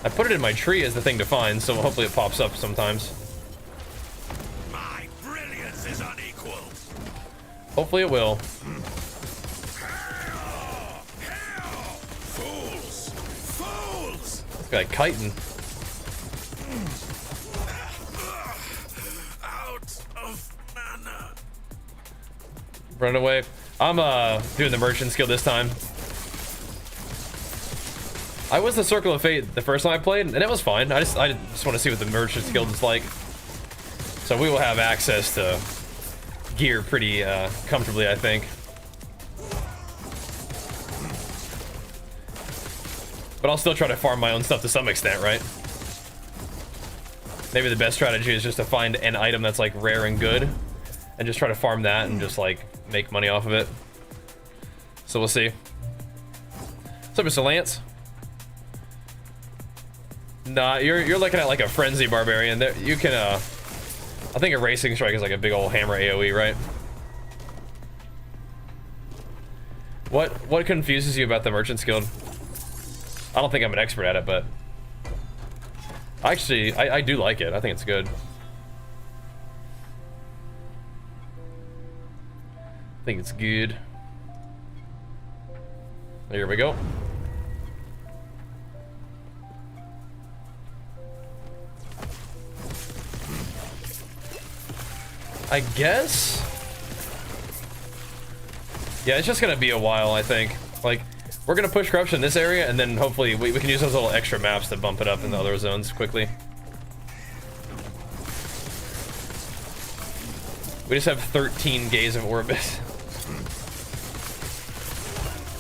I put it in my tree as the thing to find, so hopefully it pops up sometimes. My brilliance is unequaled. Hopefully it will. Fools! Fools! This guy kiting. Out of mana. Run away. I'm doing the merchant skill this time. I was the Circle of Fate the first time I played, and it was fine. I just want to see what the merchant skill is like. So we will have access to gear pretty comfortably, I think. But I'll still try to farm my own stuff to some extent, right? Maybe the best strategy is just to find an item that's like rare and good, and just try to farm that and just like make money off of it. So we'll see. What's up, Mr. Lance? Nah, you're looking at like a frenzy barbarian. There, you can I think a racing strike is like a big old hammer AoE, right? What confuses you about the Merchant's Guild? I don't think I'm an expert at it, but actually I do like it. I think it's good. I think it's good. Here we go. I guess? Yeah, it's just gonna be a while, I think. Like, we're gonna push corruption in this area, and then hopefully we can use those little extra maps to bump it up in the other zones quickly. We just have 13 Gaze of Orbis.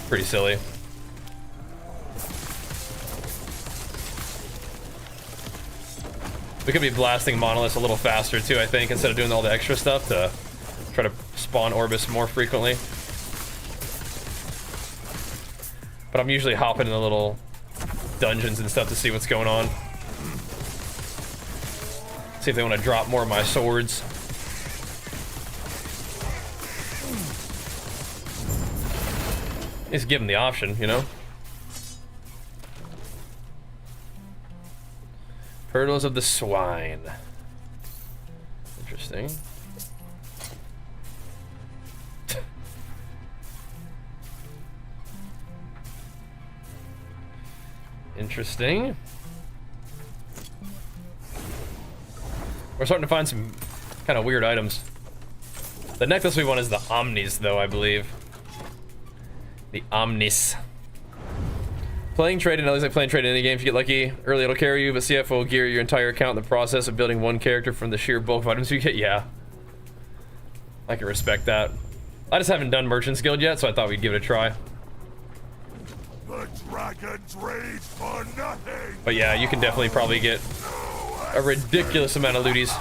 Pretty silly. We could be blasting monoliths a little faster too, I think, instead of doing all the extra stuff to try to spawn Orbis more frequently. But I'm usually hopping in the little dungeons and stuff to see what's going on. See if they want to drop more of my swords. Just give them the option, you know? Hurdles of the Swine. Interesting. Interesting. We're starting to find some kind Kind of weird items. The necklace we want is the Omnis, though, I believe. The Omnis. Playing trade and others like playing trade in any game. If you get lucky, early it'll carry you, but CF will gear your entire account in the process of building one character from the sheer bulk of items you get. Yeah. I can respect that. I just haven't done Merchant's Guild yet, so I thought we'd give it a try. The dragons rage for nothing. But yeah, you can definitely probably get a ridiculous amount of looties.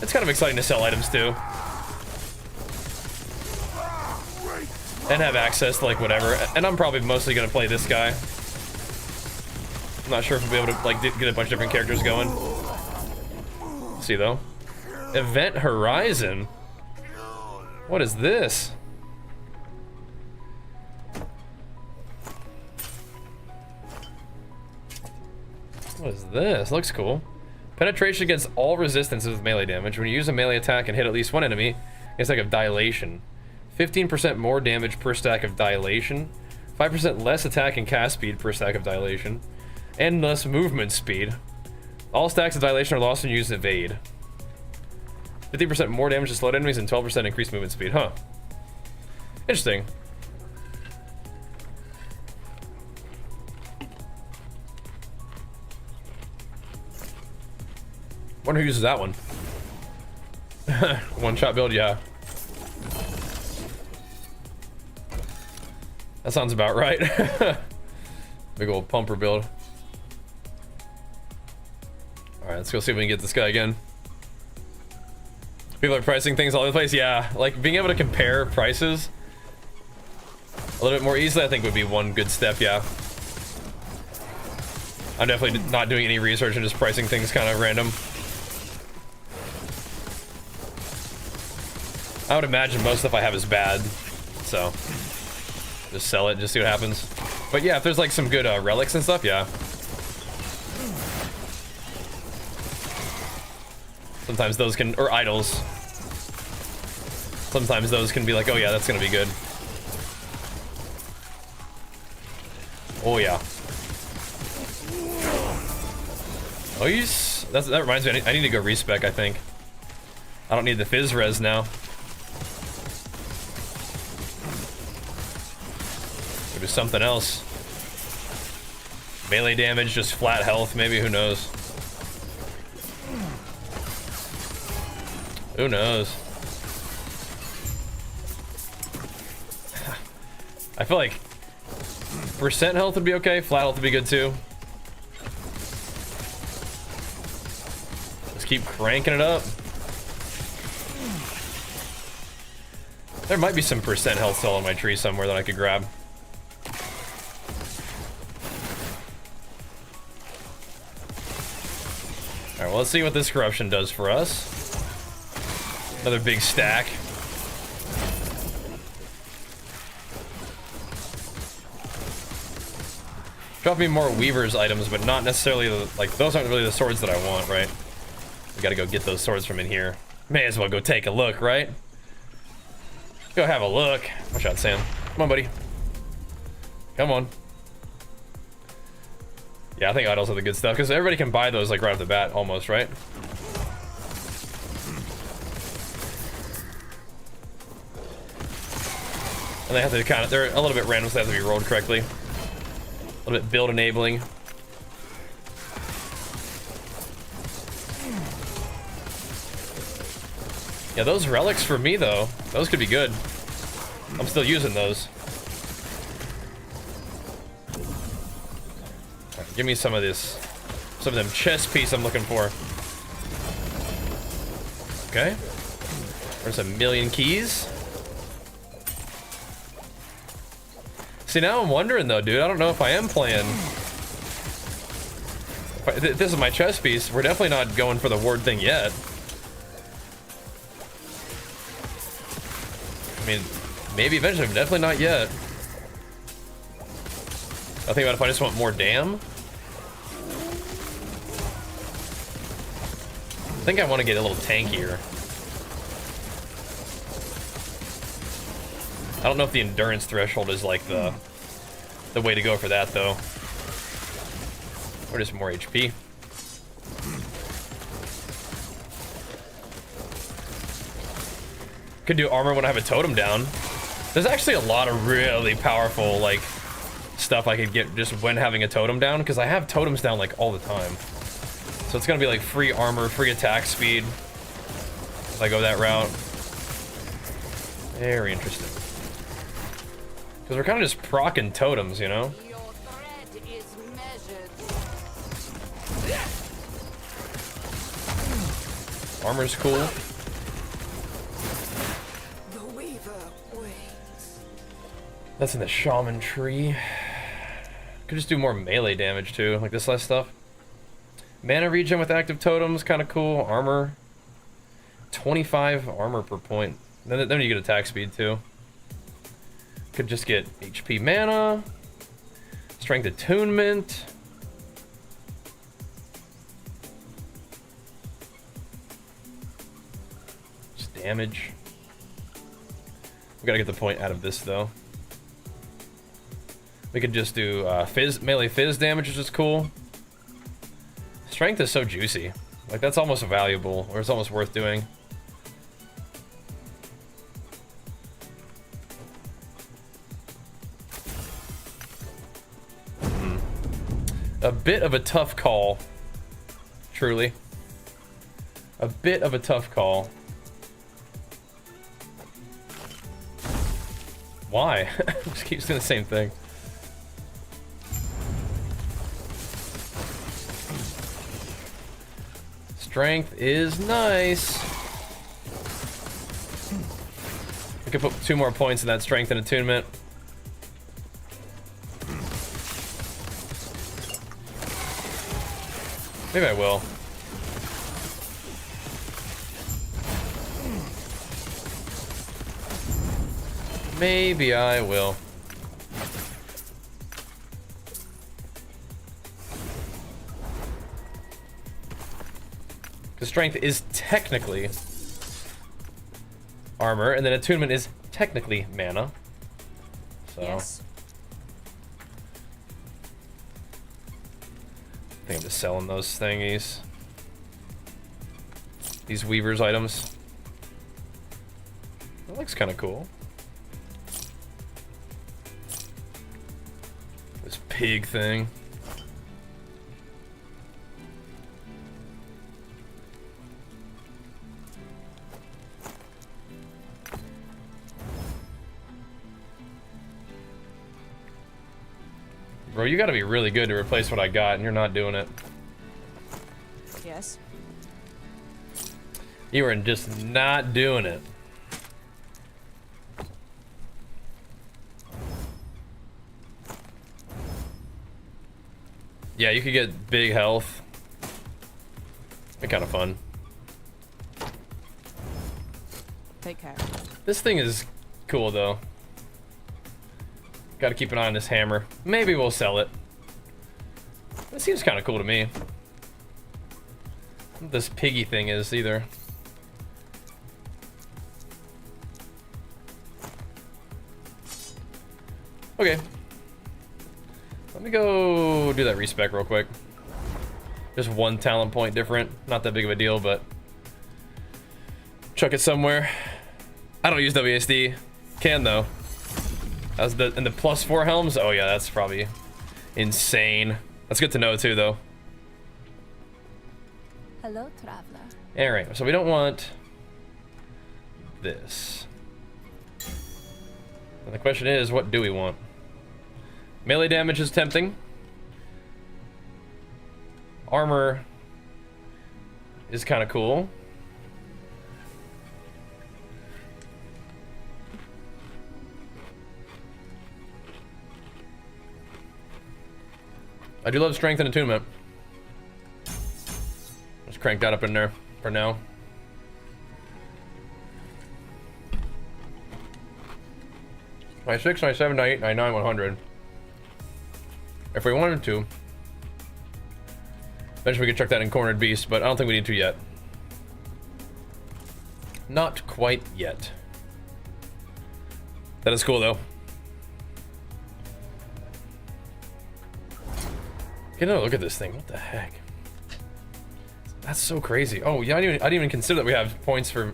It's kind of exciting to sell items too. And have access to like whatever. And I'm probably mostly gonna play this guy. I'm not sure if we'll be able to like get a bunch of different characters going. Let's see though. Event Horizon? What is this? What is this? Looks cool. Penetration against all resistances with melee damage. When you use a melee attack and hit at least one enemy, it's like a dilation. 15% more damage per stack of dilation. 5% less attack and cast speed per stack of dilation. And less movement speed. All stacks of dilation are lost when you use evade. 50% more damage to slowed enemies and 12% increased movement speed. Huh. Interesting. Wonder who uses that one. One shot build, yeah. That sounds about right. Big old pumper build. Alright, let's go see if we can get this guy again. People are pricing things all over the place. Yeah, like being able to compare prices a little bit more easily, I think would be one good step, yeah. I'm definitely not doing any research and just pricing things kind of random. I would imagine most stuff I have is bad, so just sell it, just see what happens. But yeah, if there's like some good relics and stuff, yeah. Sometimes those can, or idols. Sometimes those can be like, oh yeah, that's gonna be good. Oh yeah. Oh, that reminds me, I need to go respec, I think. I don't need the fizz res now. Or do something else. Melee damage, just flat health, maybe, who knows? Who knows? I feel like percent health would be okay, flat health would be good too. Just keep cranking it up. There might be some percent health still on my tree somewhere that I could grab. Alright, well, let's see what this corruption does for us. Another big stack. Drop me more Weaver's items, but not necessarily, like, those aren't really the swords that I want, right? We gotta go get those swords from in here. May as well go take a look, right? Go have a look. Watch out, Sam. Come on, buddy. Come on. Yeah, I think idols are the good stuff, because everybody can buy those, like, right off the bat, almost, right? And they have to kind of, they're a little bit random, so they have to be rolled correctly. A little bit build enabling. Yeah, those relics for me though, those could be good. I'm still using those. Right, give me some of this, some of them chest piece I'm looking for. Okay. There's a million keys. See, now I'm wondering though, dude. I don't know if I am playing. This is my chest piece. We're definitely not going for the ward thing yet. I mean, maybe eventually, but definitely not yet. I think about if I just want more dam. I think I want to get a little tankier. I don't know if the endurance threshold is like the way to go for that though. Or just more HP. Could do armor when I have a totem down. There's actually a lot of really powerful, like, stuff I could get just when having a totem down, because I have totems down, like, all the time. So it's gonna be, like, free armor, free attack speed, if I go that route. Very interesting. Because we're kind of just proccing totems, you know? Your threat is measured. Armor's cool. The Weaver waits. That's in the shaman tree. Could just do more melee damage too, like this less stuff. Mana regen with active totems, kind of cool. Armor, 25 armor per point. Then you get attack speed too. Could just get HP mana, strength attunement. Just damage. We gotta get the point out of this though. We could just do melee fizz damage, which is cool. Strength is so juicy. Like, that's almost valuable, or it's almost worth doing. A bit of a tough call. Truly. A bit of a tough call. Why? Just keeps doing the same thing. Strength is nice. We could put 2 more points in that strength and attunement. Maybe I will. Maybe I will. Because strength is technically armor, and then attunement is technically mana. So Yes. I think I'm just selling those thingies. These Weaver's items. That looks kind of cool. This pig thing. Bro, you gotta be really good to replace what I got, and you're not doing it. Yes. You are just not doing it. Yeah, you could get big health. Be kind of fun. Take care. This thing is cool, though. Gotta keep an eye on this hammer. Maybe we'll sell it. It seems kind of cool to me. I don't know what this piggy thing is either. Okay. Let me go do that respec real quick. Just 1 talent point different. Not that big of a deal, but chuck it somewhere. I don't use WSD. Can though. That's the and the +4 helms. Oh yeah, that's probably insane. That's good to know too, though. Hello, traveler. All right, so we don't want this. And the question is, what do we want? Melee damage is tempting. Armor is kind of cool. I do love strength and attunement. Let's crank that up in there for now. 96, 97, 98, 99, 100. If we wanted to, eventually we could chuck that in Cornered Beast, but I don't think we need to yet. Not quite yet. That is cool though. Get another look at this thing. What the heck? That's so crazy. Oh yeah, I didn't even consider that we have points for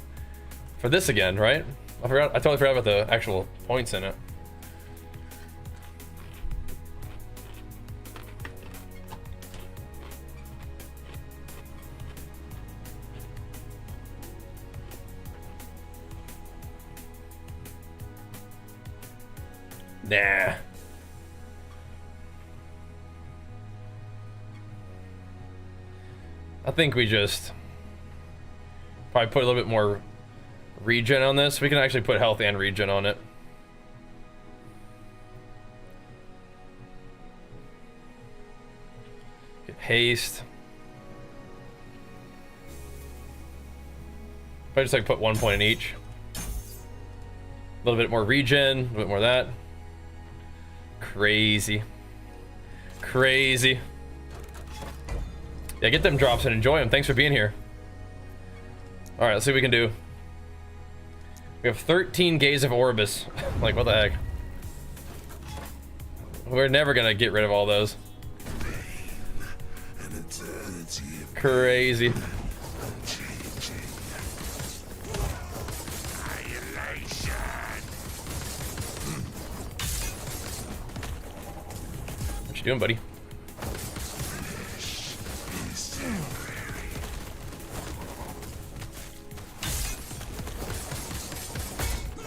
this again, right? I totally forgot about the actual points in it. Nah. I think we just probably put a little bit more regen on this. We can actually put health and regen on it. Get haste. Probably just like put 1 point in each. A little bit more regen, a little bit more of that. Crazy. Crazy. Yeah, get them drops and enjoy them. Thanks for being here. Alright, let's see what we can do. We have 13 Gaze of Orbis. Like, what the heck? We're never gonna get rid of all those. Crazy. What you doing, buddy?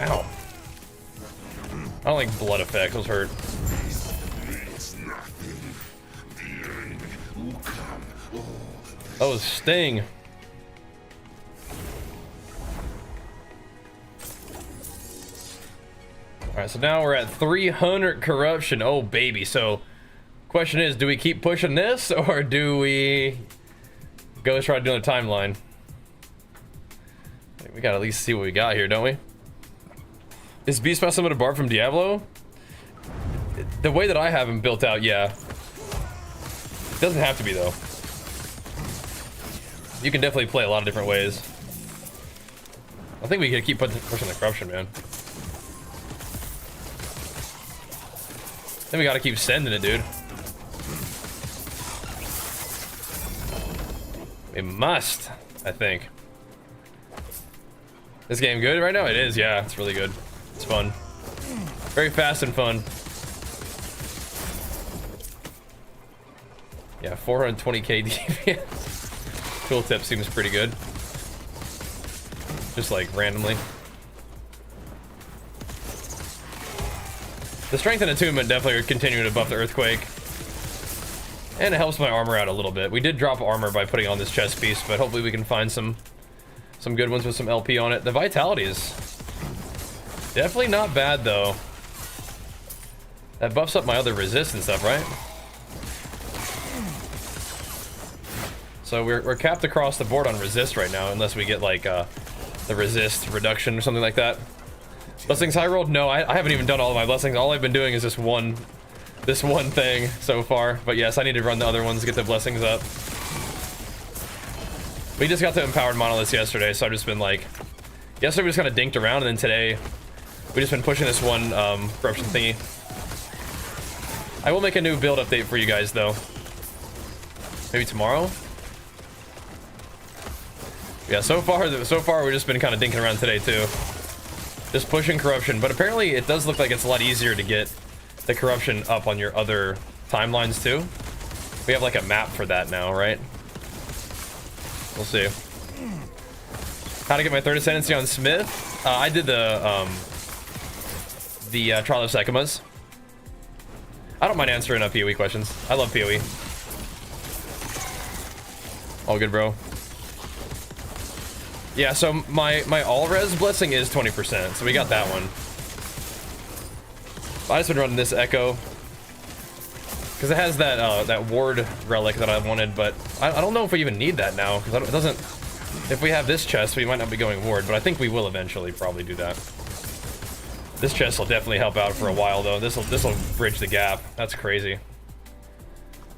Ow. I don't like blood effect. Those hurt. Oh, sting. Alright, so now we're at 300 corruption. Oh, baby. So, question is, do we keep pushing this, or do we go try doing a timeline? We gotta at least see what we got here, don't we? Is Beastmaster somewhat a bar from Diablo? The way that I have him built out, yeah. It doesn't have to be, though. You can definitely play a lot of different ways. I think we can keep pushing the corruption, man. Then we gotta keep sending it, dude. We must, I think. This game good right now? It is, yeah. It's really good. It's fun. Very fast and fun. Yeah, 420k DPS. Tooltip seems pretty good. Just like randomly. The strength and attunement definitely are continuing to buff the earthquake. And it helps my armor out a little bit. We did drop armor by putting on this chest piece, but hopefully we can find some good ones with some LP on it. The vitality is definitely not bad, though. That buffs up my other resist and stuff, right? So we're capped across the board on resist right now, unless we get like the resist reduction or something like that. Blessings high rolled? No, I haven't even done all of my blessings. All I've been doing is this one thing so far. But yes, I need to run the other ones to get the blessings up. We just got the empowered monoliths yesterday, so I've just been like, yesterday we just kind of dinked around, and then today we just been pushing this one corruption thingy. I will make a new build update for you guys though. Maybe tomorrow. Yeah, so far we've just been kind of dinking around today too. Just pushing corruption, but apparently it does look like it's a lot easier to get the corruption up on your other timelines too. We have like a map for that now, right? We'll see. How to get my third ascendancy on Smith? I did the Trial of Sekimas. I don't mind answering PoE questions. I love PoE. All good, bro. Yeah, so my all-res blessing is 20%, so we got that one. I just been running this Echo because it has that that ward relic that I wanted, but I don't know if we even need that now because it doesn't. If we have this chest, we might not be going ward, but I think we will eventually probably do that. This chest will definitely help out for a while though. This will bridge the gap. That's crazy.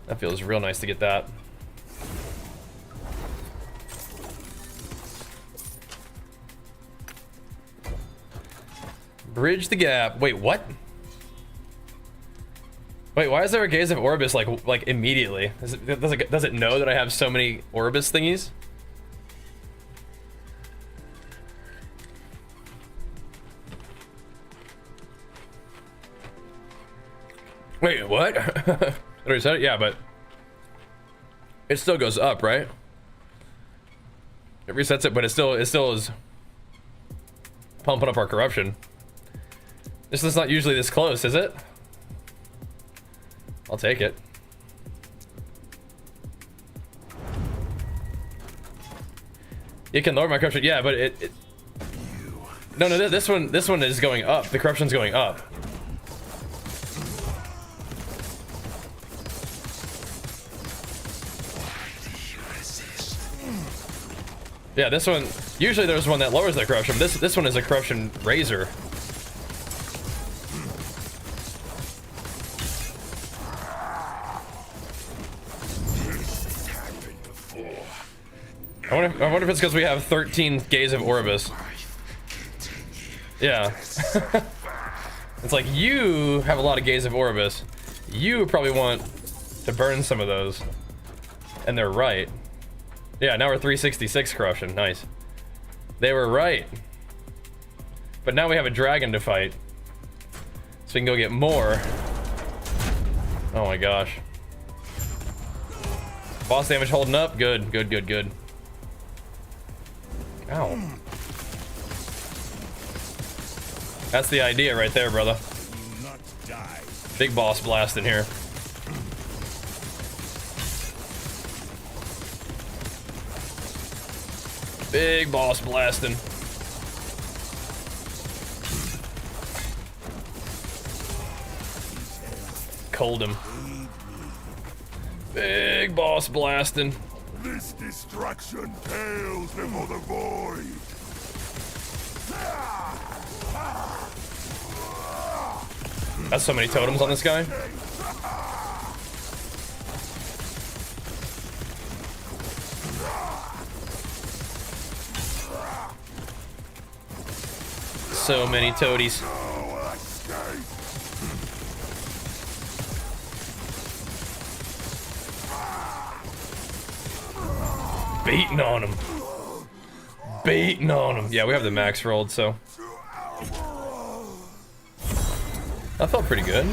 That feels real nice to get that. Bridge the gap. Wait, what? Wait, why is there a gaze of Orbis like immediately? Does it know that I have so many Orbis thingies? Wait, what? I already said it? Yeah, but it still goes up, right? It resets it, but it still is pumping up our corruption. This is not usually this close, is it? I'll take it. You can lower my corruption, yeah, but it no, this one is going up. The corruption's going up. Yeah, this one, usually there's one that lowers the corruption. This one is a corruption raiser. I wonder if it's because we have 13 Gaze of Orbis. Yeah. It's like, you have a lot of Gaze of Orbis. You probably want to burn some of those. And they're right. Yeah, now we're 366 corruption. Nice. They were right. But now we have a dragon to fight. So we can go get more. Oh my gosh. Boss damage holding up. Good, good, good, good. Ow. That's the idea right there, brother. Big boss blast in here. Big boss blasting. Cold him. Big boss blasting. This destruction pales before the void. That's so many totems on this guy. So many toadies. Beating on him. Beating on him. Yeah, we have the max rolled, so. That felt pretty good.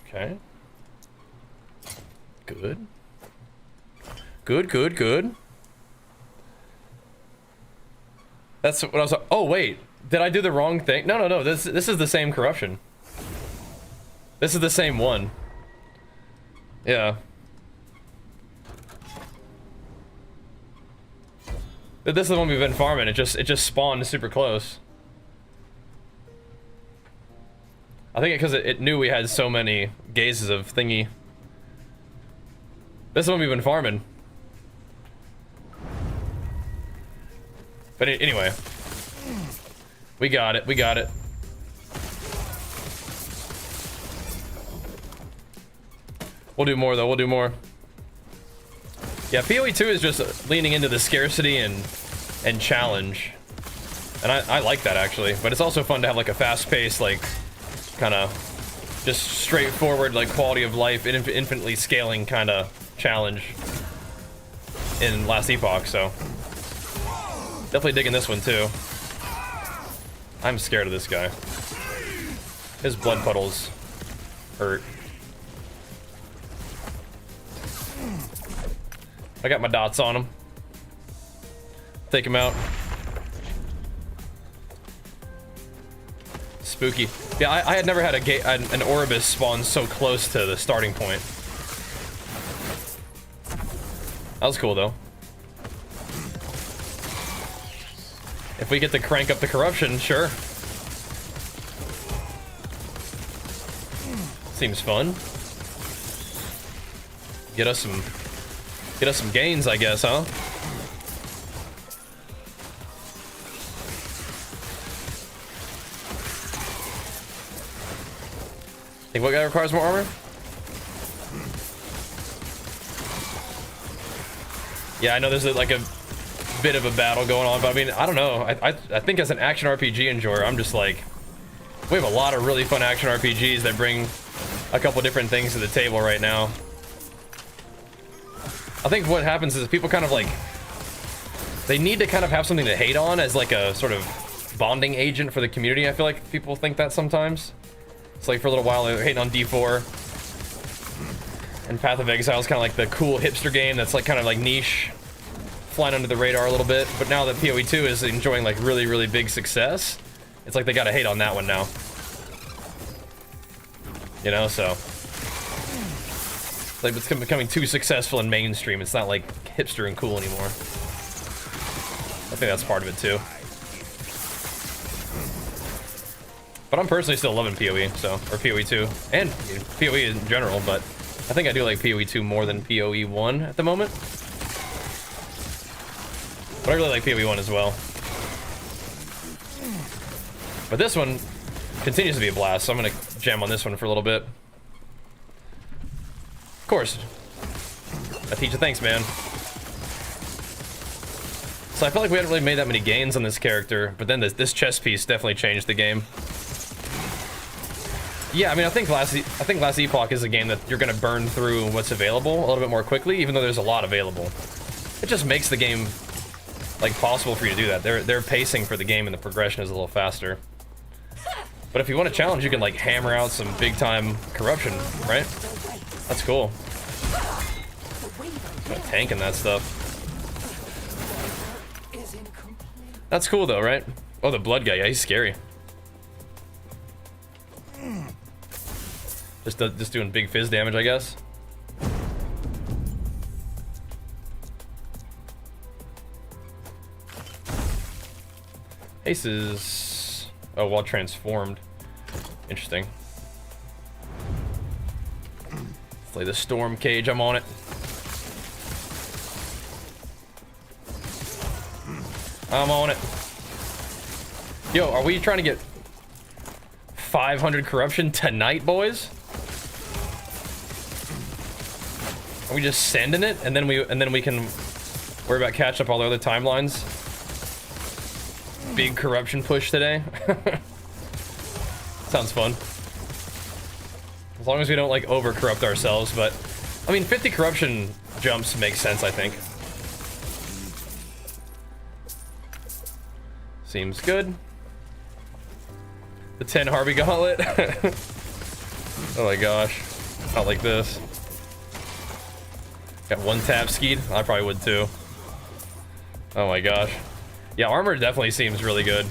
Okay. Good. Good, good, good. That's what I was like. Oh, wait. Did I do the wrong thing? No, no, no. This is the same corruption. This is the same one. Yeah. This is the one we've been farming. It just spawned super close. I think because it knew we had so many gazes of thingy. This is the one we've been farming. But anyway. We got it. We got it. We'll do more though. We'll do more. Yeah, PoE 2 is just leaning into the scarcity and challenge. And I like that actually, but it's also fun to have like a fast-paced, like kind of just straightforward, like quality of life, infinitely scaling kind of challenge in last Epoch, so definitely digging this one too. I'm scared of this guy. His blood puddles hurt. I got my dots on him. Take him out. Spooky. Yeah, I had never had an Orbis spawn so close to the starting point. That was cool though. If we get to crank up the corruption, sure. Seems fun. Get us some gains, I guess, huh? Think what guy requires more armor? Yeah, I know there's like a bit of a battle going on, but I mean, I don't know. I think as an action RPG enjoyer, I'm just like, we have a lot of really fun action RPGs that bring a couple different things to the table right now. I think what happens is people kind of like, they need to kind of have something to hate on as like a sort of bonding agent for the community. I feel like people think that sometimes. It's like for a little while they were hating on D4. And Path of Exile is kind of like the cool hipster game that's like kind of like niche, flying under the radar a little bit. But now that PoE 2 is enjoying like really, really big success, it's like they gotta hate on that one now. You know, so. It's like it's becoming too successful in mainstream. It's not like hipster and cool anymore. I think that's part of it too. But I'm personally still loving PoE, so, or PoE 2, and PoE in general, but I think I do like PoE 2 more than PoE 1 at the moment. But I really like PoE 1 as well. But this one continues to be a blast, so I'm gonna jam on this one for a little bit. Of course. I teach you thanks, man. So I felt like we hadn't really made that many gains on this character, but then this chess piece definitely changed the game. Yeah, I mean, I think Last Epoch is a game that you're gonna burn through what's available a little bit more quickly, even though there's a lot available. It just makes the game like possible for you to do that. Their pacing for the game and the progression is a little faster. But if you want a challenge, you can like hammer out some big time corruption, right? That's cool. Kind of tanking that stuff. That's cool though, right? Oh, the blood guy, yeah, he's scary. Just doing big fizz damage, I guess. Aces. Oh, while transformed. Interesting. Play the storm cage. I'm on it. I'm on it. Yo, are we trying to get 500 corruption tonight, boys? Are we just sending it, and then we can worry about catching up all the other timelines? Big corruption push today. Sounds fun. As long as we don't like over corrupt ourselves, but I mean 50 corruption jumps make sense, I think. Seems good. The 10 Harvey gauntlet. Oh my gosh. Not like this. Got one tap skied. I probably would too. Oh my gosh. Yeah, armor definitely seems really good.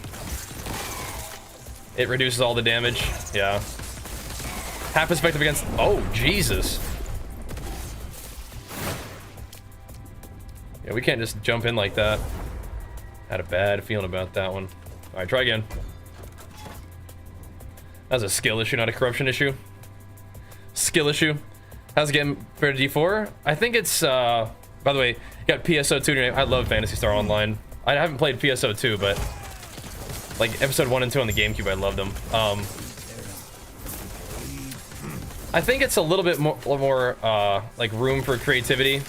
It reduces all the damage. Yeah. Half effective against... Oh, Jesus. Yeah, we can't just jump in like that. Had a bad feeling about that one. Alright, try again. That was a skill issue, not a corruption issue. Skill issue. How's it getting compared to D4? I think it's, by the way, you got PSO2 in your name. I love Phantasy Star Online. I haven't played PSO2, but like episode 1 and 2 on the GameCube, I loved them. I think it's a little bit more like room for creativity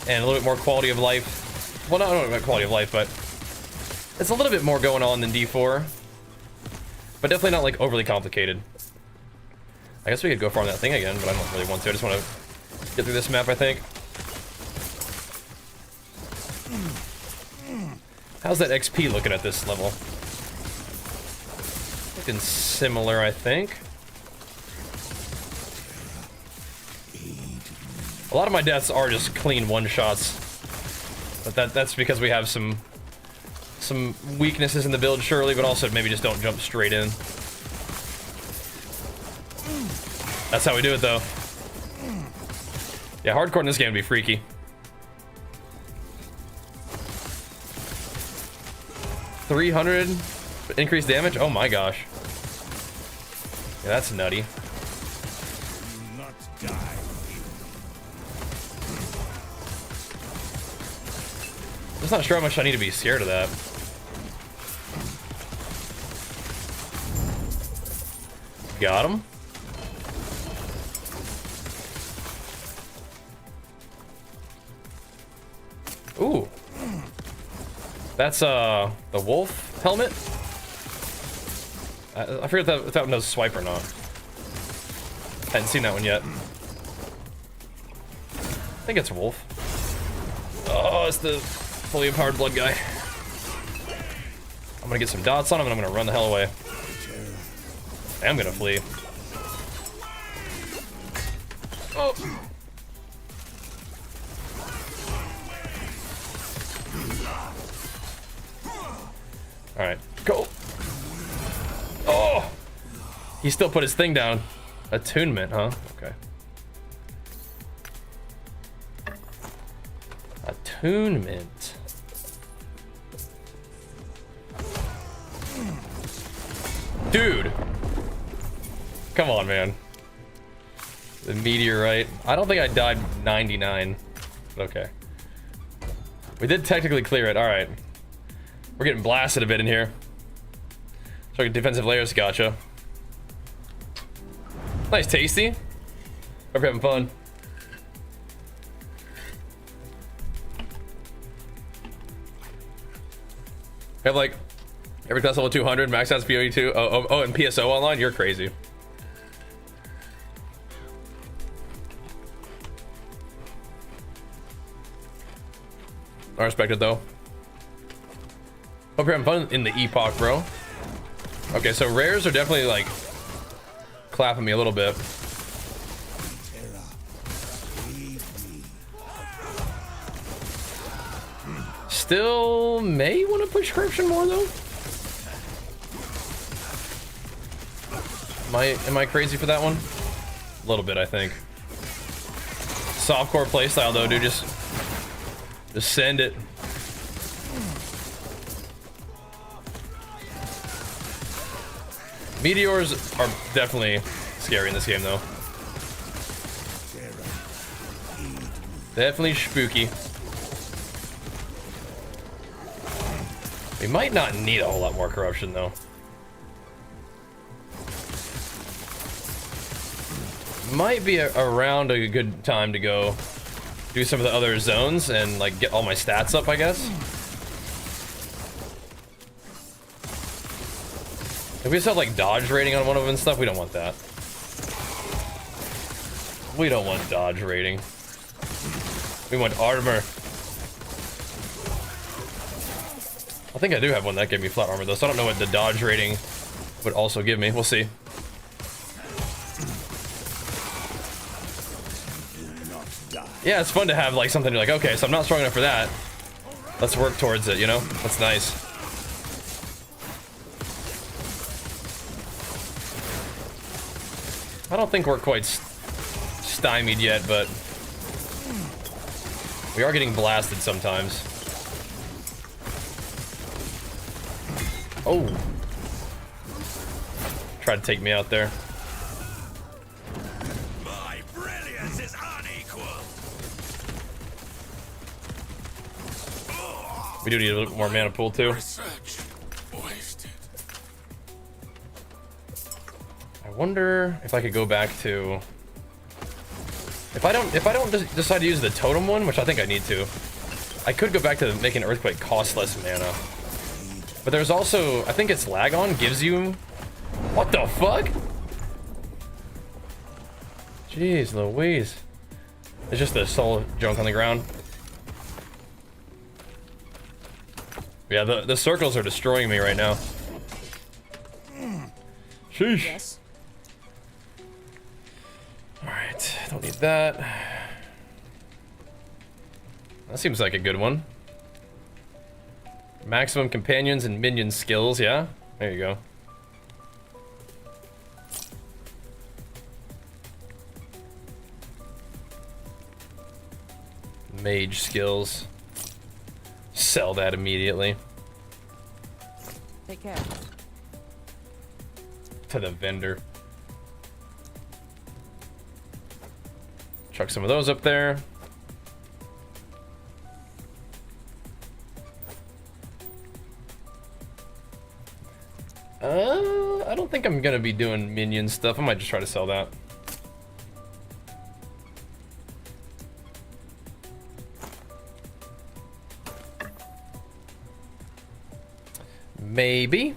and a little bit more quality of life. Well, not about quality of life, but it's a little bit more going on than D4, but definitely not like overly complicated. I guess we could go farm that thing again, but I don't really want to. I just want to get through this map, I think. How's that XP looking at this level? Looking similar, I think. A lot of my deaths are just clean one-shots. But that's because we have some weaknesses in the build, surely, but also maybe just don't jump straight in. That's how we do it, though. Yeah, hardcore in this game would be freaky. $300 increased damage? Oh my gosh. Yeah, that's nutty. Not die. I'm just not sure how much I need to be scared of that. Got him. Ooh. That's the wolf helmet. I forget if that one does swipe or not. Hadn't seen that one yet. I think it's wolf. Oh, it's the fully empowered blood guy. I'm gonna get some dots on him and I'm gonna run the hell away. I am gonna flee. Oh. Alright, go. Oh! He still put his thing down. Attunement, huh? Okay. Attunement. Dude! Come on, man. The meteorite. I don't think I died 99. But okay. We did technically clear it. Alright. We're getting blasted a bit in here. So defensive layers, gotcha. Nice, tasty. Hope you're having fun. I have like every class level 200, max has PoE 2. Oh, and PSO online. You're crazy. I respect it though. Hope you're having fun in the Epoch, bro. Okay, so rares are definitely like clapping me a little bit. Still may want to push corruption more though. Am I crazy for that one? A little bit, I think. Softcore playstyle though, dude. Just send it. Meteors are definitely scary in this game though. Definitely spooky. We might not need a whole lot more corruption though. Might be around a good time to go do some of the other zones and like get all my stats up, I guess. If we just have like dodge rating on one of them and stuff, we don't want that. We don't want dodge rating. We want armor. I think I do have one that gave me flat armor though, so I don't know what the dodge rating would also give me. We'll see. Yeah, it's fun to have like something you're like, okay, so I'm not strong enough for that. Let's work towards it, you know? That's nice. I don't think we're quite stymied yet, but we are getting blasted sometimes. Oh. Tried to take me out there. My brilliance is unequal. We do need a little more mana pool too. Research wasted. I wonder if I could go back to. If I don't decide to use the totem one, which I think I need to, I could go back to making Earthquake cost less mana. But there's also, I think it's Lagon gives you. What the fuck? Jeez Louise. It's just the soul junk on the ground. Yeah, the circles are destroying me right now. Sheesh. Yes. Alright, don't need that. That seems like a good one. Maximum companions and minion skills, yeah? There you go. Mage skills. Sell that immediately. Take care. To the vendor. Chuck some of those up there. I don't think I'm gonna be doing minion stuff. I might just try to sell that. Maybe.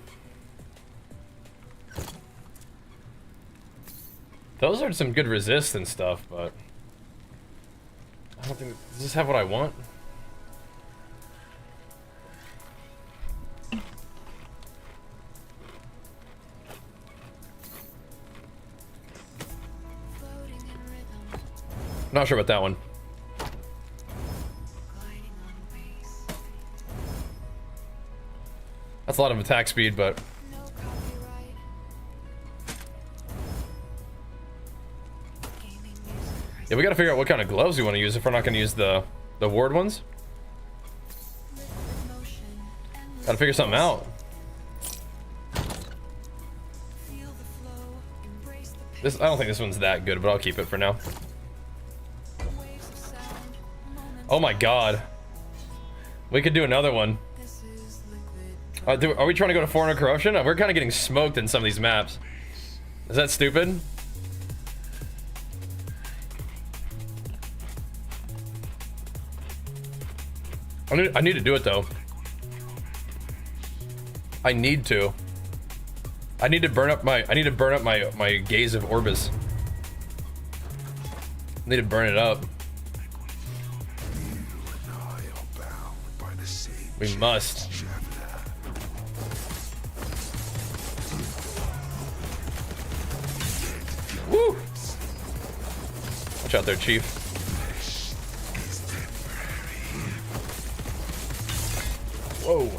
Those are some good resist and stuff, but I don't think. Does this have what I want? Not sure about that one. That's a lot of attack speed, but yeah, we gotta figure out what kind of gloves we want to use if we're not gonna use the ward ones. Gotta figure something out. This, I don't think this one's that good, but I'll keep it for now. Oh my god. We could do another one. Are we trying to go to Foreigner Corruption? We're kind of getting smoked in some of these maps. Is that stupid? I need to do it though. I need to burn up my gaze of Orbis. I need to burn it up. We must. Woo! Watch out there, Chief. Whoa.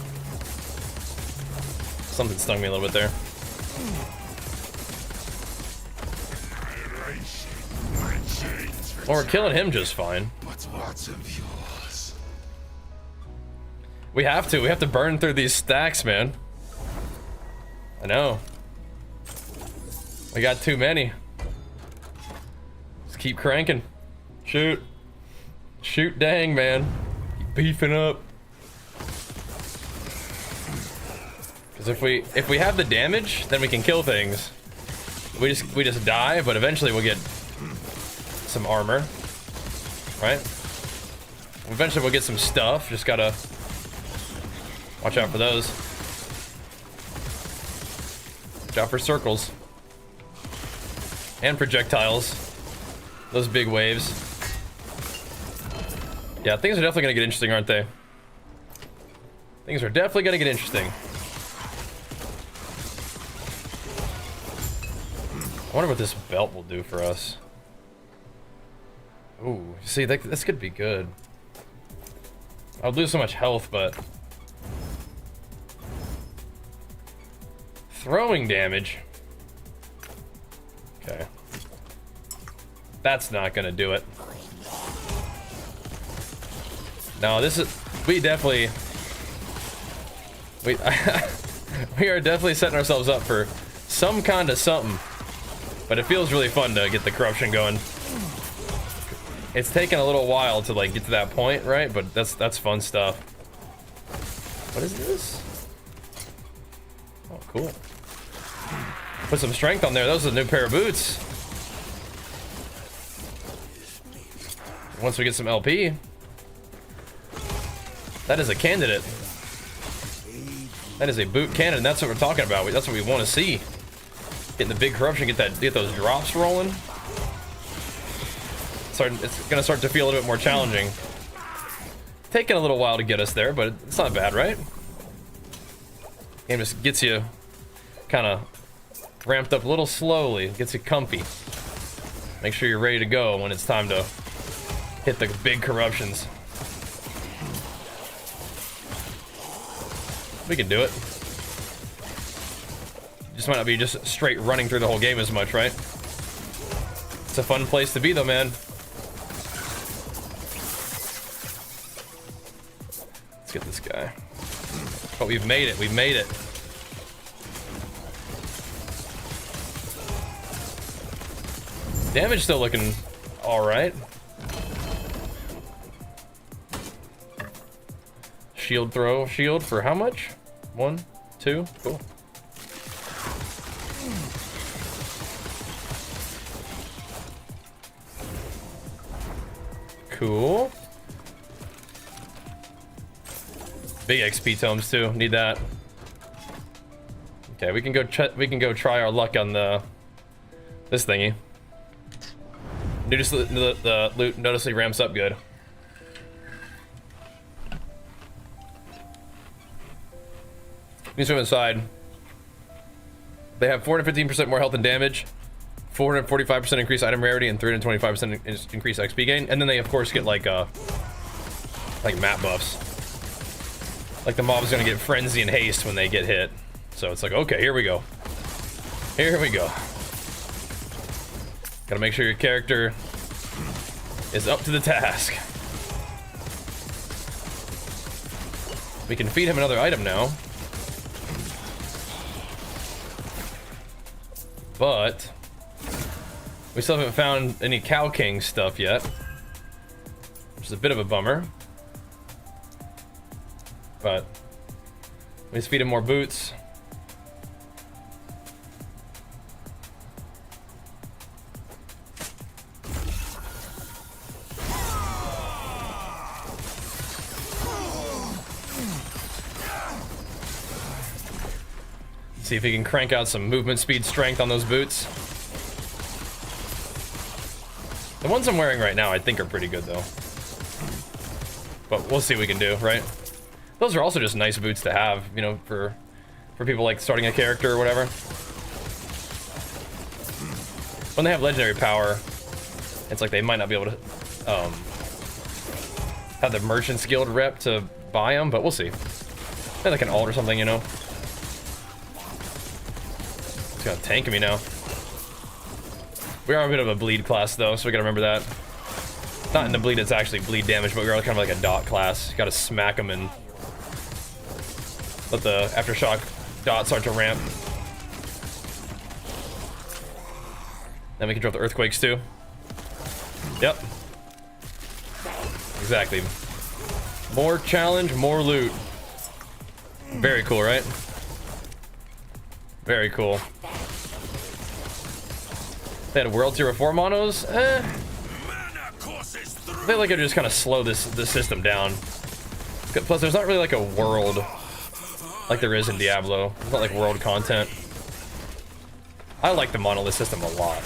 Something stung me a little bit there. Well, we're killing him just fine. We have to burn through these stacks, man. I know. We got too many. Just keep cranking. Shoot. Shoot, dang, man. Keep beefing up. Because if we have the damage, then we can kill things. We just die, but eventually we'll get some armor. Right? Eventually we'll get some stuff. Just gotta watch out for those. Watch out for circles. And projectiles. Those big waves. Yeah, things are definitely gonna get interesting, aren't they? Things are definitely gonna get interesting. I wonder what this belt will do for us. Ooh, see, this could be good. I'll lose so much health, but throwing damage. Okay. That's not gonna do it. No, this is... We definitely... We are definitely setting ourselves up for some kind of something. But it feels really fun to get the corruption going. It's taken a little while to like get to that point, right? But that's fun stuff. What is this? Oh, cool. Put some strength on there. Those are a new pair of boots. Once we get some LP, that is a candidate. That is a boot cannon. That's what we're talking about. That's what we want to see. Getting the big corruption, get those drops rolling. It's gonna start to feel a little bit more challenging. Taking a little while to get us there, but it's not bad, right? Game just gets you kind of ramped up a little slowly, gets you comfy. Make sure you're ready to go when it's time to hit the big corruptions. We can do it. Just might not be just straight running through the whole game as much, right? It's a fun place to be though, man. Let's get this guy. Oh, we've made it. We've made it. Damage still looking all right. Shield throw, shield for how much? 1, 2, cool. Cool. Big XP tomes too, need that. Okay, we can go try our luck on this thingy. Notice the loot noticeably ramps up good. These from inside. They have 415% more health and damage, 445% increased item rarity, and 325% increased XP gain. And then they of course get like map buffs. Like the mob's gonna get frenzy and haste when they get hit. So it's like, okay, here we go. Here we go. Gotta make sure your character is up to the task. We can feed him another item now. But we still haven't found any Cow King stuff yet, which is a bit of a bummer. But let's feed him more boots. See if he can crank out some movement speed strength on those boots. The ones I'm wearing right now I think are pretty good though. But we'll see what we can do, right? Those are also just nice boots to have, you know, for people like starting a character or whatever. When they have legendary power, it's like they might not be able to have the Merchant's Guild rep to buy them, but we'll see. Maybe like an alt or something, you know. It's gonna tank me now. We are a bit of a bleed class though, so we gotta remember that. Not in the bleed, it's actually bleed damage, but we are kind of like a dot class. You gotta smack them and let the aftershock dot start to ramp. Then we can drop the earthquakes too. Yep. Exactly. More challenge, more loot. Very cool, right? Very cool. They had World Tier 4 monos? I feel like it just kind of slow this system down. Plus, there's not really like a world like there is in Diablo. It's not like world content. I like the monolith system a lot.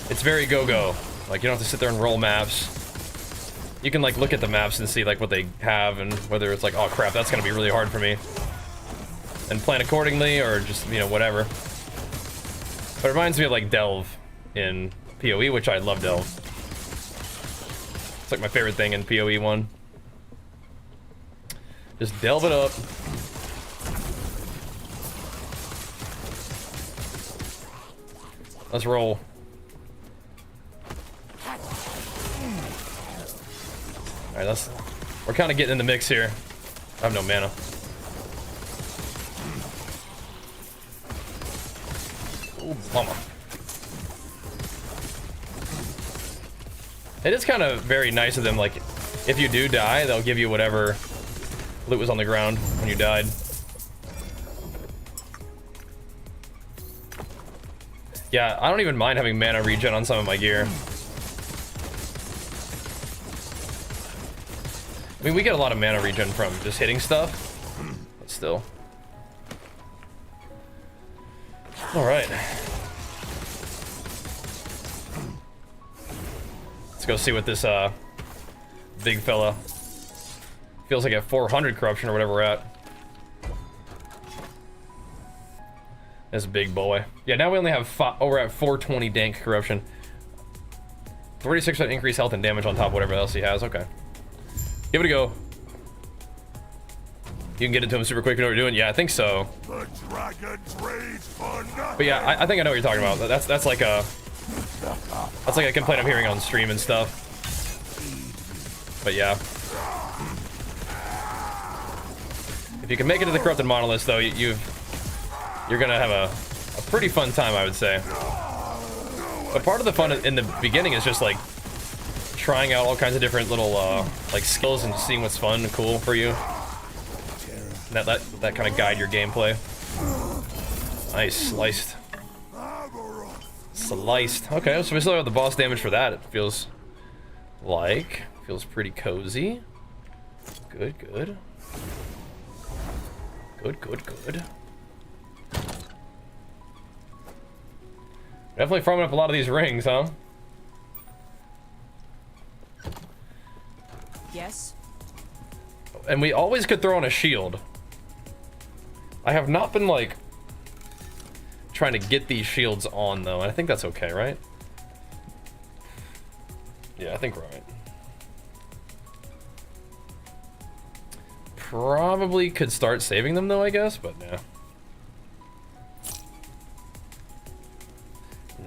It's very go-go. Like, you don't have to sit there and roll maps. You can like look at the maps and see like what they have and whether it's like, oh crap, that's gonna be really hard for me. And plan accordingly, or just, you know, whatever. But it reminds me of like Delve in PoE, which I love Delve. It's like my favorite thing in PoE 1. Just delve it up. Let's roll. Alright, we're kind of getting in the mix here. I have no mana. Ooh, mama. It is kind of very nice of them, like, if you do die, they'll give you whatever loot was on the ground when you died. Yeah, I don't even mind having mana regen on some of my gear. I mean, we get a lot of mana regen from just hitting stuff, but still. All right. Let's go see what this big fella feels like at 400 corruption or whatever we're at. This big boy. Yeah, now we only have we're at 420 dank corruption. 36% increased health and damage on top of whatever else he has. Okay. Give it a go. You can get into him super quick. You know what you're doing? Yeah, I think so. The dragon trades for nothing. But yeah, I think I know what you're talking about. That's like a complaint I'm hearing on stream and stuff. But yeah. If you can make it to the corrupted monoliths though, you're gonna have a pretty fun time, I would say. But part of the fun in the beginning is just like trying out all kinds of different little like skills and seeing what's fun and cool for you. And that kind of guide your gameplay. Nice, sliced. Sliced. Okay, so we still have the boss damage for that. It feels pretty cozy. Good, good. Good, good, good. Definitely farming up a lot of these rings, huh? Yes. And we always could throw on a shield. I have not been, like, trying to get these shields on, though. And I think that's okay, right? Yeah, I think we're right. Probably could start saving them, though, I guess, but nah.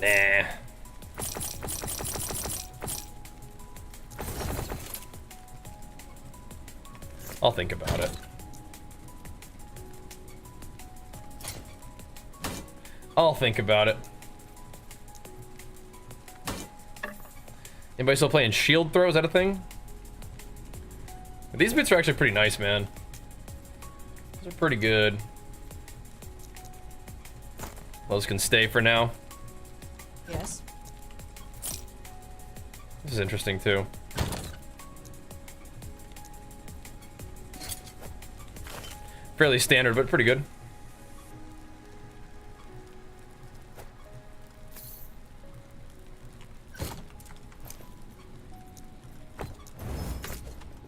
Nah. I'll think about it. I'll think about it. Anybody still playing shield throw? Is that a thing? These boots are actually pretty nice, man. Those are pretty good. Those can stay for now. Yes. This is interesting too. Fairly standard, but pretty good.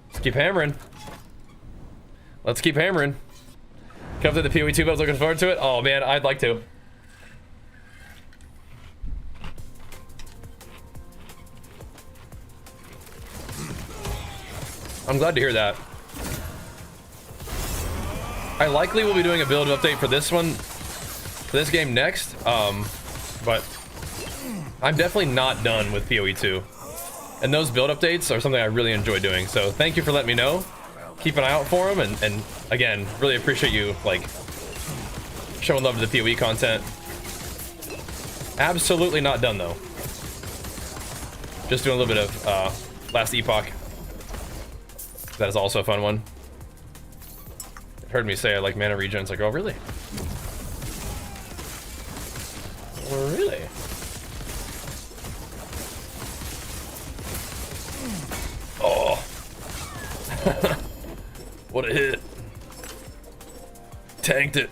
Let's keep hammering. Let's keep hammering. Come to the PoE 2 builds, looking forward to it. Oh man, I'd like to. I'm glad to hear that. I likely will be doing a build update for this one, for this game next, but I'm definitely not done with PoE 2. And those build updates are something I really enjoy doing, so thank you for letting me know. Keep an eye out for them, and again, really appreciate you, like, showing love to the PoE content. Absolutely not done, though. Just doing a little bit of last Epoch. That is also a fun one. You've heard me say I like mana regen. It's like, oh, really? Oh, really? Oh. What a hit. Tanked it.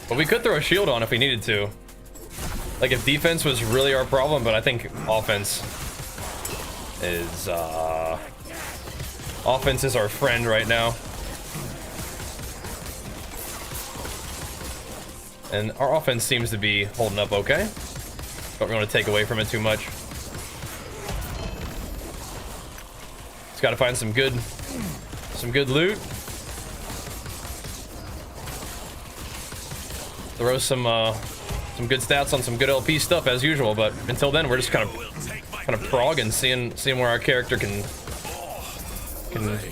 But we could throw a shield on if we needed to. Like if defense was really our problem, but I think offense is our friend right now. And our offense seems to be holding up okay. Don't want to take away from it too much. Just gotta find some good loot. Throw some good stats on some good LP stuff as usual, but until then we're just kind of progging, seeing where our character can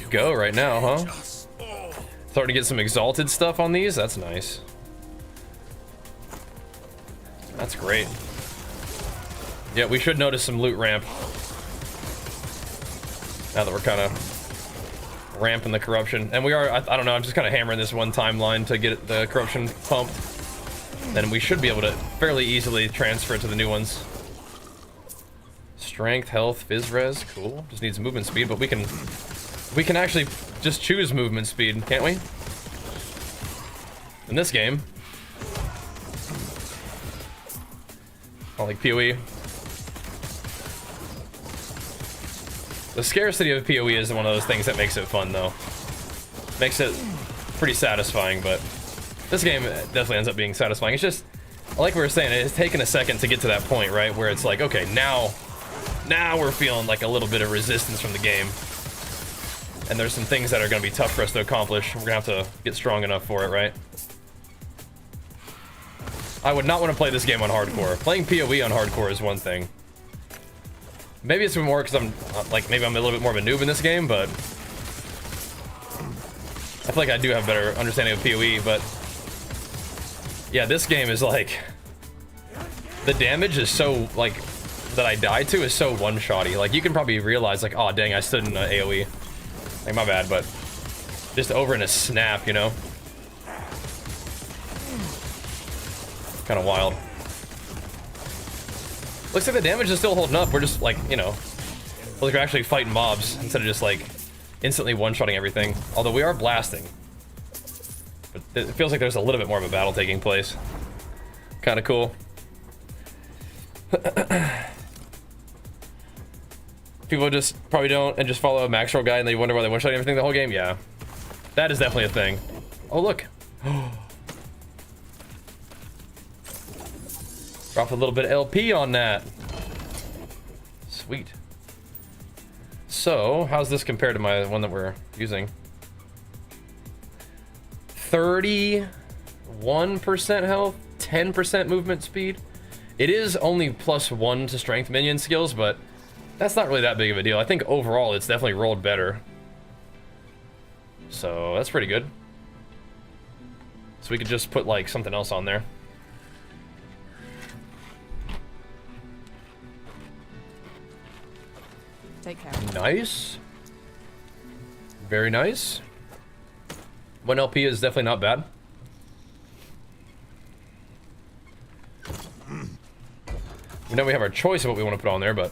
go right now, huh? Starting to get some exalted stuff on these. That's nice. That's great. Yeah, we should notice some loot ramp now that we're kind of ramping the corruption. And we are, I don't know, I'm just kind of hammering this one timeline to get the corruption pumped. Then we should be able to fairly easily transfer it to the new ones. Strength, health, phys res, cool. Just needs movement speed, but we can actually just choose movement speed, can't we? In this game. I like PoE. The scarcity of PoE is one of those things that makes it fun, though. Makes it pretty satisfying, but this game definitely ends up being satisfying. It's just, like we were saying, it's taken a second to get to that point, right? Where it's like, okay, now we're feeling like a little bit of resistance from the game. And there's some things that are going to be tough for us to accomplish. We're going to have to get strong enough for it, right? I would not want to play this game on hardcore. Playing PoE on hardcore is one thing. Maybe it's more because I'm, like, maybe I'm a little bit more of a noob in this game, but I feel like I do have better understanding of PoE, but yeah, this game is like, the damage is so, like, that I die to is so one-shotty. Like, you can probably realize, like, oh, dang, I stood in an AoE. Like, my bad, but just over in a snap, you know? Kind of wild. Looks like the damage is still holding up. We're just, like, you know, like we're actually fighting mobs instead of just, like, instantly one-shotting everything. Although we are blasting. But it feels like there's a little bit more of a battle taking place. Kind of cool. People just probably don't and just follow a max roll guy and they wonder why they one-shot everything the whole game. Yeah, that is definitely a thing. Oh look, drop a little bit of LP on that. Sweet. So how's this compared to my one that we're using? 31% health, 10% movement speed. It is only +1 to strength minion skills, but that's not really that big of a deal. I think overall it's definitely rolled better. So that's pretty good. So we could just put like something else on there. Take care. Nice. Very nice. 1 LP is definitely not bad. We know we have our choice of what we want to put on there, but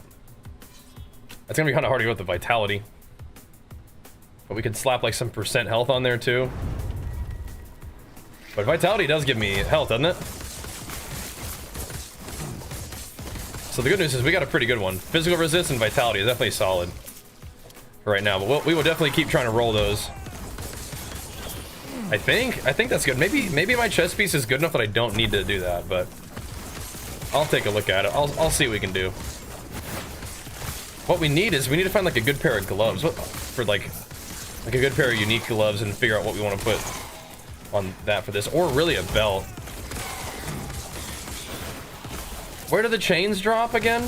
it's gonna be kind of hard to go with the vitality. But we could slap like some percent health on there too. But vitality does give me health, doesn't it? So the good news is we got a pretty good one. Physical resist and vitality is definitely solid for right now, but we will definitely keep trying to roll those. I think that's good. Maybe my chest piece is good enough that I don't need to do that, but I'll take a look at it. I'll see what we can do. What we need is we need to find like a good pair of gloves for like a good pair of unique gloves and figure out what we want to put on that for this, or really a belt. Where do the chains drop again?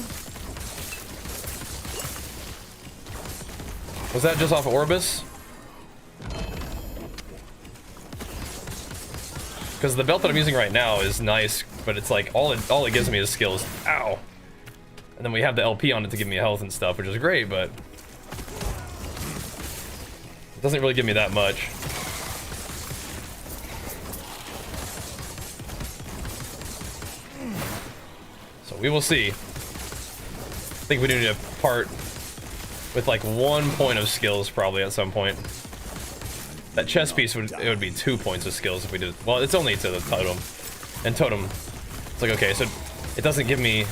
Was that just off of Orbis? Because the belt that I'm using right now is nice, but it's like all it gives me is skills. Ow. And then we have the LP on it to give me health and stuff, which is great, but it doesn't really give me that much. So we will see. I think we need to part with like 1 point of skills probably at some point. That chest piece would be 2 points of skills if we did. Well, it's only to the totem, and totem. It's like okay, so it doesn't give me.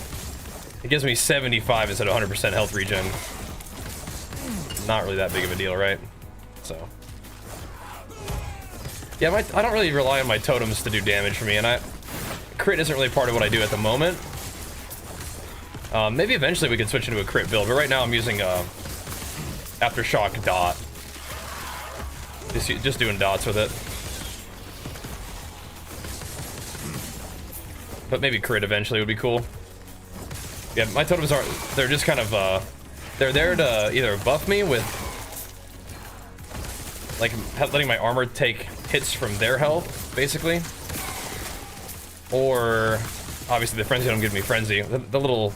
It gives me 75 instead of 100% health regen. Not really that big of a deal, right? So yeah, I don't really rely on my totems to do damage for me, and crit isn't really part of what I do at the moment. Maybe eventually we could switch into a crit build, but right now I'm using Aftershock dot. Just doing dots with it. But maybe crit eventually would be cool. Yeah, my totems they're just kind of, they're there to either buff me with, like, letting my armor take hits from their health, basically. Or, obviously the frenzy don't give me frenzy. The little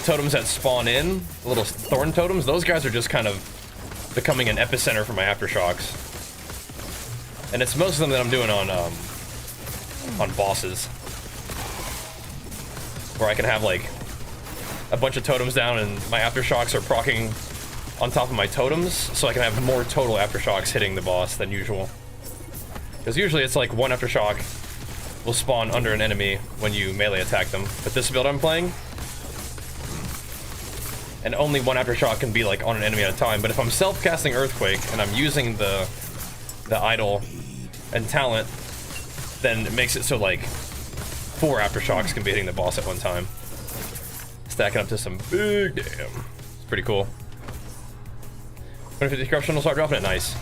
totems that spawn in, the little thorn totems, those guys are just kind of becoming an epicenter for my aftershocks. And it's most of them that I'm doing on bosses. Where I can have like a bunch of totems down and my aftershocks are proccing on top of my totems, so I can have more total aftershocks hitting the boss than usual. Because usually it's like 1 aftershock will spawn under an enemy when you melee attack them. But this build I'm playing, and only 1 aftershock can be like on an enemy at a time. But if I'm self-casting Earthquake and I'm using the idol and talent, then it makes it so like 4 aftershocks can be hitting the boss at one time, stacking up to some big damn. It's pretty cool. 150 corruption will start dropping it. Nice.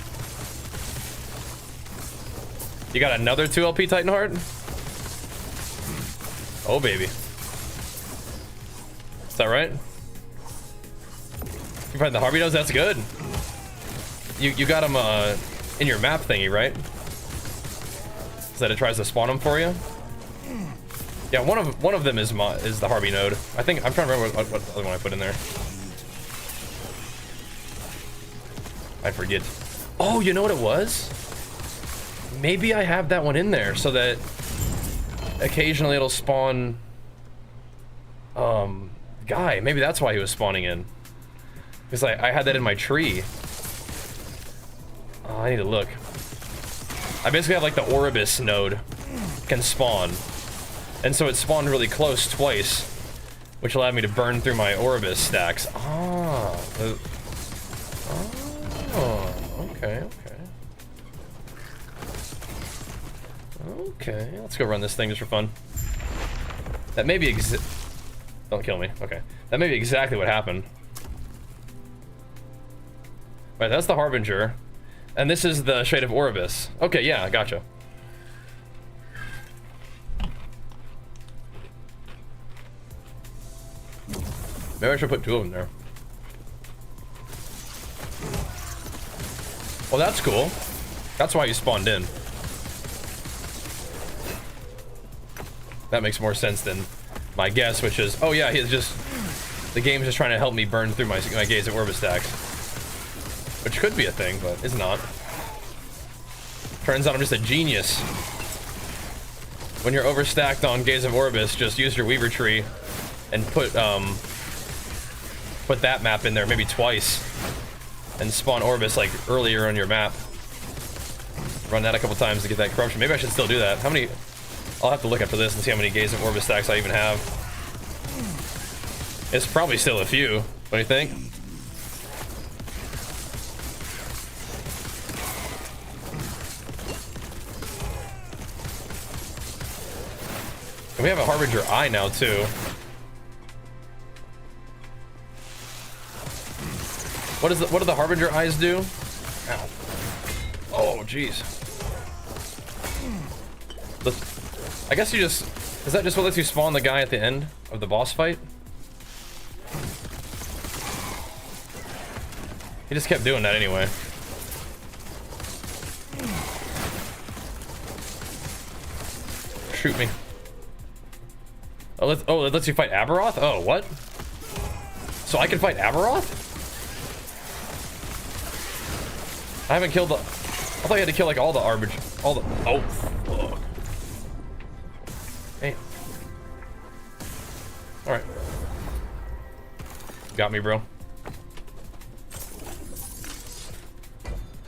You got another 2 LP Titanheart? Oh baby. Is that right? You find the Harvey does? That's good. You got him in your map thingy, right? So that it tries to spawn them for you. Yeah, one of them is the Harvey node. I think I'm trying to remember what other one I put in there. I forget. Oh, you know what it was? Maybe I have that one in there so that occasionally it'll spawn guy. Maybe that's why he was spawning in. Because I had that in my tree. Oh, I need to look. I basically have like the Oribus node can spawn. And so it spawned really close twice, which allowed me to burn through my Oribus stacks. Ah. Okay, okay. Okay, let's go run this thing just for fun. That may be don't kill me. Okay. That may be exactly what happened. Right, that's the Harbinger. And this is the Shade of Oribus. Okay, yeah, I gotcha. Maybe I should put 2 of them there. Well, that's cool. That's why you spawned in. That makes more sense than my guess, which is, oh yeah, he's just, the game's just trying to help me burn through my Gaze of Oribus stacks. Which could be a thing, but it's not. Turns out I'm just a genius. When you're overstacked on Gaze of Oribus, just use your Weaver tree and put that map in there maybe twice and spawn Oribus like earlier on your map. Run that a couple times to get that corruption. Maybe I should still do that. How many? I'll have to look after this and see how many Gaze of Oribus stacks I even have. It's probably still a few. What do you think? And we have a Harbinger Eye now too. What do the Harbinger Eyes do? Ow. Oh, jeez. I guess you just... Is that just what lets you spawn the guy at the end of the boss fight? He just kept doing that anyway. Shoot me. Oh, it lets you fight Aberoth? Oh, what? So I can fight Aberoth? I haven't killed the... I thought you had to kill like all the Arbage... All the... Oh, fuck. Hey. Alright. Got me, bro.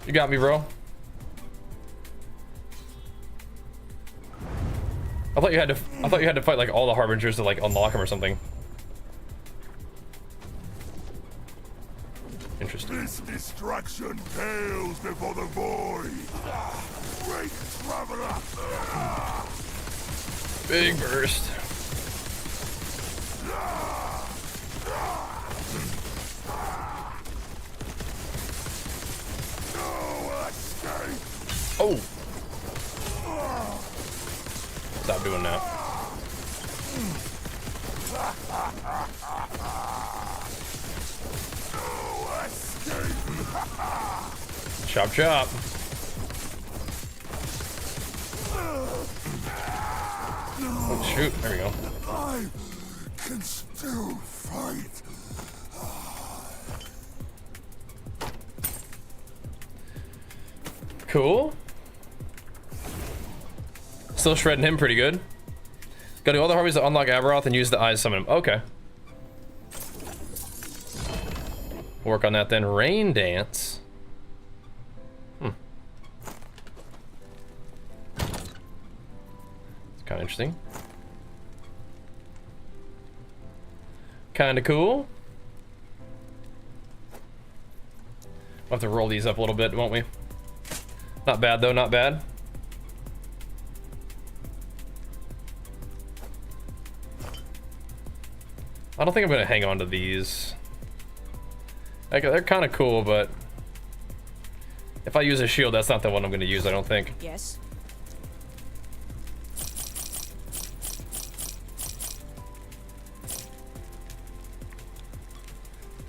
You got me, bro. I thought you had to fight like all the Harbingers to like unlock them or something. Interesting. This destruction pales before the void. Great traveler. Big burst. Oh. Stop doing that. Chop chop. Oh shoot, there we go. I can still fight. Cool. Still shredding him pretty good. Gotta do all the harpies to unlock Aberoth and use the eyes to summon him. Okay. Work on that then. Rain Dance. It's kind of interesting. Kind of cool. We'll have to roll these up a little bit, won't we? Not bad though, not bad. I don't think I'm gonna hang on to these. Like, they're kind of cool, but if I use a shield, that's not the one I'm gonna use, I don't think. Yes.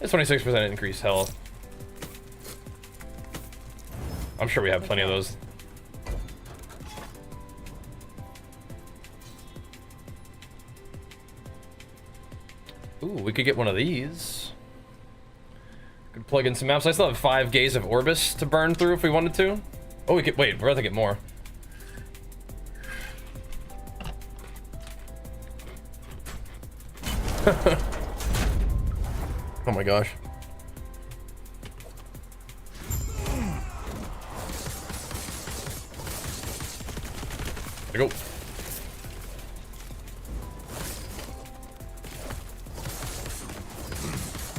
It's 26% increased health. I'm sure we have plenty of those. Ooh, we could get one of these. Could plug in some maps. I still have 5 Gaze of Oribus to burn through if we wanted to. Oh, we could wait. We're about to get more. Oh my gosh. Gotta go.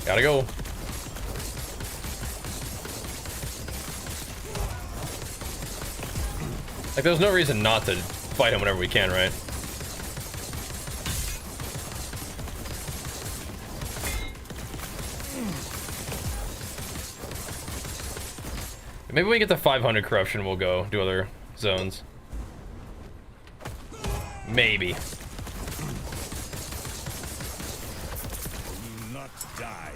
Gotta go. Like, there's no reason not to fight him whenever we can, right? Maybe when we get to 500 corruption, we'll go do other zones. Maybe. Not die.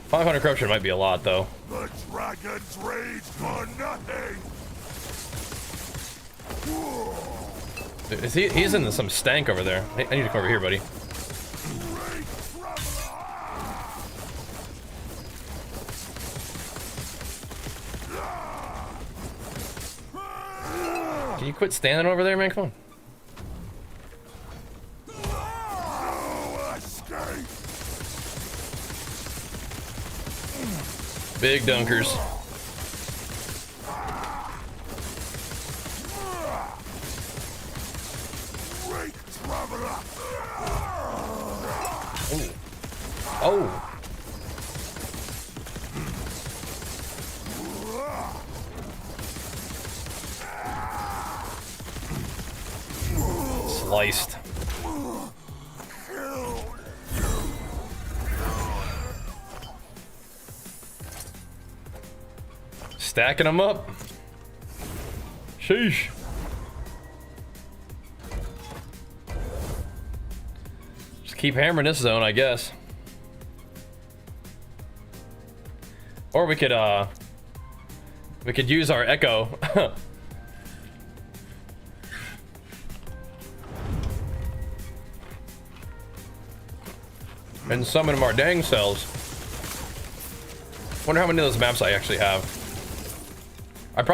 500 corruption might be a lot, though. The dragon's rage for nothing. Is he's in some stank over there. Hey, I need to come over here, buddy. Can you quit standing over there, man? Come on. Big dunkers. Oh. Oh. Sliced. Stacking them up. Sheesh. Just keep hammering this zone, I guess. Or we could use our echo. And summon them our dang selves. Wonder how many of those maps I actually have.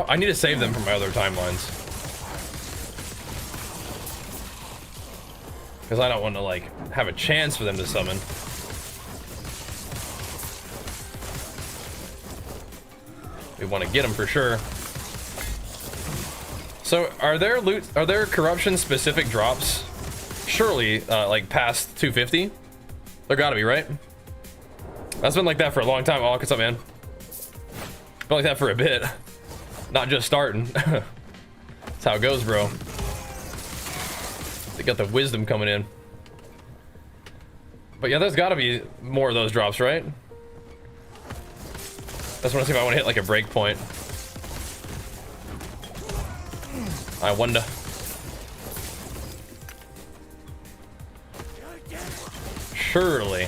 I need to save them from my other timelines. Because I don't want to, like, have a chance for them to summon. We want to get them for sure. So, are there corruption specific drops? Surely, like past 250? There gotta be, right? That's been like that for a long time. Oh, what's up, man? Been like that for a bit. Not just starting. That's how it goes, bro. They got the wisdom coming in. But yeah, there's gotta be more of those drops, right? I just want to see if I want to hit like a break point. I wonder. Surely.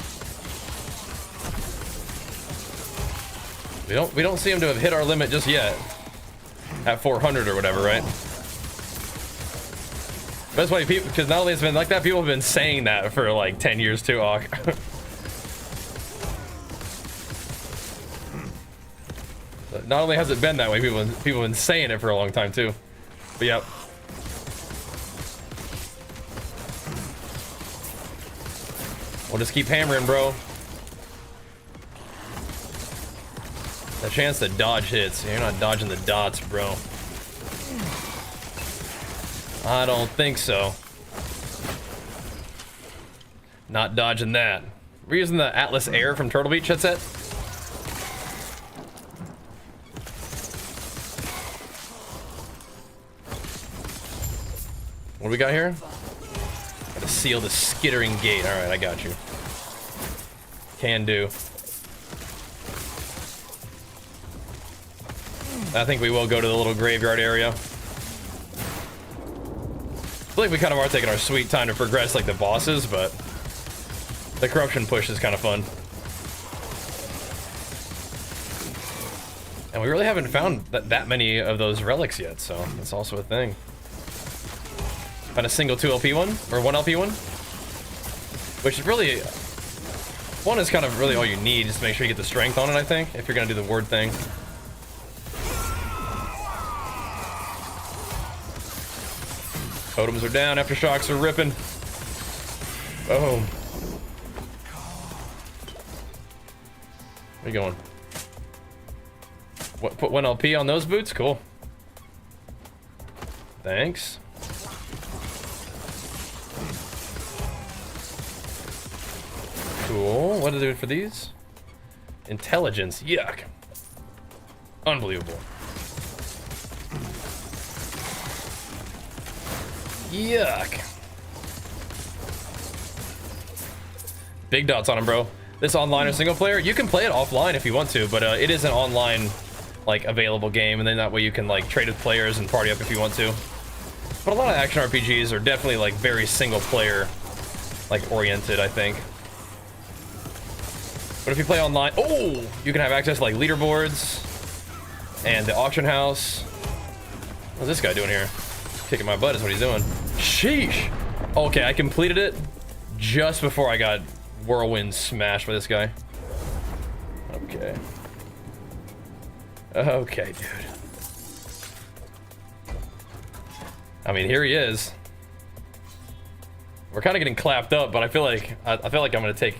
We don't seem to have hit our limit just yet. At 400 or whatever, right? That's why people, because not only it's been like that, people have been saying that for like 10 years too, Awk. Not only has it been that way, people have been saying it for a long time too. But yep. We'll just keep hammering, bro. A chance to dodge hits. You're not dodging the dots, bro. I don't think so. Not dodging that. We're using the Atlas Air from Turtle Beach headset. What do we got here? Gotta seal the skittering gate. Alright, I got you. Can do. I think we will go to the little graveyard area. I feel like we kind of are taking our sweet time to progress like the bosses, but the corruption push is kind of fun. And we really haven't found that many of those relics yet, so that's also a thing. Found a single 2LP one, or 1LP one. Which is really, one is kind of really all you need, just to make sure you get the strength on it, I think, if you're gonna do the word thing. Totems are down, aftershocks are ripping. Boom. Where you going? What, put 1LP on those boots? Cool. Thanks. Cool. What to do for these? Intelligence. Yuck. Unbelievable. Yuck. Big dots on him, bro. This online or single player, you can play it offline if you want to, but it is an online, like, available game, and then that way you can, like, trade with players and party up if you want to. But a lot of action RPGs are definitely, like, very single player, like, oriented, I think. But if you play online, oh, you can have access to, like, leaderboards and the auction house. What's this guy doing here? Kicking my butt is what he's doing. Sheesh. Okay, I completed it just before I got whirlwind smashed by this guy. Okay. Okay, dude. I mean, here he is. We're kind of getting clapped up, but I feel like I'm gonna take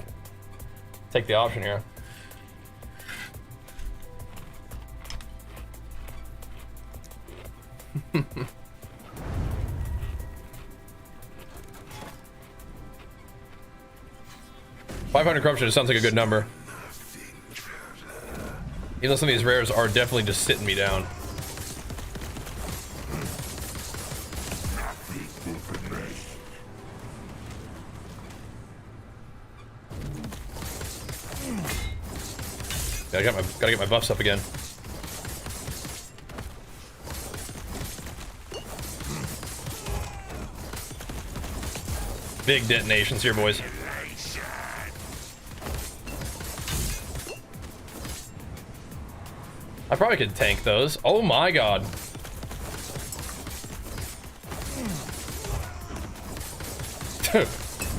the option here. 500 corruption sounds like a good number. Even though some of these rares are definitely just sitting me down. Gotta get my buffs up again. Big detonations here, boys. I probably could tank those. Oh my god.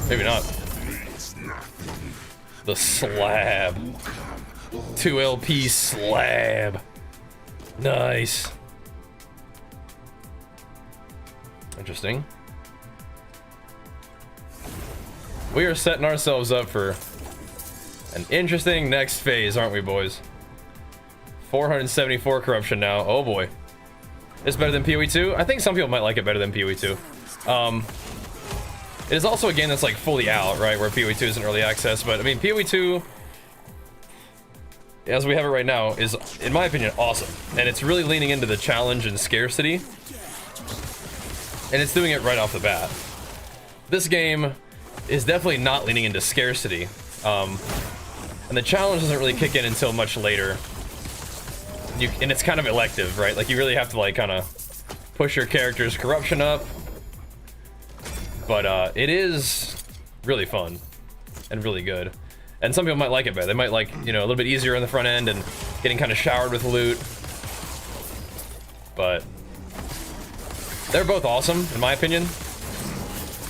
Maybe not. The slab. 2 LP slab. Nice. Interesting. We are setting ourselves up for an interesting next phase, aren't we, boys? 474 corruption now. Oh boy. It's better than PoE 2? I think some people might like it better than PoE 2. It is also a game that's like fully out, right? Where PoE 2 isn't early access, but I mean, PoE 2, as we have it right now, is, in my opinion, awesome. And it's really leaning into the challenge and scarcity. And it's doing it right off the bat. This game is definitely not leaning into scarcity. And the challenge doesn't really kick in until much later. And it's kind of elective, right? Like, you really have to, like, kind of push your character's corruption up. But it is really fun and really good. And some people might like it better. They might like, you know, a little bit easier on the front end and getting kind of showered with loot. But they're both awesome, in my opinion.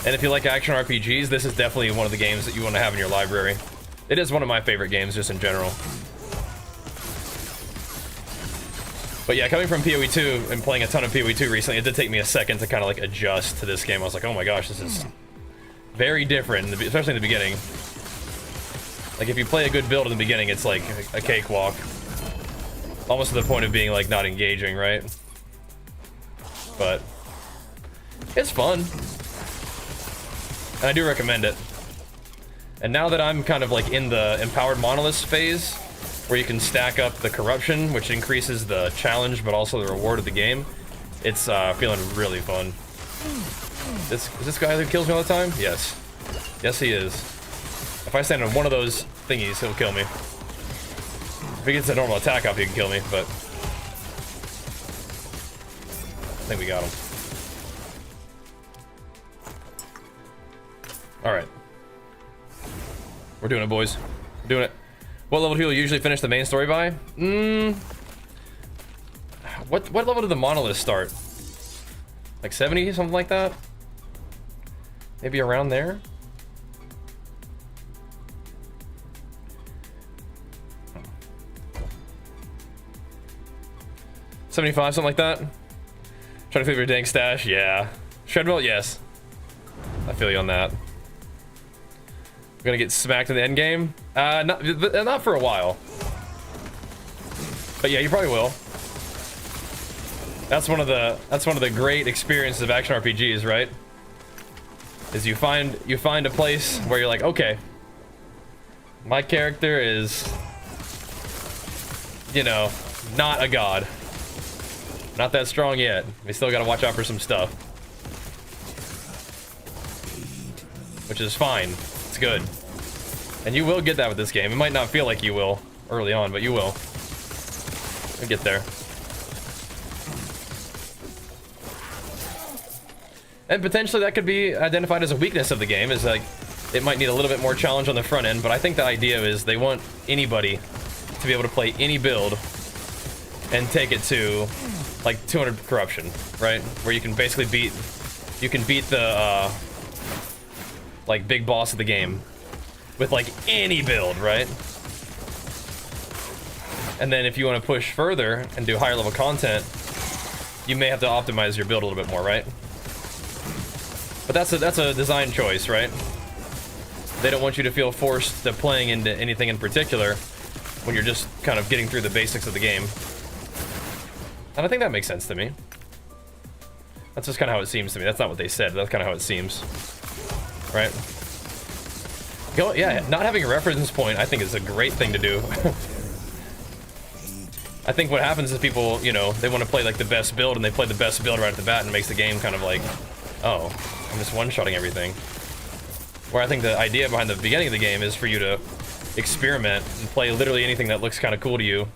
And if you like action RPGs, this is definitely one of the games that you want to have in your library. It is one of my favorite games, just in general. But yeah, coming from PoE 2 and playing a ton of PoE 2 recently, it did take me a second to kind of like adjust to this game. I was like, oh my gosh, this is very different, especially in the beginning. Like, if you play a good build in the beginning, it's like a cakewalk. Almost to the point of being like not engaging, right? But it's fun. And I do recommend it. And now that I'm kind of like in the empowered monoliths phase, where you can stack up the corruption, which increases the challenge but also the reward of the game, it's feeling really fun. Is this guy that kills me all the time? Yes. Yes, he is. If I stand on one of those thingies, he'll kill me. If he gets a normal attack up, he can kill me, but I think we got him. Alright. We're doing it, boys. We're doing it. What level do you usually finish the main story by? What level did the monolith start? Like 70, something like that? Maybe around there? $75, something like that? Trying to figure your dank stash? Yeah. Shredwell? Yes. I feel you on that. We're gonna get smacked in the end game? Not for a while. But yeah, you probably will. That's one of the great experiences of action RPGs, right? Is you find a place where you're like, okay, My character is, you know, not a god. Not that strong yet. We still gotta watch out for some stuff. Which is fine. It's good. And you will get that with this game. It might not feel like you will early on, but you will. We'll get there. And potentially that could be identified as a weakness of the game, is like, it might need a little bit more challenge on the front end, but I think the idea is they want anybody to be able to play any build and take it to like 200 corruption, right? Where you can basically beat the like big boss of the game with like any build, right? And then if you want to push further and do higher level content, you may have to optimize your build a little bit more, right? But that's a design choice, right? They don't want you to feel forced to playing into anything in particular when you're just kind of getting through the basics of the game. And I think that makes sense to me. That's just kind of how it seems to me. That's not what they said, but that's kind of how it seems. Right? Yeah, not having a reference point, I think, is a great thing to do. I think what happens is people, you know, they want to play like the best build, and they play the best build right at the bat, and it makes the game kind of like, oh, I'm just one-shotting everything. Where I think the idea behind the beginning of the game is for you to experiment and play literally anything that looks kind of cool to you,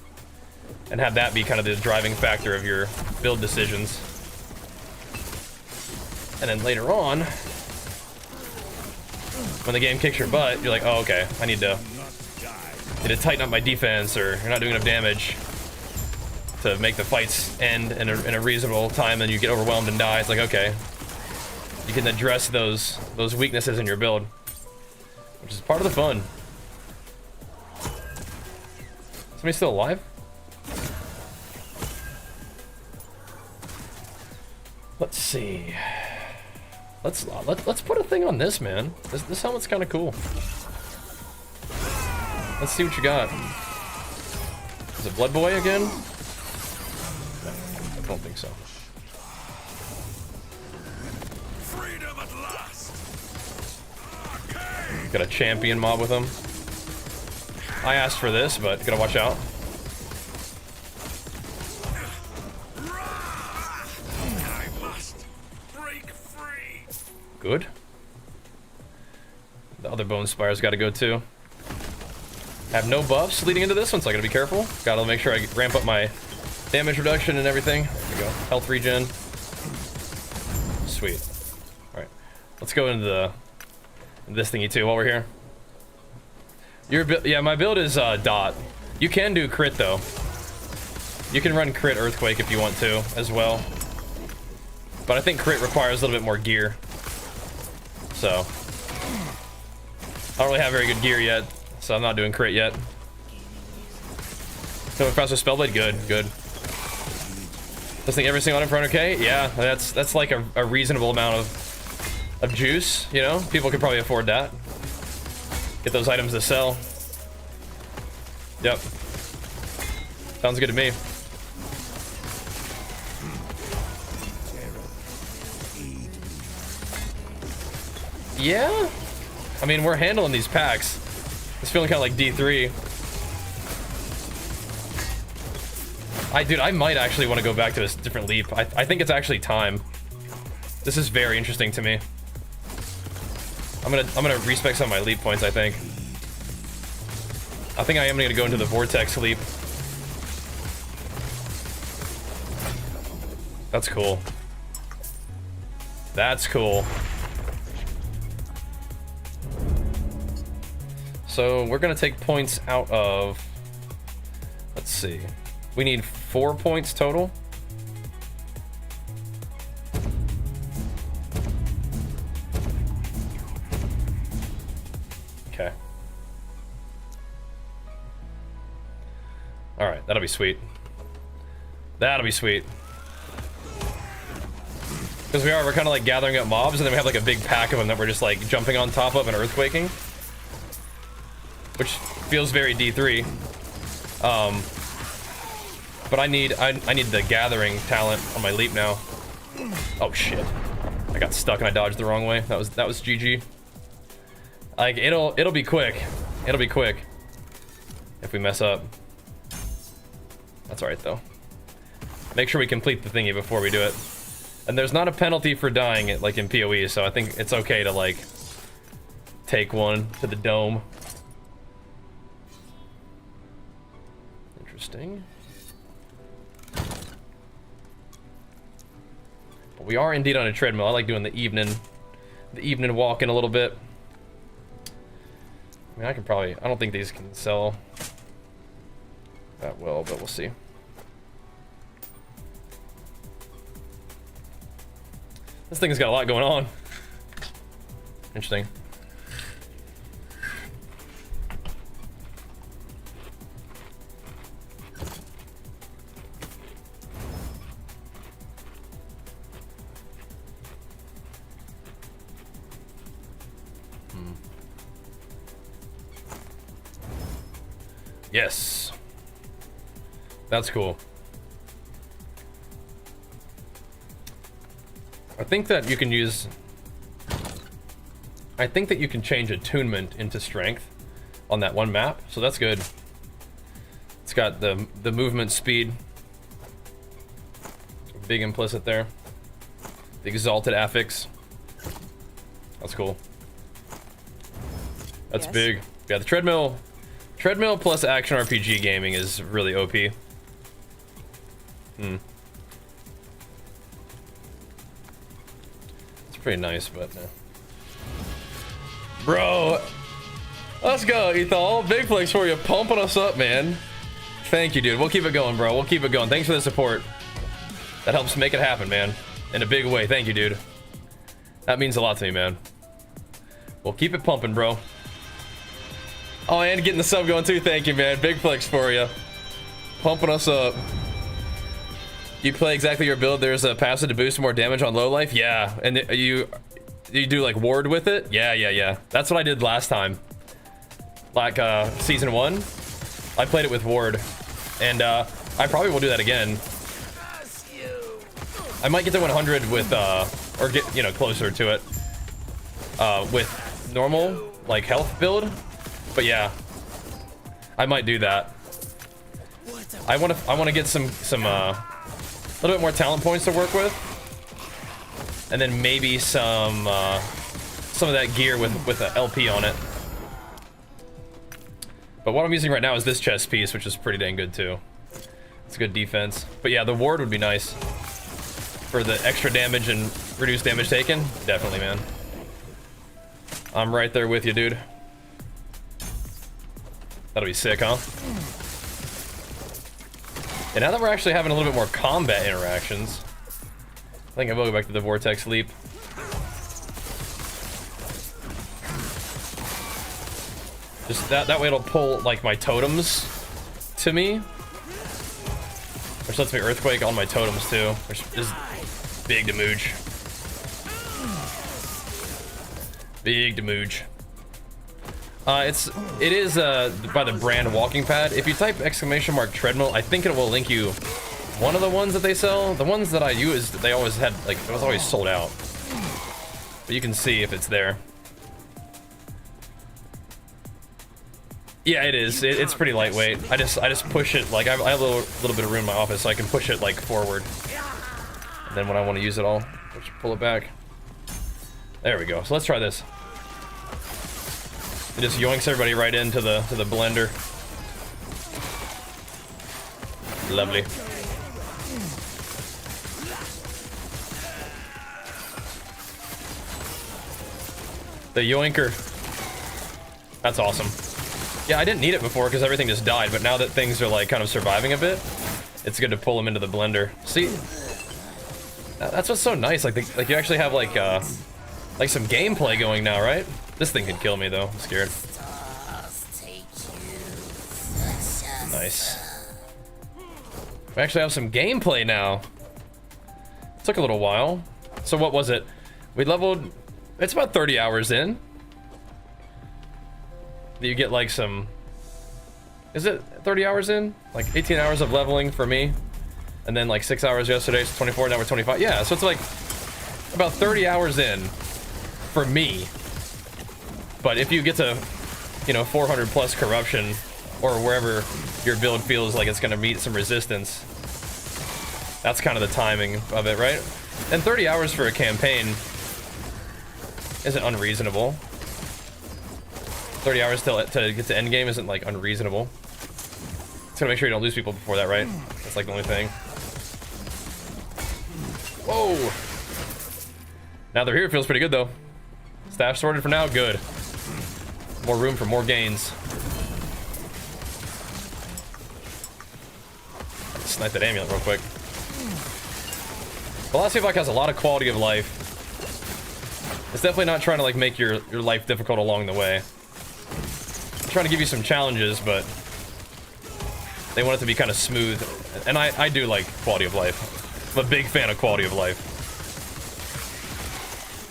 and have that be kind of the driving factor of your build decisions. And then later on, when the game kicks your butt, you're like, oh, okay, I need to tighten up my defense, or you're not doing enough damage to make the fights end in a reasonable time, and you get overwhelmed and die. It's like, okay, you can address those weaknesses in your build, which is part of the fun. Somebody still alive? Let's see. Let's put a thing on this, man. This helmet's kind of cool. Let's see what you got. Is it Blood Boy again? No, I don't think so. Freedom at last. Got a champion mob with him. I asked for this, but gotta watch out. I must break free. Good. The other bone spires gotta go too. Have no buffs leading into this one, so I gotta be careful. Gotta make sure I ramp up my damage reduction and everything. There we go. Health regen. Sweet. Alright. Let's go into this thingy too while we're here. Yeah, my build is dot. You can do crit though. You can run crit earthquake if you want to as well. But I think crit requires a little bit more gear. So I don't really have very good gear yet, so I'm not doing crit yet. So faster spellblade, good. This thing every single one in front, okay? Yeah, that's like a reasonable amount of juice, you know? People could probably afford that. Get those items to sell. Yep. Sounds good to me. Yeah? I mean, we're handling these packs. It's feeling kind of like D3. Dude, I might actually want to go back to a different leap. I think it's actually time. This is very interesting to me. I'm gonna respec some of my leap points, I think. I think I am gonna go into the vortex leap. That's cool. That's cool. So we're gonna take points out of, let's see. We need 4 points total. Okay. All right, that'll be sweet. That'll be sweet. Because we're kind of like gathering up mobs, and then we have like a big pack of them that we're just like jumping on top of and earthquaking, which feels very D3. But I need the gathering talent on my leap now. Oh shit! I got stuck and I dodged the wrong way. That was GG. Like it'll be quick. It'll be quick if we mess up. That's alright though. Make sure we complete the thingy before we do it. And there's not a penalty for dying like in PoE, so I think it's okay to like take one to the dome. Interesting. But we are indeed on a treadmill. I like doing the evening walking a little bit. I mean, I can probably, I don't think these can sell that well, but we'll see. This thing's got a lot going on. Interesting. Yes. That's cool. I think that you can use... I think that you can change attunement into strength on that one map, so that's good. It's got the movement speed. Big implicit there. The exalted affix. That's cool. That's Yes. big. Yeah, the treadmill plus action RPG gaming is really OP. It's pretty nice, but bro, let's go, Ethal. Big flex for you, pumping us up, man. Thank you, dude. We'll keep it going, bro. We'll keep it going. Thanks for the support. That helps make it happen, man. In a big way. Thank you, dude. That means a lot to me, man. We'll keep it pumping, bro. Oh, and getting the sub going too. Thank you, man. Big flex for you. Pumping us up. You play exactly your build. There's a passive to boost more damage on low life. Yeah, and you do like ward with it. Yeah. That's what I did last time. Like season 1, I played it with ward, and I probably will do that again. I might get to 100 with or get closer to it with normal like health build. But yeah, I might do that. I want to get some a little bit more talent points to work with, and then maybe some of that gear with an LP on it. But what I'm using right now is this chest piece, which is pretty dang good too. It's good defense. But yeah, the ward would be nice for the extra damage and reduced damage taken. Definitely, man. I'm right there with you, dude. That'll be sick, huh? And now that we're actually having a little bit more combat interactions, I think I will go back to the Vortex Leap. Just that way it'll pull like my totems to me. Which lets me Earthquake on my totems too, which is big damage. Big damage. It is by the brand walking pad. If you type !treadmill, I think it will link you one of the ones that they sell. The ones that I used, they always had like it was always sold out. But you can see if it's there. Yeah, it is. It's pretty lightweight. I just push it like I have a little bit of room in my office, so I can push it like forward. And then when I want to use it all, just pull it back. There we go. So let's try this. It just yoinks everybody right into the blender. Lovely. The yoinker. That's awesome. Yeah, I didn't need it before because everything just died, but now that things are like kind of surviving a bit, it's good to pull them into the blender. See, that's what's so nice. Like you actually have like some gameplay going now, right? This thing could kill me though. I'm scared. Nice. We actually have some gameplay now. Took a little while. So what was it? We leveled. It's about 30 hours in. You get like some. Is it 30 hours in? Like 18 hours of leveling for me, and then like 6 hours yesterday. So 24. Now we're 25. Yeah. So it's like about 30 hours in for me. But if you get to you know, 400 plus corruption, or wherever your build feels like it's gonna meet some resistance. That's kind of the timing of it, right? And 30 hours for a campaign isn't unreasonable. 30 hours to get to endgame isn't like unreasonable. It's gonna make sure you don't lose people before that, right? That's like the only thing. Whoa! Now they're here, it feels pretty good though. Staff sorted for now, good. More room for more gains. Snipe that amulet real quick. The last Epoch has a lot of quality of life. It's definitely not trying to like make your life difficult along the way. It's trying to give you some challenges, but they want it to be kind of smooth. And I do like quality of life. I'm a big fan of quality of life.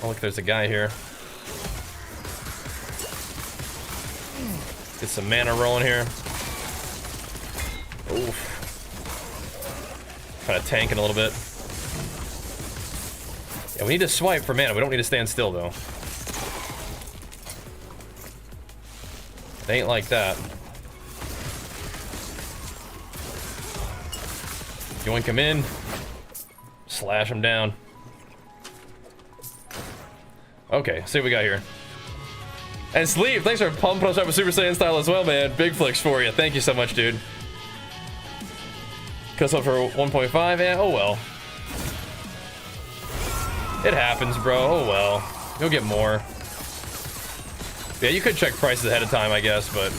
Oh look, there's a guy here. Get some mana rolling here. Oof. Kind of tanking a little bit. Yeah, we need to swipe for mana. We don't need to stand still, though. It ain't like that. Yoink him in. Slash him down. Okay, see what we got here. And Sleeve, thanks for pumping us up with Super Saiyan style as well, man. Big flicks for you. Thank you so much, dude. Cuts up for 1.5, yeah, oh well. It happens, bro, oh well. You'll get more. Yeah, you could check prices ahead of time, I guess, but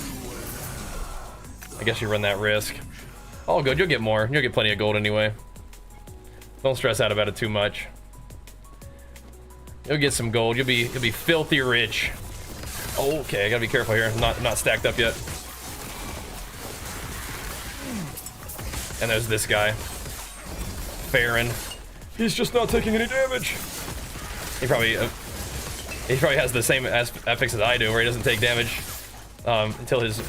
I guess you run that risk. All good, you'll get more. You'll get plenty of gold anyway. Don't stress out about it too much. You'll get some gold. You'll be filthy rich. Okay, I gotta be careful here. I'm not stacked up yet. And there's this guy, Farron. He's just not taking any damage. He probably has the same affix as I do, where he doesn't take damage until his,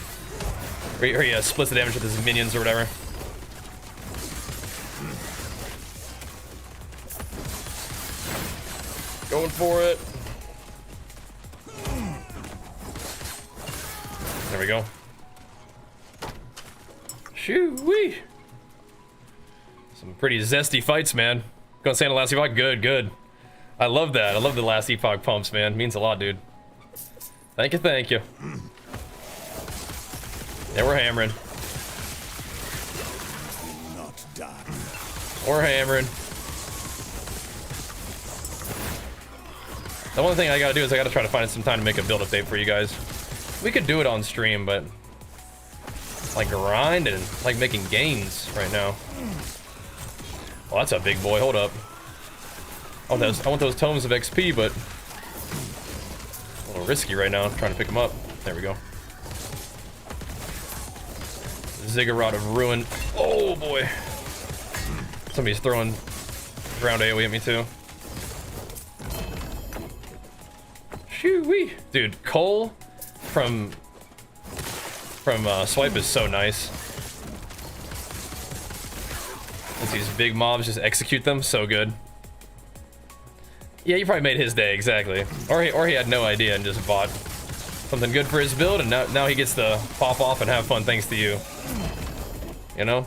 or he splits the damage with his minions or whatever. Going for it. There we go. Shoo-wee. Some pretty zesty fights, man. Gonna say the last Epoch? Good, good. I love that. I love the last Epoch pumps, man. Means a lot, dude. Thank you, thank you. Yeah, we're hammering. Not die. We're hammering. The one thing I gotta do is I gotta try to find some time to make a build update for you guys. We could do it on stream, but like grind and like making gains right now. Well, that's a big boy. Hold up. I want those tomes of XP, but a little risky right now. I'm trying to pick them up. There we go. Ziggurat of Ruin. Oh boy. Somebody's throwing ground AoE at me too. Shoo-wee. Dude, Cole from Swipe is so nice. As these big mobs just execute them, so good. Yeah, you probably made his day, exactly. Or he had no idea and just bought something good for his build, and now he gets to pop off and have fun thanks to you. You know?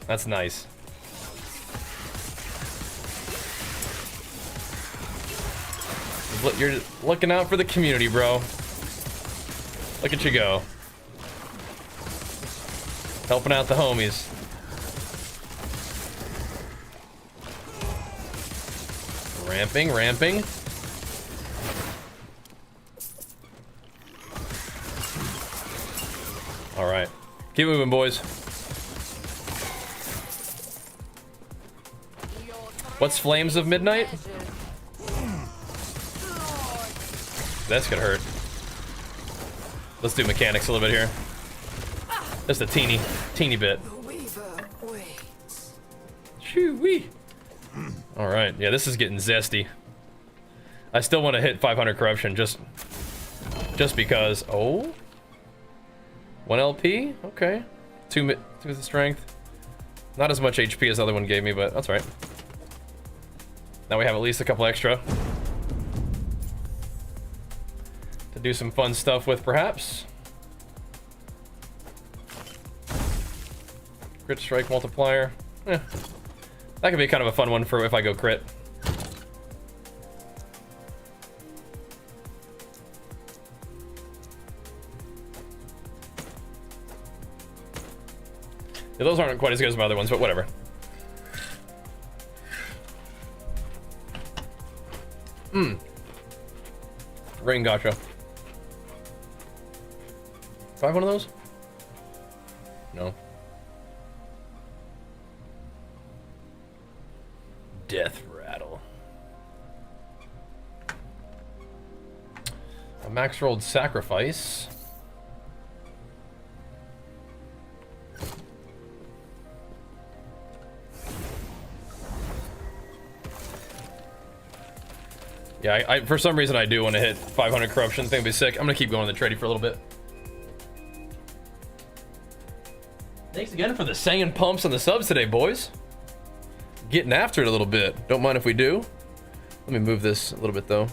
That's nice. You're looking out for the community, bro. Look at you go. Helping out the homies. Ramping. All right. Keep moving, boys. What's Flames of Midnight? That's gonna hurt. Let's do mechanics a little bit here. Just a teeny bit. Shoo-wee. All right, yeah, this is getting zesty. I still want to hit 500 corruption just because. Oh, 1 LP. Okay, 2 with the strength. Not as much HP as the other one gave me, but that's right. Now we have at least a couple extra to do some fun stuff with, perhaps. Crit strike multiplier. Eh. That could be kind of a fun one for if I go crit. Yeah, those aren't quite as good as my other ones, but whatever. Rain gotcha. Do I have one of those? No. Death rattle. A max rolled sacrifice. Yeah, I for some reason I do want to hit 500 corruption. Think it'd be sick. I'm gonna keep going on the tradie for a little bit. Thanks again for the singing pumps and the subs today, boys. Getting after it a little bit. Don't mind if we do. Let me move this a little bit though.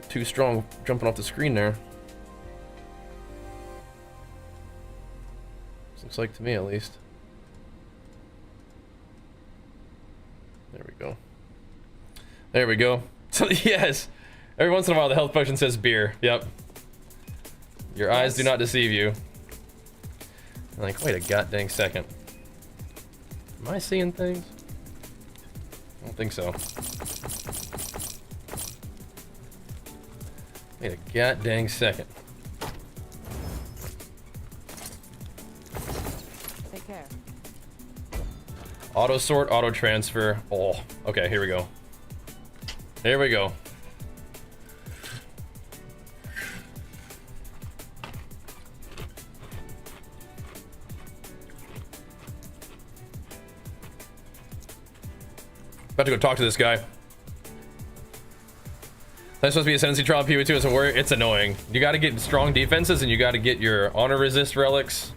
Too strong jumping off the screen there. Looks like to me at least. There we go. There we go. So, yes. Every once in a while the health potion says beer. Yep. Your eyes do not deceive you. I'm like, wait a goddamn second. Am I seeing things? I don't think so. Wait a goddamn second. Take care. Auto sort, auto transfer. Oh, okay, here we go. Here we go. About to go talk to this guy. That's supposed to be a ascendancy trial. PvE2 isn't worry. It's annoying. You got to get strong defenses and you got to get your honor resist relics.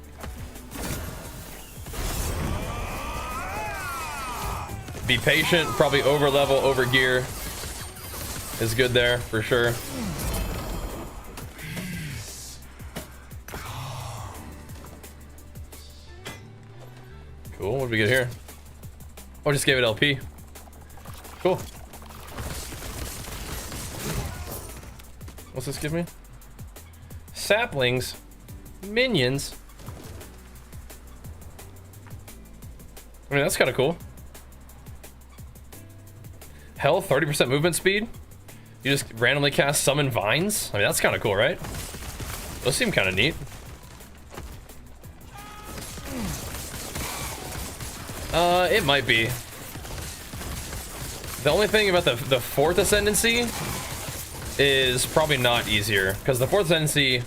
Be patient. Probably over level, over gear is good there for sure. Cool. What did we get here? Oh, just gave it LP. Cool. What's this give me? Saplings, minions. I mean, that's kind of cool. Health, 30% movement speed. You just randomly cast summon vines. I mean, that's kind of cool, right? Those seem kind of neat. It might be. The only thing about the fourth ascendancy is probably not easier, because the fourth ascendancy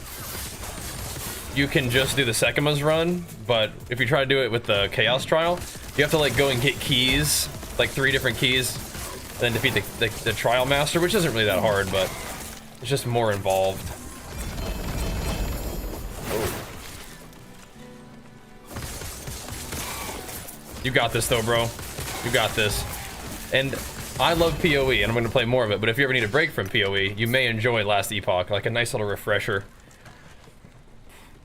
you can just do the Sekima's run, but if you try to do it with the Chaos Trial, you have to like go and get keys, like 3 different keys, and then defeat the Trial Master, which isn't really that hard, but it's just more involved. Oh. You got this though, bro. You got this. And I love PoE, and I'm going to play more of it, but if you ever need a break from PoE, you may enjoy Last Epoch, like a nice little refresher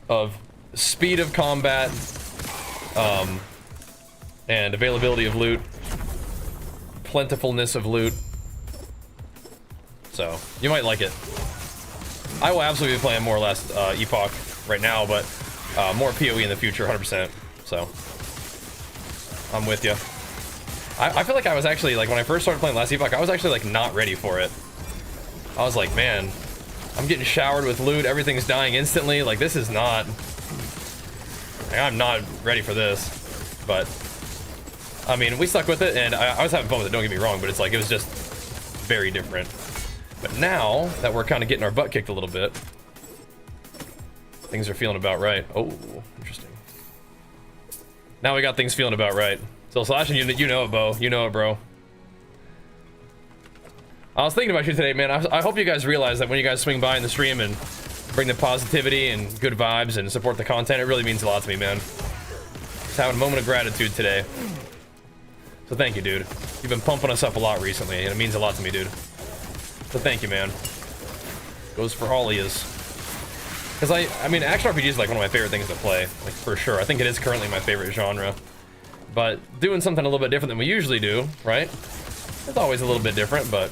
of speed of combat, and availability of loot, plentifulness of loot. So, you might like it. I will absolutely be playing more Last Epoch right now, but more PoE in the future, 100%. So, I'm with you. I feel like I was actually, like, when I first started playing Last Epoch, I was actually, like, not ready for it. I was like, man, I'm getting showered with loot, everything's dying instantly, like, this is not... Like, I'm not ready for this. But, I mean, we stuck with it, and I was having fun with it, don't get me wrong, but it's like, it was just very different. But now that we're kind of getting our butt kicked a little bit, things are feeling about right. Oh, interesting. Now we got things feeling about right. So Slashing, you know it, Bo. You know it, bro. I was thinking about you today, man. I hope you guys realize that when you guys swing by in the stream and bring the positivity and good vibes and support the content, it really means a lot to me, man. Just having a moment of gratitude today. So thank you, dude. You've been pumping us up a lot recently, and it means a lot to me, dude. So thank you, man. Goes for all he is. Because I mean, action RPG is like one of my favorite things to play, like for sure. I think it is currently my favorite genre. But doing something a little bit different than we usually do, right? It's always a little bit different, but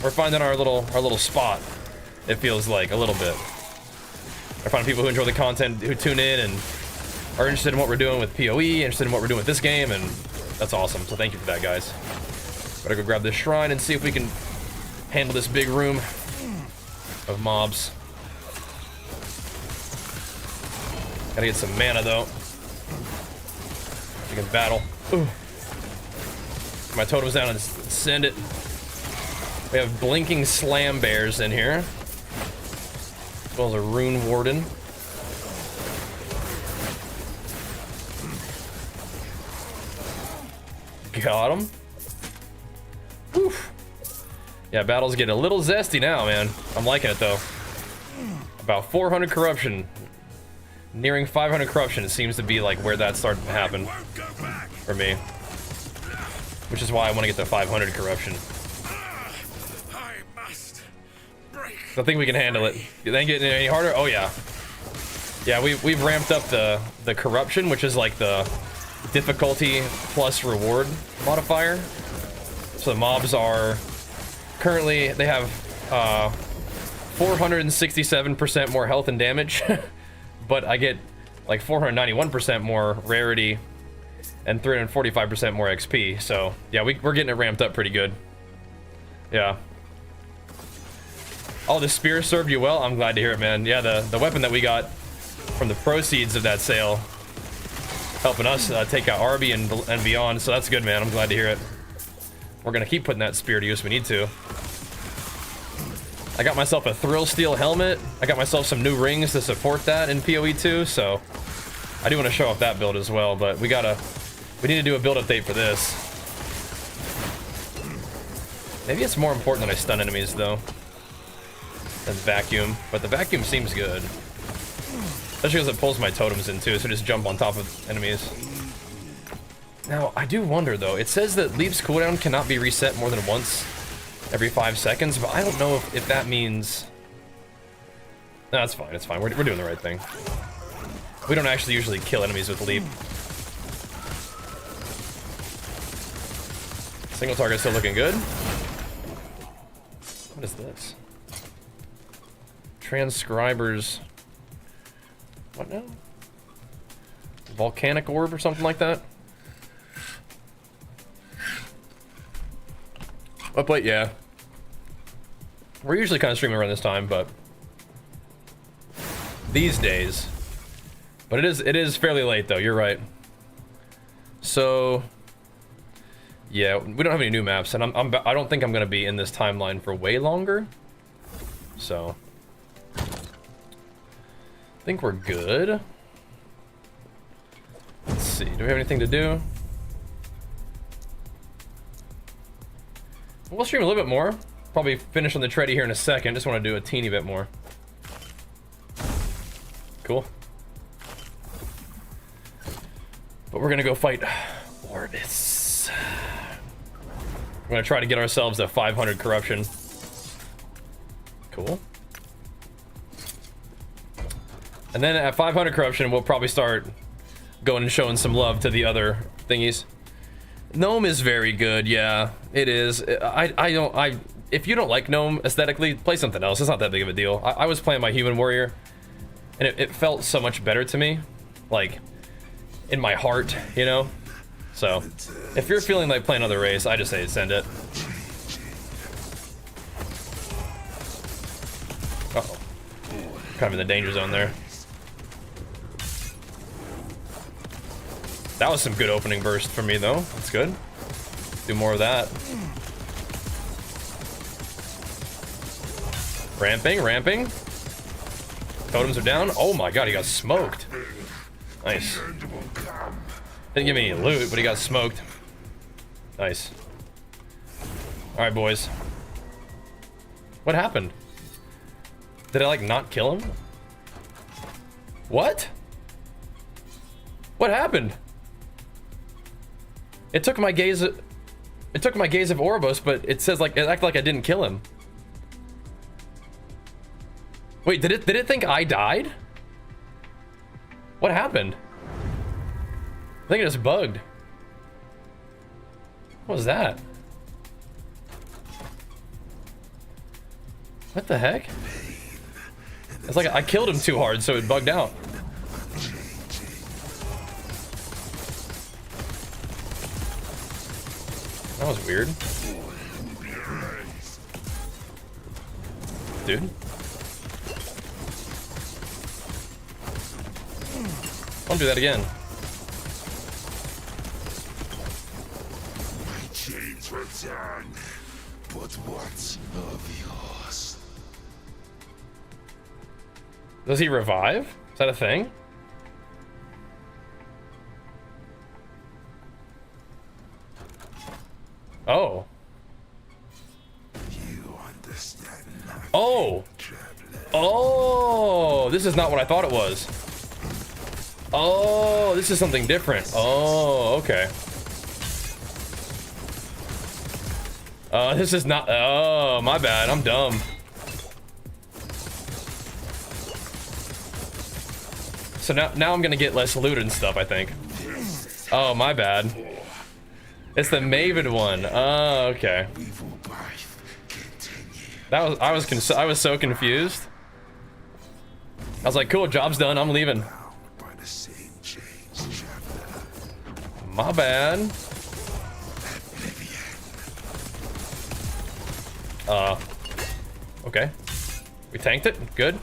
we're finding our little spot. It feels like a little bit. I find people who enjoy the content, who tune in and are interested in what we're doing with PoE, interested in what we're doing with this game, and that's awesome. So thank you for that, guys. Better go grab this shrine and see if we can handle this big room of mobs. Gotta get some mana though. We can battle. Ooh. My totem's down and send it. We have blinking slam bears in here, as well as a rune warden. Got him. Oof. Yeah, battles get a little zesty now, man. I'm liking it though. About 400 corruption. Nearing 500 corruption seems to be like where that started to happen for me. Which is why I want to get to 500 corruption. I must break. I think we can handle it. You think it any harder? Oh yeah. Yeah, we've ramped up the corruption, which is like the difficulty plus reward modifier. So the mobs are currently, they have 467% more health and damage, but I get like 491% more rarity and 345% more XP. So yeah, we're getting it ramped up pretty good. Yeah. Oh, the spear served you well. I'm glad to hear it, man. Yeah, the weapon that we got from the proceeds of that sale, helping us take out Arby and beyond. So that's good, man. I'm glad to hear it. We're gonna keep putting that spear to use if we need to. I got myself a Thrill Steel helmet. I got myself some new rings to support that in PoE 2. So I do want to show off that build as well. But we need to do a build update for this. Maybe it's more important that I stun enemies though than vacuum. But the vacuum seems good. Especially because it pulls my totems in too, so just jump on top of enemies. Now, I do wonder though, it says that Leap's cooldown cannot be reset more than once every 5 seconds, but I don't know if that means... No, that's fine, it's fine, we're doing the right thing. We don't actually usually kill enemies with Leap. Single target still looking good. What is this? Transcribers... What now? Volcanic orb or something like that? Up late, yeah. We're usually kind of streaming around this time, but these days. But it is fairly late though. You're right. So yeah, we don't have any new maps, and I don't think I'm gonna be in this timeline for way longer. So I think we're good. Let's see. Do we have anything to do? We'll stream a little bit more. Probably finish on the tready here in a second. Just want to do a teeny bit more. Cool. But we're gonna go fight Orbis. We're gonna try to get ourselves a 500 corruption. Cool. And then at 500 corruption, we'll probably start going and showing some love to the other thingies. Gnome is very good, yeah, it is. If you don't like Gnome aesthetically, play something else. It's not that big of a deal. I was playing my Human Warrior, and it felt so much better to me, like in my heart, you know. So if you're feeling like playing other race, I just say send it. Uh-oh, kind of in the danger zone there. That was some good opening burst for me though. That's good. Do more of that. Ramping. Totems are down. Oh my god, he got smoked. Nice. Didn't give me any loot, but he got smoked. Nice. Alright, boys. What happened? Did I like not kill him? What? What happened? It took my gaze of Oribos, but it says like it acted like I didn't kill him. Wait, did it think I died? What happened? I think it just bugged. What was that? What the heck? It's like I killed him too hard, so it bugged out. That was weird. Dude. Don't do that again. My chains return, but what's of yours? Does he revive? Is that a thing? Oh. You understand nothing, Oh. traveler. Oh. This is not what I thought it was. Oh, this is something different. Oh, okay. This is not. Oh, my bad. I'm dumb. So now I'm gonna get less loot and stuff, I think. Oh, my bad. It's the Maven one. Oh, okay. We will both continue. That was I was so confused. I was like, cool, job's done. I'm leaving. By the same chains, traveler. My bad. Okay. We tanked it. Good.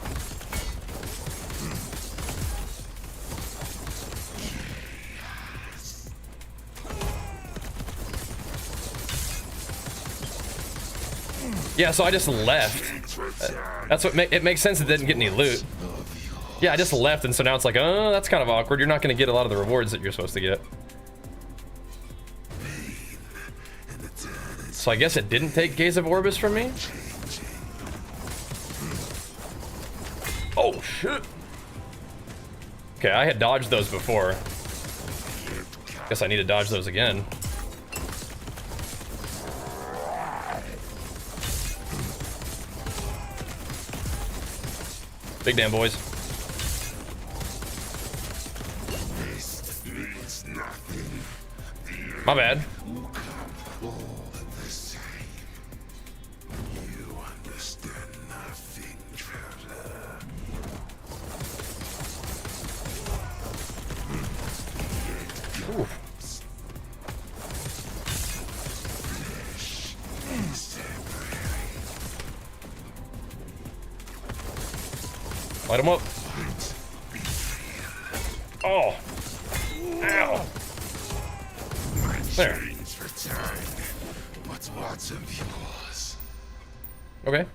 Yeah, so I just left. That's what it makes sense. It didn't get any loot. Yeah, I just left, and so now it's like, oh, that's kind of awkward. You're not going to get a lot of the rewards that you're supposed to get. So I guess it didn't take Gaze of Orbis from me. Oh shit. Okay, I had dodged those before. Guess I need to dodge those again. Big damn, boys. This means nothing. My bad. All the same. You understand nothing, traveler. Oof. Light him up. Oh. Ow. There. Chains return, but what's of yours? Okay.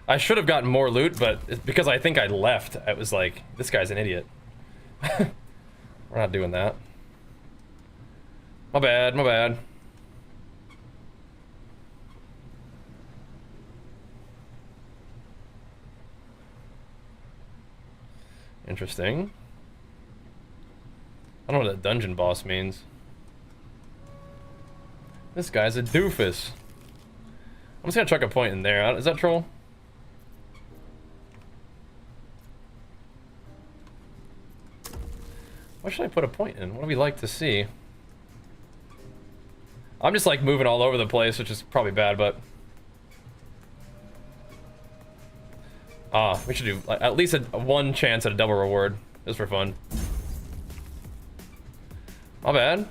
I should have gotten more loot, but it's because I think I left. I was like, this guy's an idiot. We're not doing that. My bad, my bad. Interesting. I don't know what that dungeon boss means. This guy's a doofus. I'm just gonna chuck a point in there. Is that troll? What should I put a point in? What do we like to see? I'm just like moving all over the place, which is probably bad, but... we should do at least one chance at a double reward, just for fun. My bad.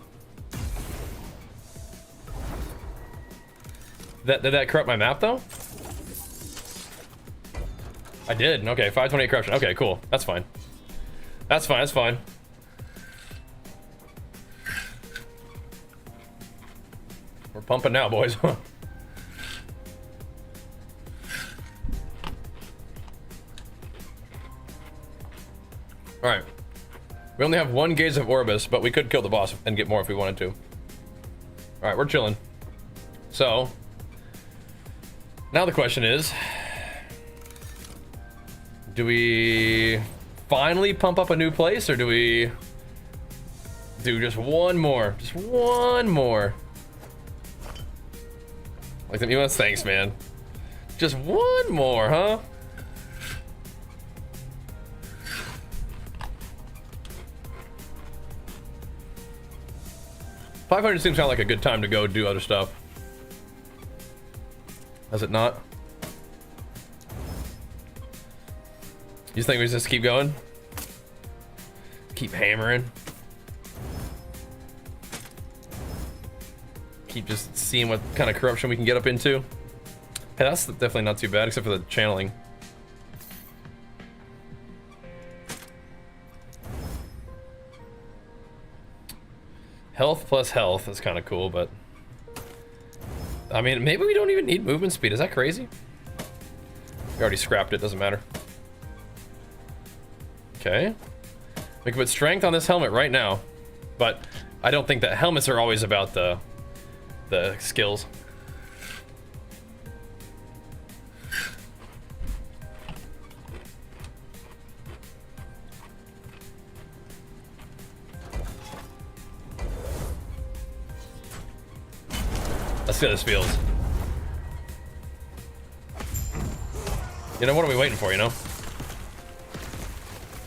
Did that corrupt my map though? I did. Okay, 528 corruption. Okay, cool. That's fine. That's fine. That's fine. We're pumping now, boys. All right. We only have one Gaze of Orbis, but we could kill the boss and get more if we wanted to. All right, we're chilling. So, now the question is, do we finally pump up a new place, or do we do just one more? Just one more. Like the US, thanks, man. Just one more, huh? 500 seems kind of like a good time to go do other stuff. Does it not? You think we just keep going? Keep hammering? Keep just seeing what kind of corruption we can get up into? Hey, that's definitely not too bad, except for the channeling. Health plus health is kind of cool, but... I mean, maybe we don't even need movement speed. Is that crazy? We already scrapped it, doesn't matter. Okay. We can put strength on this helmet right now, but I don't think that helmets are always about the skills. Let's see how this feels. You know, what are we waiting for, you know?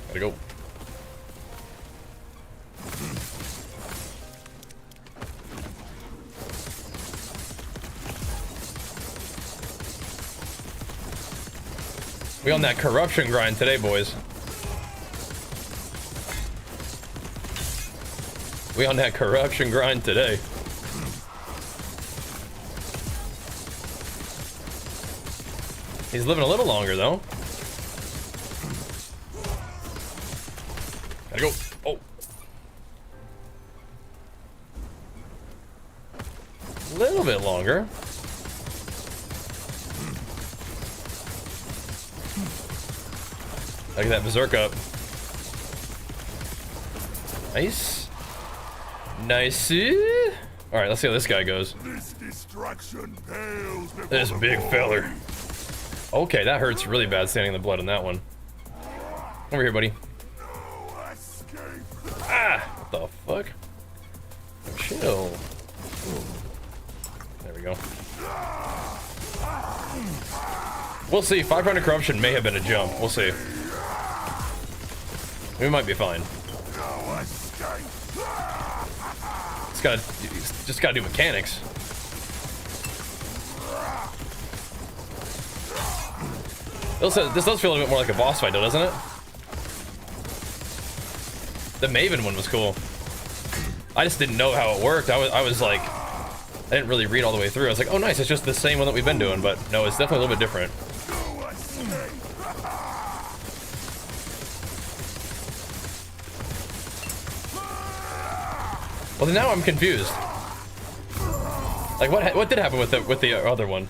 Gotta go. We on that corruption grind today, boys. We on that corruption grind today. He's living a little longer, though. Gotta go. Oh. A little bit longer. Look at that berserk up. Nice. Nice. Alright, let's see how this guy goes. This destruction pales before This the big Lord. feller. Okay, that hurts really bad standing in the blood on that one. Over here, buddy. No escape. Ah! What the fuck? Chill. There we go. We'll see. 500 corruption may have been a jump. We'll see. We might be fine. No escape. Just gotta do mechanics. This does feel a bit more like a boss fight, though, doesn't it? The Maven one was cool. I just didn't know how it worked. I was like, I didn't really read all the way through. I was like, oh nice, it's just the same one that we've been doing, but no, it's definitely a little bit different. No escape. Well, then now I'm confused. Like, what did happen with the other one?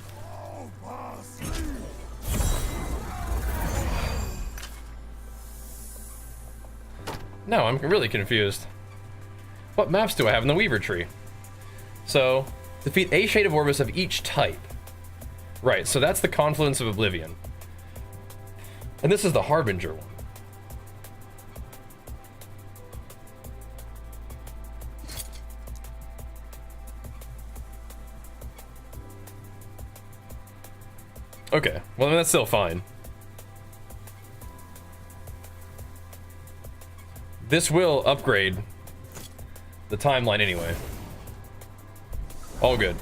No, I'm really confused. What maps do I have in the Weaver tree? So, defeat a shade of Orbis of each type. Right, so that's the Confluence of Oblivion. And this is the Harbinger one. Okay, well, I mean, that's still fine. This will upgrade the timeline anyway. All good.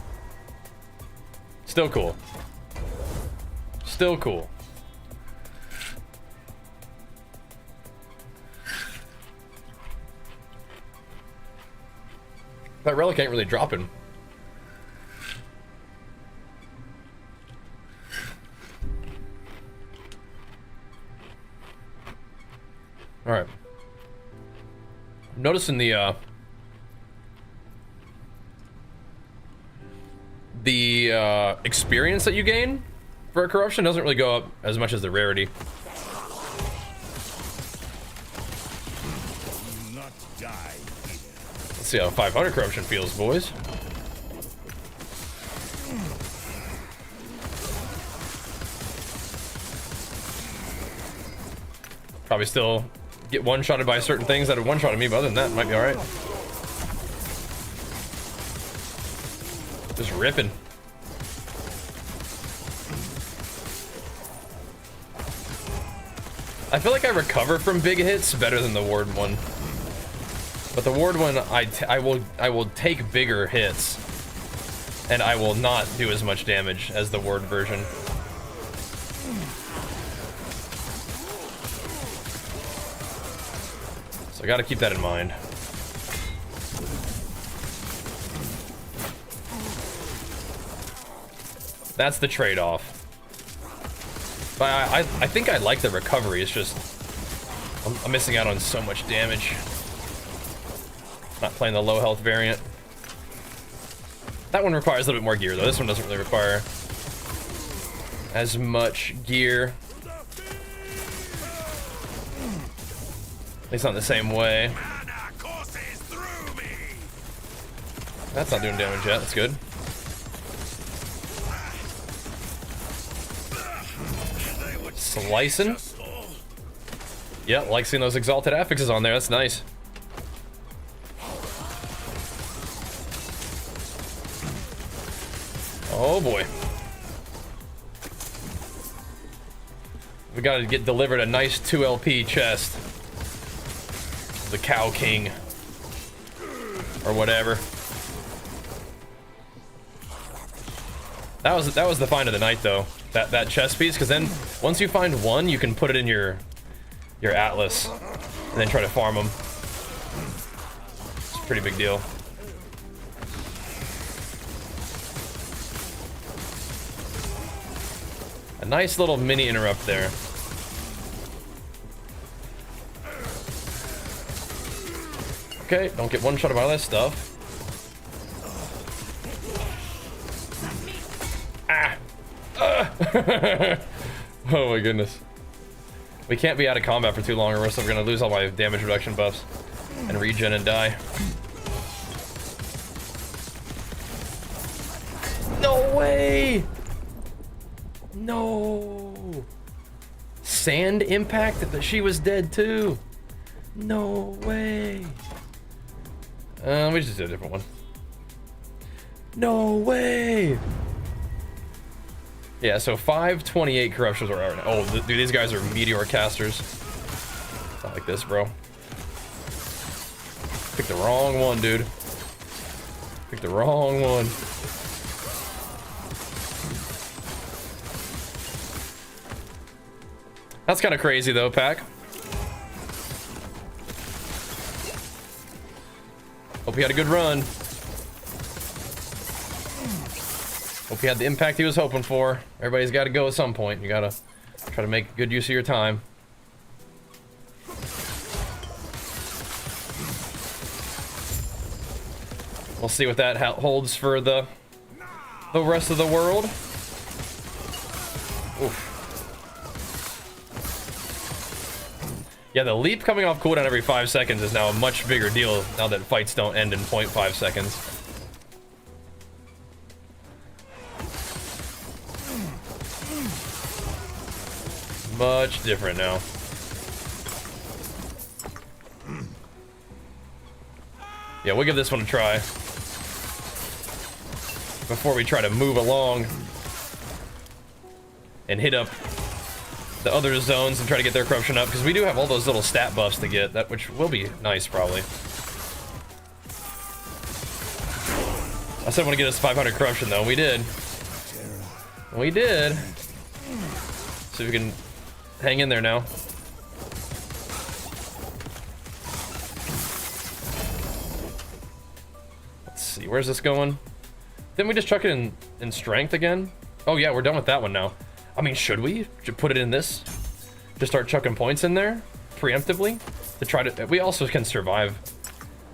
Still cool. Still cool. That relic ain't really dropping. All right. Noticing the experience that you gain for a corruption doesn't really go up as much as the rarity. Not die. Let's see how 500 corruption feels, boys. Probably still get one-shotted by certain things that have one-shotted me, but other than that, it might be alright. Just ripping. I feel like I recover from big hits better than the Ward one. But the ward one, I will take bigger hits, and I will not do as much damage as the ward version. So I got to keep that in mind. That's the trade-off. But I think I like the recovery. It's just I'm missing out on so much damage. Not playing the low health variant. That one requires a little bit more gear though. This one doesn't really require as much gear. At least not the same way. That's not doing damage yet. That's good. Slicing. Yeah, like seeing those exalted affixes on there. That's nice. Oh boy. We gotta get delivered a nice 2 LP chest. The Cow King. Or whatever. That was the find of the night though. That chest piece, because then once you find one, you can put it in your atlas and then try to farm them. It's a pretty big deal. A nice little mini interrupt there. Okay, don't get one shot by that stuff. Ah! Oh my goodness. We can't be out of combat for too long or else I'm gonna lose all my damage reduction buffs and regen and die. No way! No! Sand impact that she was dead too. No way. We just did a different one. No way! Yeah, so 528 corruptions are out now. Oh, dude, these guys are meteor casters. Not like this, bro. Picked the wrong one, dude. Picked the wrong one. That's kind of crazy, though, Pack. Hope he had a good run. Hope he had the impact he was hoping for. Everybody's got to go at some point. You got to try to make good use of your time. We'll see what that holds for the rest of the world. Oof. Yeah, the leap coming off cooldown every 5 seconds is now a much bigger deal now that fights don't end in 0.5 seconds. Much different now. Yeah, we'll give this one a try before we try to move along and hit up the other zones and try to get their corruption up, because we do have all those little stat buffs to get, that which will be nice probably. I said I want to get us 500 corruption though. We did. We did. See if we can hang in there now. Let's see, where's this going? Didn't we just chuck it in strength again? Oh yeah, we're done with that one now. I mean, should we put it in this? Just start chucking points in there preemptively to try to. We also can survive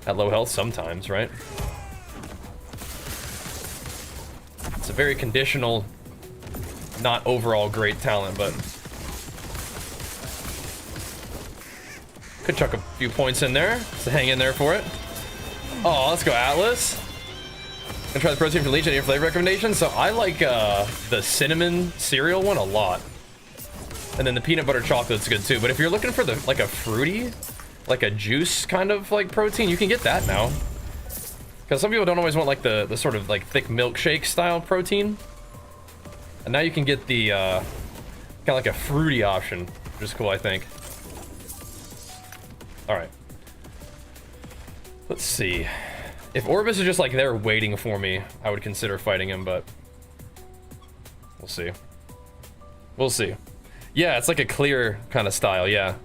at low health sometimes, right? It's a very conditional, not overall great talent, but could chuck a few points in there to hang in there for it. Oh, let's go Atlas. Gonna try the protein for Legion. Any flavor recommendations? So I like the cinnamon cereal one a lot, and then the peanut butter chocolate's good too. But if you're looking for the like a fruity, like a juice kind of like protein, you can get that now. Because some people don't always want like the sort of like thick milkshake style protein, and now you can get the kind of like a fruity option, which is cool, I think. All right. Let's see. If Orbis is just like there waiting for me, I would consider fighting him, but we'll see. We'll see. Yeah, it's like a clear kind of style, yeah.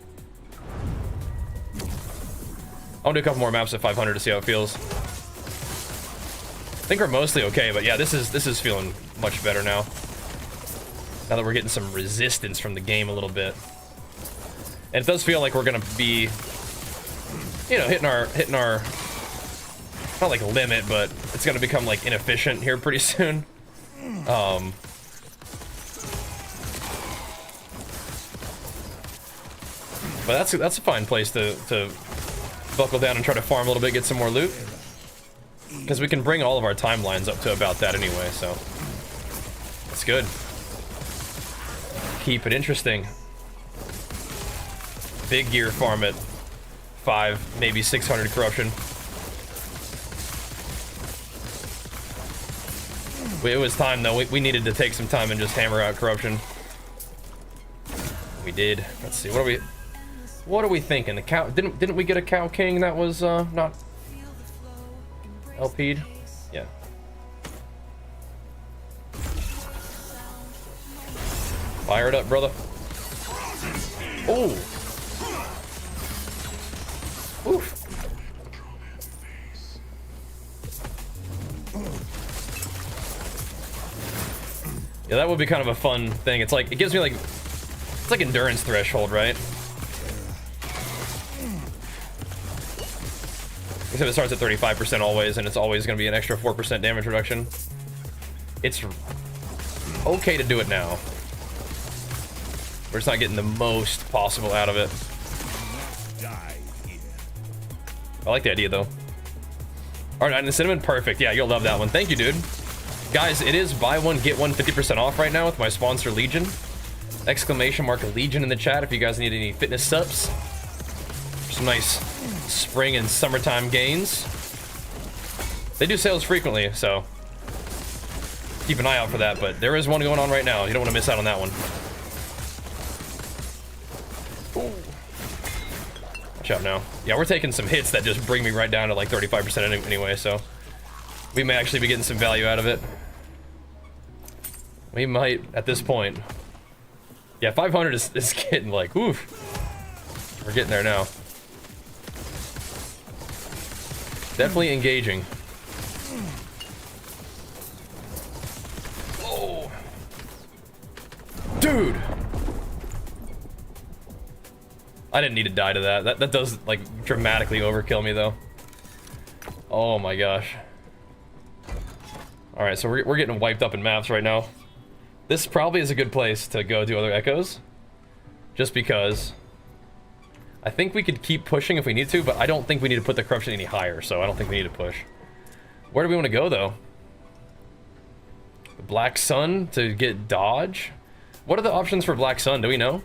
I'll do a couple more maps at 500 to see how it feels. I think we're mostly okay, but yeah, this is feeling much better now. Now that we're getting some resistance from the game a little bit. And it does feel like we're gonna be, you know, hitting our not like limit, but it's gonna become like inefficient here pretty soon. But that's a fine place to buckle down and try to farm a little bit, get some more loot. Because we can bring all of our timelines up to about that anyway, so it's good. Keep it interesting. Big gear farm at 5, maybe 600 corruption. It was time though. We needed to take some time and just hammer out corruption. We did. Let's see. What are we thinking? The cow didn't we get a cow king that was not LP'd? Yeah. Fire it up, brother. Oh. Oof. Yeah, that would be kind of a fun thing. It's like, it gives me like, it's like endurance threshold, right? Except it starts at 35% always, and it's always going to be an extra 4% damage reduction. It's okay to do it now. We're just not getting the most possible out of it. I like the idea, though. Alright, and the cinnamon, perfect. Yeah, you'll love that one. Thank you, dude. Guys, it is buy one, get one 50% off right now with my sponsor, Legion. Exclamation mark Legion in the chat if you guys need any fitness subs. Some nice spring and summertime gains. They do sales frequently, so keep an eye out for that, but there is one going on right now. You don't want to miss out on that one. Ooh. Watch out now. Yeah, we're taking some hits that just bring me right down to like 35% anyway, so we may actually be getting some value out of it. We might at this point. Yeah, 500 is getting like, oof. We're getting there now. Definitely engaging. Oh. Dude! I didn't need to die to that. That does, like, dramatically overkill me, though. Oh my gosh. Alright, so we're getting wiped up in maps right now. This probably is a good place to go do other echoes. Just because I think we could keep pushing if we need to, but I don't think we need to put the corruption any higher, so I don't think we need to push. Where do we want to go, though? The Black Sun to get dodge? What are the options for Black Sun? Do we know?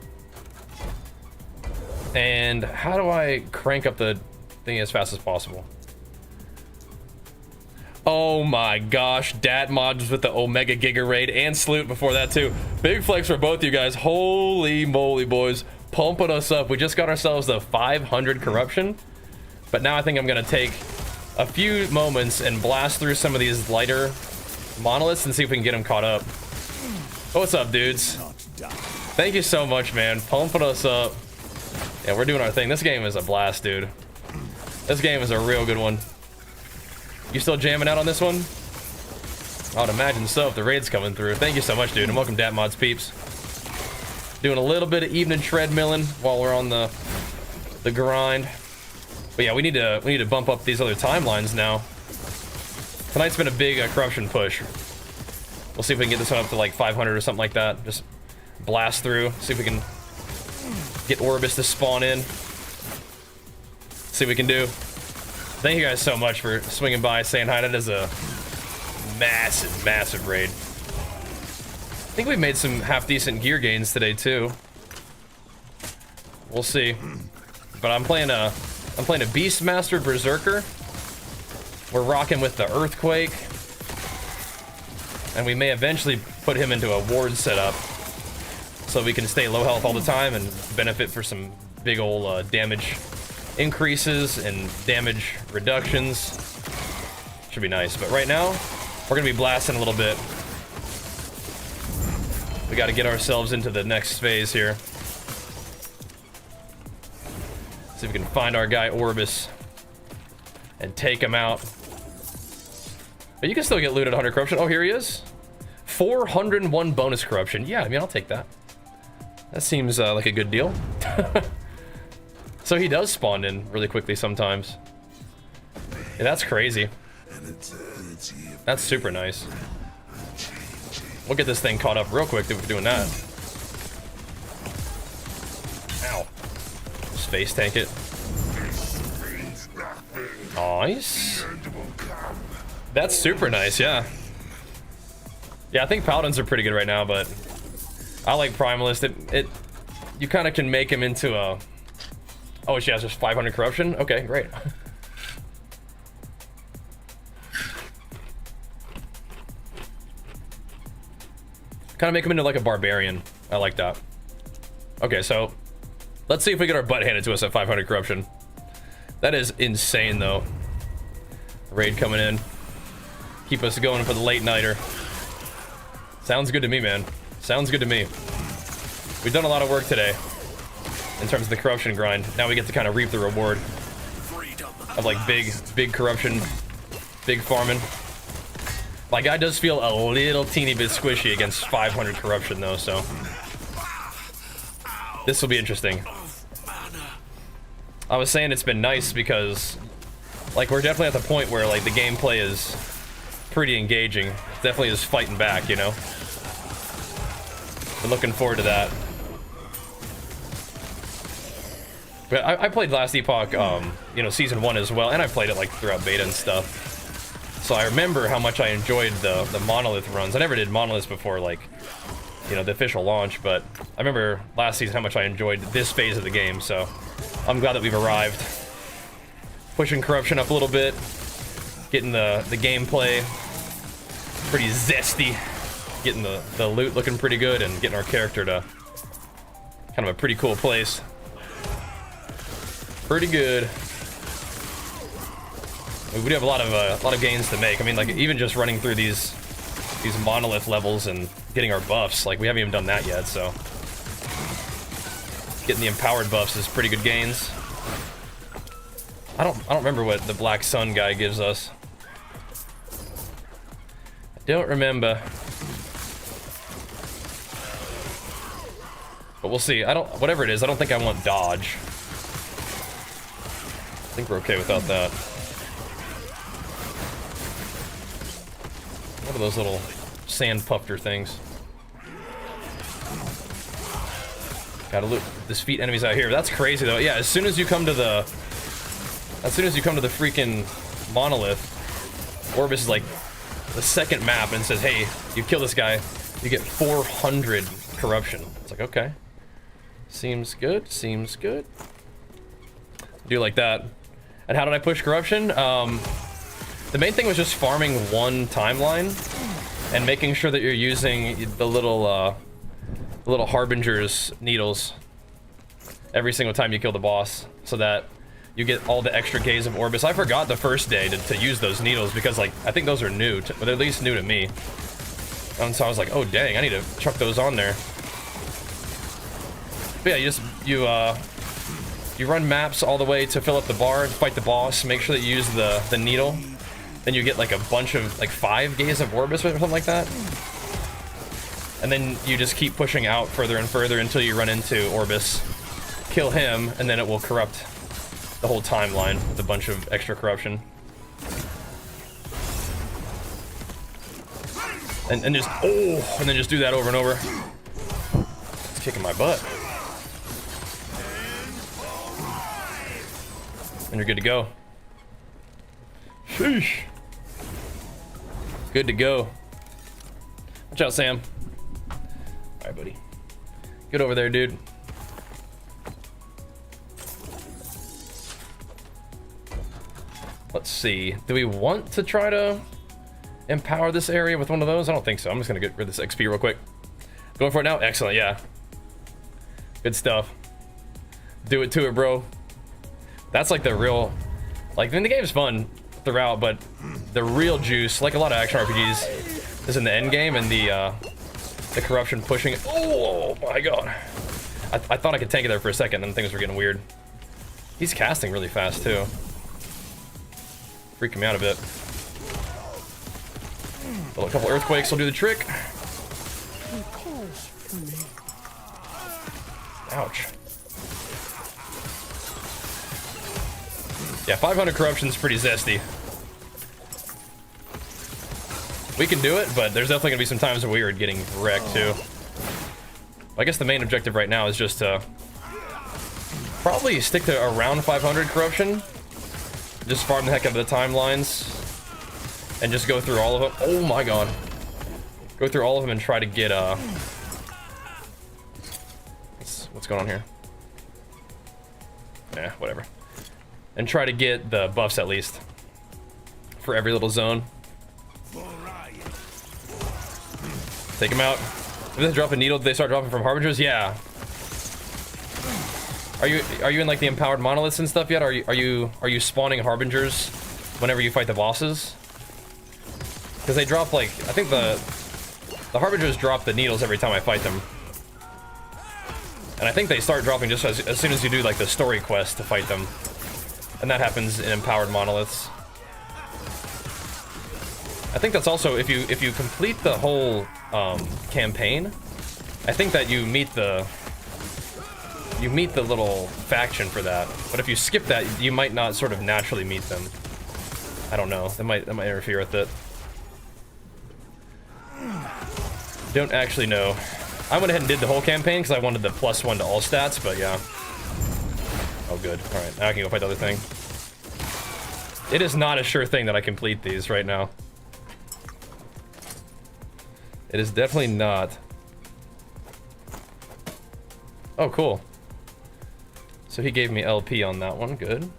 And how do I crank up the thing as fast as possible? Oh my gosh, Dat mods with the Omega Giga Raid and Sloot before that too. Big flex for both you guys. Holy moly, boys. Pumping us up. We just got ourselves the 500 corruption. But now I think I'm going to take a few moments and blast through some of these lighter monoliths and see if we can get them caught up. What's up, dudes? Thank you so much, man. Pumping us up. Yeah, we're doing our thing. This game is a blast, dude. This game is a real good one. You still jamming out on this one? I would imagine so if the raid's coming through. Thank you so much, dude, and welcome Dat Mods peeps. Doing a little bit of evening treadmilling while we're on the grind. But yeah, we need to bump up these other timelines now. Tonight's been a big corruption push. We'll see if we can get this one up to like 500 or something like that. Just blast through, see if we can get Orbis to spawn in. See what we can do. Thank you guys so much for swinging by, saying hi. That is a massive, massive raid. I think we've made some half-decent gear gains today too. We'll see. But I'm playing a Beastmaster Berserker. We're rocking with the Earthquake, and we may eventually put him into a ward setup so we can stay low health all the time and benefit for some big old damage increases and damage reductions. Should be nice, but right now, we're gonna be blasting a little bit. We gotta get ourselves into the next phase here. See if we can find our guy Orbis and take him out. But you can still get looted 100 corruption. Oh, here he is. 401 bonus corruption. Yeah, I mean, I'll take that. That seems like a good deal. So he does spawn in really quickly sometimes. Yeah, that's crazy. That's super nice. We'll get this thing caught up real quick if we're doing that. Ow. Space tank it. Nice. That's super nice, yeah. Yeah, I think paladins are pretty good right now, but I like primalist. You kind of can make him into a... Oh, she has just 500 corruption? Okay, great. Kind of make him into like a barbarian. I like that. Okay, so let's see if we get our butt handed to us at 500 corruption. That is insane, though. Raid coming in. Keep us going for the late nighter. Sounds good to me, man. Sounds good to me. We've done a lot of work today in terms of the corruption grind. Now we get to kind of reap the reward of like big corruption, big farming. My guy does feel a little teeny bit squishy against 500 corruption though, so this will be interesting. I was saying it's been nice because like we're definitely at the point where like the gameplay is pretty engaging. It definitely is fighting back, you know. We're looking forward to that. But I played last Epoch, you know, season 1 as well, and I played it like throughout beta and stuff. So I remember how much I enjoyed the Monolith runs. I never did Monoliths before, like, you know, the official launch, but I remember last season how much I enjoyed this phase of the game, so I'm glad that we've arrived. Pushing corruption up a little bit, getting the gameplay pretty zesty, getting the loot looking pretty good, and getting our character to kind of a pretty cool place. Pretty good. We do have a lot of gains to make. I mean, like even just running through these monolith levels and getting our buffs, like we haven't even done that yet. So getting the empowered buffs is pretty good gains. I don't remember what the Black Sun guy gives us. I don't remember. But we'll see. Whatever it is, I don't think I want dodge. I think we're okay without that. What are those little sand puffer things? Gotta loot, defeat enemies out here. That's crazy though. Yeah, as soon as you come to the freaking monolith, Orbis is like the second map and says, hey, you kill this guy, you get 400 corruption. It's like, okay. Seems good, seems good. Do like that. And how did I push corruption? The main thing was just farming one timeline and making sure that you're using the little harbinger's needles every single time you kill the boss, so that you get all the extra gaze of Orbis. I forgot the first day to use those needles because, like, I think those are new, but they're at least new to me. And so I was like, oh dang, I need to chuck those on there. But yeah, you run maps all the way to fill up the bar and fight the boss. Make sure that you use the needle. Then you get like a bunch of, like 5 gaze of Orbis or something like that. And then you just keep pushing out further and further until you run into Orbis. Kill him, and then it will corrupt the whole timeline with a bunch of extra corruption. And then just do that over and over. It's kicking my butt. And you're good to go. Sheesh. Good to go. Watch out, Sam. Alright, buddy. Get over there, dude. Let's see. Do we want to try to empower this area with one of those? I don't think so. I'm just gonna get rid of this XP real quick. Going for it now? Excellent, yeah. Good stuff. Do it to it, bro. That's like the real, like, I mean, the game's fun throughout, but the real juice, like a lot of action RPGs, is in the end game and the corruption pushing. Oh my god! I thought I could tank it there for a second, and things were getting weird. He's casting really fast too, freaking me out a bit. Well, a couple earthquakes will do the trick. Ouch. Yeah, 500 corruption's pretty zesty. We can do it, but there's definitely gonna be some times where we are getting wrecked too. I guess the main objective right now is just to probably stick to around 500 corruption. Just farm the heck out of the timelines and just go through all of them. Oh my god. Go through all of them and try to get what's going on here? Yeah, whatever. And try to get the buffs at least for every little zone. Take them out. If they drop a needle, they start dropping from harbingers. Yeah. Are you in like the empowered monoliths and stuff yet? Are you spawning harbingers whenever you fight the bosses? Because they drop like, I think the harbingers drop the needles every time I fight them. And I think they start dropping just as soon as you do like the story quest to fight them. And that happens in empowered monoliths. I think that's also if you complete the whole campaign, I think that you meet the little faction for that. But if you skip that, you might not sort of naturally meet them. I don't know. That might interfere with it. Don't actually know. I went ahead and did the whole campaign because I wanted the +1 to all stats, but yeah. Oh, good. All right, now I can go fight the other thing. It is not a sure thing that I complete these right now. It is definitely not. Oh, cool. So he gave me LP on that one. Good.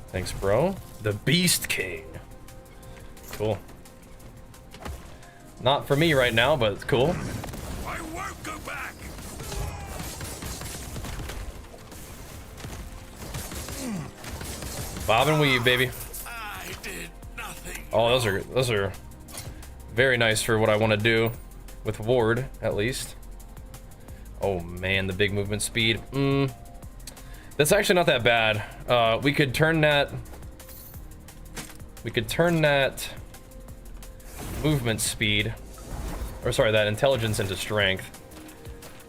Thanks, bro. The Beast King. Cool. Not for me right now, but it's cool. I won't go back. Bob and weave, baby. I did nothing. Oh, those are very nice for what I want to do with Ward, at least. Oh man, the big movement speed. That's actually not that bad. We could turn that movement speed, or sorry, that intelligence into strength.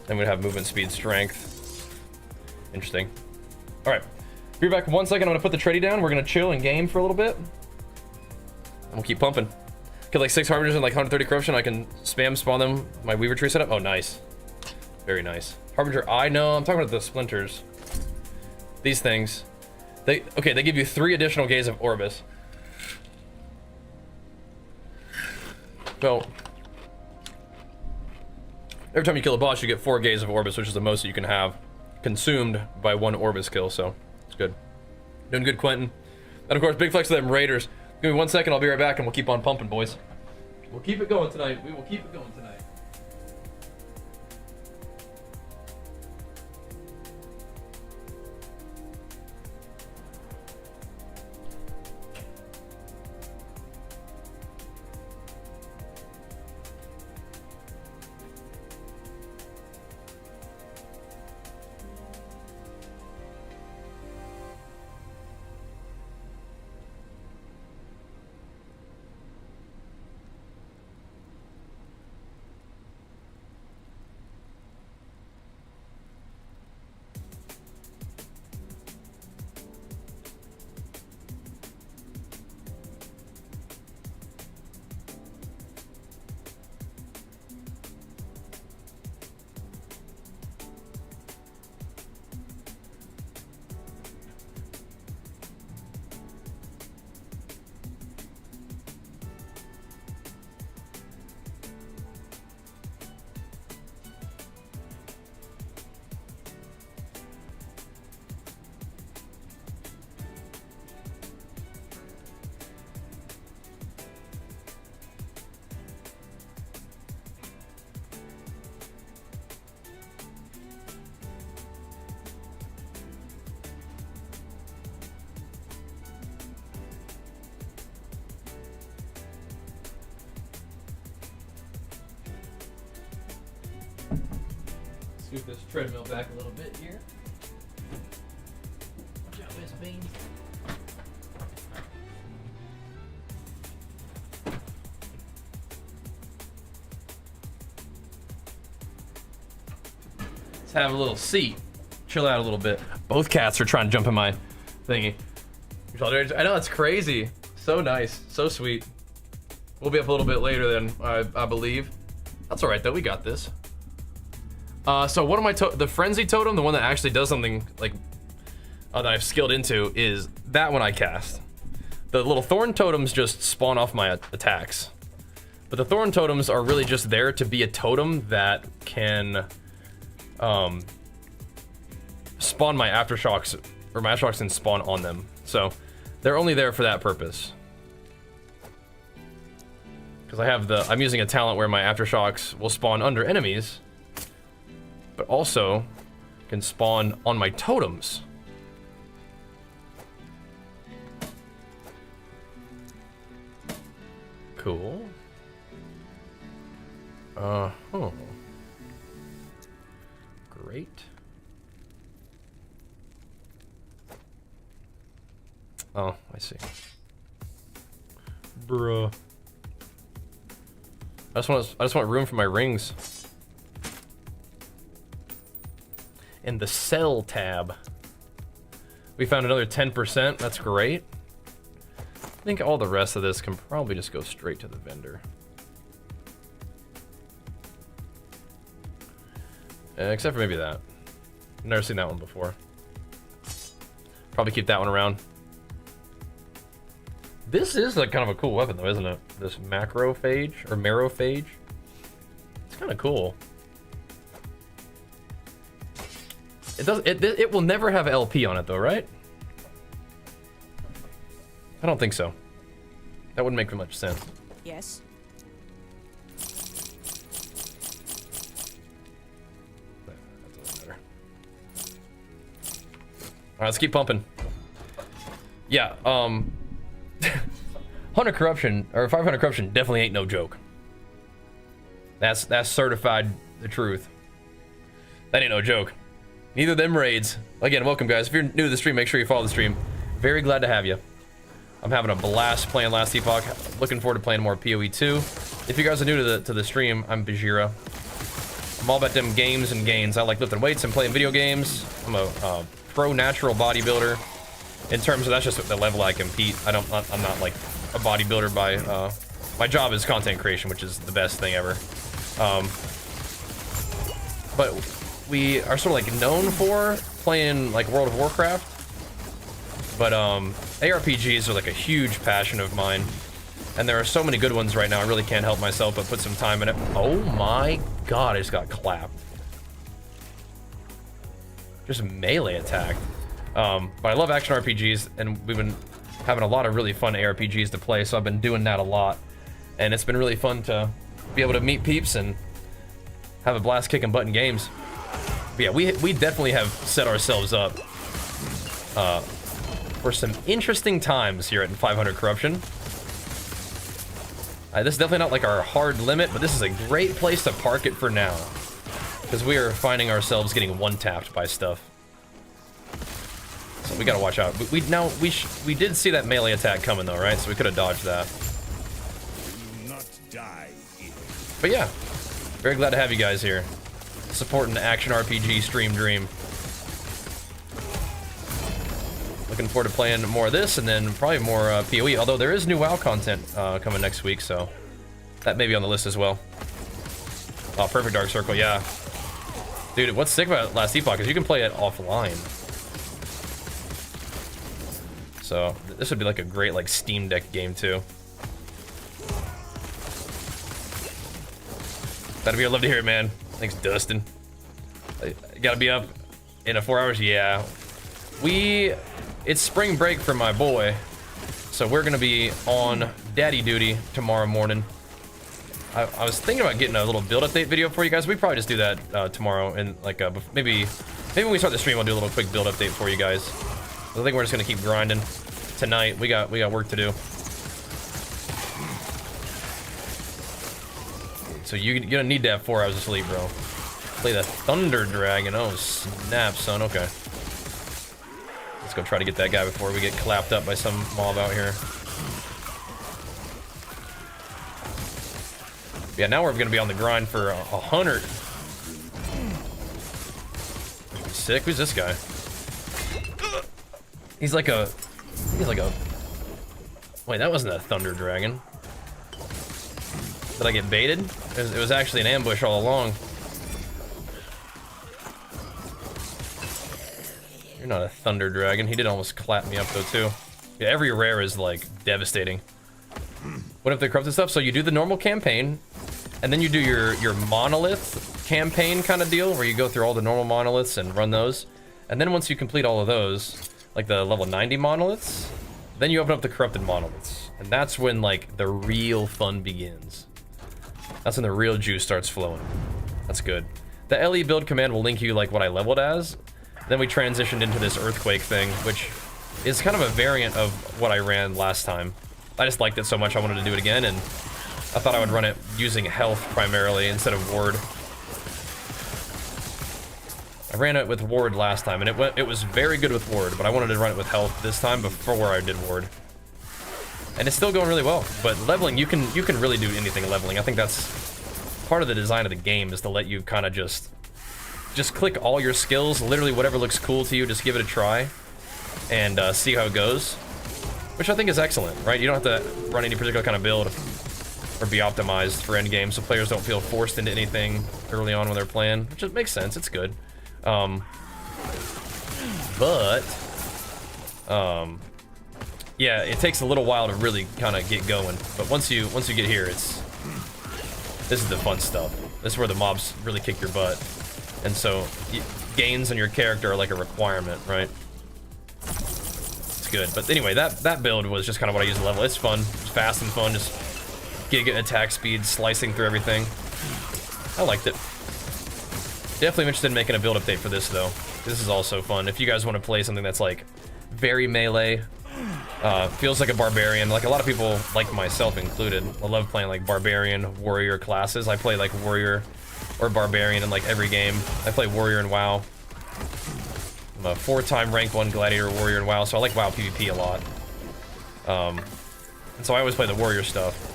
Then we'd have movement speed, strength. Interesting. All right, be back in 1 second. I'm gonna put the tradie down. We're gonna chill and game for a little bit, and we'll keep pumping. Get like 6 harbingers and like 130 corruption. I can spam spawn them. My weaver tree setup. Oh, nice. Very nice. Harbinger. I know. I'm talking about the splinters. These things. They give you 3 additional gaze of Orbis. So every time you kill a boss, you get 4 gaze of Orbis, which is the most that you can have consumed by 1 Orbis kill. So it's good. Doing good, Quentin. And of course, big flex to them Raiders. Give me 1 second. I'll be right back, and we'll keep on pumping, boys. We'll keep it going tonight. We will keep it going tonight. scoot this treadmill back a little bit here. Watch out, Miss Bean. Let's have a little seat. Chill out a little bit. Both cats are trying to jump in my thingy. I know, it's crazy. So nice. So sweet. We'll be up a little bit later than I believe. That's all right though. We got this. So one of my the frenzy totem, the one that actually does something like that I've skilled into, is that one I cast. The little thorn totems just spawn off my attacks, but the thorn totems are really just there to be a totem that can spawn my aftershocks, or my aftershocks can spawn on them. So they're only there for that purpose. Because I'm using a talent where my aftershocks will spawn under enemies, but also can spawn on my totems. Cool. Oh. Great. Oh, I see. Bruh. I just want room for my rings. In the sell tab, we found another 10%. That's great. I think all the rest of this can probably just go straight to the vendor. Except for maybe that. I've never seen that one before. Probably keep that one around. This is like kind of a cool weapon though, isn't it? This macrophage or marophage. It's kind of cool. It will never have LP on it though, right? I don't think so. That wouldn't make much sense. Yes. That's a little better. All right, let's keep pumping. Yeah, 100 corruption, or 500 corruption definitely ain't no joke. That's certified the truth. That ain't no joke. Neither of them raids. Again, welcome guys. If you're new to the stream, make sure you follow the stream. Very glad to have you. I'm having a blast playing Last Epoch. Looking forward to playing more PoE 2. If you guys are new to the stream, I'm Bajheera. I'm all about them games and gains. I like lifting weights and playing video games. I'm a pro natural bodybuilder. In terms of, that's just the level I compete. I'm not like a bodybuilder by, my job is content creation, which is the best thing ever. But we are sort of like known for playing like World of Warcraft. But ARPGs are like a huge passion of mine. And there are so many good ones right now, I really can't help myself but put some time in it. Oh my god, I just got clapped. Just melee attacked. But I love action RPGs, and we've been having a lot of really fun ARPGs to play, so I've been doing that a lot. And it's been really fun to be able to meet peeps and have a blast kicking butt in games. But yeah, we definitely have set ourselves up for some interesting times here at 500 Corruption. This is definitely not like our hard limit, but this is a great place to park it for now. Because we are finding ourselves getting one-tapped by stuff. So we gotta watch out. We did see that melee attack coming though, right? So we could have dodged that. Not die here. But yeah, very glad to have you guys here, supporting the action RPG stream dream. Looking forward to playing more of this, and then probably more PoE. Although there is new WoW content coming next week, so that may be on the list as well. Oh, perfect Dark Circle, yeah. Dude, what's sick about Last Epoch is you can play it offline. So this would be like a great like Steam Deck game too. That'd be, I'd love to hear it, man. Thanks, Dustin. Gotta be up in 4 hours, yeah. It's spring break for my boy, so we're gonna be on daddy duty tomorrow morning. I was thinking about getting a little build update video for you guys. We probably just do that tomorrow, and like maybe when we start the stream, I'll do a little quick build update for you guys. I think we're just gonna keep grinding tonight. We got work to do. So you're gonna need to have 4 hours of sleep, bro. Play the Thunder Dragon. Oh, snap, son. Okay. Let's go try to get that guy before we get clapped up by some mob out here. Yeah, now we're gonna be on the grind for 100. Sick. Who's this guy? He's like a... Wait, that wasn't a Thunder Dragon. Did I get baited? It was actually an ambush all along. You're not a Thunder Dragon. He did almost clap me up though too. Yeah, every rare is like devastating. What if they corrupted stuff? So you do the normal campaign, and then you do your monolith campaign kind of deal, where you go through all the normal monoliths and run those. And then once you complete all of those, like the level 90 monoliths, then you open up the corrupted monoliths. And that's when like the real fun begins. That's when the real juice starts flowing. That's good. The LE build command will link you like what I leveled as. Then we transitioned into this earthquake thing, which is kind of a variant of what I ran last time. I just liked it so much I wanted to do it again, and I thought I would run it using health primarily instead of ward. I ran it with ward last time, and it was very good with ward, but I wanted to run it with health this time before I did ward. And it's still going really well, but leveling, you can really do anything leveling. I think that's part of the design of the game, is to let you kind of just click all your skills, literally whatever looks cool to you, just give it a try, and see how it goes. Which I think is excellent, right? You don't have to run any particular kind of build or be optimized for endgame, so players don't feel forced into anything early on when they're playing, which just makes sense. It's good. Yeah, it takes a little while to really kind of get going, but once you get here, this is the fun stuff. This is where the mobs really kick your butt, and so gains on your character are like a requirement, right? It's good, but anyway, that build was just kind of what I used to level. It's fun, it's fast and fun, just getting attack speed, slicing through everything. I liked it. Definitely interested in making a build update for this though. This is also fun. If you guys want to play something that's like very melee, feels like a barbarian, like a lot of people, like myself included, I love playing like barbarian, warrior classes. I play like warrior or barbarian in like every game. I play warrior in WoW. I'm a 4-time rank 1 gladiator warrior in WoW, so I like WoW PvP a lot. And so I always play the warrior stuff.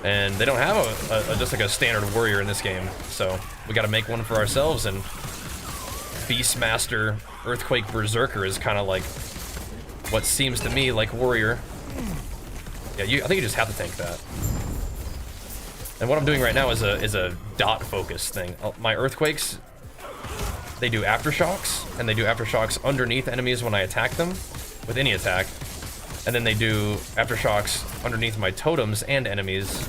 And they don't have just like a standard warrior in this game, so we got to make one for ourselves. And Beastmaster Earthquake Berserker is kind of like what seems to me like warrior. Yeah, I think you just have to tank that. And what I'm doing right now is a dot focus thing. My earthquakes, they do aftershocks, and they do aftershocks underneath enemies when I attack them with any attack. And then they do aftershocks underneath my totems and enemies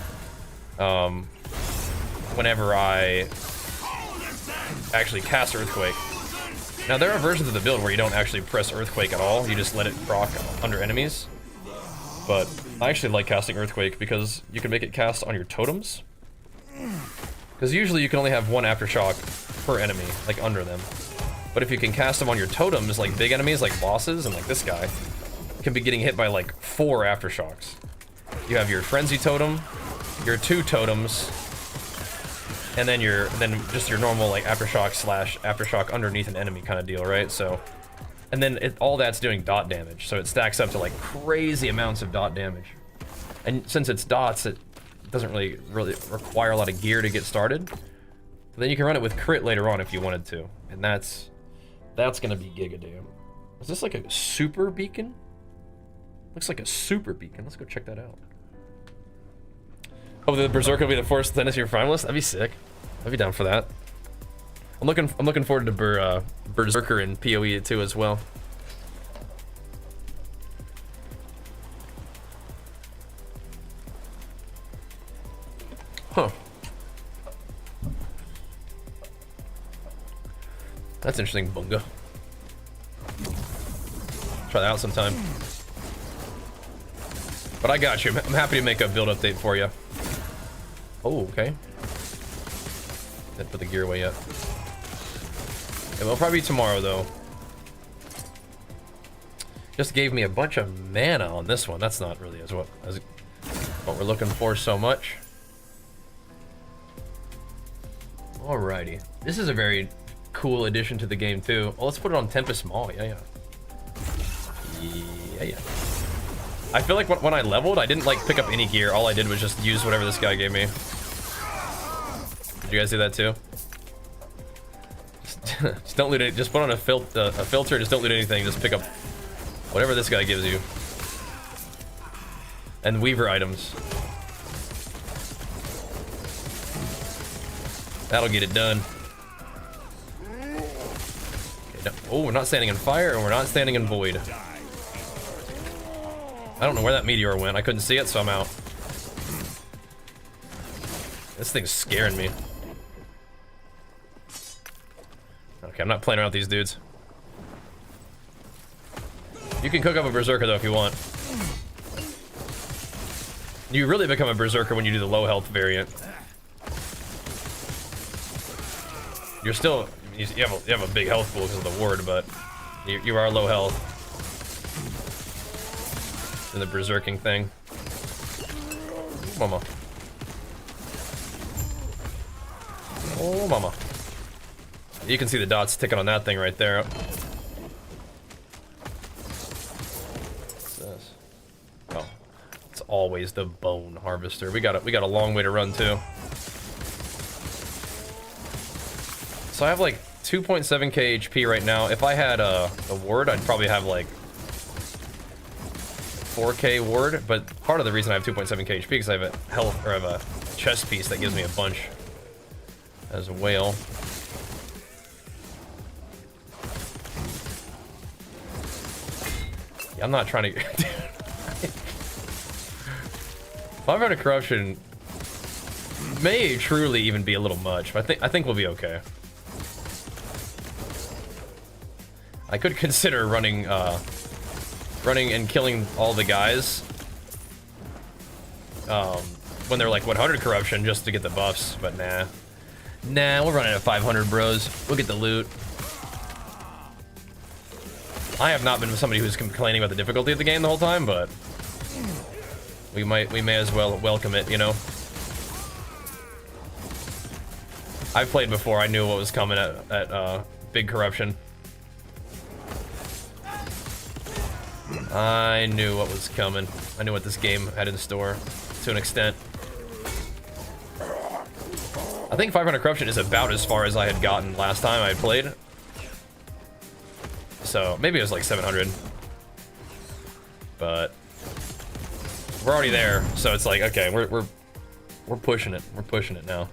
whenever I actually cast Earthquake. Now, there are versions of the build where you don't actually press Earthquake at all. You just let it proc under enemies. But I actually like casting Earthquake because you can make it cast on your totems. Because usually you can only have one aftershock per enemy, like under them. But if you can cast them on your totems, like big enemies, like bosses, and like this guy, can be getting hit by like 4 aftershocks. You have your frenzy totem, your 2 totems, and then just your normal like aftershock slash aftershock underneath an enemy kind of deal, right? So, and then all that's doing dot damage, so it stacks up to like crazy amounts of dot damage. And since it's dots, it doesn't really require a lot of gear to get started. But then you can run it with crit later on if you wanted to, and that's gonna be gigadam. Is this like a super beacon? Looks like a super beacon. Let's go check that out. Oh, the Berserker will be the first to your primalist? That'd be sick. I'd be down for that. I'm looking forward to Berserker and PoE too as well. Huh. That's interesting, Bunga. Try that out sometime. But I got you. I'm happy to make a build update for you. Oh, okay. Didn't put the gear away yet. It will probably be tomorrow, though. Just gave me a bunch of mana on this one. That's not really as what we're looking for so much. Alrighty. This is a very cool addition to the game too. Oh, let's put it on Tempest Maul. Yeah. I feel like when I leveled, I didn't like pick up any gear. All I did was just use whatever this guy gave me. Did you guys do that too? Just don't loot it. Just put on a filter. Just don't loot anything. Just pick up whatever this guy gives you. And Weaver items. That'll get it done. Okay, no. Oh, we're not standing in fire, and we're not standing in void. I don't know where that meteor went. I couldn't see it, so I'm out. This thing's scaring me. Okay, I'm not playing around with these dudes. You can cook up a berserker though if you want. You really become a berserker when you do the low health variant. You're still, you have a big health pool because of the ward, but you are low health in the berserking thing. Mama. Oh, mama. You can see the dots ticking on that thing right there. What's this? Oh, it's always the bone harvester. We got a long way to run too. So I have like 2.7k HP right now. If I had a ward, I'd probably have like 4k ward. But part of the reason I have 2.7k HP because I have a health or I have a chest piece that gives me a bunch as a whale. Yeah, I'm not trying to. 500 corruption may truly even be a little much, but I think we'll be okay. I could consider running and killing all the guys when they're like 100 corruption just to get the buffs, but nah, we'll run it at 500, bros. We'll get the loot. I have not been somebody who's complaining about the difficulty of the game the whole time, but we may as well welcome it, you know. I've played before. I knew what was coming at big corruption. I knew what was coming. I knew what this game had in store, to an extent. I think 500 corruption is about as far as I had gotten last time I played. So maybe it was like 700. But we're already there, so it's like, okay, we're pushing it. We're pushing it now.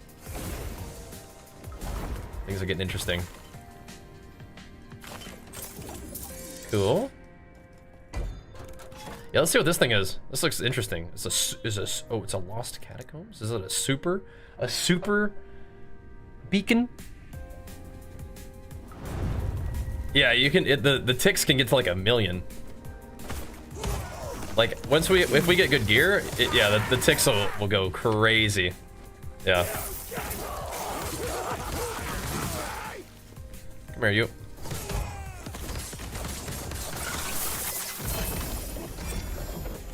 Things are getting interesting. Cool. Yeah, let's see what this thing is. This looks interesting. Oh, it's a lost catacombs? Is it a super beacon? Yeah, you can, the ticks can get to like 1 million. Like, if we get good gear, yeah, the ticks will go crazy. Yeah. Come here, you.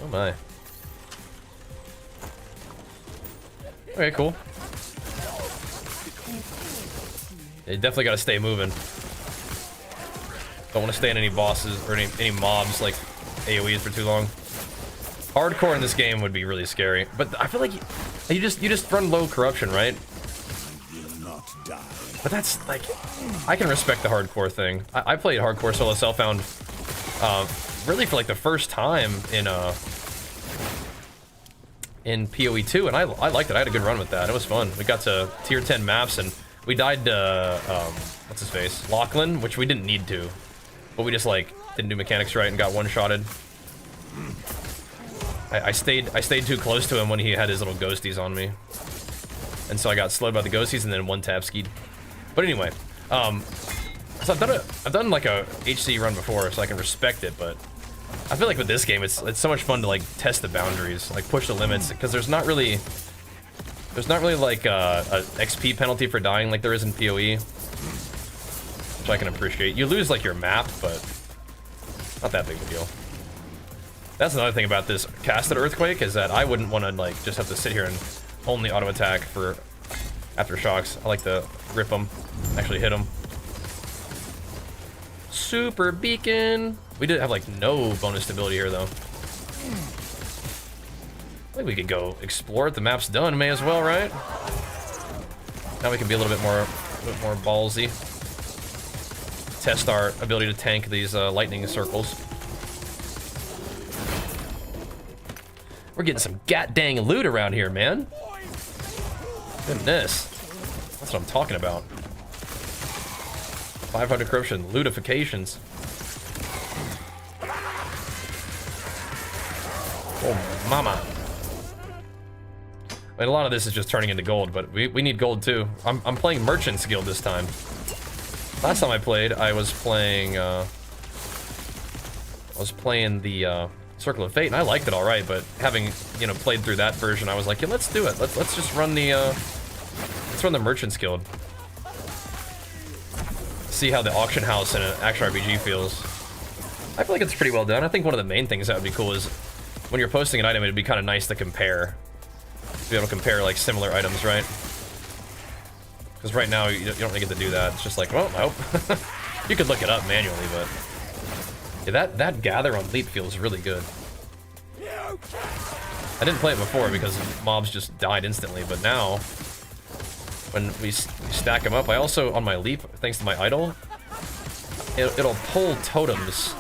Oh my. Okay, cool. Yeah, you definitely gotta stay moving. Don't want to stay in any bosses or any mobs like AoEs for too long. Hardcore in this game would be really scary, but I feel like you just run low corruption, right? But that's like, I can respect the hardcore thing. I played hardcore solo self-found really for like the first time in PoE 2, and I liked it. I had a good run with that. It was fun. We got to tier 10 maps, and we died to what's his face, Lagon, which we didn't need to, but we just like didn't do mechanics right and got one-shotted. I stayed too close to him when he had his little ghosties on me, and so I got slowed by the ghosties and then one tap skied. But anyway, so I've done like a HC run before, so I can respect it. But I feel like with this game, it's so much fun to like test the boundaries, like push the limits, because there's not really like a XP penalty for dying like there is in PoE, which I can appreciate. You lose like your map, but not that big of a deal. That's another thing about this casted earthquake, is that I wouldn't want to like just have to sit here and only auto attack for aftershocks. I like to rip them, actually hit them. Super beacon. We did have like no bonus stability here though. I think we could go explore it. The map's done. May as well, right? Now we can be a little bit more ballsy. Test our ability to tank these lightning circles. We're getting some god-dang loot around here, man. Goodness. That's what I'm talking about. 500 corruption, lootifications. Oh, mama. I mean, a lot of this is just turning into gold, but we need gold too. I'm playing Merchant's Guild this time. Last time I played, I was playing the Circle of Fate, and I liked it all right. But having played through that version, I was like, yeah, let's do it. Let's just run the Merchant's Guild. See how the auction house in an action RPG feels. I feel like it's pretty well done. I think one of the main things that would be cool is when you're posting an item, it'd be kind of nice to compare. To be able to compare like similar items, right? Because right now you don't really get to do that. It's just like, well, nope. You could look it up manually, but yeah, that gather on Leap feels really good. I didn't play it before because mobs just died instantly, but now when we stack them up, I also on my Leap, thanks to my idol, it'll pull totems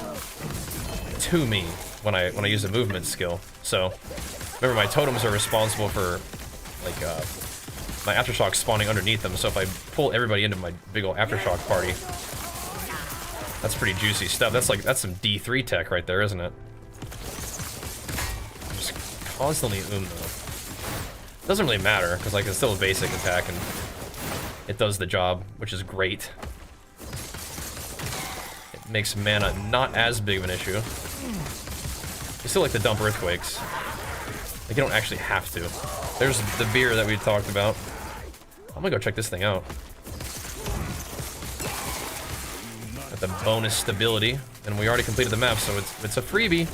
to me when I use a movement skill. So remember, my totems are responsible for like my aftershock spawning underneath them. So if I pull everybody into my big old aftershock party, that's pretty juicy stuff. That's some D3 tech right there, isn't it? Just constantly though. Doesn't really matter because like it's still a basic attack and it does the job, which is great. It makes mana not as big of an issue. You still like to dump earthquakes. Like you don't actually have to. There's the beer that we talked about. I'm gonna go check this thing out. Got the bonus stability, and we already completed the map, so it's a freebie.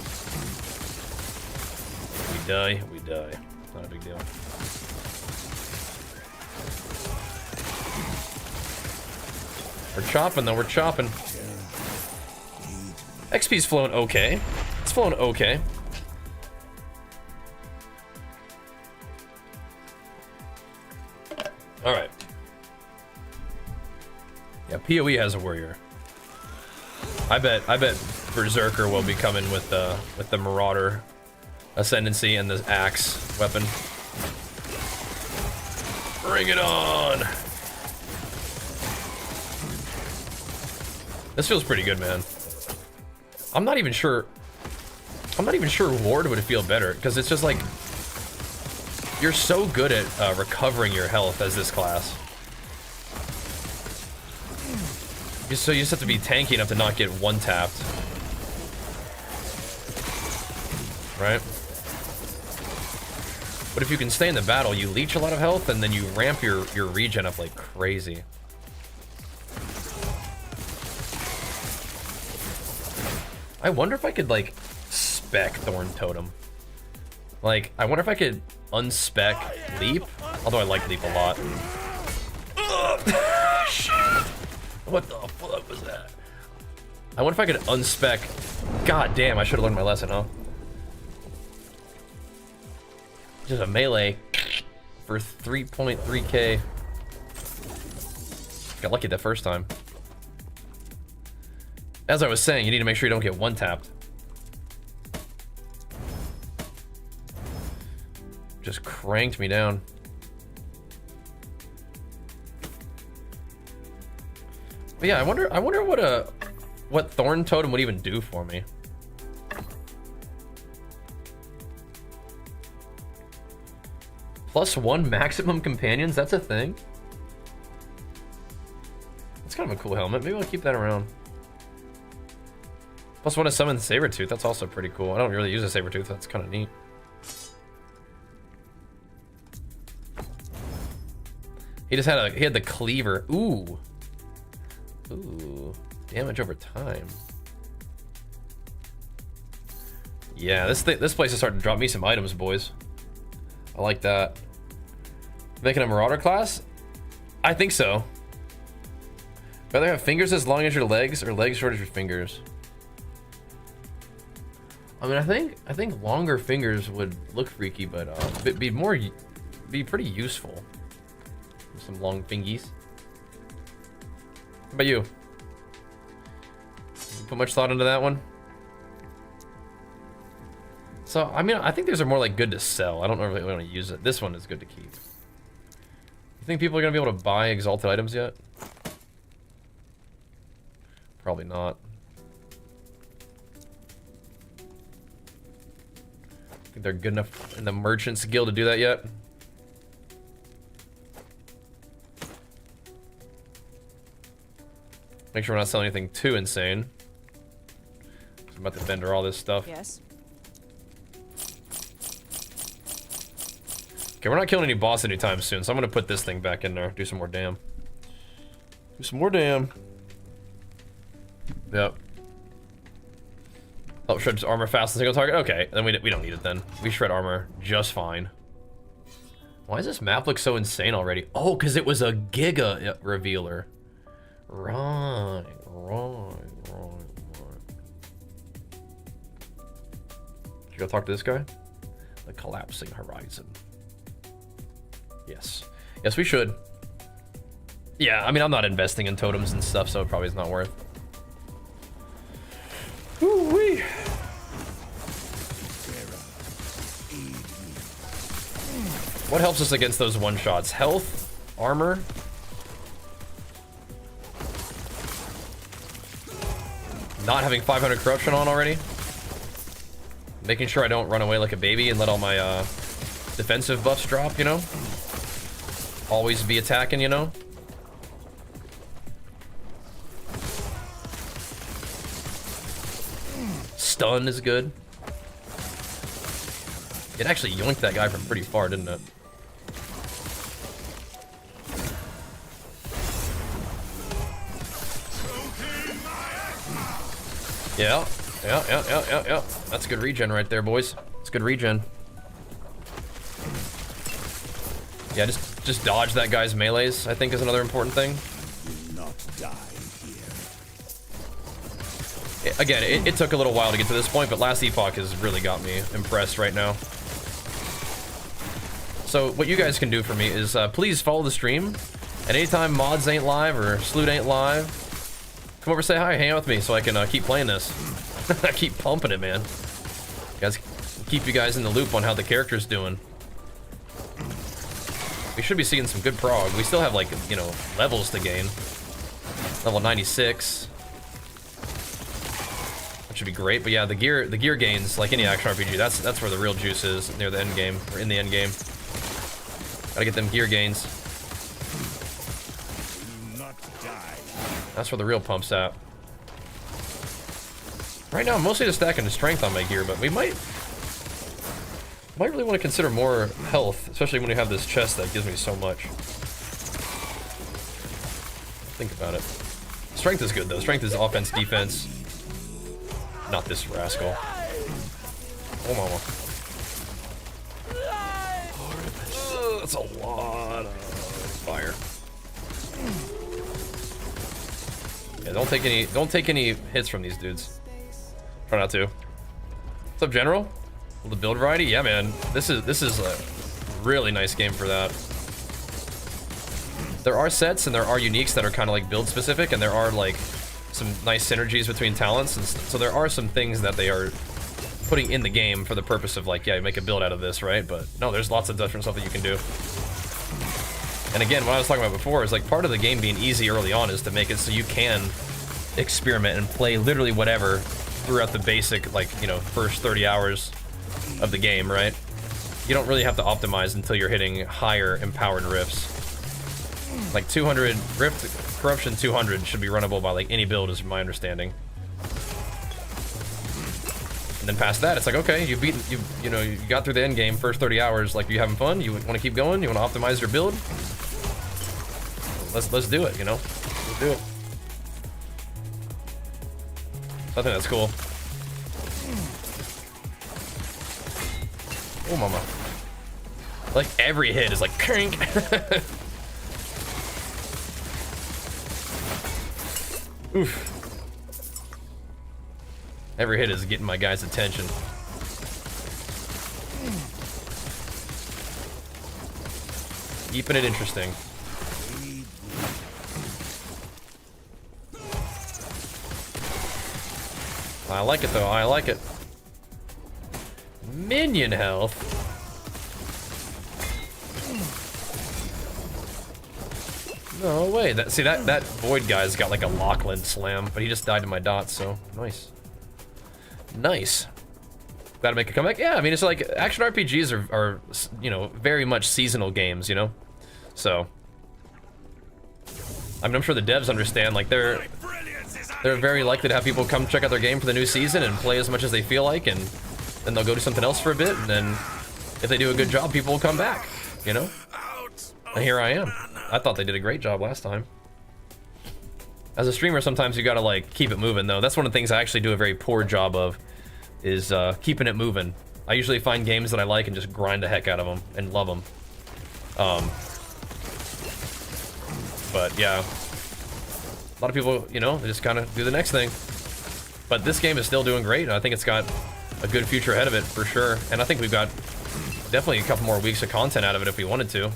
We die. Not a big deal. We're chopping though, we're chopping. XP's flowing okay. It's flowing okay. All right. Yeah, PoE has a warrior. I bet Berserker will be coming with the Marauder Ascendancy and the axe weapon. Bring it on. This feels pretty good, man. I'm not even sure Ward would feel better because it's just like you're so good at recovering your health as this class. So you just have to be tanky enough to not get one-tapped. Right? But if you can stay in the battle, you leech a lot of health and then you ramp your regen up like crazy. I wonder if I could like spec Thorn Totem. Like, I wonder if I could unspec Leap, although I like Leap a lot. Shit. What the fuck was that? I wonder if I could unspec. God damn, I should have learned my lesson, huh? Just a melee for 3.3k. Got lucky that first time. As I was saying, you need to make sure you don't get one-tapped. Just cranked me down. But yeah, I wonder what Thorn Totem would even do for me. +1 maximum companions, that's a thing. That's kind of a cool helmet. Maybe I'll keep that around. +1 to summon Sabertooth, that's also pretty cool. I don't really use a Sabertooth, that's kind of neat. He had the cleaver. Ooh. Ooh. Damage over time. Yeah, this place is starting to drop me some items, boys. I like that. Making a Marauder class? I think so. Rather have fingers as long as your legs or legs short as your fingers. I mean, I think longer fingers would look freaky, but be pretty useful. Some long fingies. How about you? Put much thought into that one? So, I mean, I think these are more like good to sell. I don't really want to use it. This one is good to keep. You think people are going to be able to buy exalted items yet? Probably not. Think they're good enough in the Merchants Guild to do that yet? Make sure we're not selling anything too insane. I'm about to vendor all this stuff. Yes. Okay, we're not killing any boss anytime soon, so I'm gonna put this thing back in there. Do some more dam. Do some more dam. Yep. Oh, shred armor fast and single target? Okay, then we don't need it then. We shred armor just fine. Why does this map look so insane already? Oh, because it was a Giga revealer. Right. Should we go talk to this guy? The collapsing horizon. Yes. Yes, we should. Yeah, I mean, I'm not investing in totems and stuff, so it probably is not worth. Woo-wee. What helps us against those one-shots? Health? Armor? Not having 500 corruption on already? Making sure I don't run away like a baby and let all my defensive buffs drop, you know? Always be attacking, you know? Stun is good. It actually yoinked that guy from pretty far, didn't it? Yeah. That's good regen right there, boys. It's good regen. Yeah, just dodge that guy's melees, I think, is another important thing. Not die here. Again, it took a little while to get to this point, but last Epoch has really got me impressed right now. So what you guys can do for me is please follow the stream. And anytime mods ain't live or Sloot ain't live, come over, say hi, hang out with me so I can keep playing this. I keep pumping it, man. Guys, keep you guys in the loop on how the character's doing. We should be seeing some good prog. We still have, like, you know, levels to gain. Level 96. That should be great. But yeah, the gear gains, like any action RPG, that's where the real juice is, near the end game, or in the end game. Gotta get them gear gains. That's where the real pump's at. Right now, I'm mostly just stacking the strength on my gear, but we might really want to consider more health, especially when we have this chest that gives me so much. Think about it. Strength is good, though. Strength is offense, defense. Not this rascal. Oh, mama. That's a lot of fire. Yeah, don't take any hits from these dudes. Try not to. What's up, General? The build variety? Yeah, man. This is a really nice game for that. There are sets and there are uniques that are kind of like build specific, and there are like some nice synergies between talents, and so there are some things that they are putting in the game for the purpose of, like, yeah, you make a build out of this, right? But no, there's lots of different stuff that you can do. And again, what I was talking about before is, like, part of the game being easy early on is to make it so you can experiment and play literally whatever throughout the basic, like, you know, first 30 hours of the game, right? You don't really have to optimize until you're hitting higher empowered rifts. Like 200 rift corruption 200 should be runnable by like any build, is my understanding. And then past that, it's like, okay, you've beaten, you know, you got through the end game, first 30 hours. Like, you having fun? You want to keep going? You want to optimize your build? Let's do it. You know, let's do it. I think that's cool. Oh, mama. Like, every hit is like, crank. Oof. Every hit is getting my guy's attention. Keeping it interesting. I like it though, I like it. Minion health. No way. That void guy's got like a Lachlan slam, but he just died to my dots, so nice. Nice. Gotta make a comeback? Yeah, I mean, it's like action RPGs are you know, very much seasonal games, you know? So I mean, I'm sure the devs understand, like they're very likely to have people come check out their game for the new season and play as much as they feel like, and then they'll go do something else for a bit, and then if they do a good job, people will come back, you know? And here I am. I thought they did a great job last time. As a streamer, sometimes you gotta like keep it moving though. That's one of the things I actually do a very poor job of, is keeping it moving. I usually find games that I like and just grind the heck out of them and love them. But yeah, a lot of people, you know, they just kind of do the next thing. But this game is still doing great, and I think it's got a good future ahead of it for sure. And I think we've got definitely a couple more weeks of content out of it if we wanted to.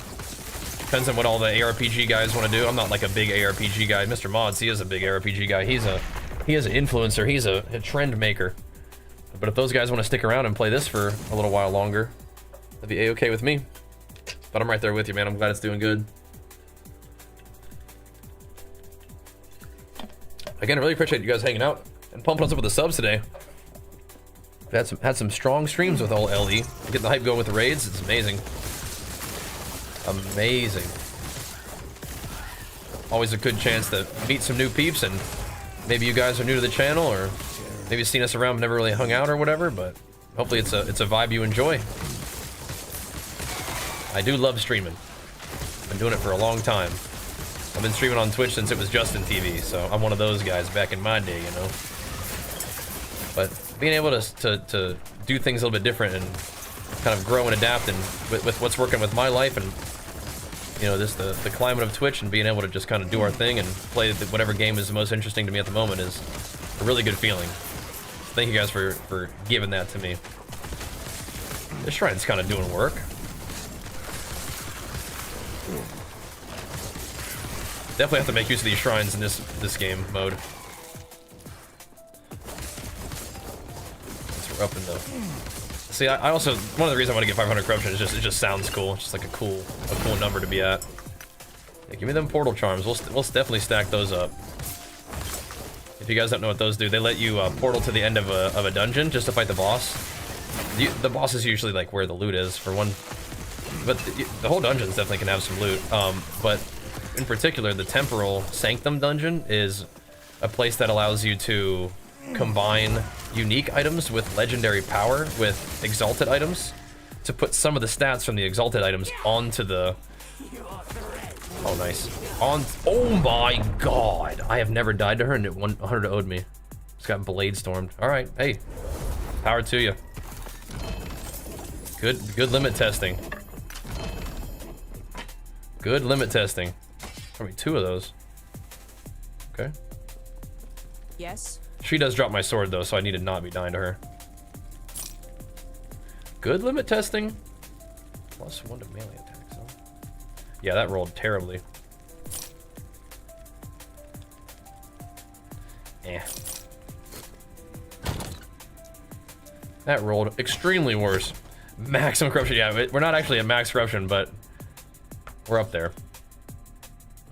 Depends on what all the ARPG guys want to do. I'm not like a big ARPG guy. Mr. Mods, he is a big ARPG guy. He is an influencer. He's a trend maker. But if those guys want to stick around and play this for a little while longer, that'd be a-okay with me. But I'm right there with you, man. I'm glad it's doing good. Again, I really appreciate you guys hanging out and pumping us up with the subs today. We've had some strong streams with all LE. Getting the hype going with the raids, it's amazing. Amazing. Always a good chance to meet some new peeps, and maybe you guys are new to the channel, or maybe seen us around but never really hung out or whatever, but hopefully it's a vibe you enjoy. I do love streaming. Been doing it for a long time. I've been streaming on Twitch since it was Justin TV, so I'm one of those guys back in my day, you know. But being able to do things a little bit different and kind of grow and adapt, and with what's working with my life, and you know, this the climate of Twitch, and being able to just kind of do our thing and play whatever game is the most interesting to me at the moment is a really good feeling. Thank you guys for giving that to me. This shrine's kind of doing work. Definitely have to make use of these shrines in this game mode. So we're up in the... See, I also, one of the reasons I want to get 500 corruption is it just sounds cool. It's just like a cool number to be at. Yeah, give me them portal charms. We'll definitely stack those up. If you guys don't know what those do, they let you portal to the end of a dungeon just to fight the boss. The boss is usually like where the loot is for one, but the whole dungeons definitely can have some loot. But in particular, the temporal sanctum dungeon is a place that allows you to combine unique items with legendary power with exalted items to put some of the stats from the exalted items onto the... Oh, nice. Oh my god! I have never died to her, and it 100 owed me. Just got blade stormed. Alright, hey. Power to you. Good limit testing. Good limit testing. Probably 2 of those. Okay. Yes. She does drop my sword though, so I need to not be dying to her. Good limit testing. +1 to melee attacks, huh? Yeah, that rolled terribly. Eh. That rolled extremely worse. Maximum corruption, yeah, we're not actually at max corruption, but we're up there.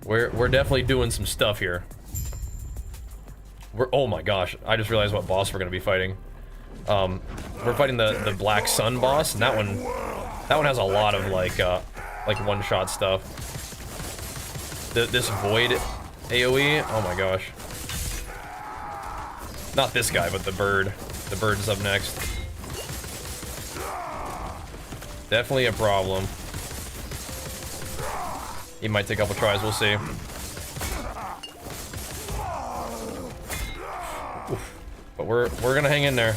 We're definitely doing some stuff here. Oh my gosh, I just realized what boss we're gonna be fighting. We're fighting the Black Sun boss, and that one has a lot of like one-shot stuff. This Void AoE, oh my gosh. Not this guy, but the bird. The bird is up next. Definitely a problem. He might take a couple tries, we'll see. Oof. But we're gonna hang in there.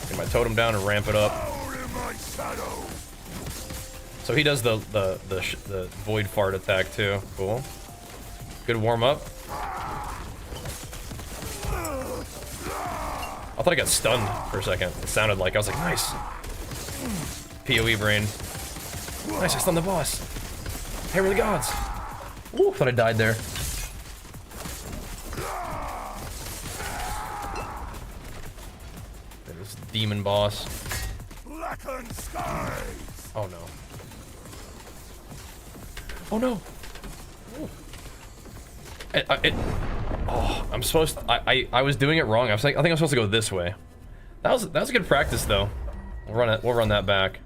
Get my totem down and ramp it up. So he does the void fart attack too. Cool. Good warm up. I thought I got stunned for a second. It sounded like I was like, nice. PoE brain. Nice, I stunned the boss. Hammer of the gods. Ooh, thought I died there. There's demon boss. Blackened skies. Oh no. Oh no. Ooh. Oh, I'm supposed to, I was doing it wrong. I think I'm supposed to go this way. That was a good practice though. We'll run that back.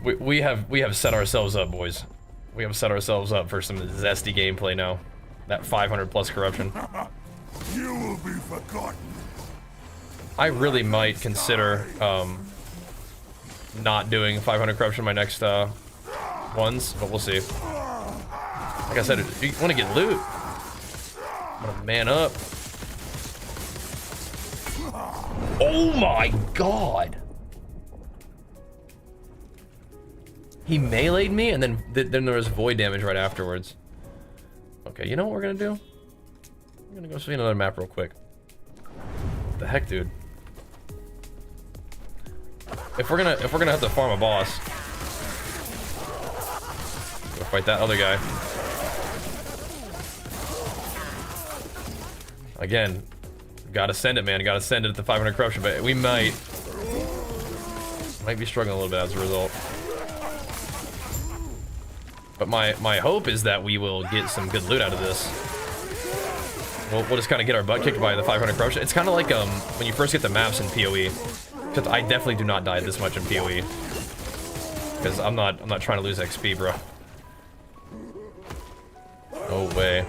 We have set ourselves up, boys. We have set ourselves up for some zesty gameplay now. That 500 plus corruption. You will be forgotten. I really might consider not doing 500 corruption my next ones, but we'll see. Like I said, if you want to get loot, I'm gonna man up. Oh my god! He meleeed me, and then there was void damage right afterwards. Okay, you know what we're gonna do? I'm gonna go see another map real quick. What the heck, dude? If we're gonna have to farm a boss, go fight that other guy. Again, gotta send it, man. Gotta send it at the 500 corruption, but we might be struggling a little bit as a result. But my hope is that we will get some good loot out of this. We'll just kind of get our butt kicked by the 500 corruption. It's kind of like when you first get the maps in PoE. Except I definitely do not die this much in PoE. Because I'm not trying to lose XP, bro. No way.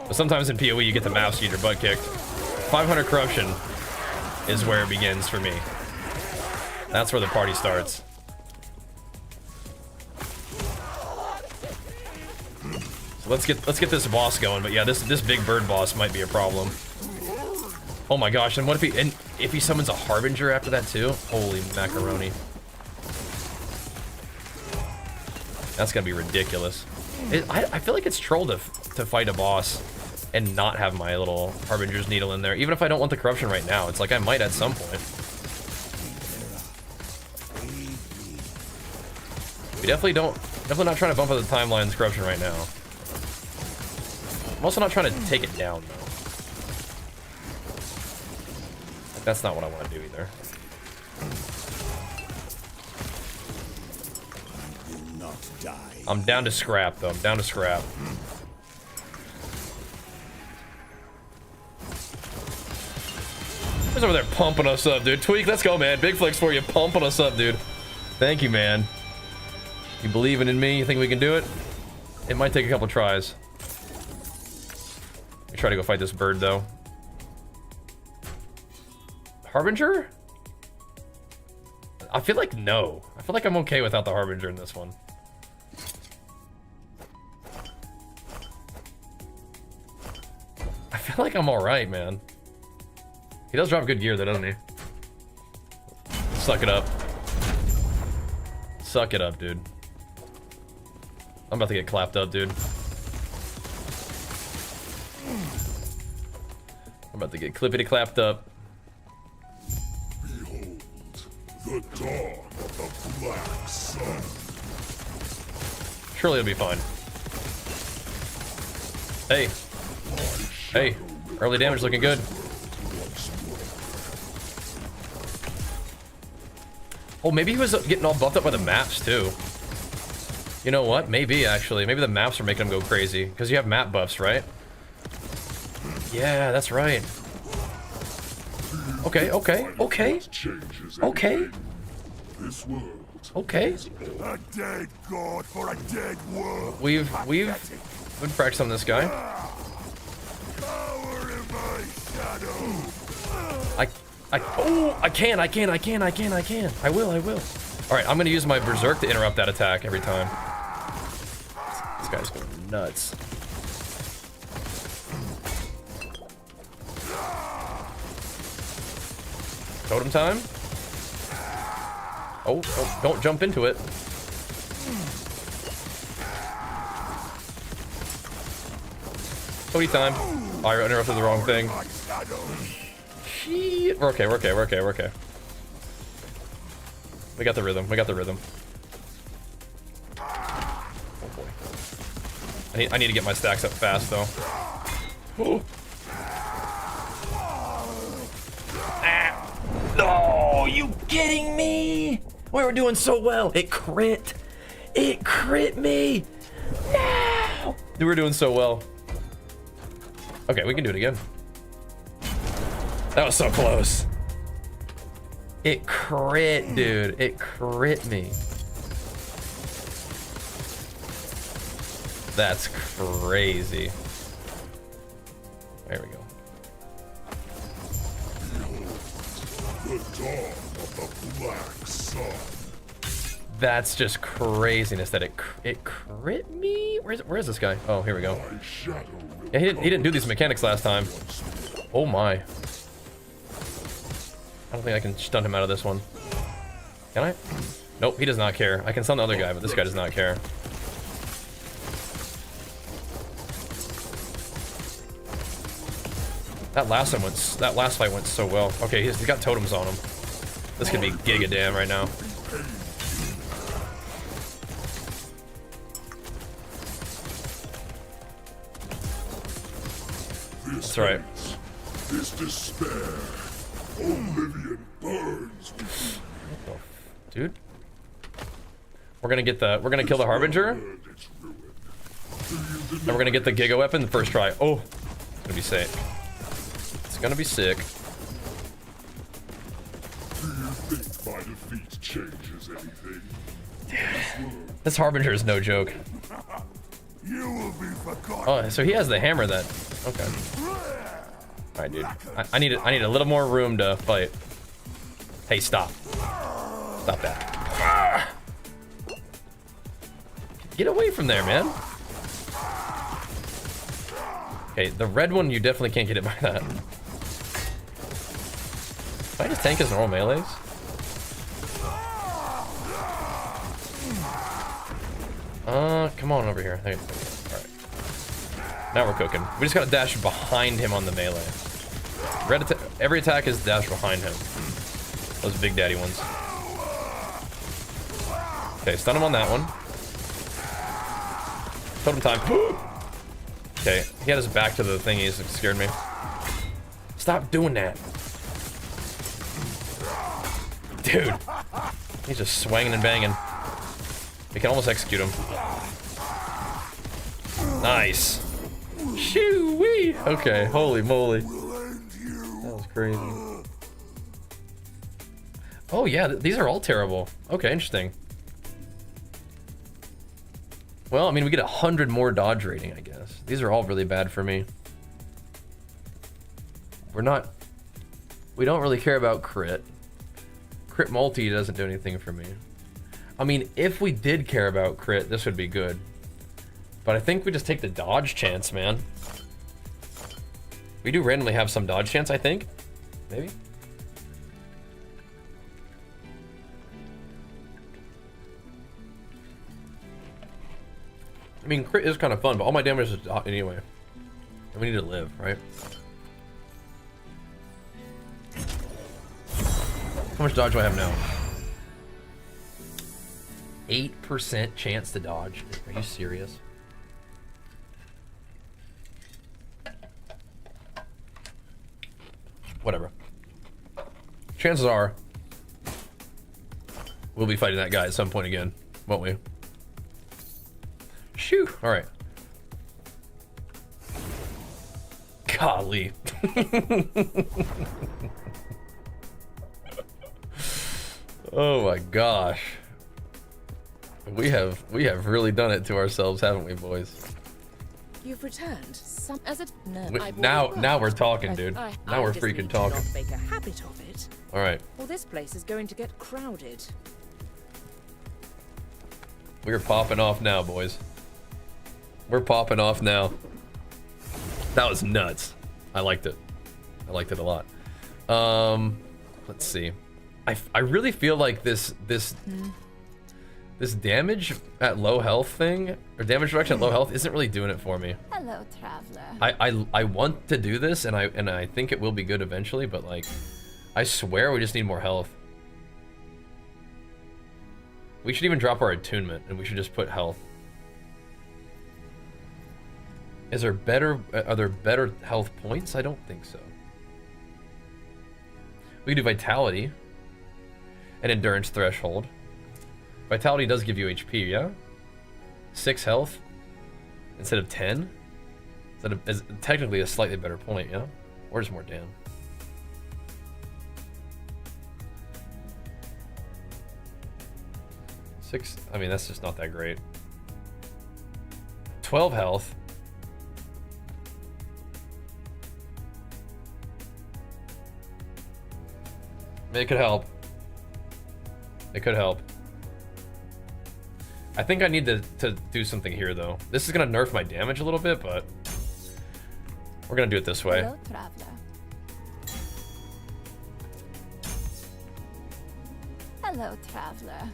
But sometimes in PoE you get the maps, you get your butt kicked. 500 corruption is where it begins for me. That's where the party starts. So let's get this boss going. But yeah, this big bird boss might be a problem. Oh my gosh! And what if he summons a harbinger after that too? Holy macaroni! That's gonna be ridiculous. I feel like it's troll to fight a boss and not have my little harbinger's needle in there. Even if I don't want the corruption right now, it's like I might at some point. We definitely not trying to bump up the timeline's corruption right now. I'm also not trying to take it down though. Like, that's not what I want to do either. I'm down to scrap though. I'm down to scrap. Who's over there pumping us up, dude? Tweak, let's go, man. Big flex for you, pumping us up, dude. Thank you, man. You believing in me? You think we can do it? It might take a couple tries. Let me try to go fight this bird, though. Harbinger? I feel like no. I feel like I'm okay without the Harbinger in this one. I feel like I'm alright, man. He does drop good gear, though, doesn't he? Suck it up. Suck it up, dude. I'm about to get clapped up, dude. I'm about to get clippity clapped up. Behold, the dawn of the black sun. Surely it'll be fine. Hey. Hey. Early damage looking good. Oh, maybe he was getting all buffed up by the maps, too. You know what? Maybe, actually. Maybe the maps are making him go crazy. Because you have map buffs, right? Yeah, that's right. Okay, okay, okay. Okay. This world. Okay. A dead god for a dead world. We've been practicing on this guy. Power in my shadow. I can. I will. Alright, I'm gonna use my berserk to interrupt that attack every time. This guy's going nuts. Totem time? Oh, don't jump into it. Cody time. Oh, I interrupted the wrong thing. Shit. We're okay, we're okay, we're okay, we're okay. We got the rhythm, we got the rhythm. Oh boy. I need to get my stacks up fast though. Oh. Ah. No, you kidding me? We were doing so well. It crit. It crit me. No. We were doing so well. Okay, we can do it again. That was so close. It crit, dude. It crit me. That's crazy. There we go. The dawn of the black sun. That's just craziness that it crit me. Where is this guy? Oh, here we go. My shadow will Yeah, he didn't do these mechanics last time. Oh my. I don't think I can stun him out of this one. Can I? Nope, he does not care. I can stun the other guy, but this guy does not care. That last fight went so well. Okay, he's got totems on him. This could be giga damn right now. That's right. This despair. Oblivion burns. Dude. We're gonna kill the Harbinger. And we're gonna get the Giga Weapon the first try. Oh, it's gonna be sick. It's gonna be sick. Do you think my defeat changes anything? This Harbinger is no joke. You will be forgotten. Oh, so he has the hammer then. Okay. All right, dude. I need a little more room to fight. Hey, stop. Stop that. Get away from there, man. Okay, the red one, you definitely can't get hit by that. Can I just tank his normal melees? Come on over here. There you go. Alright. Now we're cooking. We just gotta dash behind him on the melee. Every attack is dash behind him. Those big daddy ones. Okay, stun him on that one. Totem time. Okay, he had his back to the thingies. It scared me. Stop doing that. Dude. He's just swinging and banging. We can almost execute him. Nice. Shoo-wee. Okay, holy moly. That was crazy. Oh yeah, these are all terrible. Okay, interesting. Well, I mean, we get 100 more dodge rating, I guess. These are all really bad for me. We don't really care about crit. Crit multi doesn't do anything for me. I mean, if we did care about crit, this would be good. But I think we just take the dodge chance, man. We do randomly have some dodge chance, I think. Maybe. I mean, crit is kind of fun, but all my damage is anyway. And we need to live, right? How much dodge do I have now? 8% chance to dodge. Are you serious? Whatever. Chances are we'll be fighting that guy at some point again, won't we? Shoo! Alright. Golly. Oh my gosh. We have really done it to ourselves, haven't we, boys? You've returned. Some as it. No, Now we're talking, dude. Now we're freaking talking. Not make a habit of it. All right. Well, this place is going to get crowded. We're popping off now, boys. We're popping off now. That was nuts. I liked it. I liked it a lot. Let's see. I really feel like this damage at low health thing, or damage reduction at low health, isn't really doing it for me. Hello, traveler. I want to do this, and I think it will be good eventually, but like, I swear we just need more health. We should even drop our attunement, and we should just put health. Are there better health points? I don't think so. We can do vitality and endurance threshold. Vitality does give you HP, yeah? 6 health instead of 10? Is technically a slightly better point, yeah? Or just more damn. I mean, that's just not that great. 12 health. I mean, it could help. It could help. I think I need to do something here, though. This is gonna nerf my damage a little bit, but we're gonna do it this way. Hello, traveler. Hello, traveler.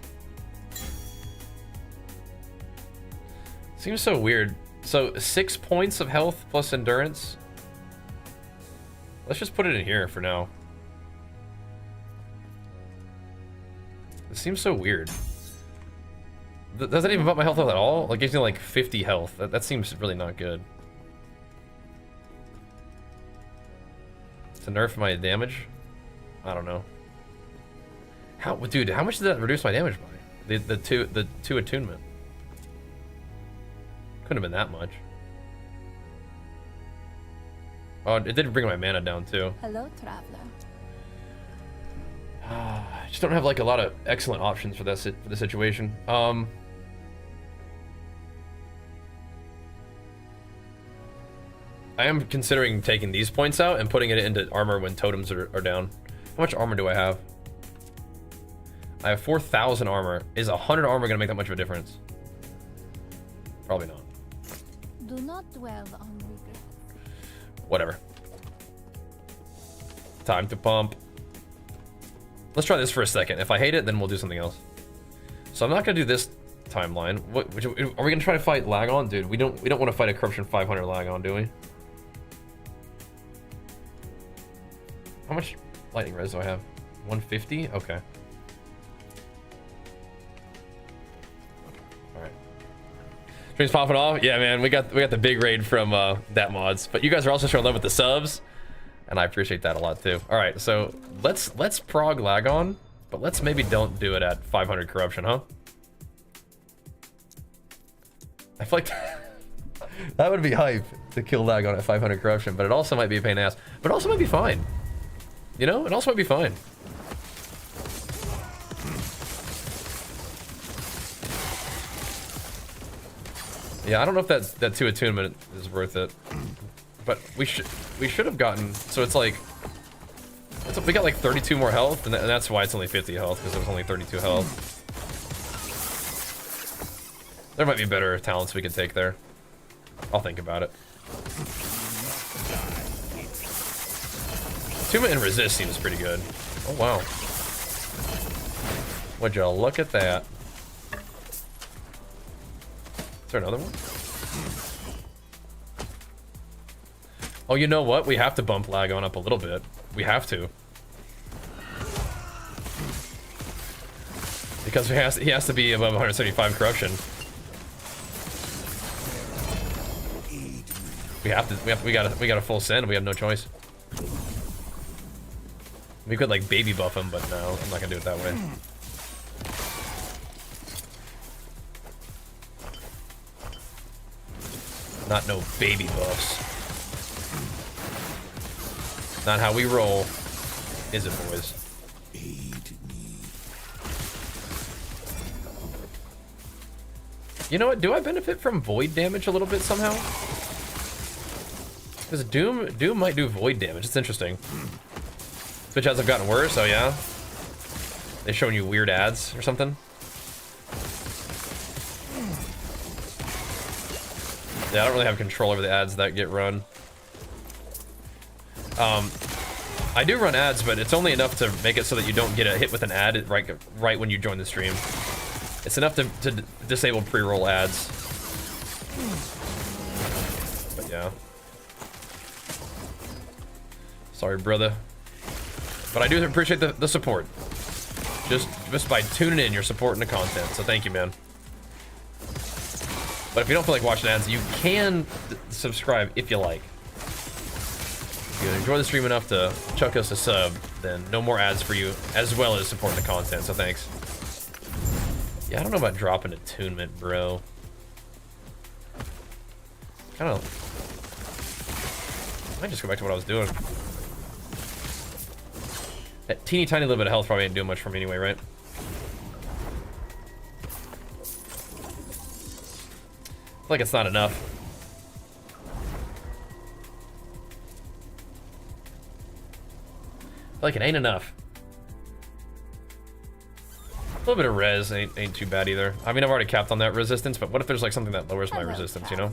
Seems so weird. So 6 points of health plus endurance. Let's just put it in here for now. It seems so weird. Does that even bump my health up at all? Like, gives me like 50 health. That seems really not good. To nerf my damage? I don't know. Dude, how much did that reduce my damage by? The two attunement. Couldn't have been that much. Oh, it did bring my mana down too. Hello, traveler. I just don't have like a lot of excellent options for this situation. I am considering taking these points out and putting it into armor when totems are down. How much armor do I have? I have 4,000 armor. Is 100 armor gonna make that much of a difference? Probably not. Do not dwell on regret. Whatever. Time to pump. Let's try this for a second. If I hate it, then we'll do something else. So I'm not gonna do this timeline. Are we gonna try to fight Lagon? Dude, we don't want to fight a corruption 500 Lagon, do we? How much lightning res do I have? 150? Okay. Alright. Stream's popping off? Yeah, man, we got the big raid from that mods. But you guys are also showing love with the subs. And I appreciate that a lot too. Alright, so let's prog Lagon, but let's maybe don't do it at 500 corruption, huh? I feel like that would be hype to kill Lagon at 500 corruption, but it also might be a pain in the ass. But it also might be fine. You know, it also might be fine. Yeah, I don't know if that 2 attunement is worth it. But we should have gotten, so it's like, we got like 32 more health, and that's why it's only 50 health, because it was only 32 health. There might be better talents we could take there. I'll think about it. Attunement and resist seems pretty good. Oh wow. Would you look at that? Is there another one? Oh, you know what? We have to bump Lagon up a little bit. We have to. Because he has to be above 175 corruption. We got a full send. We have no choice. We could like baby buff him, but no, I'm not gonna do it that way. Not no baby buffs. Not how we roll, is it, boys? Aid me. You know what? Do I benefit from void damage a little bit somehow? Because Doom might do void damage. It's interesting. Twitch ads have gotten worse. Oh yeah, they showing you weird ads or something. Yeah, I don't really have control over the ads that get run. I do run ads, but it's only enough to make it so that you don't get a hit with an ad right when you join the stream. It's enough to disable pre-roll ads. But yeah. Sorry, brother. But I do appreciate the support. Just by tuning in, you're supporting the content. So thank you, man. But if you don't feel like watching ads, you can subscribe if you like. If you enjoy the stream enough to chuck us a sub, then no more ads for you, as well as supporting the content, so thanks. Yeah, I don't know about dropping attunement, bro. Kind of... I might just go back to what I was doing. That teeny tiny little bit of health probably ain't doing much for me anyway, right? I feel like it's not enough. Like it ain't enough. A little bit of res ain't too bad either. I mean, I've already capped on that resistance, but what if there's like something that lowers my resistance, you know?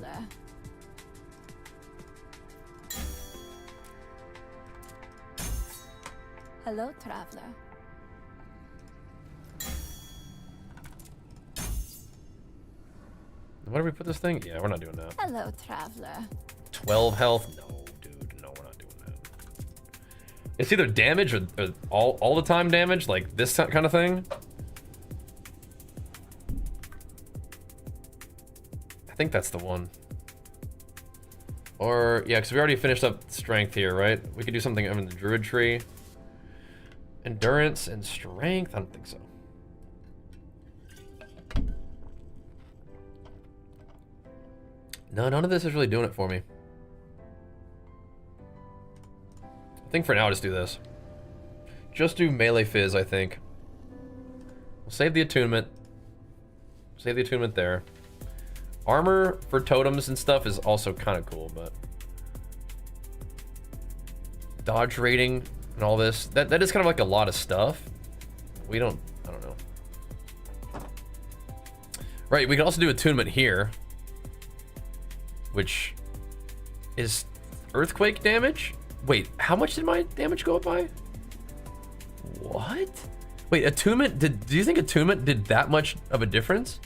Hello, traveler. Where do we put this thing? Yeah, we're not doing that. Hello, traveler. 12 health? No, dude, no, we're not doing that. It's either damage or all the time damage, like this kind of thing. I think that's the one. Or, yeah, because we already finished up strength here, right? We could do something in the druid tree. Endurance and strength? I don't think so. No, none of this is really doing it for me. I think for now, just do this. Just do melee fizz, I think. We'll save the attunement. Save the attunement there. Armor for totems and stuff is also kind of cool, but... Dodge rating and all this. That is kind of like a lot of stuff. I don't know. Right, we can also do attunement here. Which is earthquake damage? Wait, how much did my damage go up by? What? Wait, attunement, do you think attunement did that much of a difference?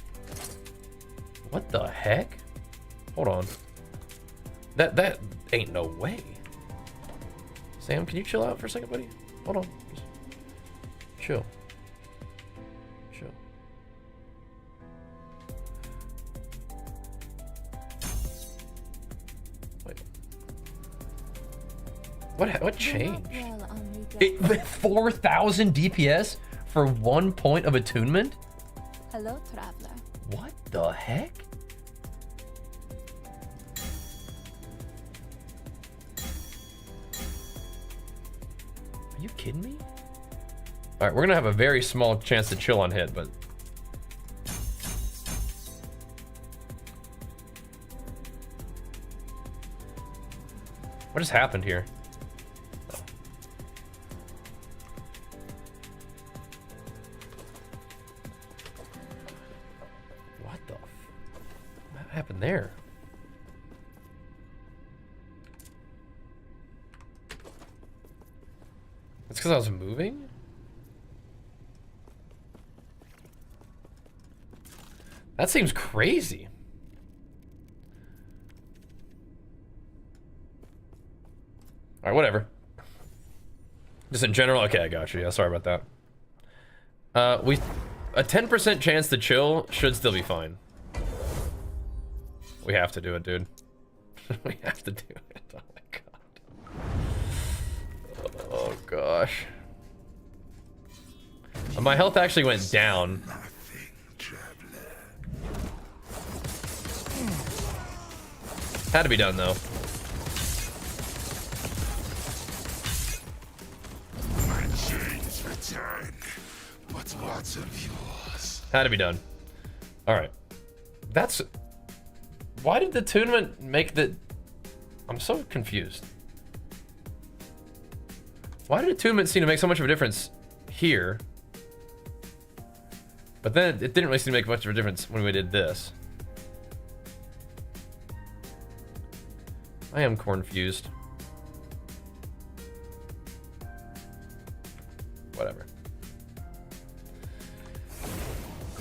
What the heck? Hold on. That ain't no way. Sam, can you chill out for a second, buddy? Hold on. Just chill. Chill. What changed? 4,000 DPS for 1 point of attunement? Hello, traveler. What the heck? Are you kidding me? All right, we're gonna have a very small chance to chill on hit, but what just happened here? What happened there? It's because I was moving? That seems crazy. All right, whatever. Just in general, okay, I got you. Yeah, sorry about that. A 10% chance to chill should still be fine. We have to do it, dude. We have to do it. Oh my god. Oh gosh. My health actually went down. Had to be done though. My chains return, but lots of yours. Had to be done. All right. That's... Why did the attunement make the... I'm so confused. Why did attunement seem to make so much of a difference here? But then it didn't really seem to make much of a difference when we did this. I am confused.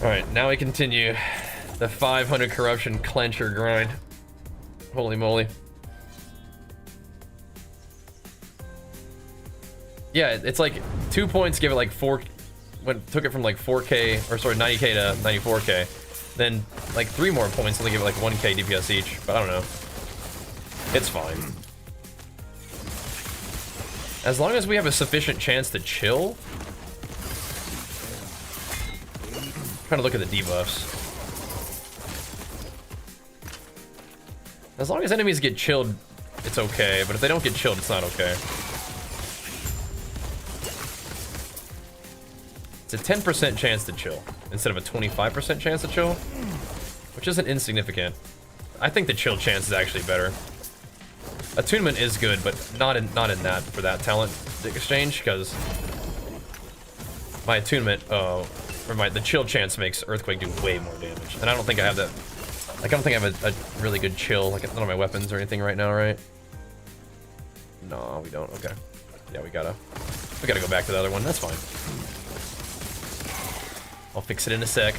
Alright, now we continue the 500 corruption clencher grind. Holy moly. Yeah, it's like 2 points give it like 4, took it from like 4k, or sorry, 90k to 94k. Then like 3 more points only give it like 1k DPS each, but I don't know. It's fine. As long as we have a sufficient chance to chill. Trying to look at the debuffs. As long as enemies get chilled, it's okay, but if they don't get chilled, it's not okay. It's a 10% chance to chill instead of a 25% chance to chill, which isn't insignificant. I think the chill chance is actually better. Attunement is good, but not in that for that talent exchange, because my attunement, or the chill chance makes Earthquake do way more damage, and I don't think I have that. Like, I don't think I have a really good chill, like none of my weapons or anything right now, right? No, we don't. Okay. Yeah, we gotta go back to the other one. That's fine. I'll fix it in a sec.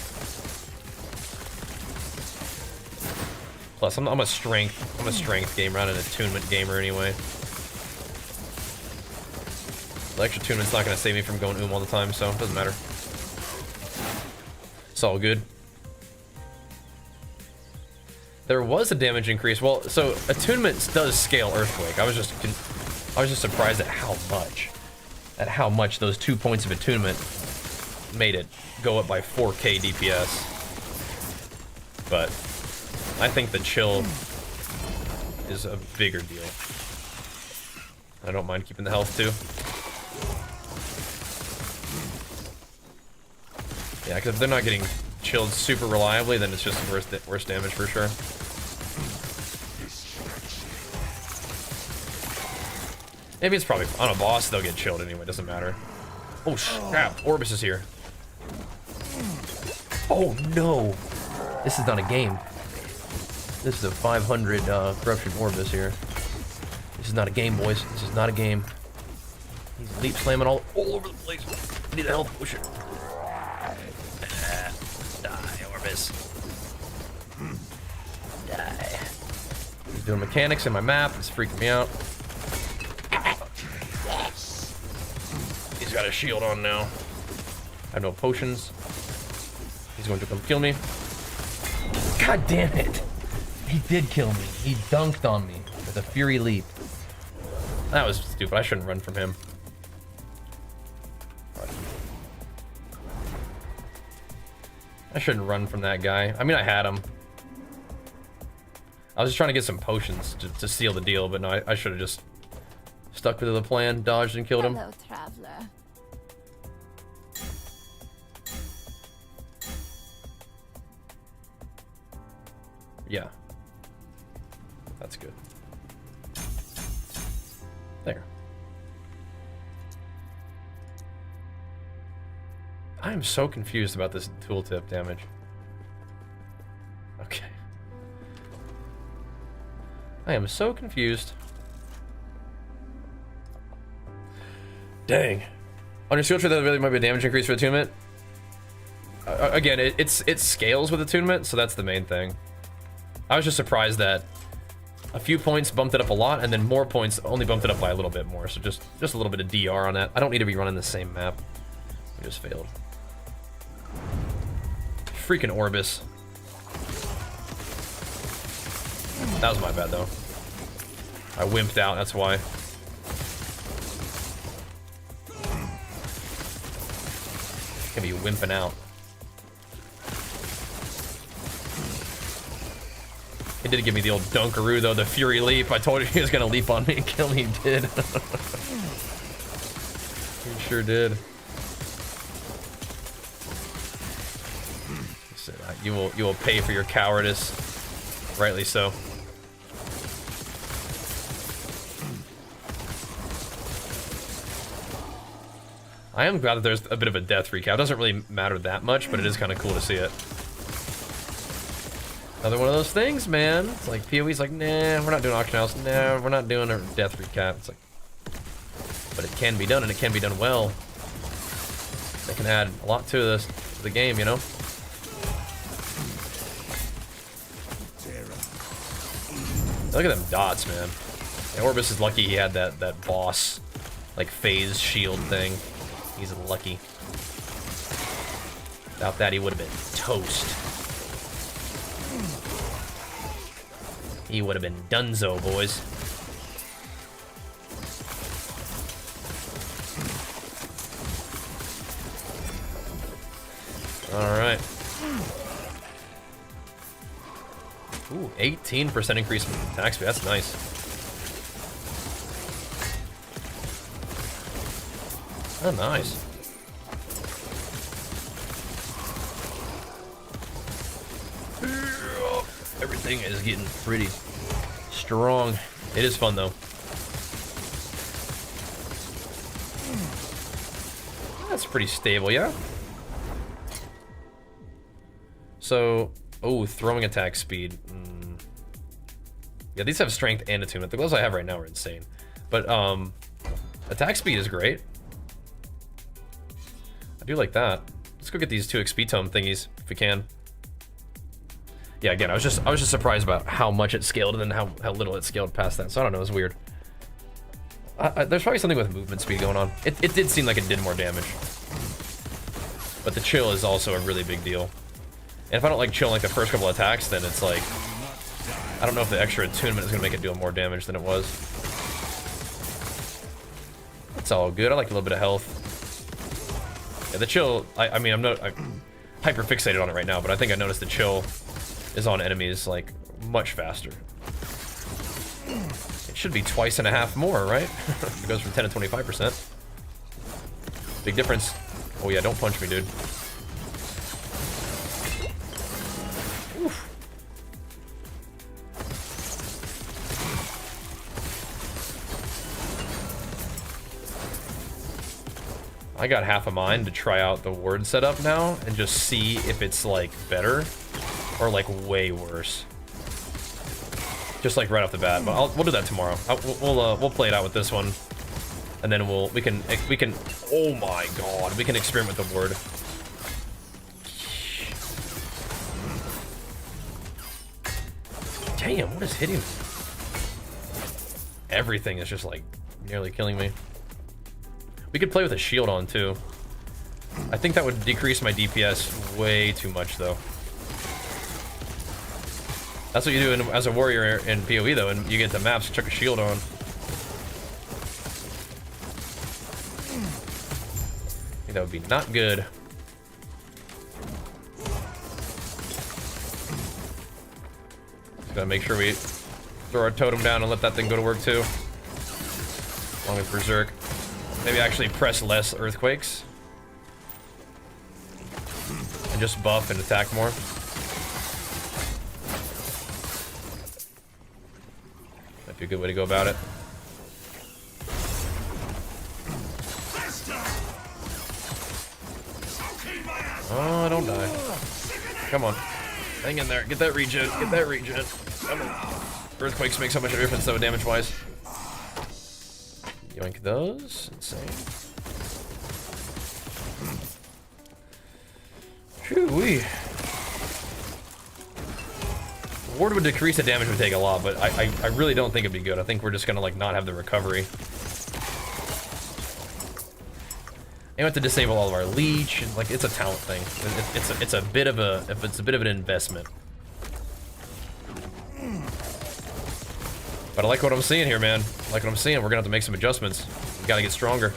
Plus, I'm a strength gamer, not an attunement gamer anyway. The extra attunement's not gonna save me from going all the time, so it doesn't matter. It's all good. There was a damage increase. Well, so attunement does scale Earthquake. I was just surprised at how much those 2 points of attunement made it go up by 4k DPS. But I think the chill is a bigger deal. I don't mind keeping the health too. Yeah, because if they're not getting chilled super reliably, then it's just worse damage for sure. Maybe it's probably on a boss they'll get chilled anyway, doesn't matter. Oh crap, Orbis is here. Oh no! This is not a game. This is a 500 corruption Orbis here. This is not a game, boys. This is not a game. He's leap slamming all over the place. I need a health pusher. Die, Orbis. Die. He's doing mechanics in my map. It's freaking me out. He's got a shield on now. I have no potions. He's going to come kill me. God damn it. He did kill me. He dunked on me with a fury leap. That was stupid. I shouldn't run from him. I shouldn't run from that guy. I mean, I had him. I was just trying to get some potions to seal the deal, but no, I should have just stuck to the plan, dodged and killed him. Hello, traveler. Yeah. That's good. There. I am so confused about this tooltip damage. Okay. I am so confused. Dang. On your skill tree, that really might be a damage increase for attunement. Again, it scales with attunement, so that's the main thing. I was just surprised that a few points bumped it up a lot, and then more points only bumped it up by a little bit more. So just a little bit of DR on that. I don't need to be running the same map. I just failed. Freaking Orbis. That was my bad though. I wimped out, that's why. Gonna be wimping out. He did give me the old dunkaroo though, the fury leap. I told you he was gonna leap on me and kill me. He did. He sure did. He said, you will pay for your cowardice. Rightly so. I am glad that there's a bit of a death recap. It doesn't really matter that much, but it is kind of cool to see it. Another one of those things, man. It's like PoE's like, nah, we're not doing auction house. Nah, we're not doing a death recap. It's like, but it can be done, and it can be done well. They can add a lot to this, to the game, you know. Look at them dots, man. Yeah, Orbis is lucky he had that boss, like, phase shield thing. He's lucky. Without that, he would have been toast. He would have been dunzo, boys. Alright. Ooh, 18% increase in attack speed. That's nice. Oh, nice. Everything is getting pretty strong. It is fun, though. That's pretty stable, yeah? So, oh, throwing attack speed. Yeah, these have strength and attunement. The gloves I have right now are insane. But, attack speed is great. I do like that. Let's go get these 2 XP tome thingies, if we can. Yeah, again, I was just surprised about how much it scaled and then how little it scaled past that. So I don't know, it's weird. There's probably something with movement speed going on. It did seem like it did more damage. But the chill is also a really big deal. And if I don't like chill like the first couple attacks, then it's like, I don't know if the extra attunement is gonna make it do more damage than it was. It's all good. I like a little bit of health. Yeah, the chill, I'm hyper fixated on it right now, but I think I noticed the chill is on enemies like much faster. It should be 2.5 more, right? It goes from 10 to 25%. Big difference. Oh yeah, don't punch me, dude. Oof. I got half a mind to try out the ward setup now and just see if it's like better or like way worse. Just like right off the bat, but we'll do that tomorrow. We'll play it out with this one, and then we can. Oh my god, we can experiment with the word. Damn, what is hitting me? Everything is just like nearly killing me. We could play with a shield on too. I think that would decrease my DPS way too much though. That's what you do as a warrior in PoE though, and you get the maps, chuck a shield on. I think that would be not good. Just gotta make sure we throw our totem down and let that thing go to work too. Along with Berserk. Maybe actually press less earthquakes. And just buff and attack more. Might be a good way to go about it. Oh, don't die. Come on. Hang in there. Get that regen. Get that regen. Come on. Earthquakes make so much difference though, damage-wise. Yoink those. Insane. Shoo-wee. Ward would decrease the damage we take a lot, but I really don't think it'd be good. I think we're just gonna like not have the recovery. And we have to disable all of our leech, and like it's a talent thing. It's a bit of an investment. But I like what I'm seeing here, man. I like what I'm seeing. We're gonna have to make some adjustments. We gotta get stronger.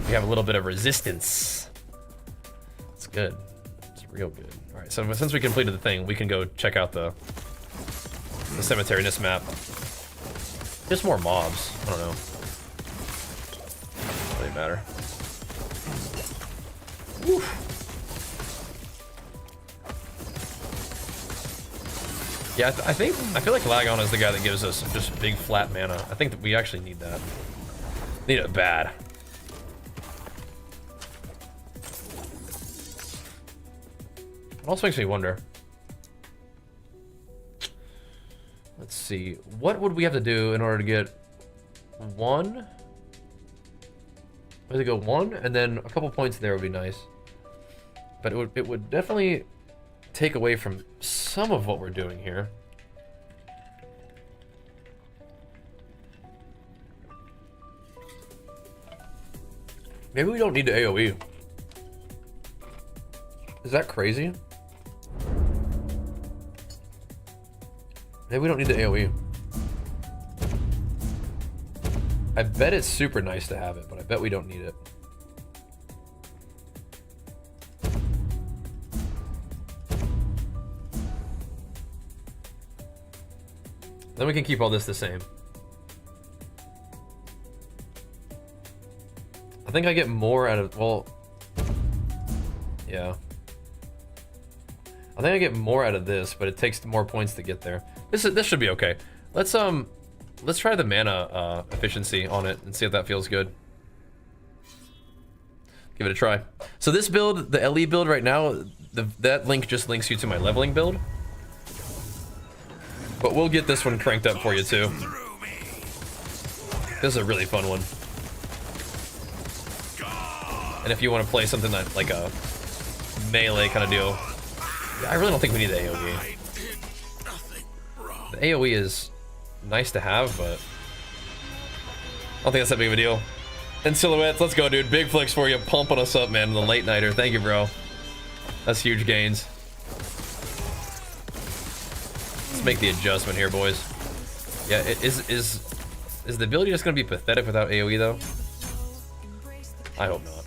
We have a little bit of resistance. It's good. It's real good. All right. So since we completed the thing, we can go check out the cemetery in this map. Just more mobs. I don't know. Doesn't really matter. Oof. Yeah, I feel like Lagon is the guy that gives us just big flat mana. I think that we actually need that. Need it bad. It also makes me wonder. Let's see. What would we have to do in order to get 1? We have to go 1, and then a couple points there would be nice. But it would definitely take away from some of what we're doing here. Maybe we don't need to AoE. Is that crazy? Maybe we don't need the AoE. I bet it's super nice to have it, but I bet we don't need it. Then we can keep all this the same. I think I get more out of, well, yeah. I think I get more out of this, but it takes more points to get there. This should be okay. Let's try the mana efficiency on it and see if that feels good. Give it a try. So this build, the LE build right now, that link just links you to my leveling build. But we'll get this one cranked up for you too. This is a really fun one. And if you want to play something that, like a melee kind of deal, I really don't think we need the AoE. The AoE is nice to have, but I don't think that's that big of a deal. And Silhouettes, let's go, dude. Big flicks for you, pumping us up, man. The late nighter, thank you, bro. That's huge gains. Let's make the adjustment here, boys. Yeah, is the ability just gonna be pathetic without AoE though? I hope not.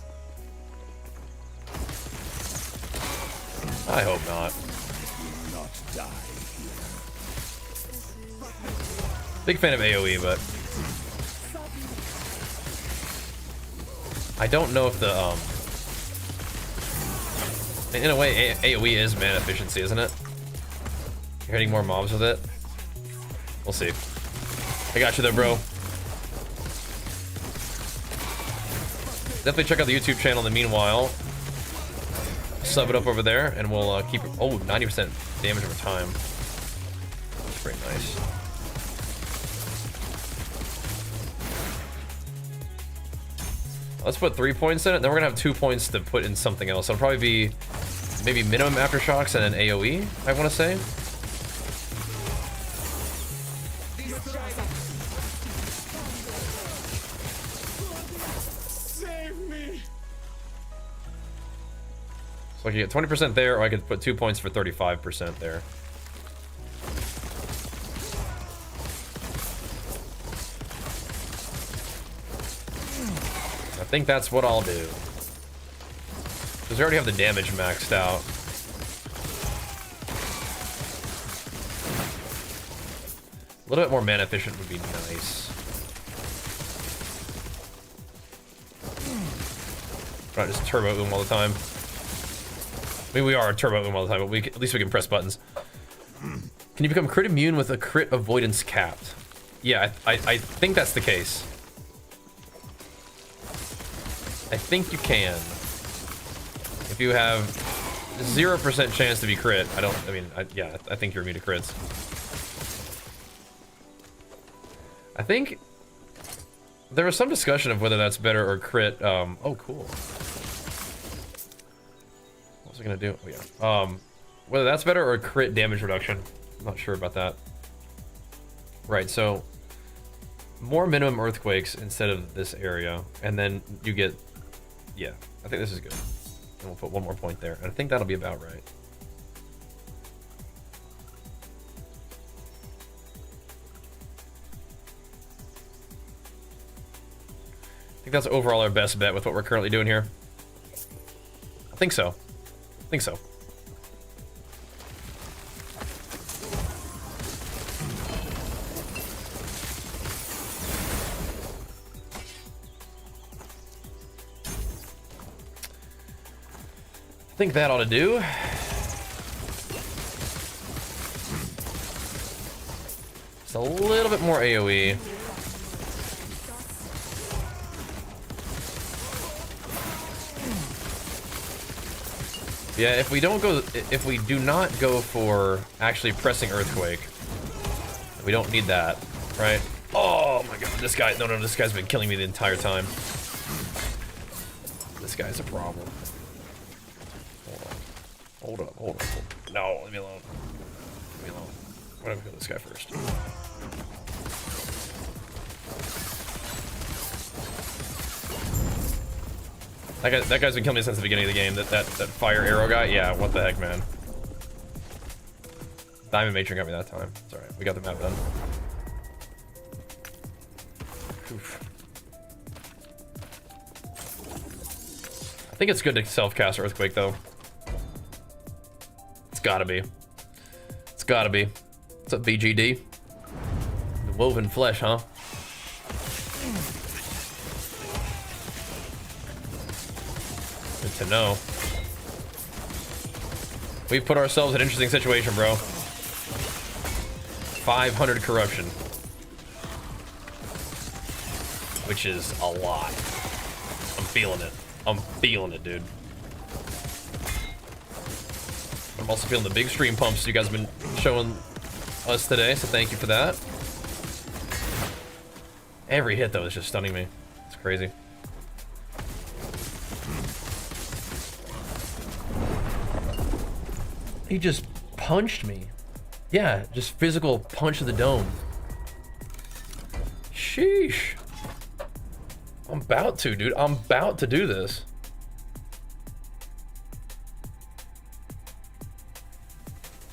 I hope not. Big fan of AoE, but I don't know if the in a way AoE is mana efficiency, isn't it? You're hitting more mobs with it. We'll see. I got you there, bro. Definitely check out the YouTube channel in the meanwhile. Sub it up over there, and we'll keep it. Oh, 90% damage over time. That's pretty nice. Let's put 3 points in it, then we're gonna have 2 points to put in something else. It'll probably be maybe minimum aftershocks and an AoE, I want to say. So I could get 20% there, or I could put 2 points for 35% there. I think that's what I'll do. Because we already have the damage maxed out. A little bit more mana efficient would be nice. Not just turbo oom all the time. I mean, we are turbo oom all the time, but at least we can press buttons. Can you become crit immune with a crit avoidance capped? Yeah, I think that's the case. I think you can. If you have 0% chance to be crit, I think you're immune to crits. I think there was some discussion of whether that's better or crit. Oh, cool. What was I gonna do? Oh, yeah. Whether that's better or crit damage reduction. I'm not sure about that. Right, so more minimum earthquakes instead of this area, and then you get, yeah, I think this is good. And we'll put 1 more point there, and I think that'll be about right. I think that's overall our best bet with what we're currently doing here. I think so. I think so. I think that ought to do. Just a little bit more AoE. Yeah, if we do not go for actually pressing Earthquake, we don't need that, right? Oh my god, this guy, no, this guy's been killing me the entire time. This guy's a problem. Hold up. No, leave me alone. me alone. Why don't we kill this guy first? That guy's been killing me since the beginning of the game. That fire arrow guy. Yeah, what the heck, man. Diamond Matron got me that time. It's alright. We got the map done. Oof. I think it's good to self-cast Earthquake, though. It's gotta be. It's gotta be. What's up, BGD? The woven flesh, huh? Good to know. We've put ourselves in an interesting situation, bro. 500 corruption. Which is a lot. I'm feeling it. I'm feeling it, dude. I'm also feeling the big stream pumps you guys have been showing us today, so thank you for that. Every hit, though, is just stunning me. It's crazy. He just punched me. Yeah, just physical punch to the dome. Sheesh. I'm about to, dude. I'm about to do this.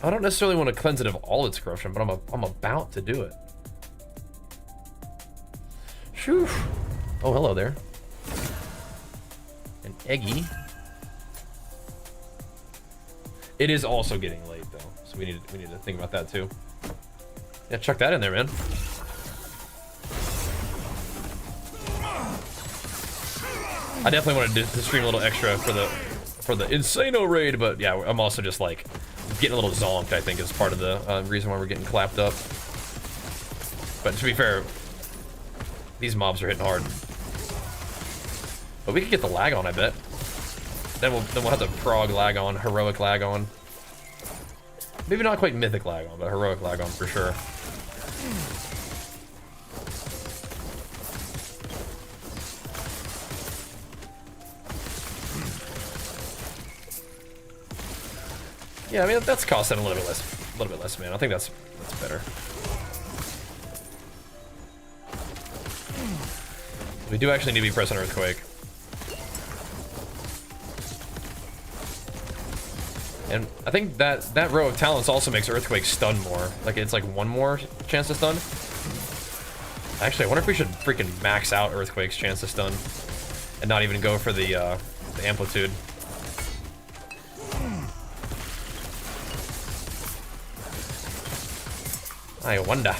I don't necessarily want to cleanse it of all its corruption, but I'm about to do it. Shoo. Oh, hello there. An eggy. It is also getting late though, so we need to think about that too. Yeah, chuck that in there, man. I definitely wanted to stream a little extra for the Insano raid, but yeah, I'm also just like getting a little zonked. I think is part of the reason why we're getting clapped up. But to be fair, these mobs are hitting hard. But we could get the Lagon, I bet. Then we'll have the prog Lagon, heroic Lagon. Maybe not quite mythic Lagon, but heroic Lagon for sure. Yeah, I mean that's costing a little bit less, man. I think that's better. We do actually need to be pressing Earthquake. And I think that row of talents also makes Earthquake stun more. Like it's like one more chance to stun. Actually, I wonder if we should freaking max out Earthquake's chance to stun and not even go for the amplitude. I wonder.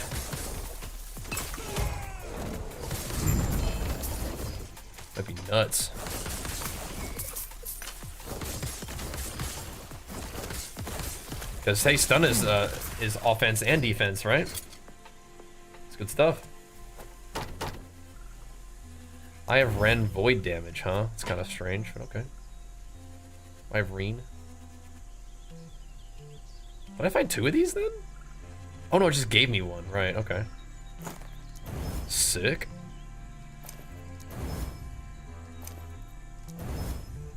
That'd be nuts. Because hey, stun is offense and defense, right? It's good stuff. I have Ren void damage, huh? It's kind of strange, but okay. I have Reen. Did I find two of these then? Oh no, it just gave me one. Right, okay. Sick.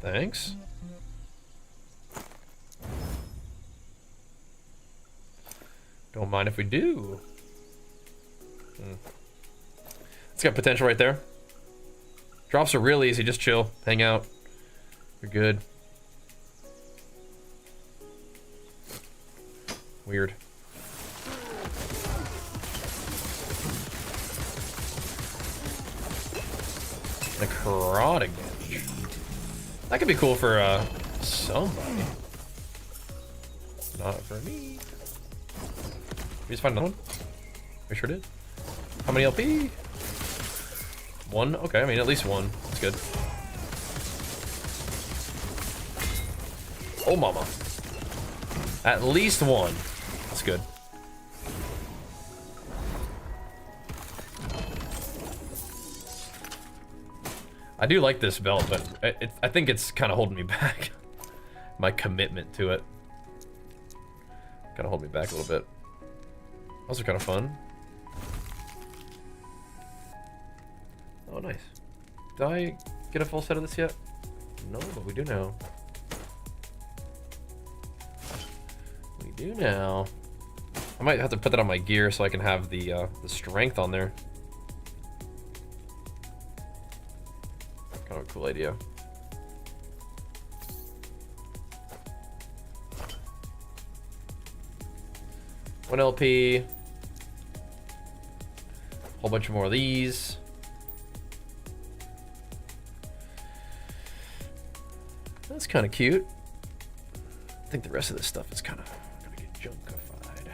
Thanks. Don't mind if we do. It's got potential right there. Drops are real easy, just chill, hang out. You're good. Weird. Necrotic damage. That could be cool for somebody. Not for me. We just find another one? We sure did. How many LP? One? Okay, I mean at least one. That's good. Oh mama. At least one. That's good. I do like this belt, but I think it's kind of holding me back. My commitment to it. Kind of hold me back a little bit. Those are kind of fun. Oh, nice. Did I get a full set of this yet? No, but we do now. We do now. I might have to put that on my gear so I can have the strength on there. Kind of a cool idea. One LP. Whole bunch more of these. That's kind of cute. I think the rest of this stuff is kind of gonna get junkified.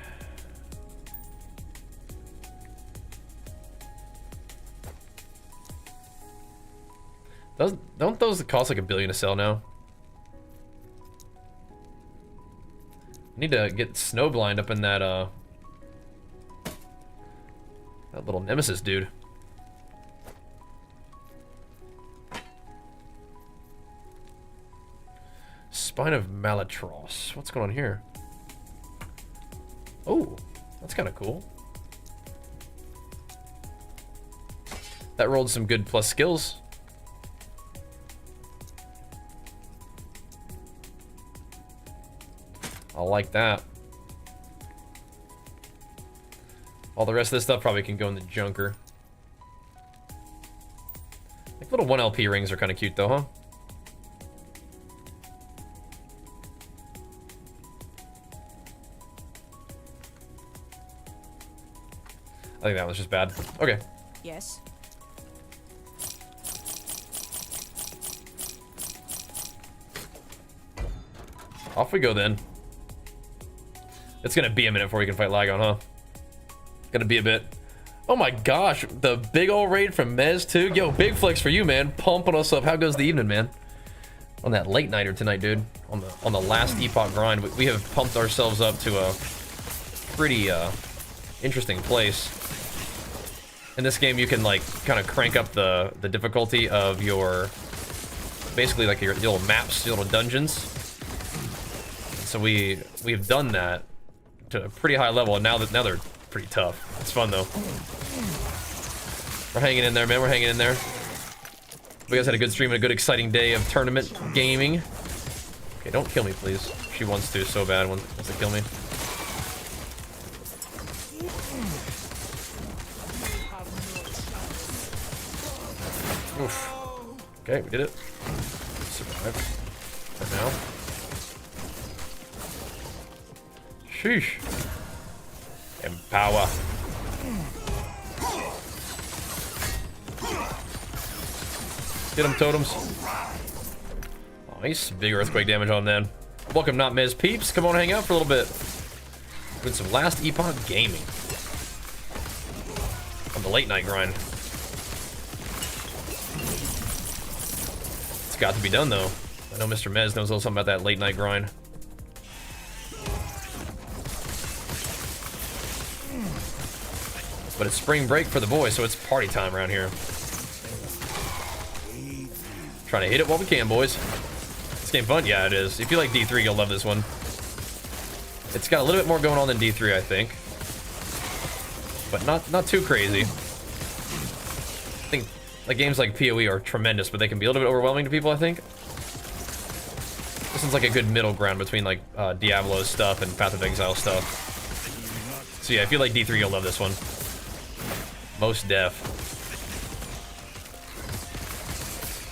Don't those cost like $1 billion to sell now? I need to get snowblind up in that that little nemesis dude. Spine of Malatros. What's going on here? Oh, that's kind of cool. That rolled some good plus skills. I like that. All the rest of this stuff probably can go in the junker. Like little 1 LP rings are kind of cute though, huh? I think that was just bad. Okay. Yes. Off we go then. It's gonna be a minute before we can fight Lagon, huh? Gonna be a bit. Oh my gosh, the big old raid from Mez too. Yo, big flex for you, man. Pumping us up. How goes the evening, man? On that late nighter tonight, dude. On the last Epoch grind, we have pumped ourselves up to a pretty interesting place. In this game, you can like kind of crank up the difficulty of your basically like your little maps, your little dungeons. So we've done that to a pretty high level, and now they're pretty tough. It's fun though. We're hanging in there, man. We're hanging in there. We guys had a good stream and a good exciting day of tournament gaming. Okay, don't kill me, please. She wants to so bad. Wants to kill me. Oof. Okay, we did it. Survived. For now. Sheesh. Empower. Get him, totems. Nice. Big earthquake damage on them. Welcome, not Mez peeps. Come on, hang out for a little bit. Doing some last Epoch gaming. On the late night grind. It's got to be done, though. I know Mr. Mez knows a little something about that late night grind. But it's spring break for the boys, so it's party time around here. Trying to hit it while we can, boys. This game fun? Yeah, it is. If you like D3, you'll love this one. It's got a little bit more going on than D3, I think. But not too crazy. I think like games like PoE are tremendous, but they can be a little bit overwhelming to people, I think. This is like a good middle ground between like Diablo stuff and Path of Exile stuff. So yeah, if you like D3, you'll love this one. Most def.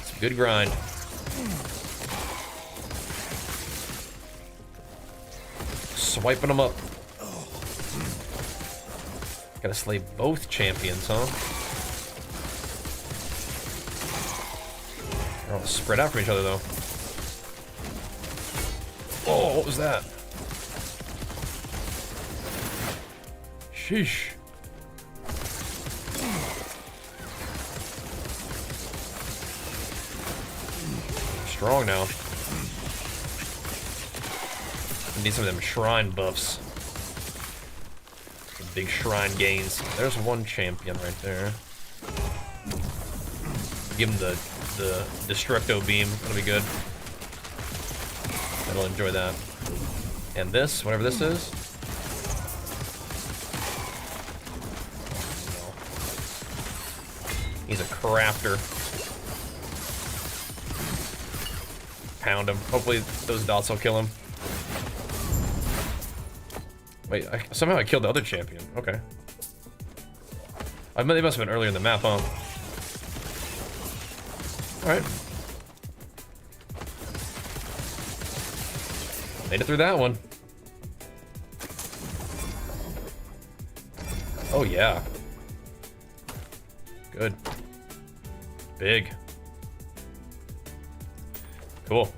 It's a good grind. Swiping them up. Gotta slay both champions, huh? They're all spread out from each other, though. Oh, what was that? Sheesh. Strong now. Need some of them shrine buffs. Some big shrine gains. There's one champion right there. Give him the Destructo beam. That'll be good. I'll enjoy that. And this, whatever this is. He's a crafter. Pound him. Hopefully those dots will kill him. Wait, somehow I killed the other champion. Okay. They must have been earlier in the map, huh? Alright. Made it through that one. Oh, yeah. Good. Big. Cool.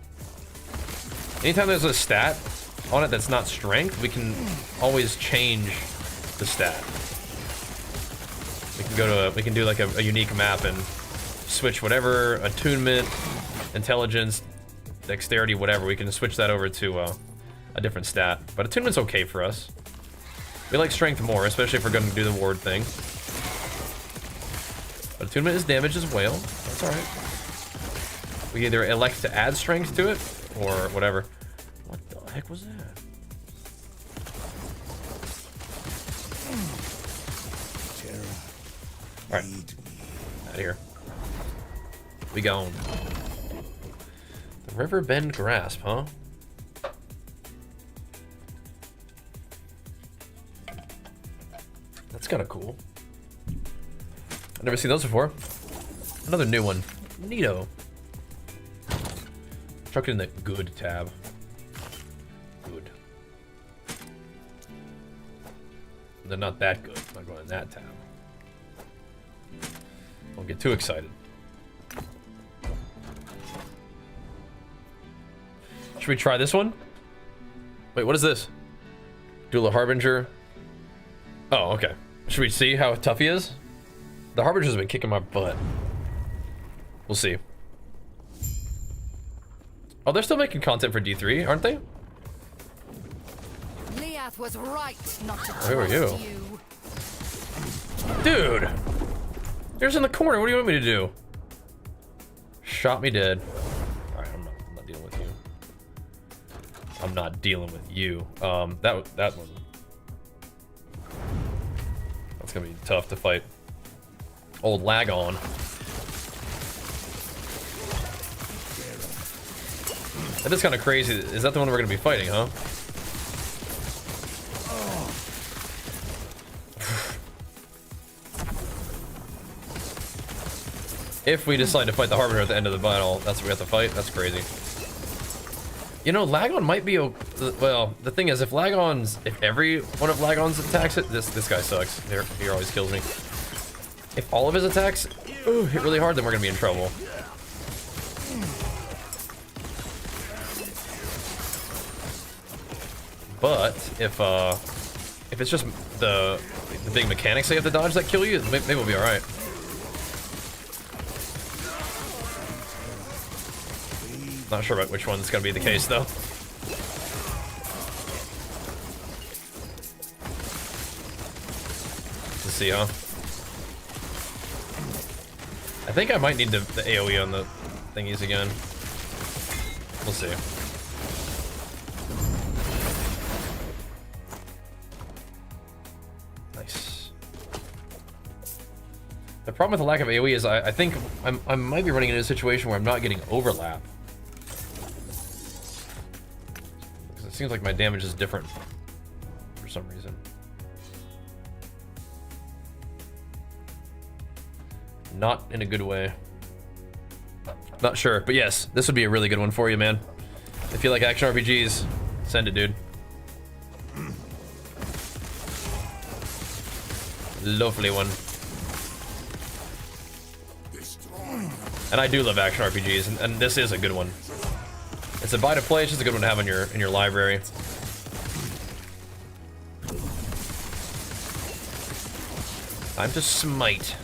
Anytime there's a stat on it that's not strength, we can always change the stat. We can go to we can do like a unique map and switch whatever attunement, intelligence, dexterity, whatever. We can switch that over to a different stat. But attunement's okay for us. We like strength more, especially if we're going to do the ward thing. But attunement is damage as well. That's alright. We either elect to add strength to it, or whatever. What the heck was that? Alright. Out of here. We gone. The Riverbend Grasp, huh? That's kind of cool. I've never seen those before. Another new one. Neato. Chuck it in the good tab. Good. They're not that good. I'm not going in that tab. Don't get too excited. Should we try this one? Wait, what is this? Duel of Harbinger. Oh, okay. Should we see how tough he is? The Harbinger's been kicking my butt. We'll see. Oh, they're still making content for D3, aren't they? Liath was right not to Who are trust you? you. Dude! There's in the corner. What do you want me to do? Shot me dead. Alright, I'm not dealing with you. I'm not dealing with you. That one. That's gonna be tough to fight. Old Lagon. That is kind of crazy. Is that the one we're gonna be fighting, huh? If we decide to fight the Harbinger at the end of the battle, that's what we have to fight. That's crazy. You know, Lagon might be well. The thing is, if every one of Lagon's attacks it, this guy sucks. He always kills me. If all of his attacks hit really hard, then we're gonna be in trouble. But if it's just the big mechanics that you have to dodge that kill you, maybe we'll be all right. Not sure about which one's gonna be the case though. Let's see, huh? I think I might need the AoE on the thingies again. We'll see. Nice. The problem with the lack of AoE is I think I might be running into a situation where I'm not getting overlap. It seems like my damage is different for some reason. Not in a good way. Not sure, but yes, this would be a really good one for you, man. If you like action RPGs, send it, dude. Lovely one. And I do love action RPGs, and this is a good one. It's a buy to play. It's just a good one to have in your library. Time to smite.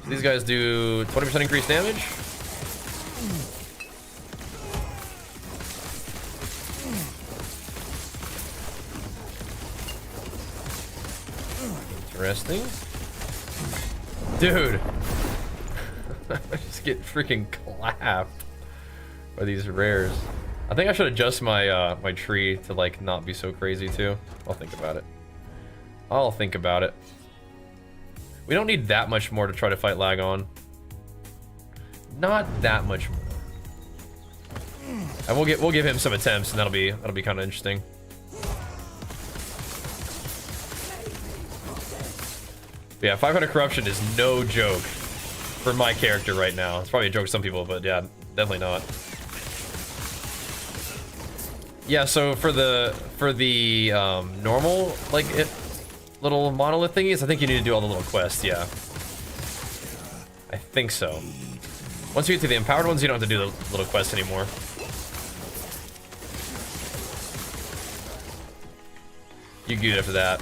So these guys do 20% increased damage. Interesting. Dude. I just get freaking clapped by these rares. I think I should adjust my my tree to like not be so crazy too. I'll think about it. I'll think about it. We don't need that much more to try to fight Lagon. Not that much more. And we'll give him some attempts, and that'll be kind of interesting. But yeah, 500 corruption is no joke for my character right now. It's probably a joke to some people, but yeah, definitely not. Yeah, so for the normal like little monolith thingies, I think you need to do all the little quests. Yeah, I think so. Once you get to the empowered ones, you don't have to do the little quests anymore. You good after that.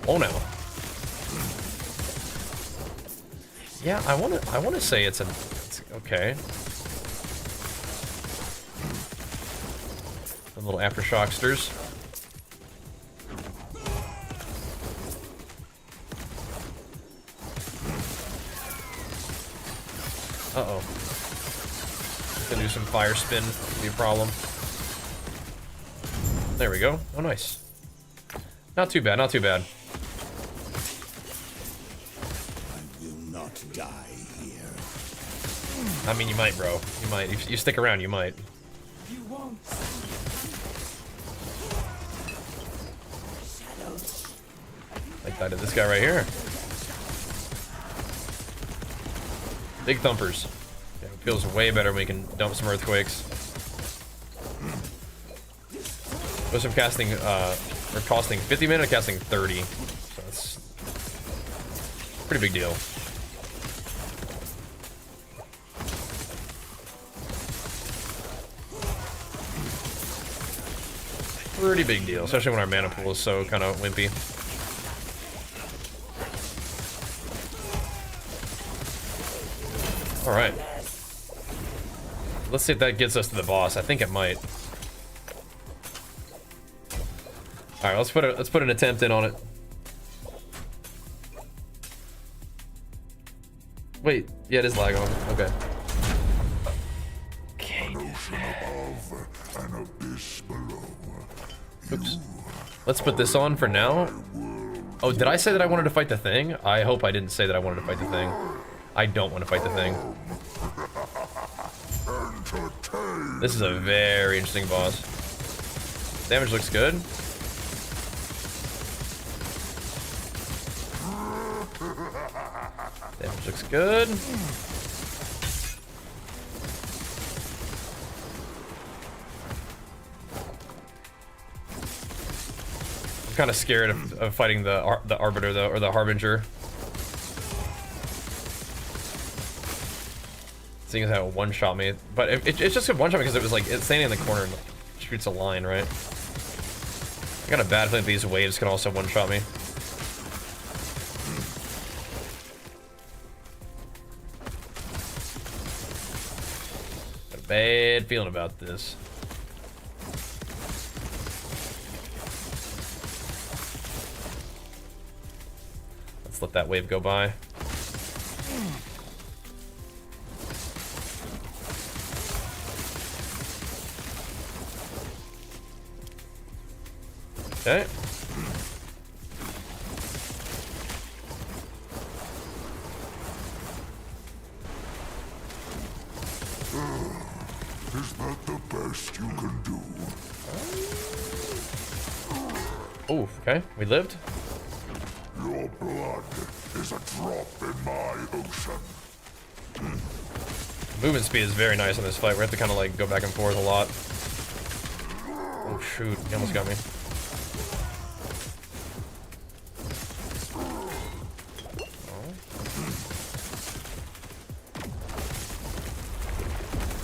Oh no. Yeah, I wanna say it's okay. The little aftershocksters. Uh-oh. Gonna do some fire spin, be a problem. There we go. Oh, nice. Not too bad, not too bad. I will not die here. I mean, you might, bro. You might. If you stick around, you might. You won't. Like I did this guy right here. Big thumpers. Yeah, it feels way better when we can dump some earthquakes. Goes from casting, or costing 50 mana to casting 30. So that's a pretty big deal. Pretty big deal, especially when our mana pool is so kind of wimpy. All right. Let's see if that gets us to the boss. I think it might. All right, let's put an attempt in on it. Wait, yeah, it is Lagon. Okay. Okay. Oops. Let's put this on for now. Oh, did I say that I wanted to fight the thing? I hope I didn't say that I wanted to fight the thing. I don't want to fight the thing. This is a very interesting boss. Damage looks good. Damage looks good. I'm kind of scared of fighting the Arbiter though, or the Harbinger. Seeing as how it one-shot me, but it's just a one-shot because it was like it's standing in the corner and shoots a line, right? I got a bad feeling these waves can also one-shot me. Got a bad feeling about this. Let's let that wave go by. Okay. Is that the best you can do? Oh, okay. We lived. Your blood is a drop in my ocean. Movement speed is very nice in this fight. We have to kind of like go back and forth a lot. Oh shoot, he almost got me.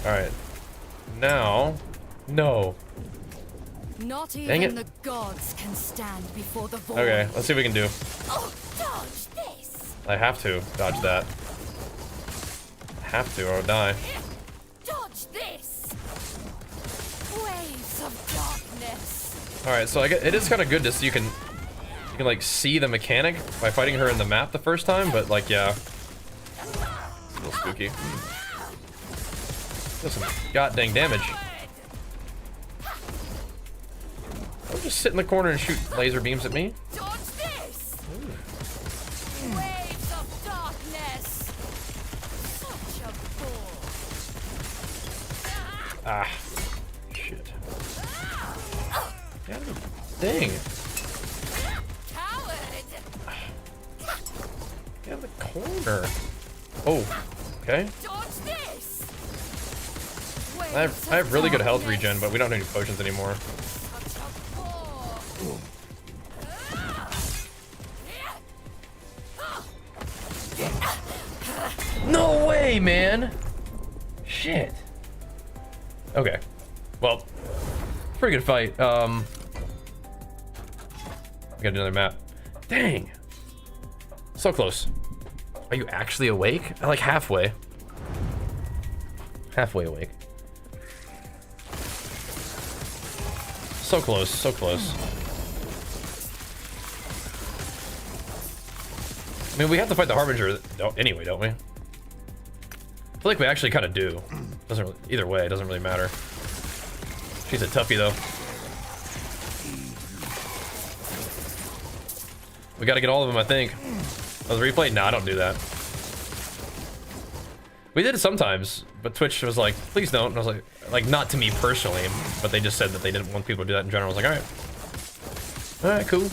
Alright. Now... No. Not Dang even it. the gods can stand before the void. Okay, let's see what we can do. Oh, dodge this! I have to dodge that. Have to, or I'll die. Dodge this! Waves of darkness. Alright, so it is kind of good to see you can like see the mechanic by fighting her in the map the first time, but like, yeah. It's a little spooky. Does some god dang damage. Don't just sit in the corner and shoot laser beams at me. Dodge this! Waves of darkness. Ah. Shit. Get out of the thing. Get out of the corner. Oh. Okay. I have really good health regen, but we don't need any potions anymore. No way, man! Shit. Okay. Well, pretty good fight. I got another map. Dang. So close. Are you actually awake? Like halfway. Halfway awake. So close, so close. I mean, we have to fight the Harbinger anyway, don't we? I feel like we actually kind of do. Doesn't really, either way, it doesn't really matter. She's a toughie, though. We gotta get all of them, I think. Oh, the replay? Nah, I don't do that. We did it sometimes, but Twitch was like, please don't. And I was like, not to me personally, but they just said that they didn't want people to do that in general. I was like, alright. Alright, cool.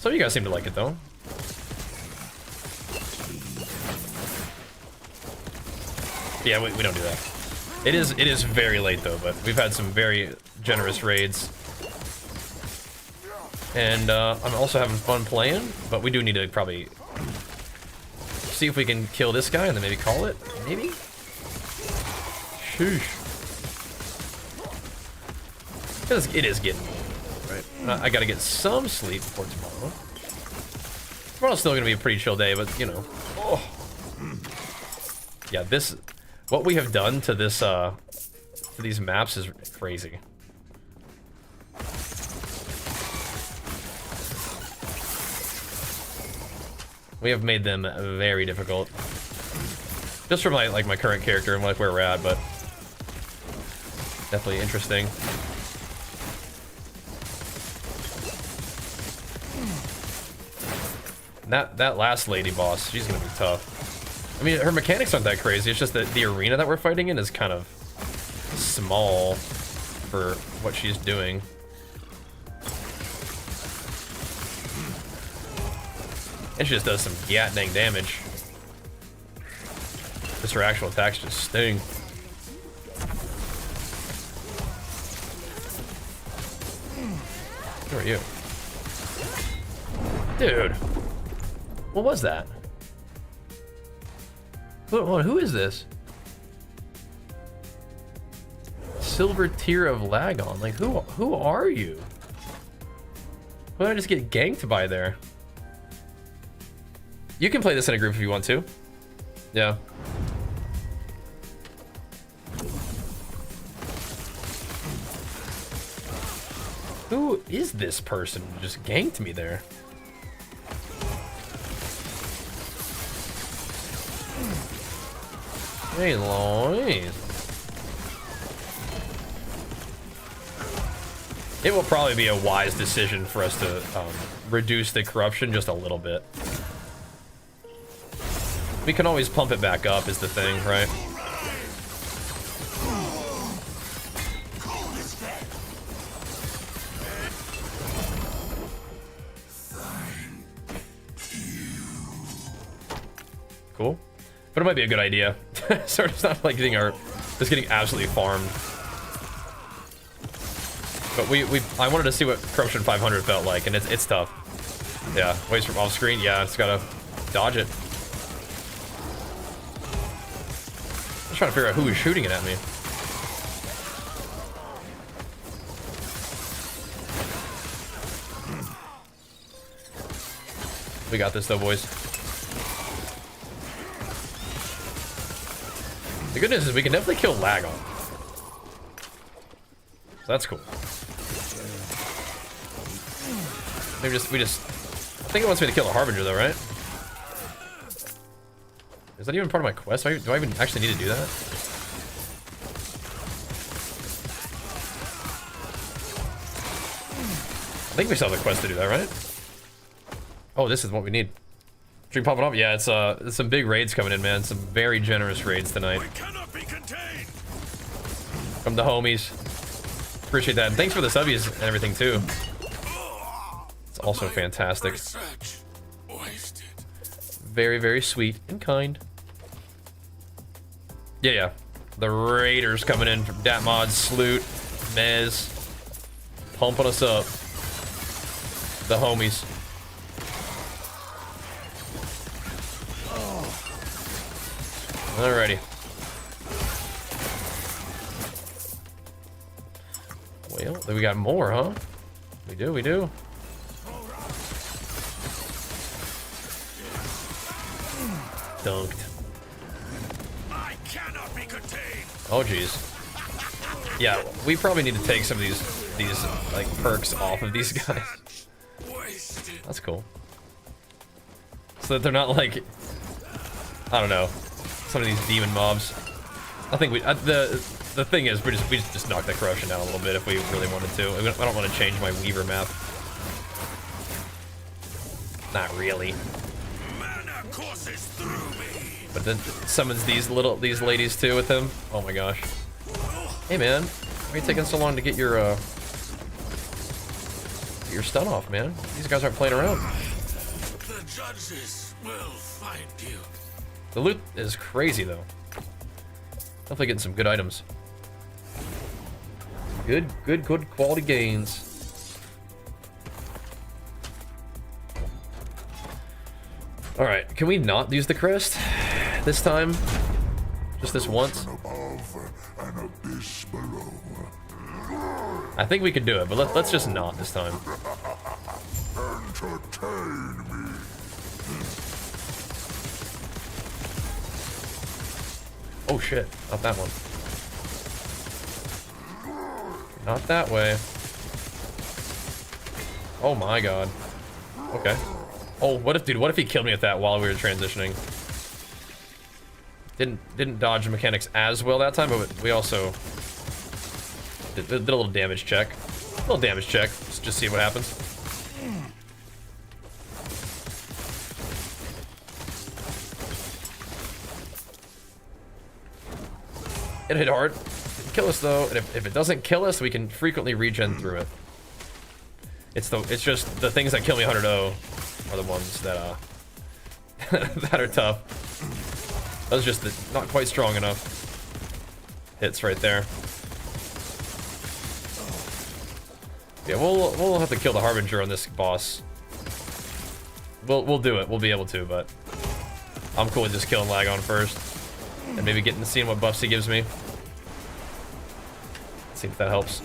So you guys seem to like it, though. Yeah, we don't do that. It is very late, though, but we've had some very generous raids. And I'm also having fun playing, but we do need to probably see if we can kill this guy and then maybe call it. Maybe? Sheesh. Because it is getting late, right? I gotta get some sleep before tomorrow. Tomorrow's still gonna be a pretty chill day, but you know. Oh. Yeah, what we have done to this, to these maps is crazy. We have made them very difficult. Just from like my current character and like where we're at, but definitely interesting. That last lady boss, she's gonna be tough. I mean, her mechanics aren't that crazy. It's just that the arena that we're fighting in is kind of small for what she's doing. And she just does some gat-dang damage. Just her actual attacks just sting. Who are you? Dude. What was that? Who is this? Silver tier of Lagon. Like, who are you? Who did I just get ganked by there? You can play this in a group if you want to. Yeah. Who is this person who just ganked me there? Hey, Lloyd. It will probably be a wise decision for us to reduce the corruption just a little bit. We can always pump it back up is the thing, right? Cool. But it might be a good idea. So it's not like getting getting absolutely farmed. But I wanted to see what Corruption 500 felt like, and it's tough. Yeah, waits from off screen. Yeah, it's gotta dodge it. I'm trying to figure out who is shooting it at me. We got this though, boys. The good news is we can definitely kill Lagon. So that's cool. Maybe I think it wants me to kill the Harbinger though, right? Is that even part of my quest? Do I even actually need to do that? I think we still have a quest to do that, right? Oh, this is what we need. Stream popping up? Yeah, it's some big raids coming in, man. Some very generous raids tonight. We cannot be content. From the homies. Appreciate that. And thanks for the subbies and everything too. It's also fantastic. Very, very sweet and kind. Yeah. The Raiders coming in from Datmod, Sloot, Mez. Pumping us up. The homies. Alrighty. Well, we got more, huh? We do. Dunked. I cannot be contained. Oh jeez. Yeah, we probably need to take some of these like perks off of these guys. That's cool. So that they're not like, I don't know, some of these demon mobs. I think the thing is we just knock the corruption down a little bit if we really wanted to. I don't want to change my Weaver map. Not really. Mana courses through me. But then summons these ladies too with him. Oh my gosh. Hey man, why are you taking so long to get your stun off, man? These guys aren't playing around. The judges will find you. The loot is crazy though. Definitely getting some good items. Good quality gains. Alright, can we not use the crest this time? Just this once? Above, an abyss below. I think we could do it, but let's just not this time. Entertain me. Oh shit, not that one. Not that way. Oh my god. Okay. Oh, what if he killed me with that while we were transitioning? Didn't dodge the mechanics as well that time, but we also did a little damage check. A little damage check, just see what happens. It hit hard. Didn't kill us though, and if it doesn't kill us, we can frequently regen through it. It's just the things that kill me 100-0 are the ones that that are tough. That was just not quite strong enough hits right there. Yeah, we'll have to kill the Harbinger on this boss. We'll do it. We'll be able to, but I'm cool with just killing Lagon first, and maybe seeing what buffs he gives me. See if that helps.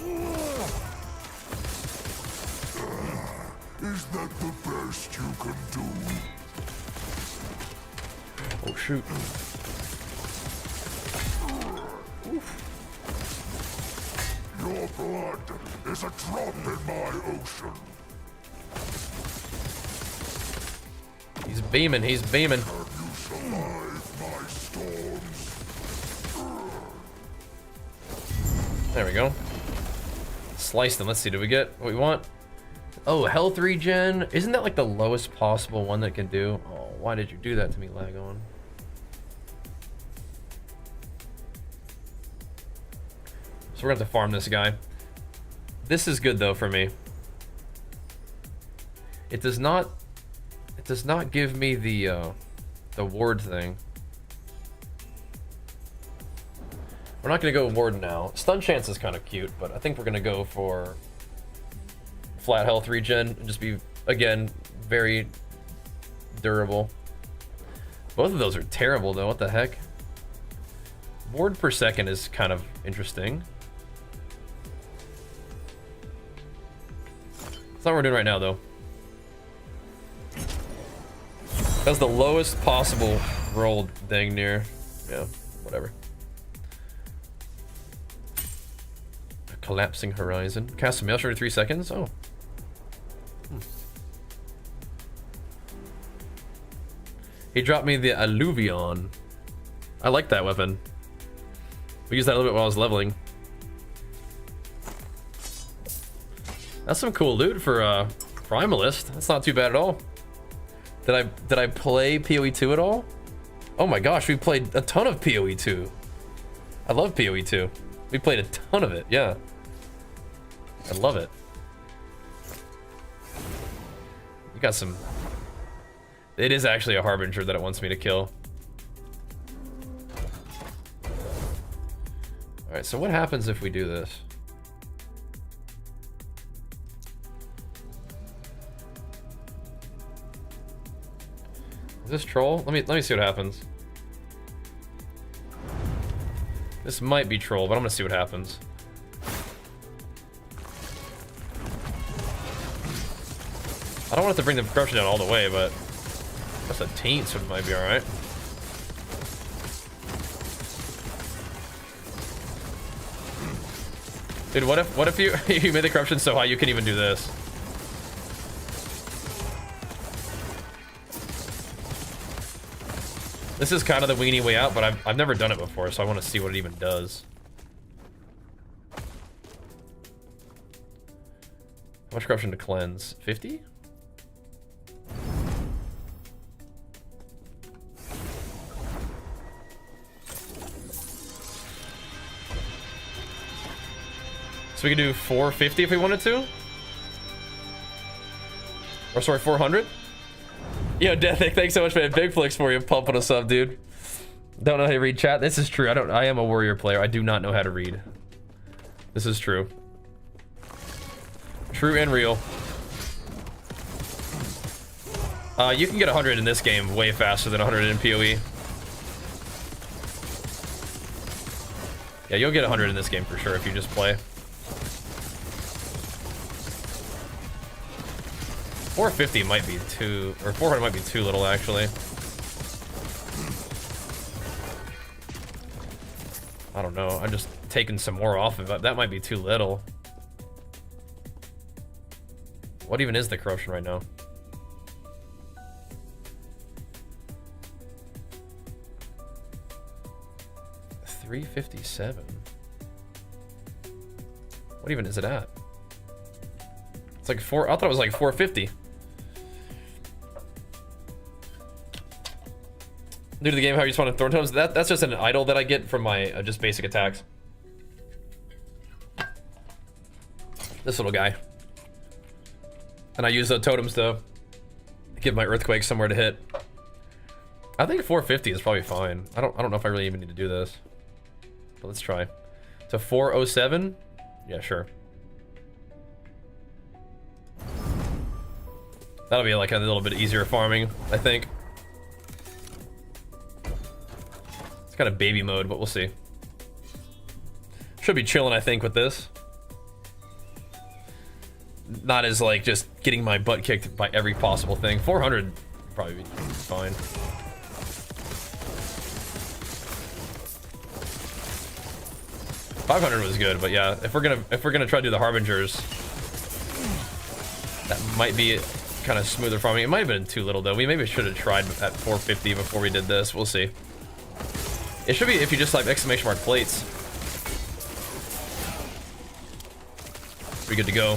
Is that the best you can do? Oh shoot. Your blood is a drop in my ocean. He's beaming. He's beaming. Have you survived my storms? There we go. Sliced them. Let's see. Do we get what we want? Oh, health regen. Isn't that like the lowest possible one that can do? Oh, why did you do that to me, Lagon? So we're gonna have to farm this guy. This is good though for me. It does not give me the ward thing. We're not gonna go ward now. Stun chance is kind of cute, but I think we're gonna go for flat health regen and just be, again, very durable. Both of those are terrible though. What the heck? Ward per second is kind of interesting. That's not what we're doing right now though. That's the lowest possible rolled thing near. Yeah, whatever. A collapsing horizon. Cast a maelstrom in 3 seconds? Oh. He dropped me the Alluvion. I like that weapon. We used that a little bit while I was leveling. That's some cool loot for primalist. That's not too bad at all. Did I play PoE 2 at all? Oh my gosh, we played a ton of PoE 2. I love PoE 2. We played a ton of it, yeah. I love it. You got some... It is actually a harbinger that it wants me to kill. Alright, so what happens if we do this? Is this troll? Let me see what happens. This might be troll, but I'm gonna see what happens. I don't want it to bring the corruption down all the way, but that's a taint, so it might be alright. Dude, what if you you made the corruption so high you can even do this? This is kind of the weenie way out, but I've never done it before, so I want to see what it even does. How much corruption to cleanse? 50? So we can do 450 if we wanted to? Or sorry, 400? Yo, Deathic, thanks so much, man. Big flicks for you, pumping us up, dude. Don't know how to read chat. This is true. I am a warrior player. I do not know how to read. This is true. True and real. You can get 100 in this game way faster than 100 in PoE. Yeah, you'll get 100 in this game for sure if you just play. 450 might be too, or 400 might be too little actually. I don't know. I'm just taking some more off of it. That might be too little. What even is the corruption right now? $357. What even is it at? It's like I thought it was like 450. New to the game, how you spawn in Thorn Tomes? That's just an idol that I get from my just basic attacks. This little guy. And I use the totems to give my earthquake somewhere to hit. I think 450 is probably fine. I don't know if I really even need to do this. But let's try. So 407? Yeah, sure. That'll be like a little bit easier farming, I think. It's kind of baby mode, but we'll see. Should be chilling, I think, with this. Not as like just getting my butt kicked by every possible thing. 400 probably be fine. $500 was good, but yeah, if we're gonna try to do the harbingers, that might be kind of smoother farming. It might have been too little though. We maybe should have tried at 450 before we did this. We'll see. It should be if you just like exclamation mark plates. Pretty good to go.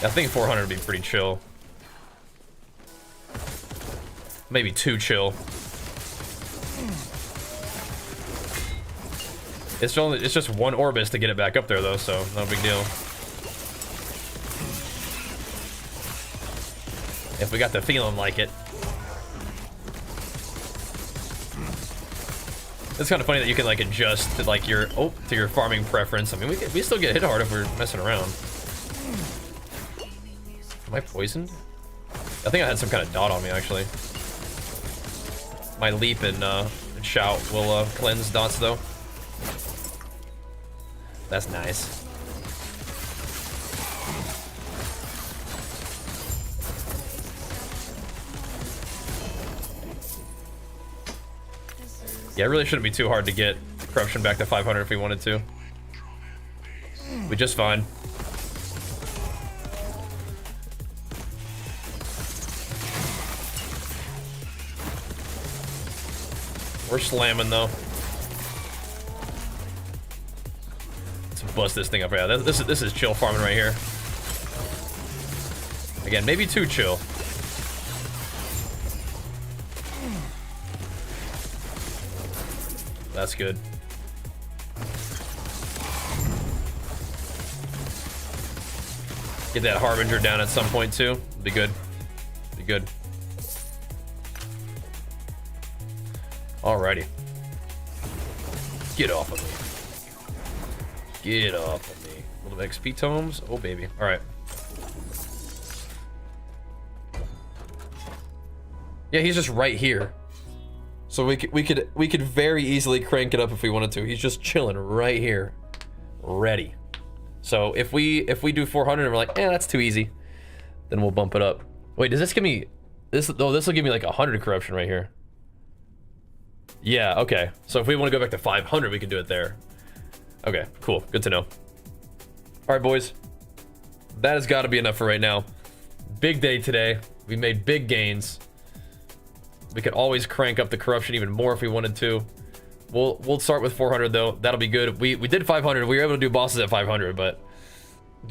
I think 400 would be pretty chill. Maybe too chill. It's just one Orbis to get it back up there though, so no big deal. If we got the feeling like it. It's kind of funny that you can like adjust to like your to your farming preference. I mean, we still get hit hard if we're messing around. Am I poisoned? I think I had some kind of dot on me actually. My leap and shout will cleanse dots though. That's nice. Yeah, it really shouldn't be too hard to get corruption back to 500 if we wanted to. We just fine. We're slamming though. Let's bust this thing up. Yeah, this is chill farming right here. Again, maybe too chill. That's good. Get that Harbinger down at some point too. Be good. Be good. Alrighty. Get off of me. Get off of me. Little XP tomes. Oh baby. Alright. Yeah, he's just right here. So we could very easily crank it up if we wanted to. He's just chilling right here. Ready. So if we do 400 and we're like, that's too easy, then we'll bump it up. Wait, does this give me this? Oh, this will give me like 100 corruption right here. Yeah, okay. So if we want to go back to 500, we can do it there. Okay, cool. Good to know. All right, boys. That has got to be enough for right now. Big day today. We made big gains. We could always crank up the corruption even more if we wanted to. We'll start with 400 though. That'll be good. We did 500. We were able to do bosses at 500, but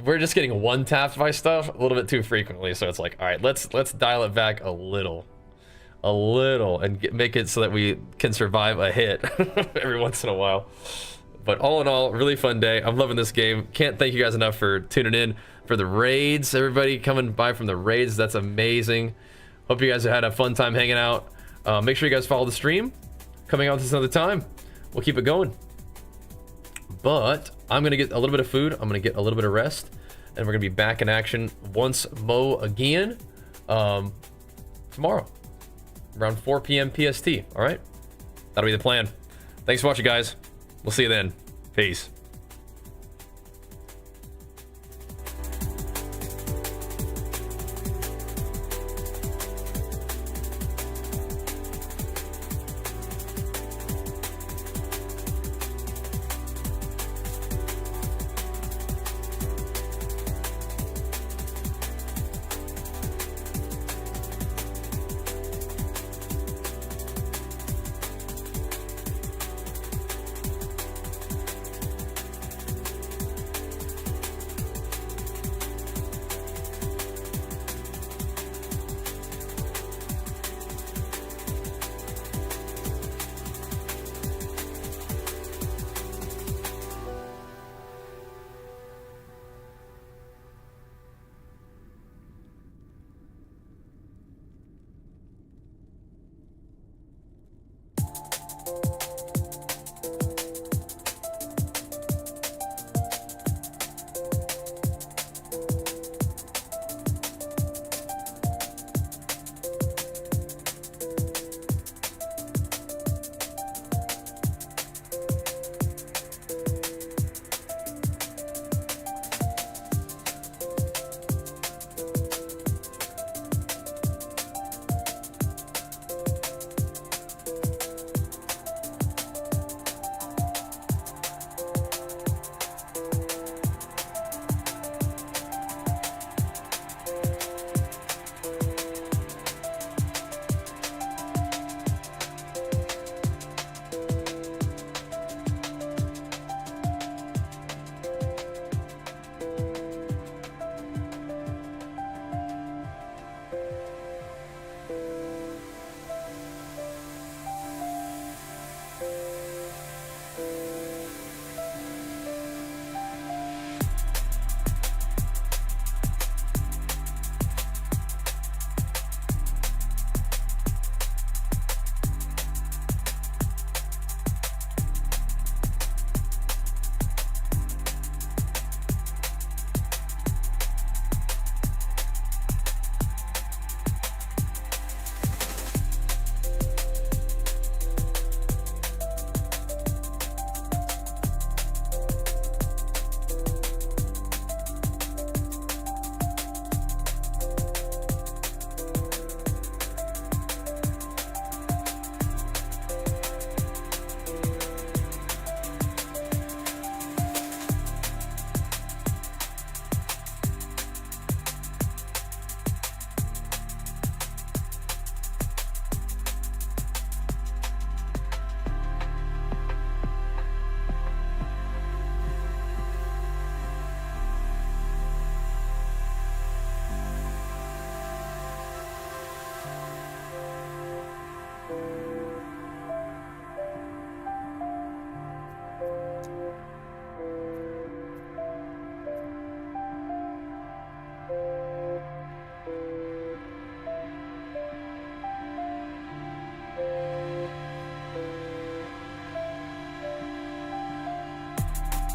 we're just getting one tapped by stuff a little bit too frequently. So it's like, all right, let's dial it back a little, and make it so that we can survive a hit every once in a while. But all in all, really fun day. I'm loving this game. Can't thank you guys enough for tuning in for the raids. Everybody coming by from the raids, that's amazing. Hope you guys have had a fun time hanging out. Make sure you guys follow the stream. Coming out this another time. We'll keep it going. But I'm gonna get a little bit of food. I'm gonna get a little bit of rest, and we're gonna be back in action once more again tomorrow around 4 p.m. PST. All right, that'll be the plan. Thanks for watching, guys. We'll see you then. Peace.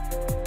Bye.